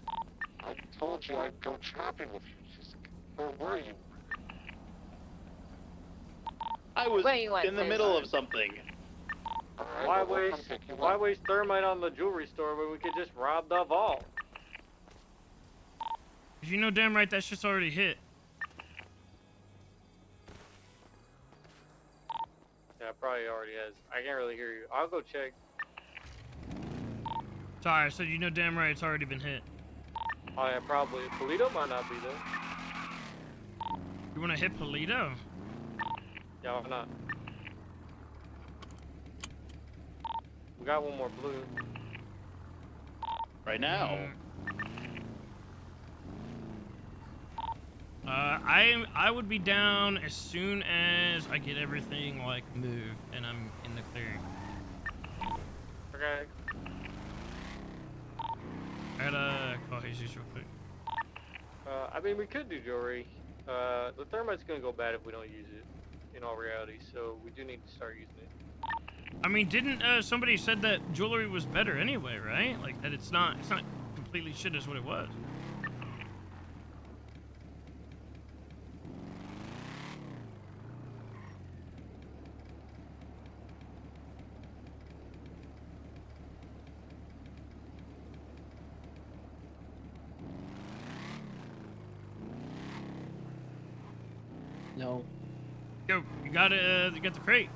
I told you I'd go shopping with you. Just, where were you? I was Where you at, in the Liz? middle of something. Alright, well, we'll come pick you Why up. waste thermite on the jewelry store when we could just rob the vault? Cause you know damn right that shit's already hit. Yeah, probably already has. I can't really hear you. I'll go check. Sorry, I said you know damn right it's already been hit. Oh yeah, probably. Polito might not be there. You wanna hit Polito? Yeah, why not? We got one more blue. Right now. I would be down as soon as I get everything like moved and I'm in the clearing. Okay. I gotta call Jesus real quick. I mean, we could do jewelry. The thermite's gonna go bad if we don't use it, in all reality, so we do need to start using it. I mean, didn't somebody said that jewelry was better anyway, right? Like that it's not completely shit as what it was. No. Yo, you got the crate.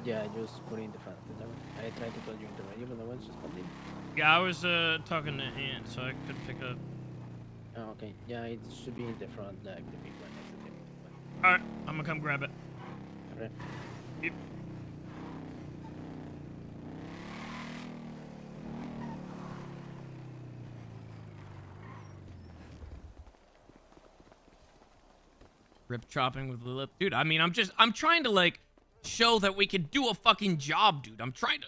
Yeah, I just put it in the front of the tower. I tried to call you in the radio, but no one's responding. Yeah, I was talking to Ant, so I couldn't pick up. Oh, okay. Yeah, it should be in the front, like the big one next to the All right, I'm gonna come grab it. Okay. Yep. Rip chopping with Lilith. Dude, I mean, I'm trying to, like, show that we can do a fucking job, dude. I'm trying to...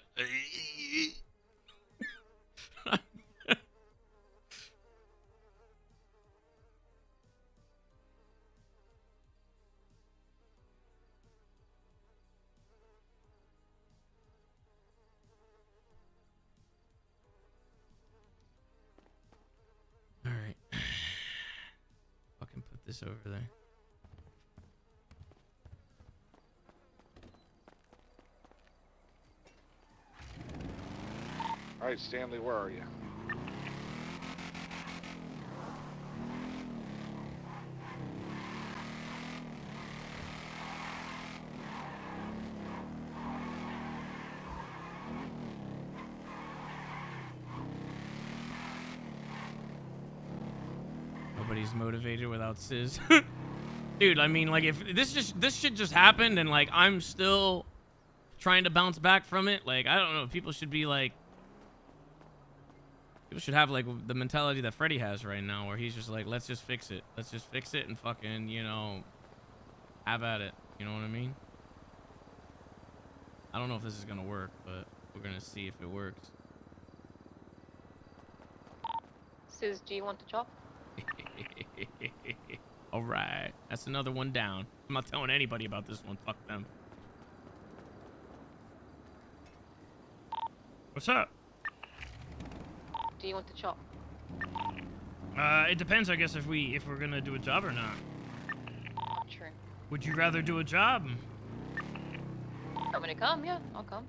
Alright. Fucking put this over there. Alright, Stanley, where are you? nobody's motivated without Sizz. Dude, I mean, like, if this shit just happened and, like, I'm still trying to bounce back from it, like, I don't know. People should be, like... People should have, like, the mentality that Freddy has right now, where he's just like, let's just fix it. Let's just fix it and fucking, you know, have at it. You know what I mean? I don't know if this is gonna work, but we're gonna see if it works. Sis, do you want to chop? All right, that's another one down. I'm not telling anybody about this one. Fuck them. What's up? Do you want to chop? It depends, I guess, if we're gonna do a job or not. Not true. Would you rather do a job? I'm gonna come, yeah, I'll come.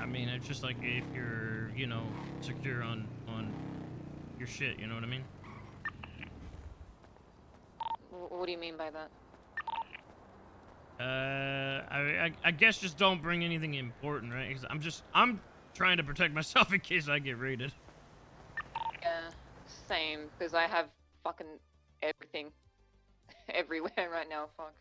I mean, it's just like if you're, you know, secure on your shit, you know what I mean? What do you mean by that? I guess just don't bring anything important, right? 'Cause I'm trying to protect myself in case I get raided. Yeah, same, because I have fucking everything everywhere right now, fuck.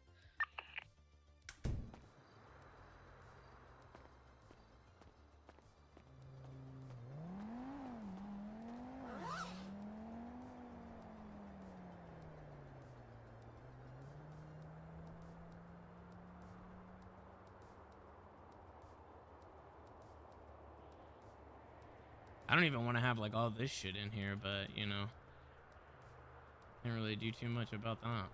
I don't even want to have, like, all this shit in here, but, you know. Can't really do too much about that.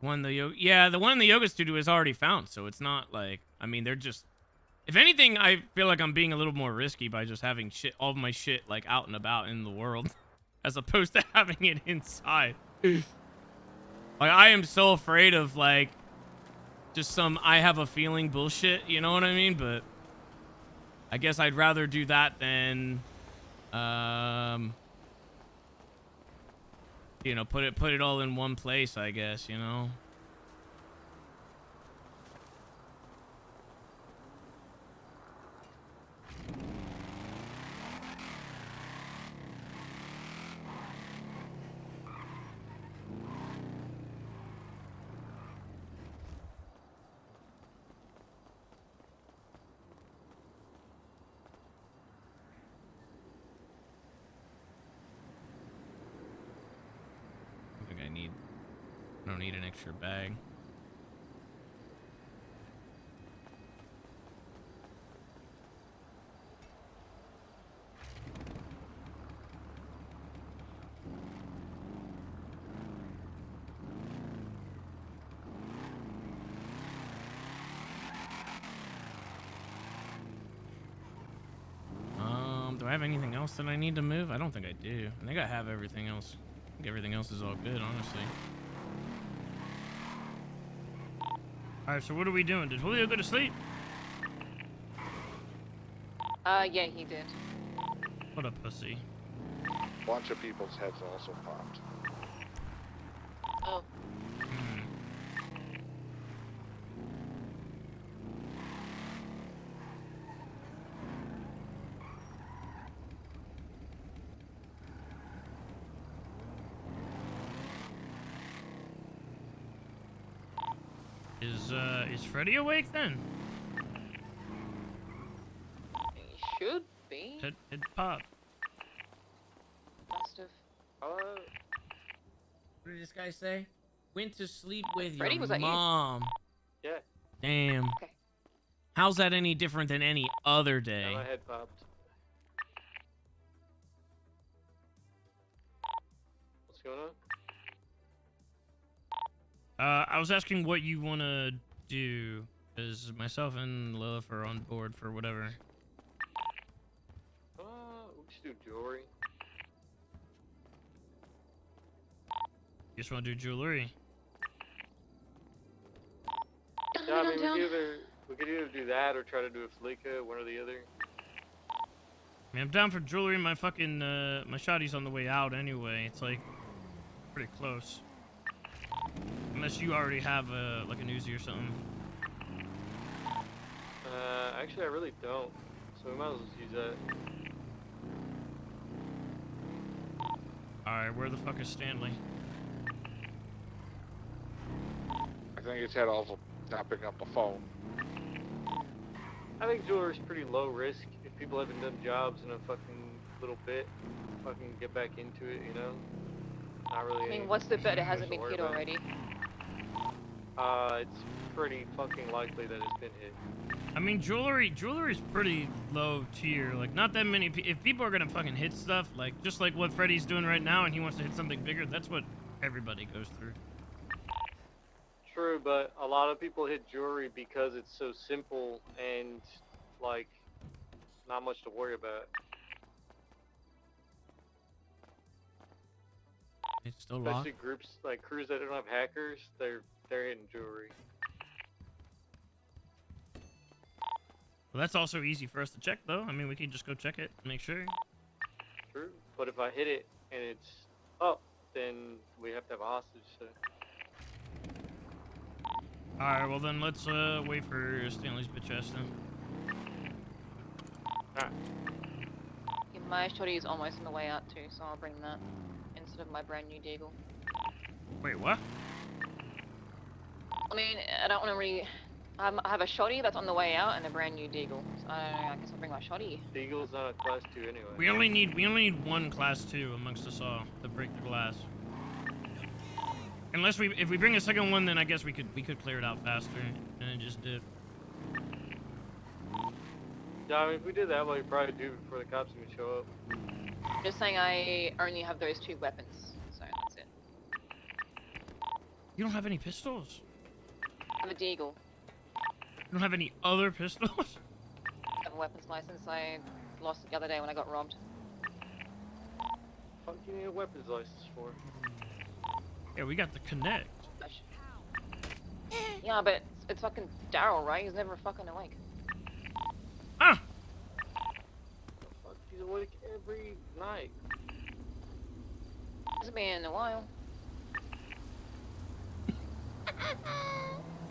The one in the yoga studio is already found, so it's not like, I mean, they're just, if anything, I feel like I'm being a little more risky by just having all of my shit, like, out and about in the world, as opposed to having it inside. Like, I am so afraid of, like, just some I have a feeling bullshit, you know what I mean? But I guess I'd rather do that than, you know, put it all in one place, I guess, you know? I don't need an extra bag. Do I have anything else that I need to move? I don't think I do. I think I have everything else. I think everything else is all good, honestly. Alright, so what are we doing? Did Julio go to sleep? Yeah, he did. What a pussy. A bunch of people's heads also popped. Oh. Is Freddy awake then? He should be. It popped. Must have. What did this guy say? Went to sleep with Freddy, your was that you? mom. Yeah. Damn. Okay. How's that any different than any other day? Yeah, my head popped. What's going on? I was asking what you want to do, because myself and Lilith are on board for whatever. We should do jewelry. Just want to do jewelry. Yeah, I mean, we could either do that or try to do a Fleeka, one or the other. I mean, I'm down for jewelry. My fucking my shoddy's on the way out anyway. It's like pretty close. Unless you already have like an Uzi or something. Actually, I really don't. So we might as well just use that. Alright, where the fuck is Stanley? I think it's had also not picking up the phone. I think jewelry's pretty low risk. If people haven't done jobs in a fucking little bit, fucking get back into it, you know? Not really. I mean, what's the bet it hasn't been worry hit about. already? It's pretty fucking likely that it's been hit. I mean, jewelry's pretty low tier. Like, not that many. If people are gonna fucking hit stuff, like just like what Freddy's doing right now, and he wants to hit something bigger, that's what everybody goes through. True, but a lot of people hit jewelry because it's so simple and, like, not much to worry about. It's still locked. Especially groups, like crews that don't have hackers, they're hitting jewelry. Well, that's also easy for us to check, though. I mean, we can just go check it, make sure. True, but if I hit it and it's up, then we have to have a hostage, so... Alright, well then let's wait for Stanley's bitch ass then. Alright. Yeah, my shoddy is almost on the way out too, so I'll bring that instead of my brand new deagle. Wait, what? I mean, I don't want to really... I have a shoddy that's on the way out and a brand new deagle. So I don't know, I guess I'll bring my shoddy. Deagle's not a class 2 anyway. We only need one class 2 amongst us all to break the glass. Unless if we bring a second one, then I guess we could clear it out faster and then just dip. Yeah, I mean, if we did that, well, we probably do before the cops even show up. I'm just saying I only have those 2 weapons, so that's it. You don't have any pistols? I have a deagle. You don't have any other pistols? I have a weapons license I lost it the other day when I got robbed. Fuck you need a weapons license for? Yeah, we got the Connect. Yeah, but it's fucking Daryl, right? He's never fucking awake. Ah! Fuck, he's awake every night. Hasn't been in a while.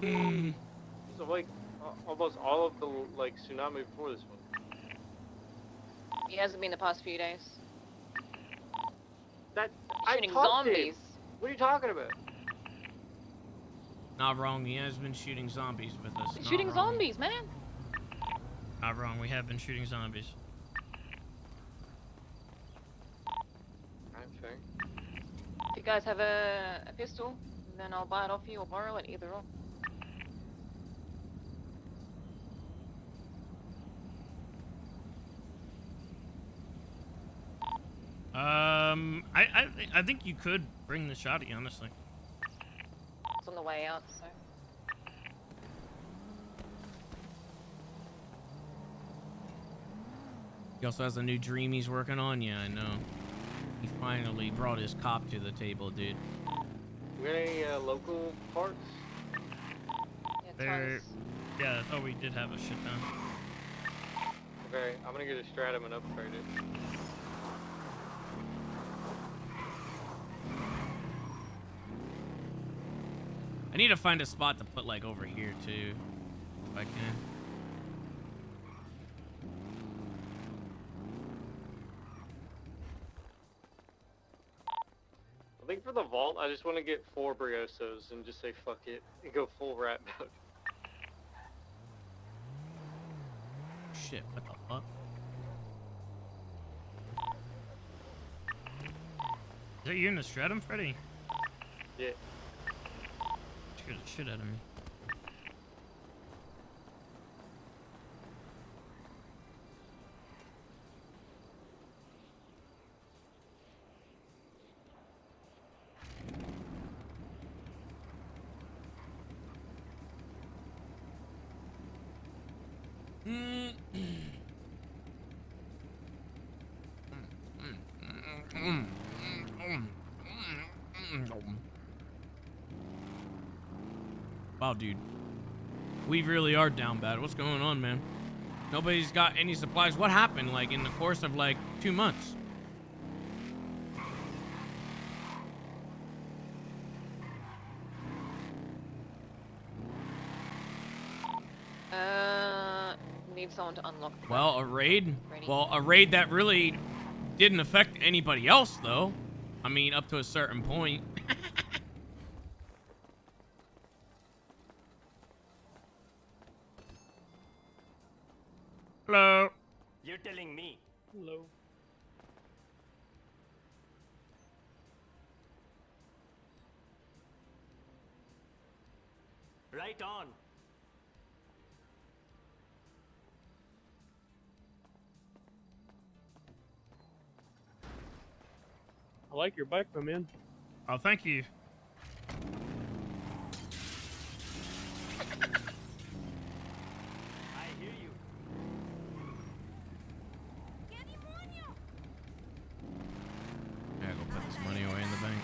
He's awake almost all of the, like, tsunami before this one. He hasn't been the past few days. That Shooting I talked to him. zombies. What are you talking about? Not wrong, he has been shooting zombies with us. He's Not shooting wrong. zombies, man. Not wrong, we have been shooting zombies. I'm fair. If you guys have a pistol, then I'll buy it off you or borrow it, either or. I think you could bring the shoddy, honestly. It's on the way out, so. He also has a new dream he's working on. Yeah, I know. He finally brought his cop to the table, dude. We got any local parts? There, yeah, I thought we did have a shit ton. Okay, I'm gonna get a stratum and upgrade it. I need to find a spot to put like over here too, if I can. I think for the vault, I just want to get 4 Briosos and just say fuck it and go full rat mode. Shit, what the fuck? Is that you in the stratum, Freddy? Yeah. Scared the shit out of me. Wow, dude. We really are down bad. What's going on, man? Nobody's got any supplies. What happened, like, in the course of, like, 2 months? Need someone to unlock the Well, a raid? Ready. Well, a raid that really didn't affect anybody else, though. I mean, up to a certain point. Hello. You're telling me. Hello. Right on. I like your bike, my man. Oh, thank you. I hear you. Yeah, go put this money away in the bank.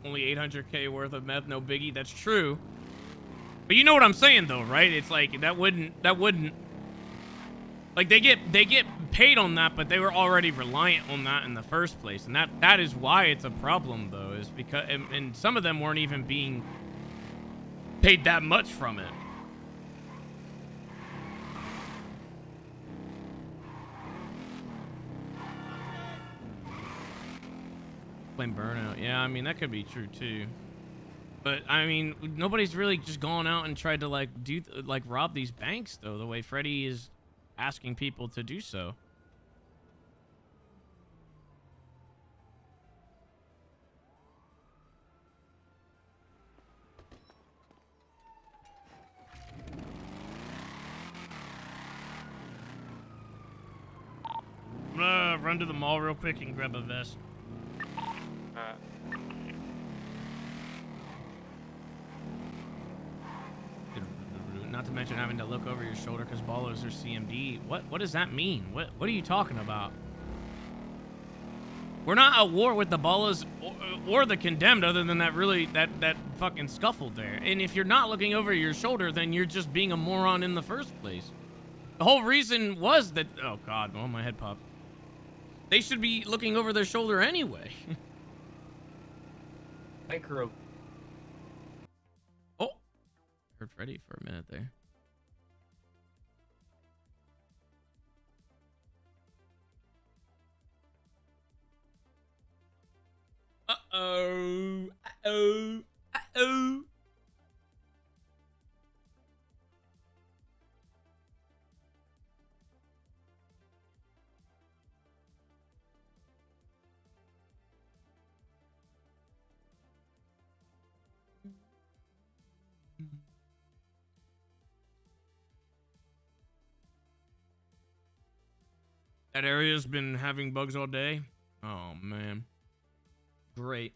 Only 800K worth of meth, no biggie. That's true. But you know what I'm saying, though, right? It's like that wouldn't. Like they get paid on that, but they were already reliant on that in the first place, and that is why it's a problem, though, is because and some of them weren't even being paid that much from it. Blame burnout. Yeah, I mean that could be true too. But I mean, nobody's really just gone out and tried to like rob these banks though, the way Freddy is asking people to do so. I'm gonna run to the mall real quick and grab a vest. Not to mention having to look over your shoulder because ballers are CMD. What does that mean? What are you talking about? We're not at war with the ballers or the condemned, other than that fucking scuffle there. And if you're not looking over your shoulder, then you're just being a moron in the first place. The whole reason was that, oh god, oh my head popped. They should be looking over their shoulder anyway. Micro. Oh, heard Freddy for a minute there. Uh-oh. Uh-oh. Uh-oh. That area's been having bugs all day. Oh, man. Great.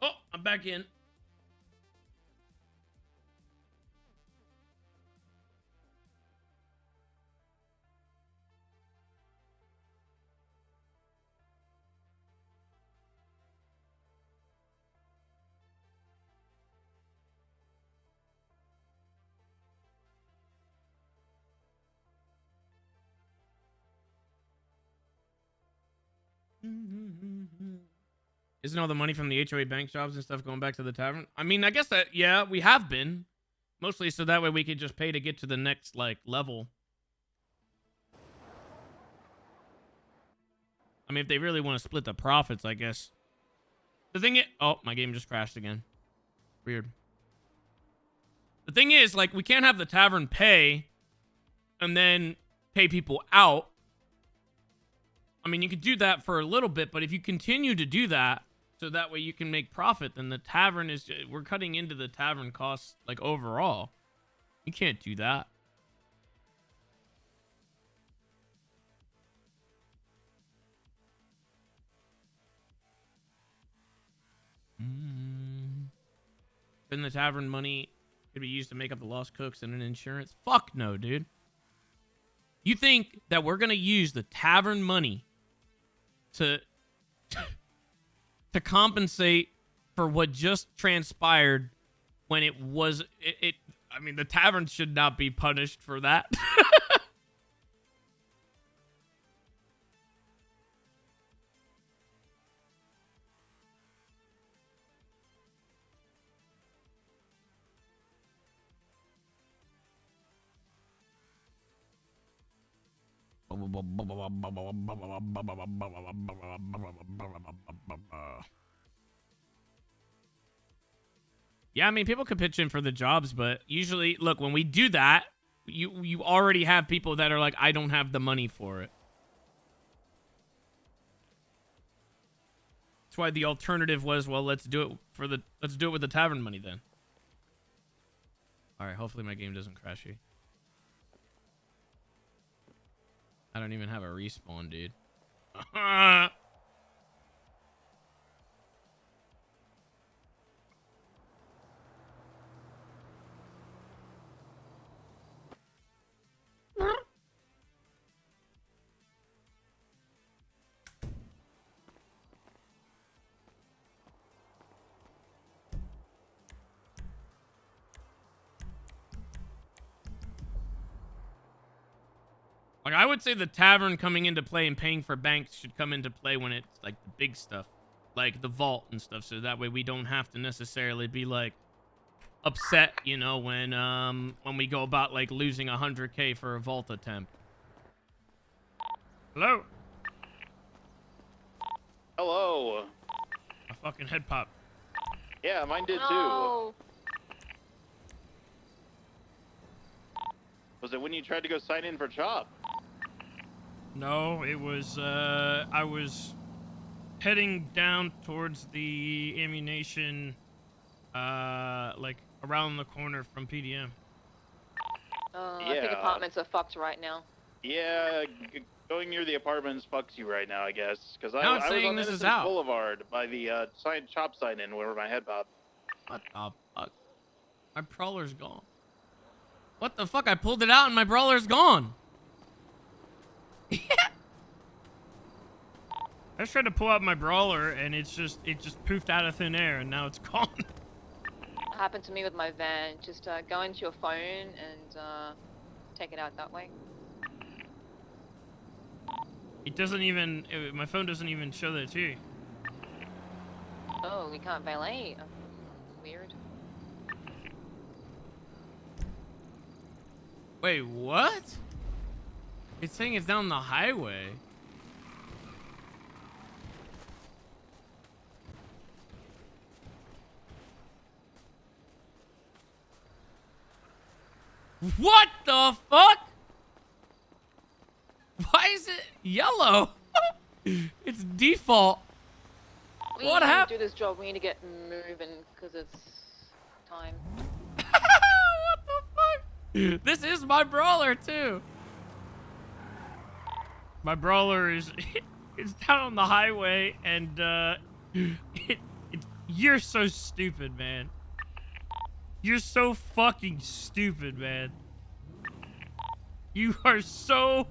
Oh, I'm back in. Isn't all the money from the HOA bank jobs and stuff going back to the tavern? I mean, I guess that, yeah, we have been. Mostly so that way we could just pay to get to the next, like, level. I mean, if they really want to split the profits, I guess. The thing is... Oh, my game just crashed again. Weird. The thing is, like, we can't have the tavern pay and then pay people out. I mean, you could do that for a little bit, but if you continue to do that, so that way you can make profit, then the tavern is... We're cutting into the tavern costs, like, overall. You can't do that. Then the tavern money could be used to make up the lost cooks and an insurance. Fuck no, dude. You think that we're gonna use the tavern money to compensate for what just transpired when it was I mean, the tavern should not be punished for that. Yeah, I mean, people could pitch in for the jobs, but usually, look, when we do that, you already have people that are like, I don't have the money for it. That's why the alternative was, well, let's do it with the tavern money then. All right, hopefully my game doesn't crash here. I don't even have a respawn, dude. Like, I would say the tavern coming into play and paying for banks should come into play when it's, like, the big stuff. Like, the vault and stuff, so that way we don't have to necessarily be, like, upset, you know, when we go about, like, losing 100K for a vault attempt. Hello? Hello. My fucking head popped. Yeah, mine did No. too. Was it when you tried to go sign in for job? No, it was, I was heading down towards the ammunition, like, around the corner from PDM. I think apartments are fucked right now. Yeah, going near the apartments fucks you right now, I guess. Because I Now it's was saying on this is Innocence out. Boulevard by the shop sign-in where my head popped. What the fuck? My brawler's gone. What the fuck? I pulled it out and my brawler's gone. I just tried to pull out my brawler and it just poofed out of thin air and now it's gone. It happened to me with my van. Just go into your phone and take it out that way. It doesn't even, my phone doesn't even show that too. Oh, we can't valet. Weird. Wait, what? It's saying it's down the highway. What the fuck? Why is it yellow? It's default. What We happened? do this job. We need to get moving because it's time. What the fuck? This is my brawler too. My brawler is it's down on the highway and you're so stupid, man. You're so fucking stupid, man. You are so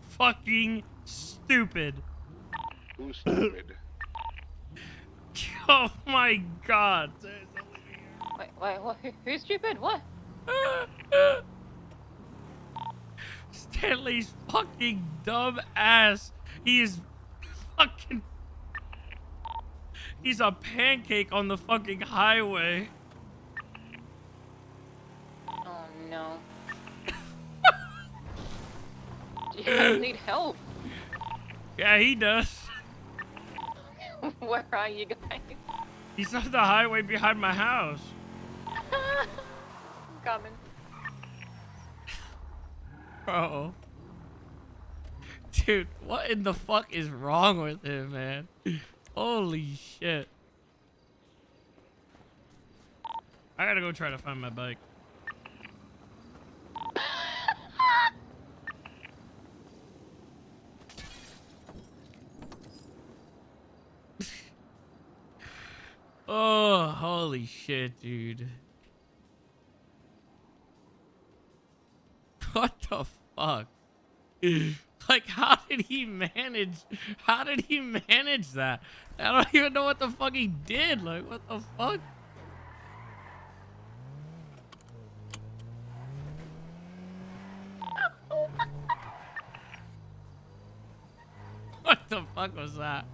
fucking stupid. Who's stupid? Oh my god. Wait, what? Who's stupid? What? Stanley's fucking dumb ass. He is fucking He's a pancake on the fucking highway. Oh no. Do you guys need help? Yeah, he does. Where are you guys? He's on the highway behind my house. Coming. Bro. Dude, what in the fuck is wrong with him, man? Holy shit. I gotta go try to find my bike. Oh, holy shit, dude. What the fuck? Like, how did he manage that? I don't even know what the fuck he did. Like, what the fuck? What the fuck was that?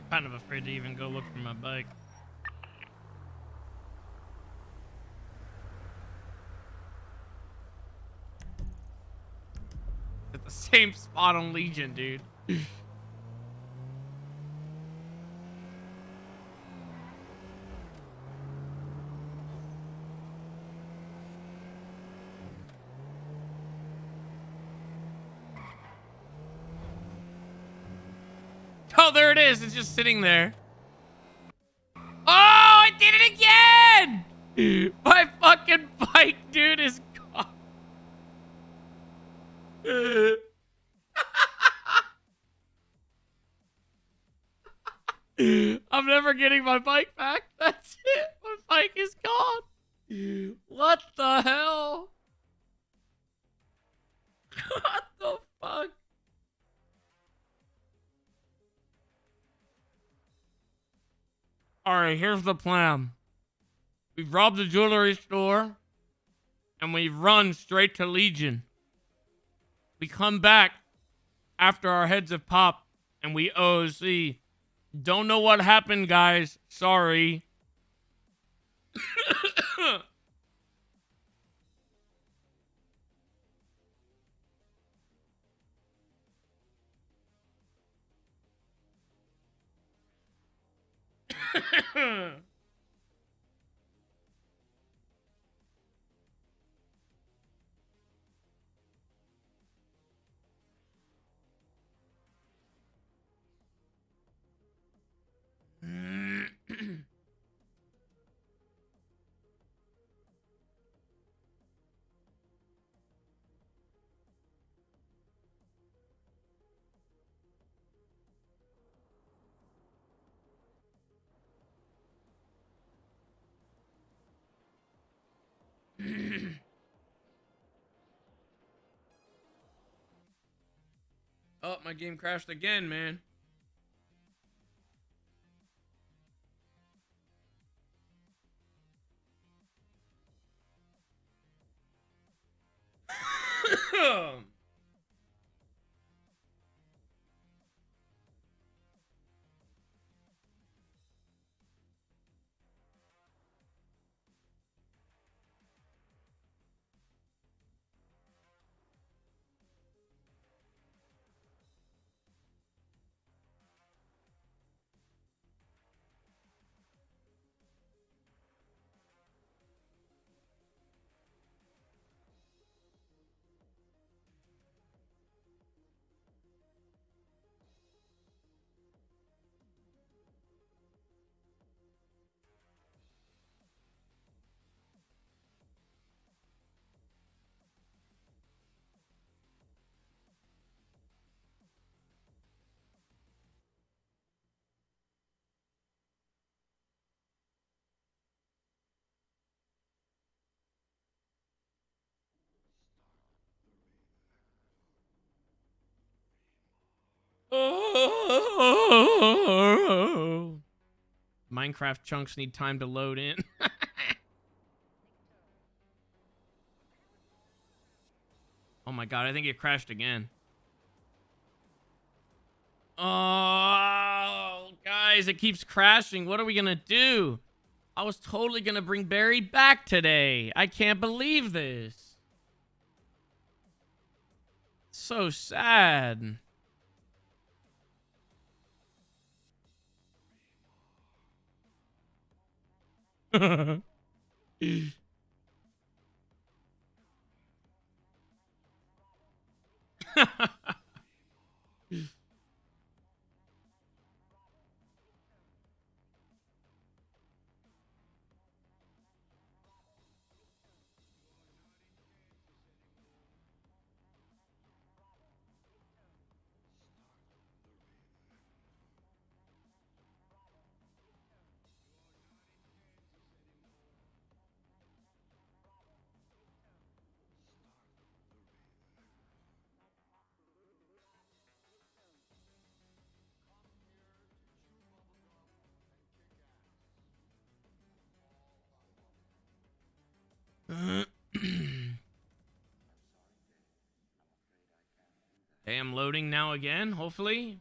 Kind of afraid to even go look for my bike. At the same spot on Legion, dude. Oh, there it is. It's just sitting there. Oh, I did it again! My fucking bike, dude, is gone. I'm never getting my bike back. That's it. My bike is gone. What the hell? What the fuck? Alright, here's the plan. We robbed the jewelry store and we run straight to Legion. We come back after our heads have popped and we OC. Don't know what happened, guys. Sorry. Oh, my game crashed again, man. Minecraft chunks need time to load in. Oh my god, I think it crashed again. Oh, guys, it keeps crashing. What are we gonna do? I was totally gonna bring Barry back today. I can't believe this. So sad. Okay, I'm loading now again, hopefully.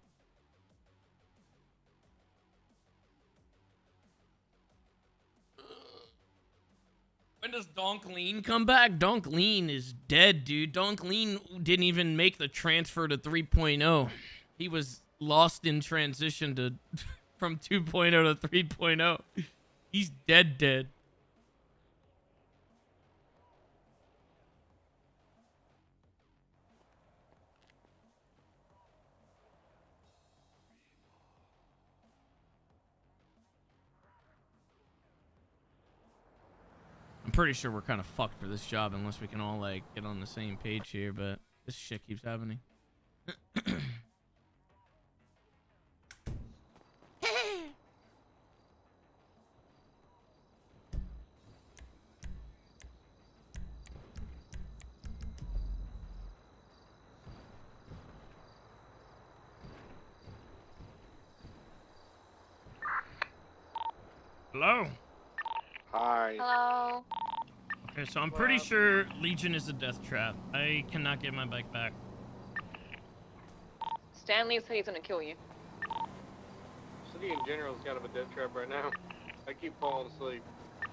When does Donk Lean come back? Donk Lean is dead, dude. Donk Lean didn't even make the transfer to 3.0. He was lost in transition to from 2.0 to 3.0. He's dead. I'm pretty sure we're kind of fucked for this job unless we can all, like, get on the same page here, but this shit keeps happening. Hello? Hi. Hello. Okay, so I'm pretty sure Legion is a death trap. I cannot get my bike back. Stanley said he's gonna kill you. City in general is kind of a death trap right now. I keep falling asleep.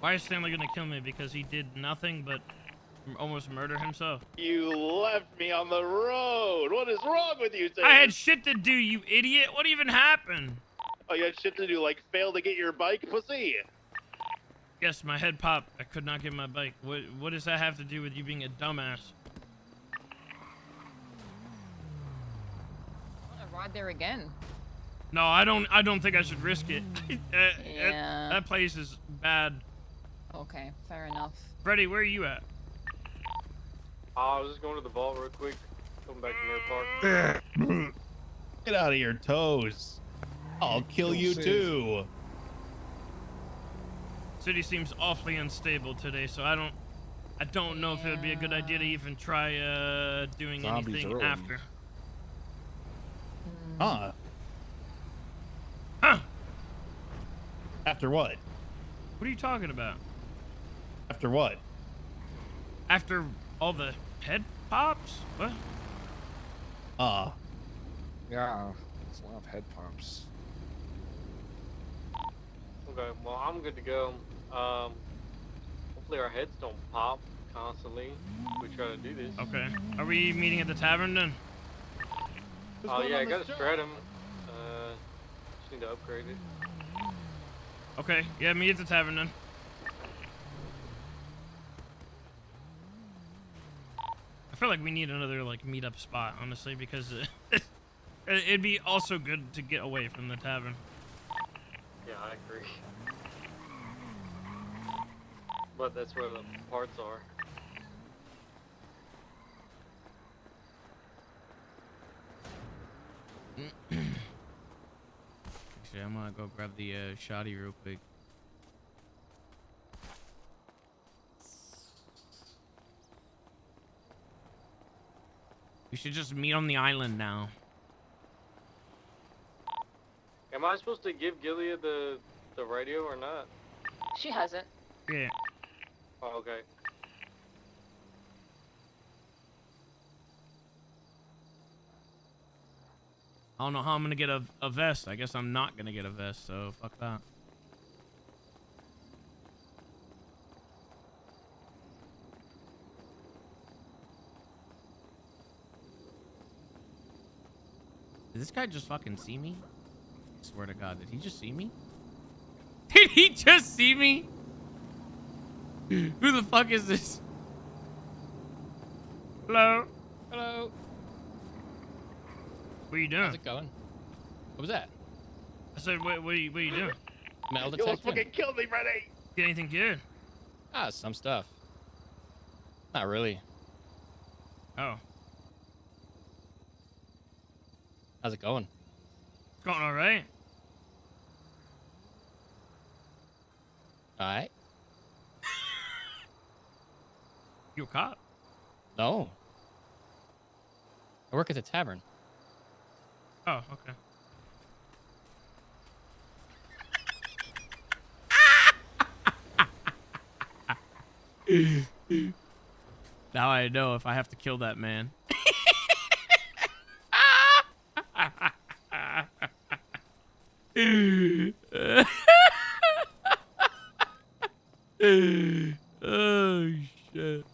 Why is Stanley gonna kill me? Because he did nothing but almost murder himself. You left me on the road. What is wrong with you, Sam? I had shit to do, you idiot. What even happened? Oh, you had shit to do, like fail to get your bike, pussy? Yes, my head popped. I could not get my bike. What does that have to do with you being a dumbass? I want to ride there again. No, I don't think I should risk it. Yeah. That place is bad. Okay, fair enough. Freddy, where are you at? I was just going to the vault real quick. Coming back from Air Park. Get out of your toes. I'll kill you too. City seems awfully unstable today, so I don't know if it would be a good idea to even try doing Zombies anything early. after. Huh? Huh? After what? What are you talking about? After what? After all the head pops? What? Yeah, it's a lot of head pops. Okay, well, I'm good to go. Hopefully our heads don't pop constantly. We try to do this. Okay. Are we meeting at the tavern then? Oh yeah, I got a stratum. Just need to upgrade it. Okay. Yeah, meet at the tavern then. I feel like we need another like meetup spot, honestly, because it'd be also good to get away from the tavern. Yeah, I agree. But that's where the parts are. Actually, I'm gonna go grab the shoddy real quick. We should just meet on the island now. Am I supposed to give Gilead the radio or not? She hasn't. Yeah. Oh, okay. I don't know how I'm gonna get a vest. I guess I'm not gonna get a vest, so fuck that. Did this guy just fucking see me? I swear to God, did he just see me? Did he just see me? Who the fuck is this? Hello? Hello. What are you doing? How's it going? What was that? I said, what are you doing? Metal You almost detecting. fucking killed me, Freddy. Get anything good? Ah, some stuff. Not really. Oh. How's it going? It's going all right. All right. You a cop? No. I work at the tavern. Oh, okay. Now I know if I have to kill that man. Oh shit.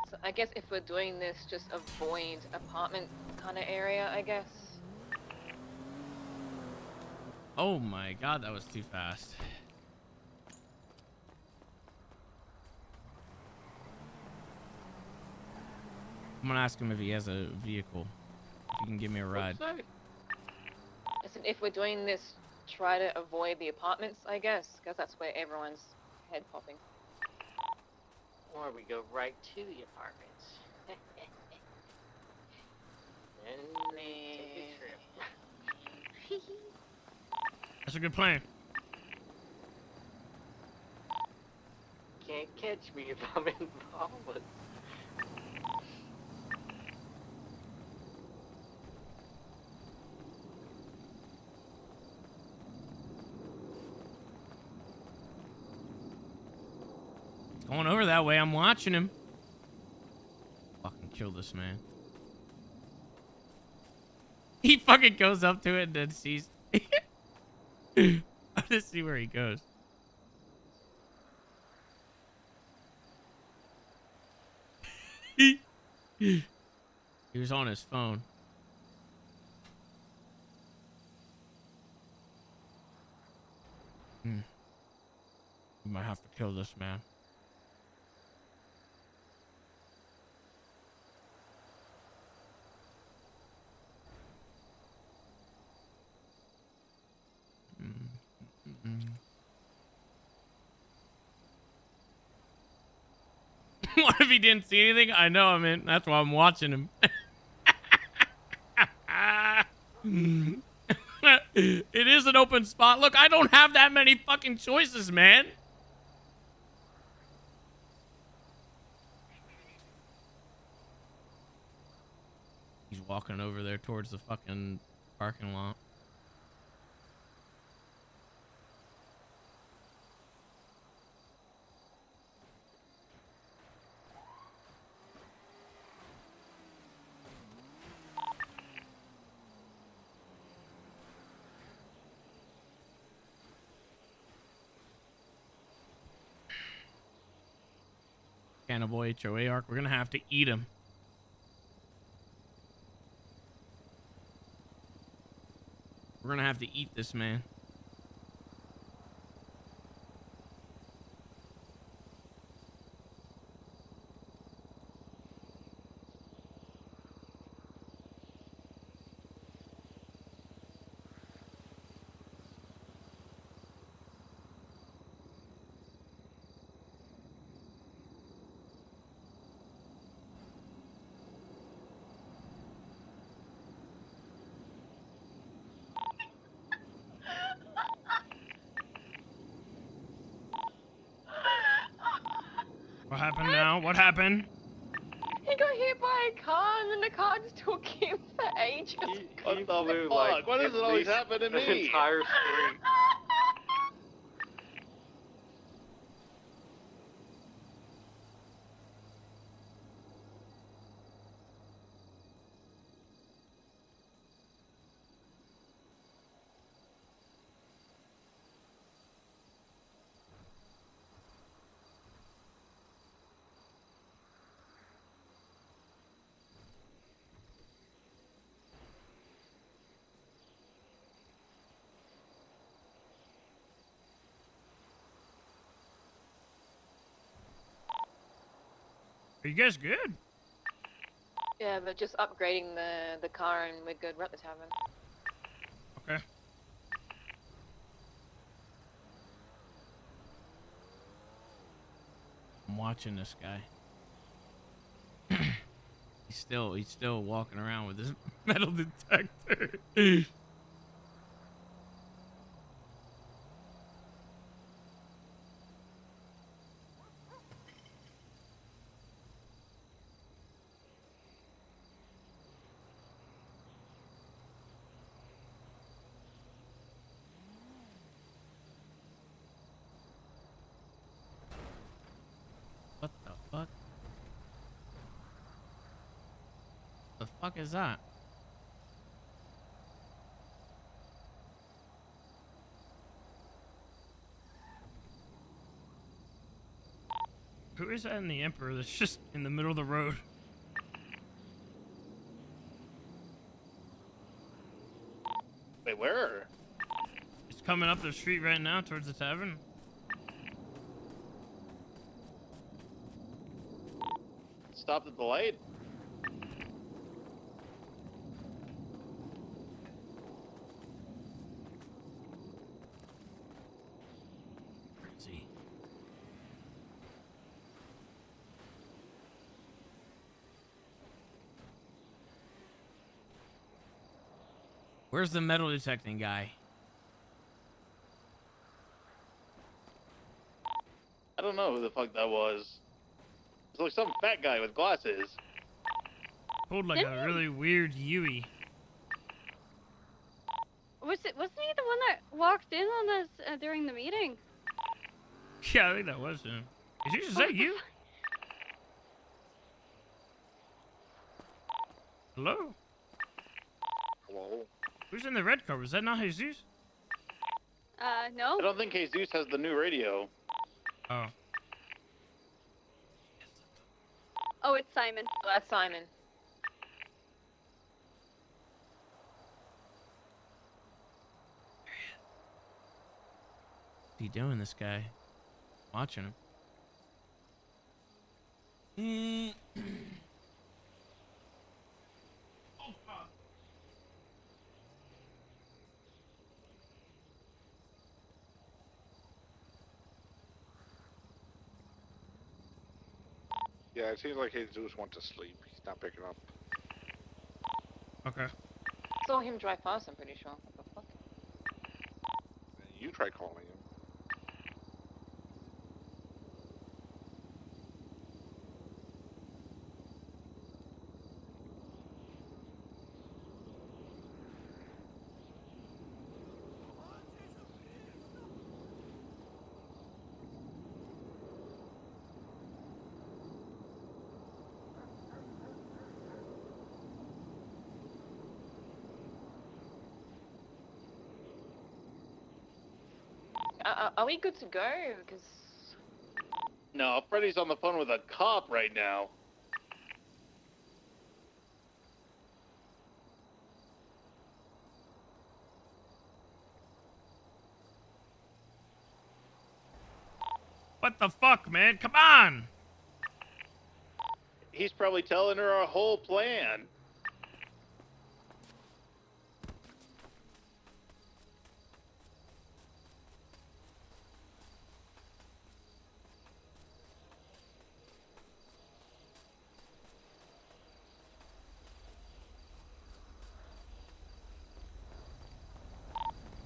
So I guess if we're doing this, just avoid apartment kind of area, I guess. Oh my God, that was too fast. I'm gonna ask him if he has a vehicle. If he can give me a ride. I said if we're doing this, try to avoid the apartments, I guess, because that's where everyone's head popping. Or we go right to the apartments. Then take a trip. That's a good plan. Can't catch me if I'm involved. Going over that way, I'm watching him. Fucking kill this man. He fucking goes up to it and then sees. I want to see where he goes. He was on his phone. You might have to kill this man. What if he didn't see anything? I know, I mean, that's why I'm watching him. It is an open spot. Look, I don't have that many fucking choices, man. He's walking over there towards the fucking parking lot. Cannibal HOA arc. We're gonna have to eat him. We're gonna have to eat this man. What happened now? What happened? buy a car and then the car just took him for ages. What the blew, fuck? like, Why does at it always least happen to an me? entire street. Are you guys good? Yeah, but just upgrading the car and we're good. We're at the tavern. Okay. I'm watching this guy. he's still walking around with his metal detector. What the fuck? The fuck is that? Who is that in the Emperor that's just in the middle of the road? Wait, where? It's coming up the street right now towards the tavern. Stopped at the light? Crazy. Where's the metal detecting guy? I don't know who the fuck that was. It's like some fat guy with glasses. Pulled like a really weird Yui. Wasn't he the one that walked in on us during the meeting? Yeah, I think that was him. Is that you? Hello? Hello? Who's in the red car? Was that not Jesus? No. I don't think Jesus has the new radio. Oh. Oh, it's Simon. Oh, that's Simon. What's he doing, this guy? Watching him. Yeah, it seems like Jesus went to sleep. He's not picking up. Okay. Saw him drive past, I'm pretty sure. What the fuck? You try calling him. Are we good to go? Because No, Freddy's on the phone with a cop right now. What the fuck, man? Come on! He's probably telling her our whole plan.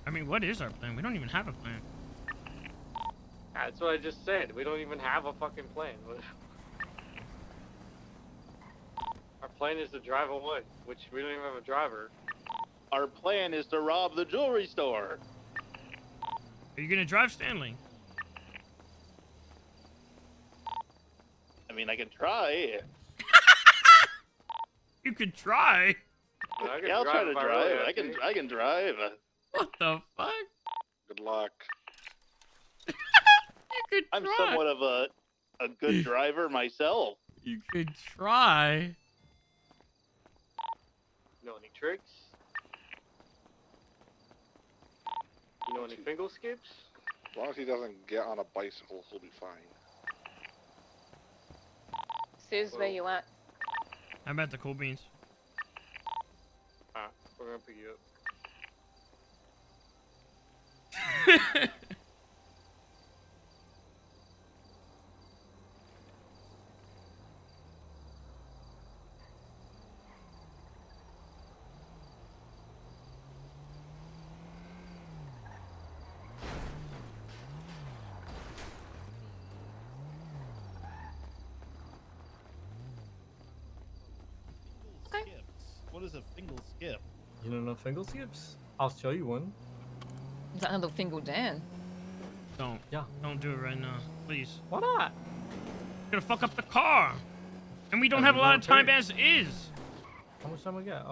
I mean, what is our plan? We don't even have a plan. That's what I just said. We don't even have a fucking plan. plan is to drive away, which we don't even have a driver. Our plan is to rob the jewelry store. Are you gonna drive, Stanley? I mean, I can try. You could try. Yeah, I'll try to drive. I can drive. What the fuck? Good luck. I'm try. somewhat of a good driver myself. You could try. You know any tricks? You know any finger skips? As long as he doesn't get on a bicycle, he'll be fine. Sis, where you at? I'm at the Cool Beans. Ah, we're gonna pick you up. What is a fingal skip? You don't know finger skips? I'll show you one. Is that another Fingal Dan? Don't. Yeah. Don't do it right now, please. Why not? It's gonna fuck up the car, and we don't And have a we lot of don't time care. as is. How much time we got?